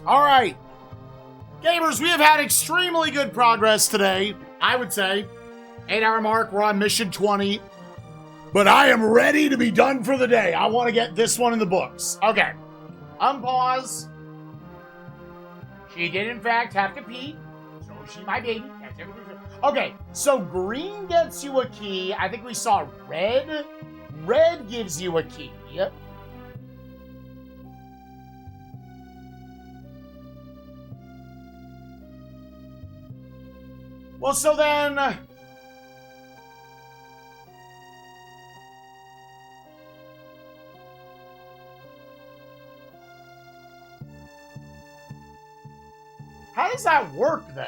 All right. Gamers, we have had extremely good progress today, I would say. 8-hour mark, we're on mission 20. But I am ready to be done for the day. I want to get this one in the books. Okay. Unpause. She did, in fact, have to pee. So she my baby. That's everything. Okay, so green gets you a key. I think we saw red. Red gives you a key. Yep. Well, so then... how does that work, then?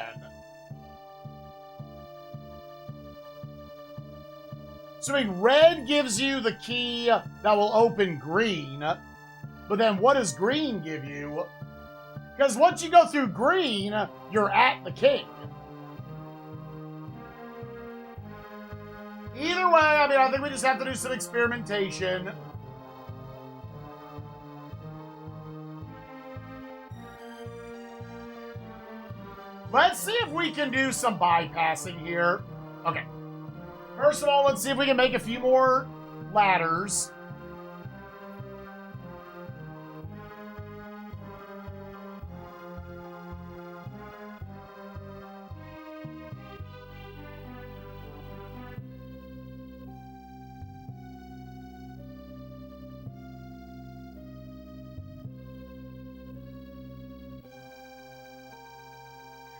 So, I mean, red gives you the key that will open green. But then what does green give you? Because once you go through green, you're at the king. Either way, I mean, I think we just have to do some experimentation. Let's see if we can do some bypassing here. Okay. First of all, let's see if we can make a few more ladders.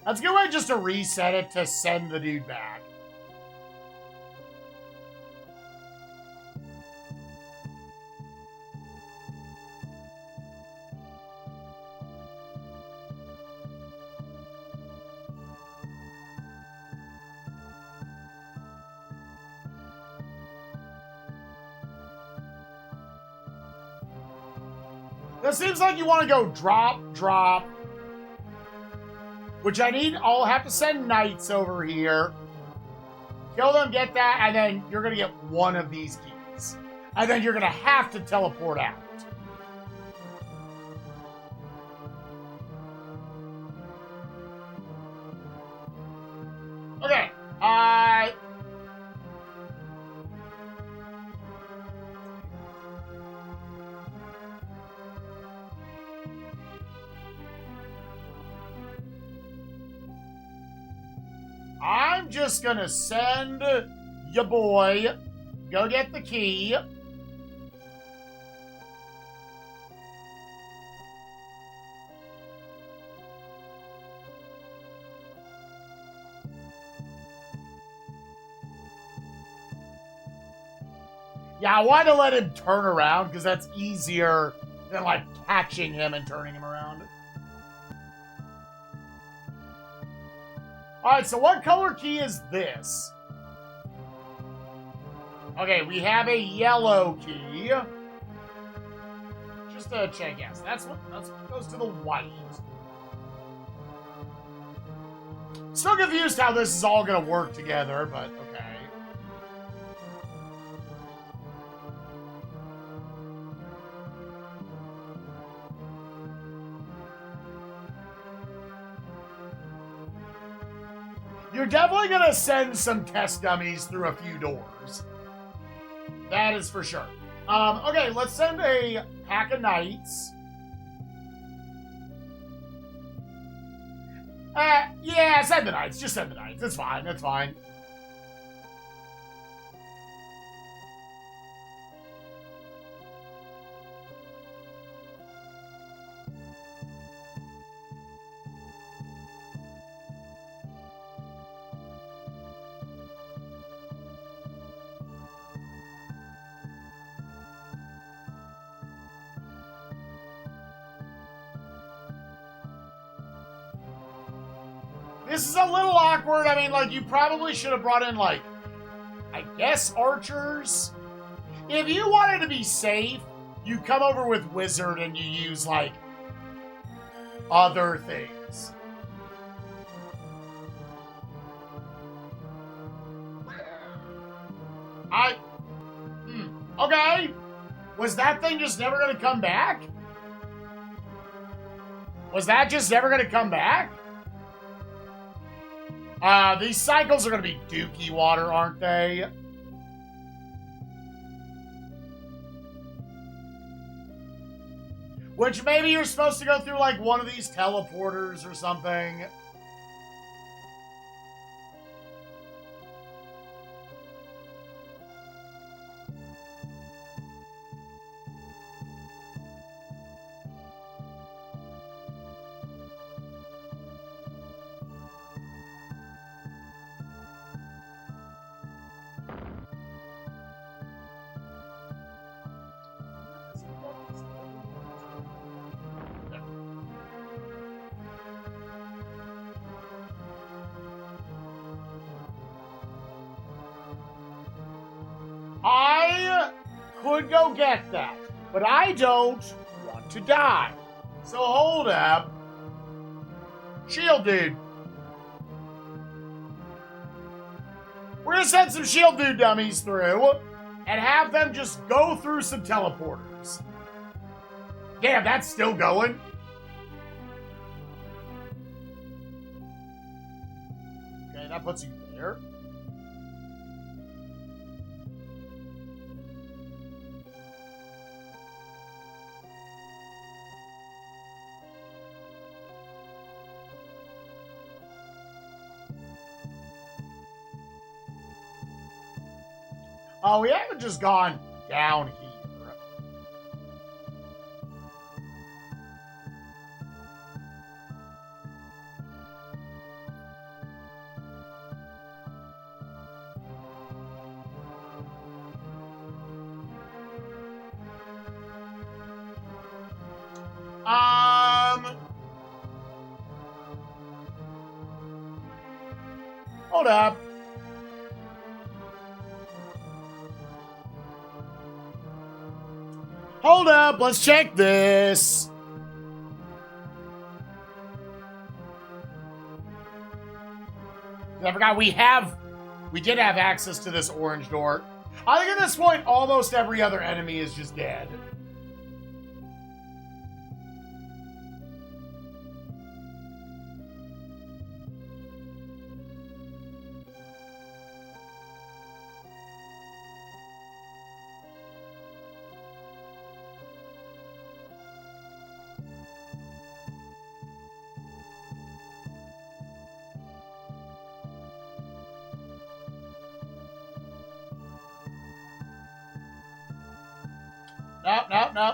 Let's go ahead just to reset it to send the dude back. It seems like you want to go drop, drop. Which I need, I'll have to send knights over here. Kill them, get that, and then you're going to get one of these keys. And then you're going to have to teleport out. Okay, I'm just gonna send ya boy, go get the key. Yeah, I wanted to let him turn around because that's easier than like catching him and turning him around. Alright, so what color key is this? Okay, we have a yellow key. Just to check, yes, that's what goes to the white. Still confused how this is all gonna work together, but okay. You're definitely going to send some test dummies through a few doors. That is for sure. Okay, let's send a pack of knights. Yeah, send the knights. Just send the knights. It's fine. That's fine. This is a little awkward. I mean, like, you probably should have brought in, like, I guess archers. If you wanted to be safe, you come over with wizard and you use, like, other things. Okay. Was that thing just never going to come back? Was that just never going to come back? These cycles are going to be dookie water, aren't they? Which maybe you're supposed to go through, like, one of these teleporters or something. I could go get that, but I don't want to die. So hold up. Shield dude. We're gonna send some shield dude dummies through and have them just go through some teleporters. Damn, that's still going. Okay, that puts you there. Oh, we haven't just gone down here. Hold up. Hold up, let's check this. I forgot we did have access to this orange door. I think at this point, almost every other enemy is just dead.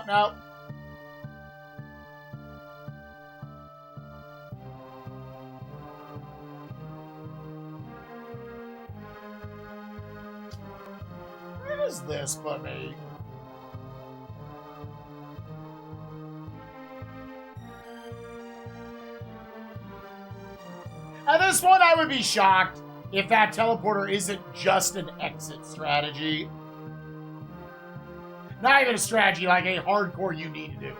Nope. Where does this put me? At this point, I would be shocked if that teleporter isn't just an exit strategy. Not even a strategy, like a hardcore you need to do it.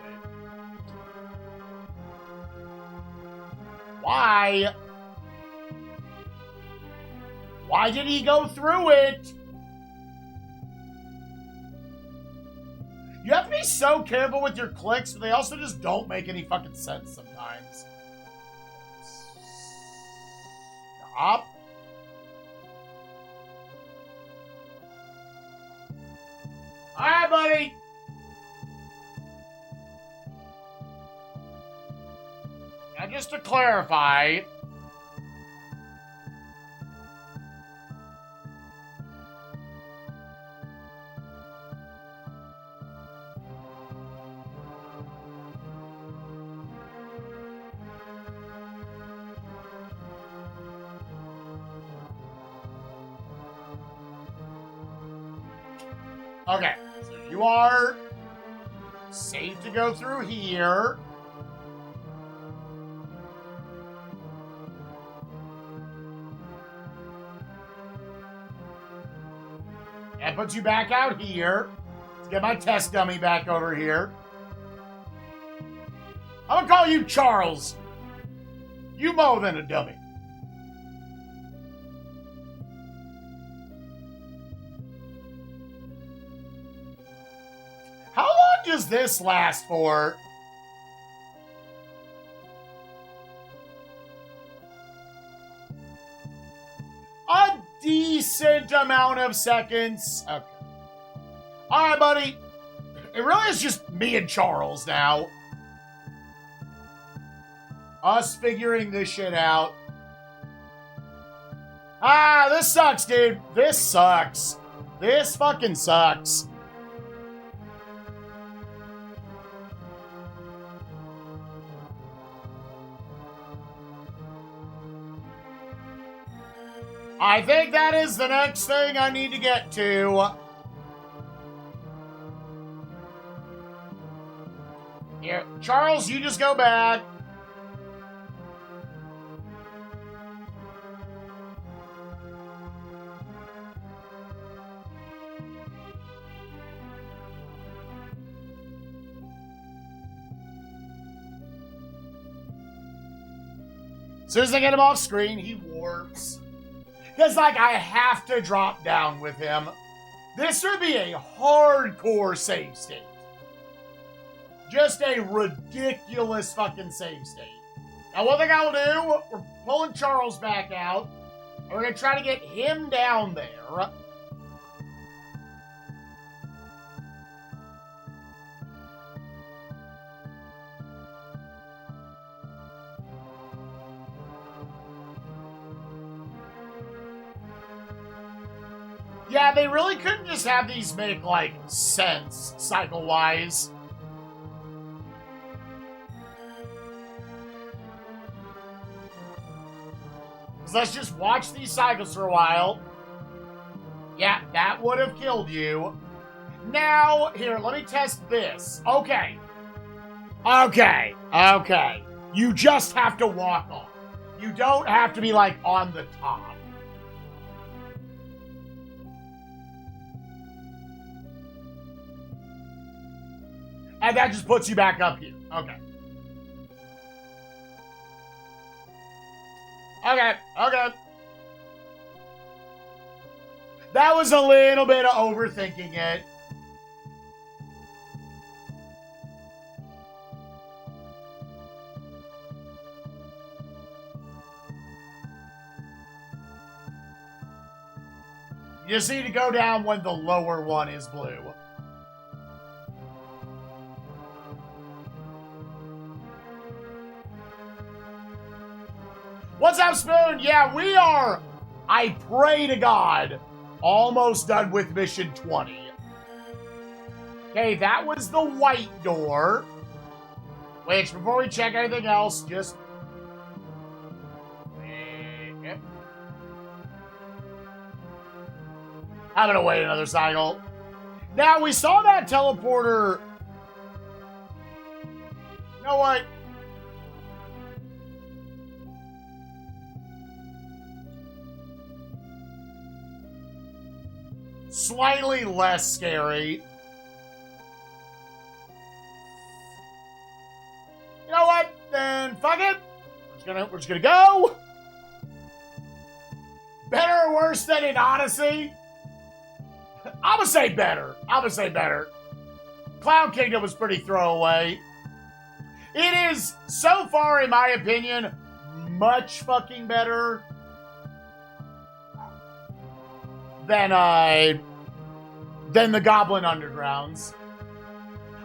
Why? Why did he go through it? You have to be so careful with your clicks, but they also just don't make any fucking sense sometimes. Stop. Alright, buddy. Now, just to clarify, okay, so you are safe to go through here. That puts you back out here. Let's get my test dummy back over here. I'm gonna call you Charles. You more than a dummy. How long does this last for? A decent amount of seconds. Okay. All right, buddy. It really is just me and Charles now. Us figuring this shit out. Ah, this sucks, dude. This sucks. This fucking sucks. I think that is the next thing I need to get to. Here, Charles, you just go back. soon as I get him off screen, he warps. Because, like, I have to drop down with him. This would be a hardcore save state. Just a ridiculous fucking save state. Now, one thing I will do, we're pulling Charles back out. And we're going to try to get him down there. Yeah, they really couldn't just have these make, like, sense, cycle-wise. Let's just watch these cycles for a while. Yeah, that would have killed you. Now, here, let me test this. Okay. Okay. You just have to walk on. You don't have to be, like, on the top. And that just puts you back up here. Okay. Okay. That was a little bit of overthinking it. You just need to go down when the lower one is blue. What's up, Spoon? Yeah, we are, I pray to God, almost done with mission 20. Okay, that was the white door. Which, before we check anything else, just... Yep. I'm gonna wait another cycle. Now, we saw that teleporter... You know what? Slightly less scary. You know what? Then fuck it. We're just gonna go. Better or worse than in Odyssey? I'm gonna say better. Clown Kingdom was pretty throwaway. It is, so far, in my opinion, much fucking better than the Goblin Undergrounds.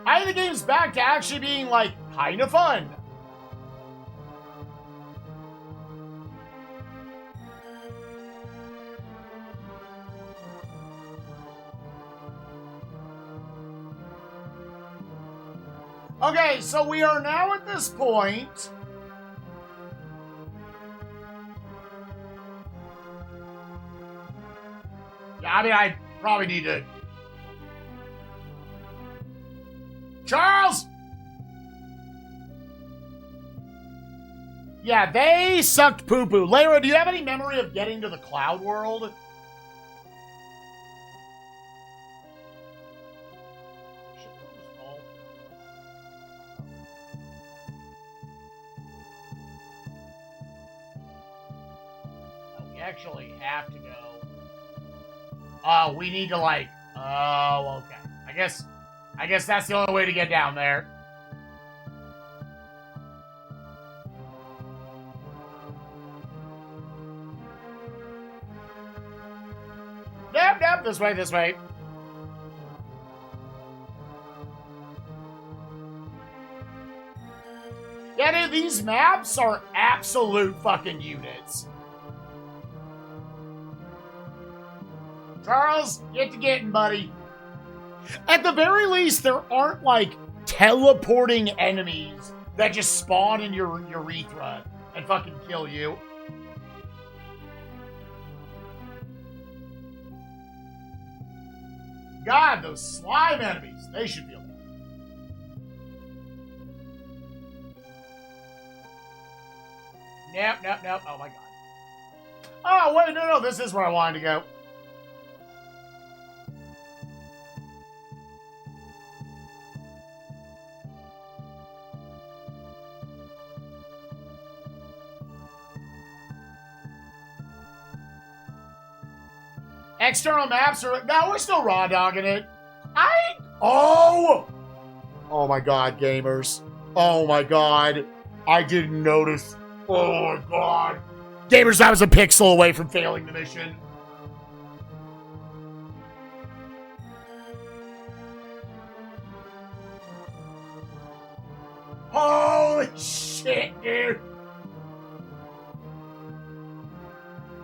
I think the game's back to actually being, like, kind of fun. Okay, so we are now at this point. Yeah, I mean, I probably need to... Charles! Yeah, they sucked poo-poo. Layra, do you have any memory of getting to the cloud world? We actually have to go. Oh, we need to, like... Oh, okay. I guess that's the only way to get down there. Nope, this way. Yeah, dude, these maps are absolute fucking units. Charles, get to getting, buddy. At the very least, there aren't, like, teleporting enemies that just spawn in your urethra and fucking kill you. God, those slime enemies, they should feel bad. Nope. Oh, my God. Oh, wait, no, this is where I wanted to go. External maps are... No, we're still raw dogging it. Oh my god, gamers. Oh my god. I didn't notice. Oh my god. Gamers, I was a pixel away from failing the mission. Holy shit, dude.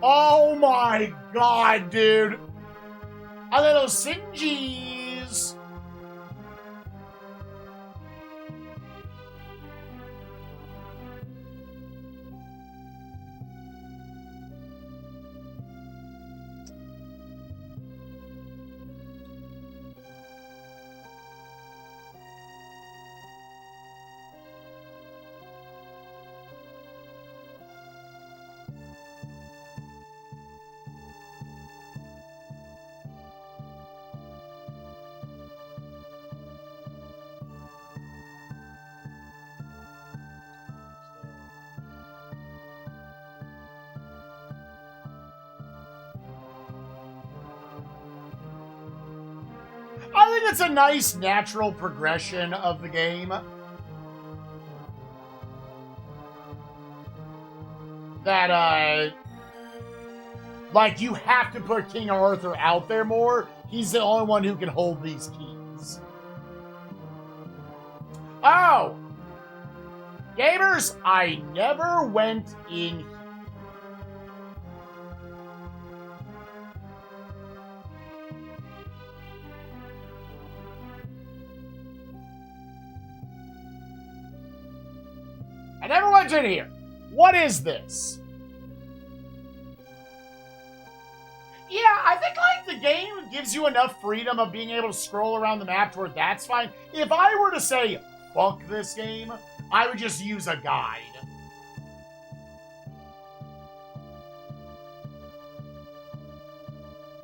Oh my god, dude. A little Singies. I think it's a nice natural progression of the game. That, like, you have to put King Arthur out there more. He's the only one who can hold these keys. Oh! Gamers, I never went in here. I never went in here. What is this? Yeah, I think, like, the game gives you enough freedom of being able to scroll around the map to where that's fine. If I were to say, fuck this game, I would just use a guide.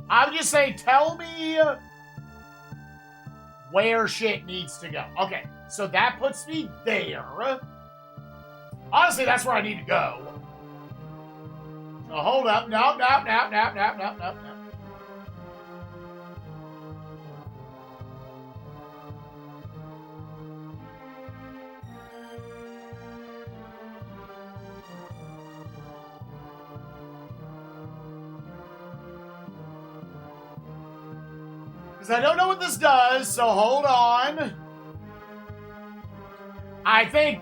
I would just say, tell me where shit needs to go. Okay, so that puts me there. Honestly, that's where I need to go. So hold up. Nope. Because I don't know what this does, so hold on. I think...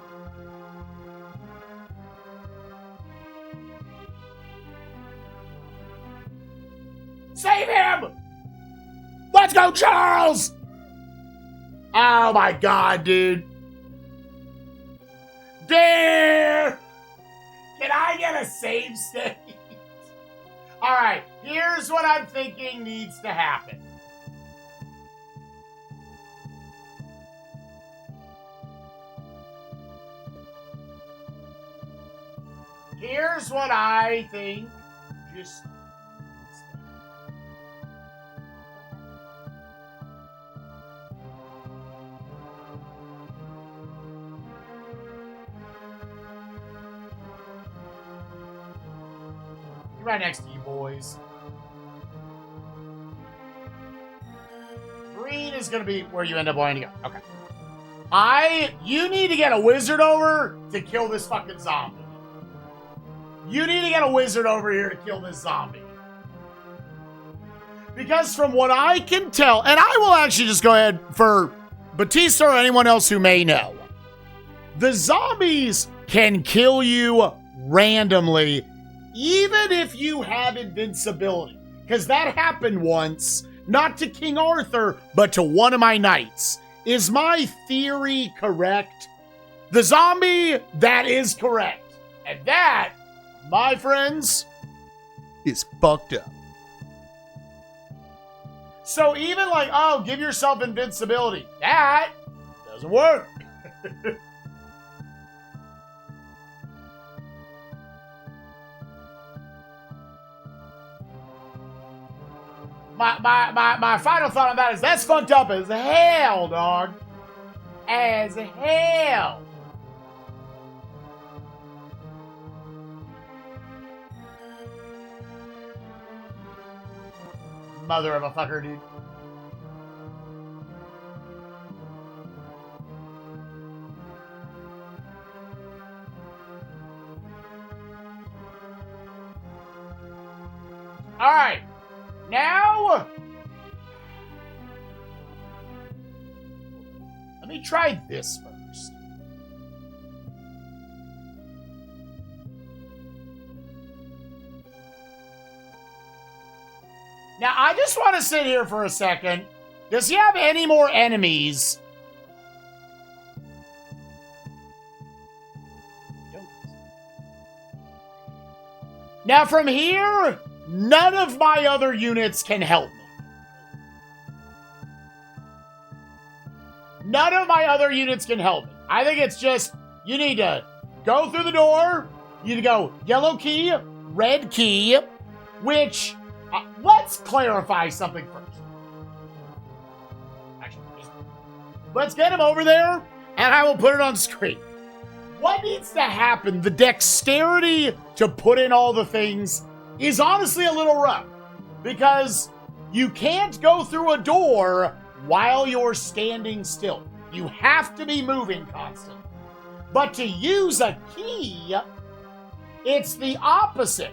Save him! Let's go, Charles! Oh my god, dude. Dare! Can I get a save state? Alright, here's what I'm thinking needs to happen. Here's what I think. Just... right next to you, boys. Green is going to be where you end up wanting to go. Okay. You need to get a wizard over to kill this fucking zombie. You need to get a wizard over here to kill this zombie. Because from what I can tell, and I will actually just go ahead for Batista or anyone else who may know, the zombies can kill you randomly even if you have invincibility. Because that happened once, not to King Arthur, but to one of my knights. Is my theory correct? The zombie, that is correct. And that, my friends, is fucked up. So even like, oh, give yourself invincibility. That doesn't work. My final thought on that is that's fucked up as hell, dog. As hell. mother of a fucker, dude. All right. Now, let me try this first. Now, I just want to sit here for a second. Does he have any more enemies? Now, from here, none of my other units can help me. None of my other units can help me. I think it's just, you need to go through the door. You need to go yellow key, red key, which, let's clarify something first. Actually, let's get him over there, and I will put it on screen. What needs to happen, the dexterity to put in all the things is honestly a little rough, because you can't go through a door while you're standing still. You have to be moving constantly. But to use a key, it's the opposite.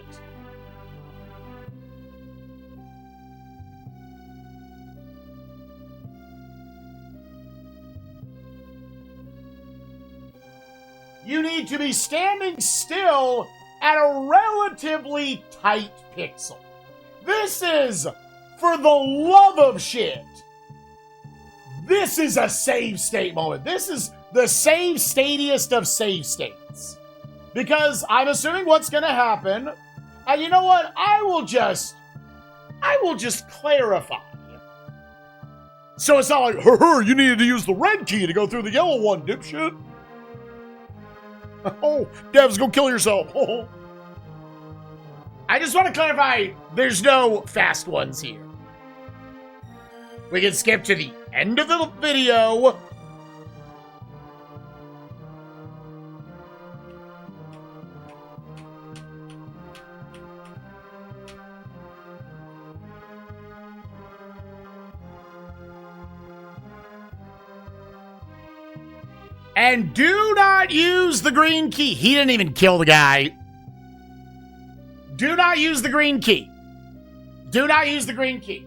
You need to be standing still at a relatively tight pixel. This is, for the love of shit, this is a save state moment. This is the save statiest of save states. Because I'm assuming what's going to happen, and you know what? I will just clarify. So it's not like, you needed to use the red key to go through the yellow one, dipshit. Oh, Devs, go kill yourself. Oh. I just want to clarify, there's no fast ones here. We can skip to the end of the video. And do not use the green key. He didn't even kill the guy. Do not use the green key. Do not use the green key.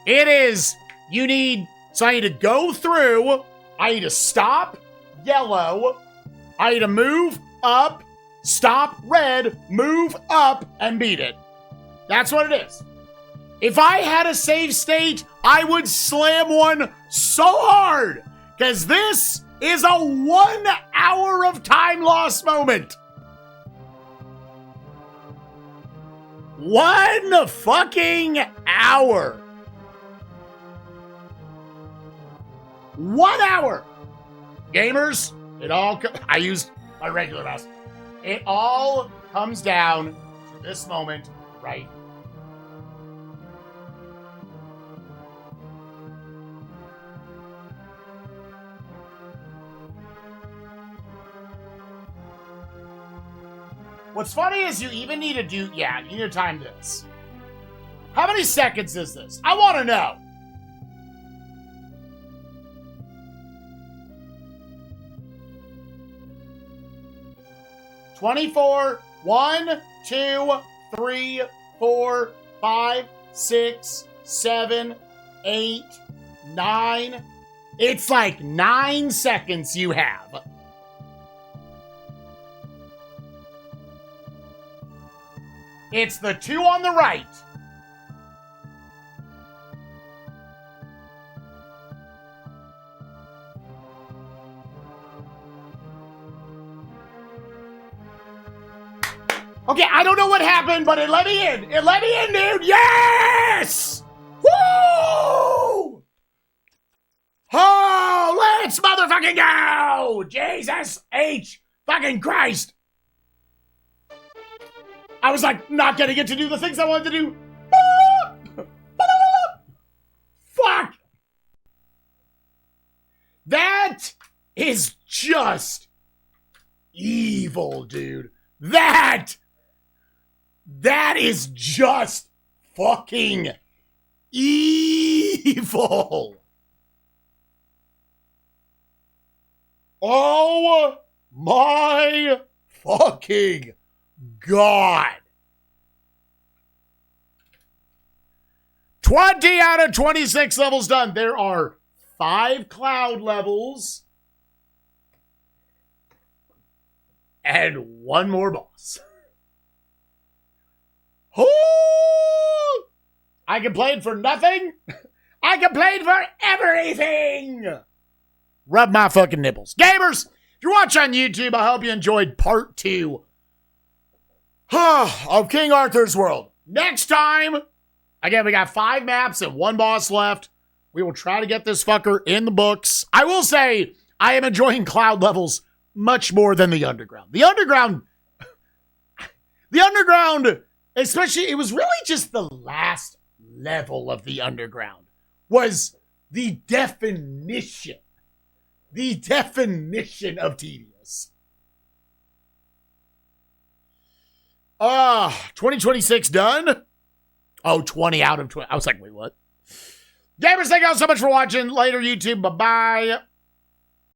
It is, I need to go through, I need to stop, yellow, I need to move up, stop, red, move up, and beat it. That's what it is. If I had a save state, I would slam one so hard, because this is a 1 hour of time loss moment. 1 fucking hour. 1 hour. Gamers, I used my regular mouse. It all comes down to this moment right here. What's funny is you even need to you need to time this. How many seconds is this? I want to know. $24, 1, 2, 3, 4, 5, 6, 7, 8, 9. It's like 9 seconds you have. It's the 2 on the right. Okay, I don't know what happened, but it let me in. It let me in, dude. Yes! Woo! Oh, let's motherfucking go! Jesus H. fucking Christ. I was like, not gonna get to do the things I wanted to do. Fuck! That is just evil, dude. That is just fucking evil. Oh my fucking God. 20 out of 26 levels done. There are 5 cloud levels and 1 more boss. Oh, I complained for nothing. I complained for everything. Rub my fucking nipples. Gamers, if you're watching on YouTube, I hope you enjoyed part 2 of King Arthur's World. Next time, again, we got 5 maps and 1 boss left. We will try to get this fucker in the books. I will say, I am enjoying cloud levels much more than the underground. The underground, especially, it was really just the last level of the underground was the definition of tedious. 2026 done. Oh, 20 out of 20. I was like, wait, what? Gamers, thank you all so much for watching. Later, YouTube. Bye-bye.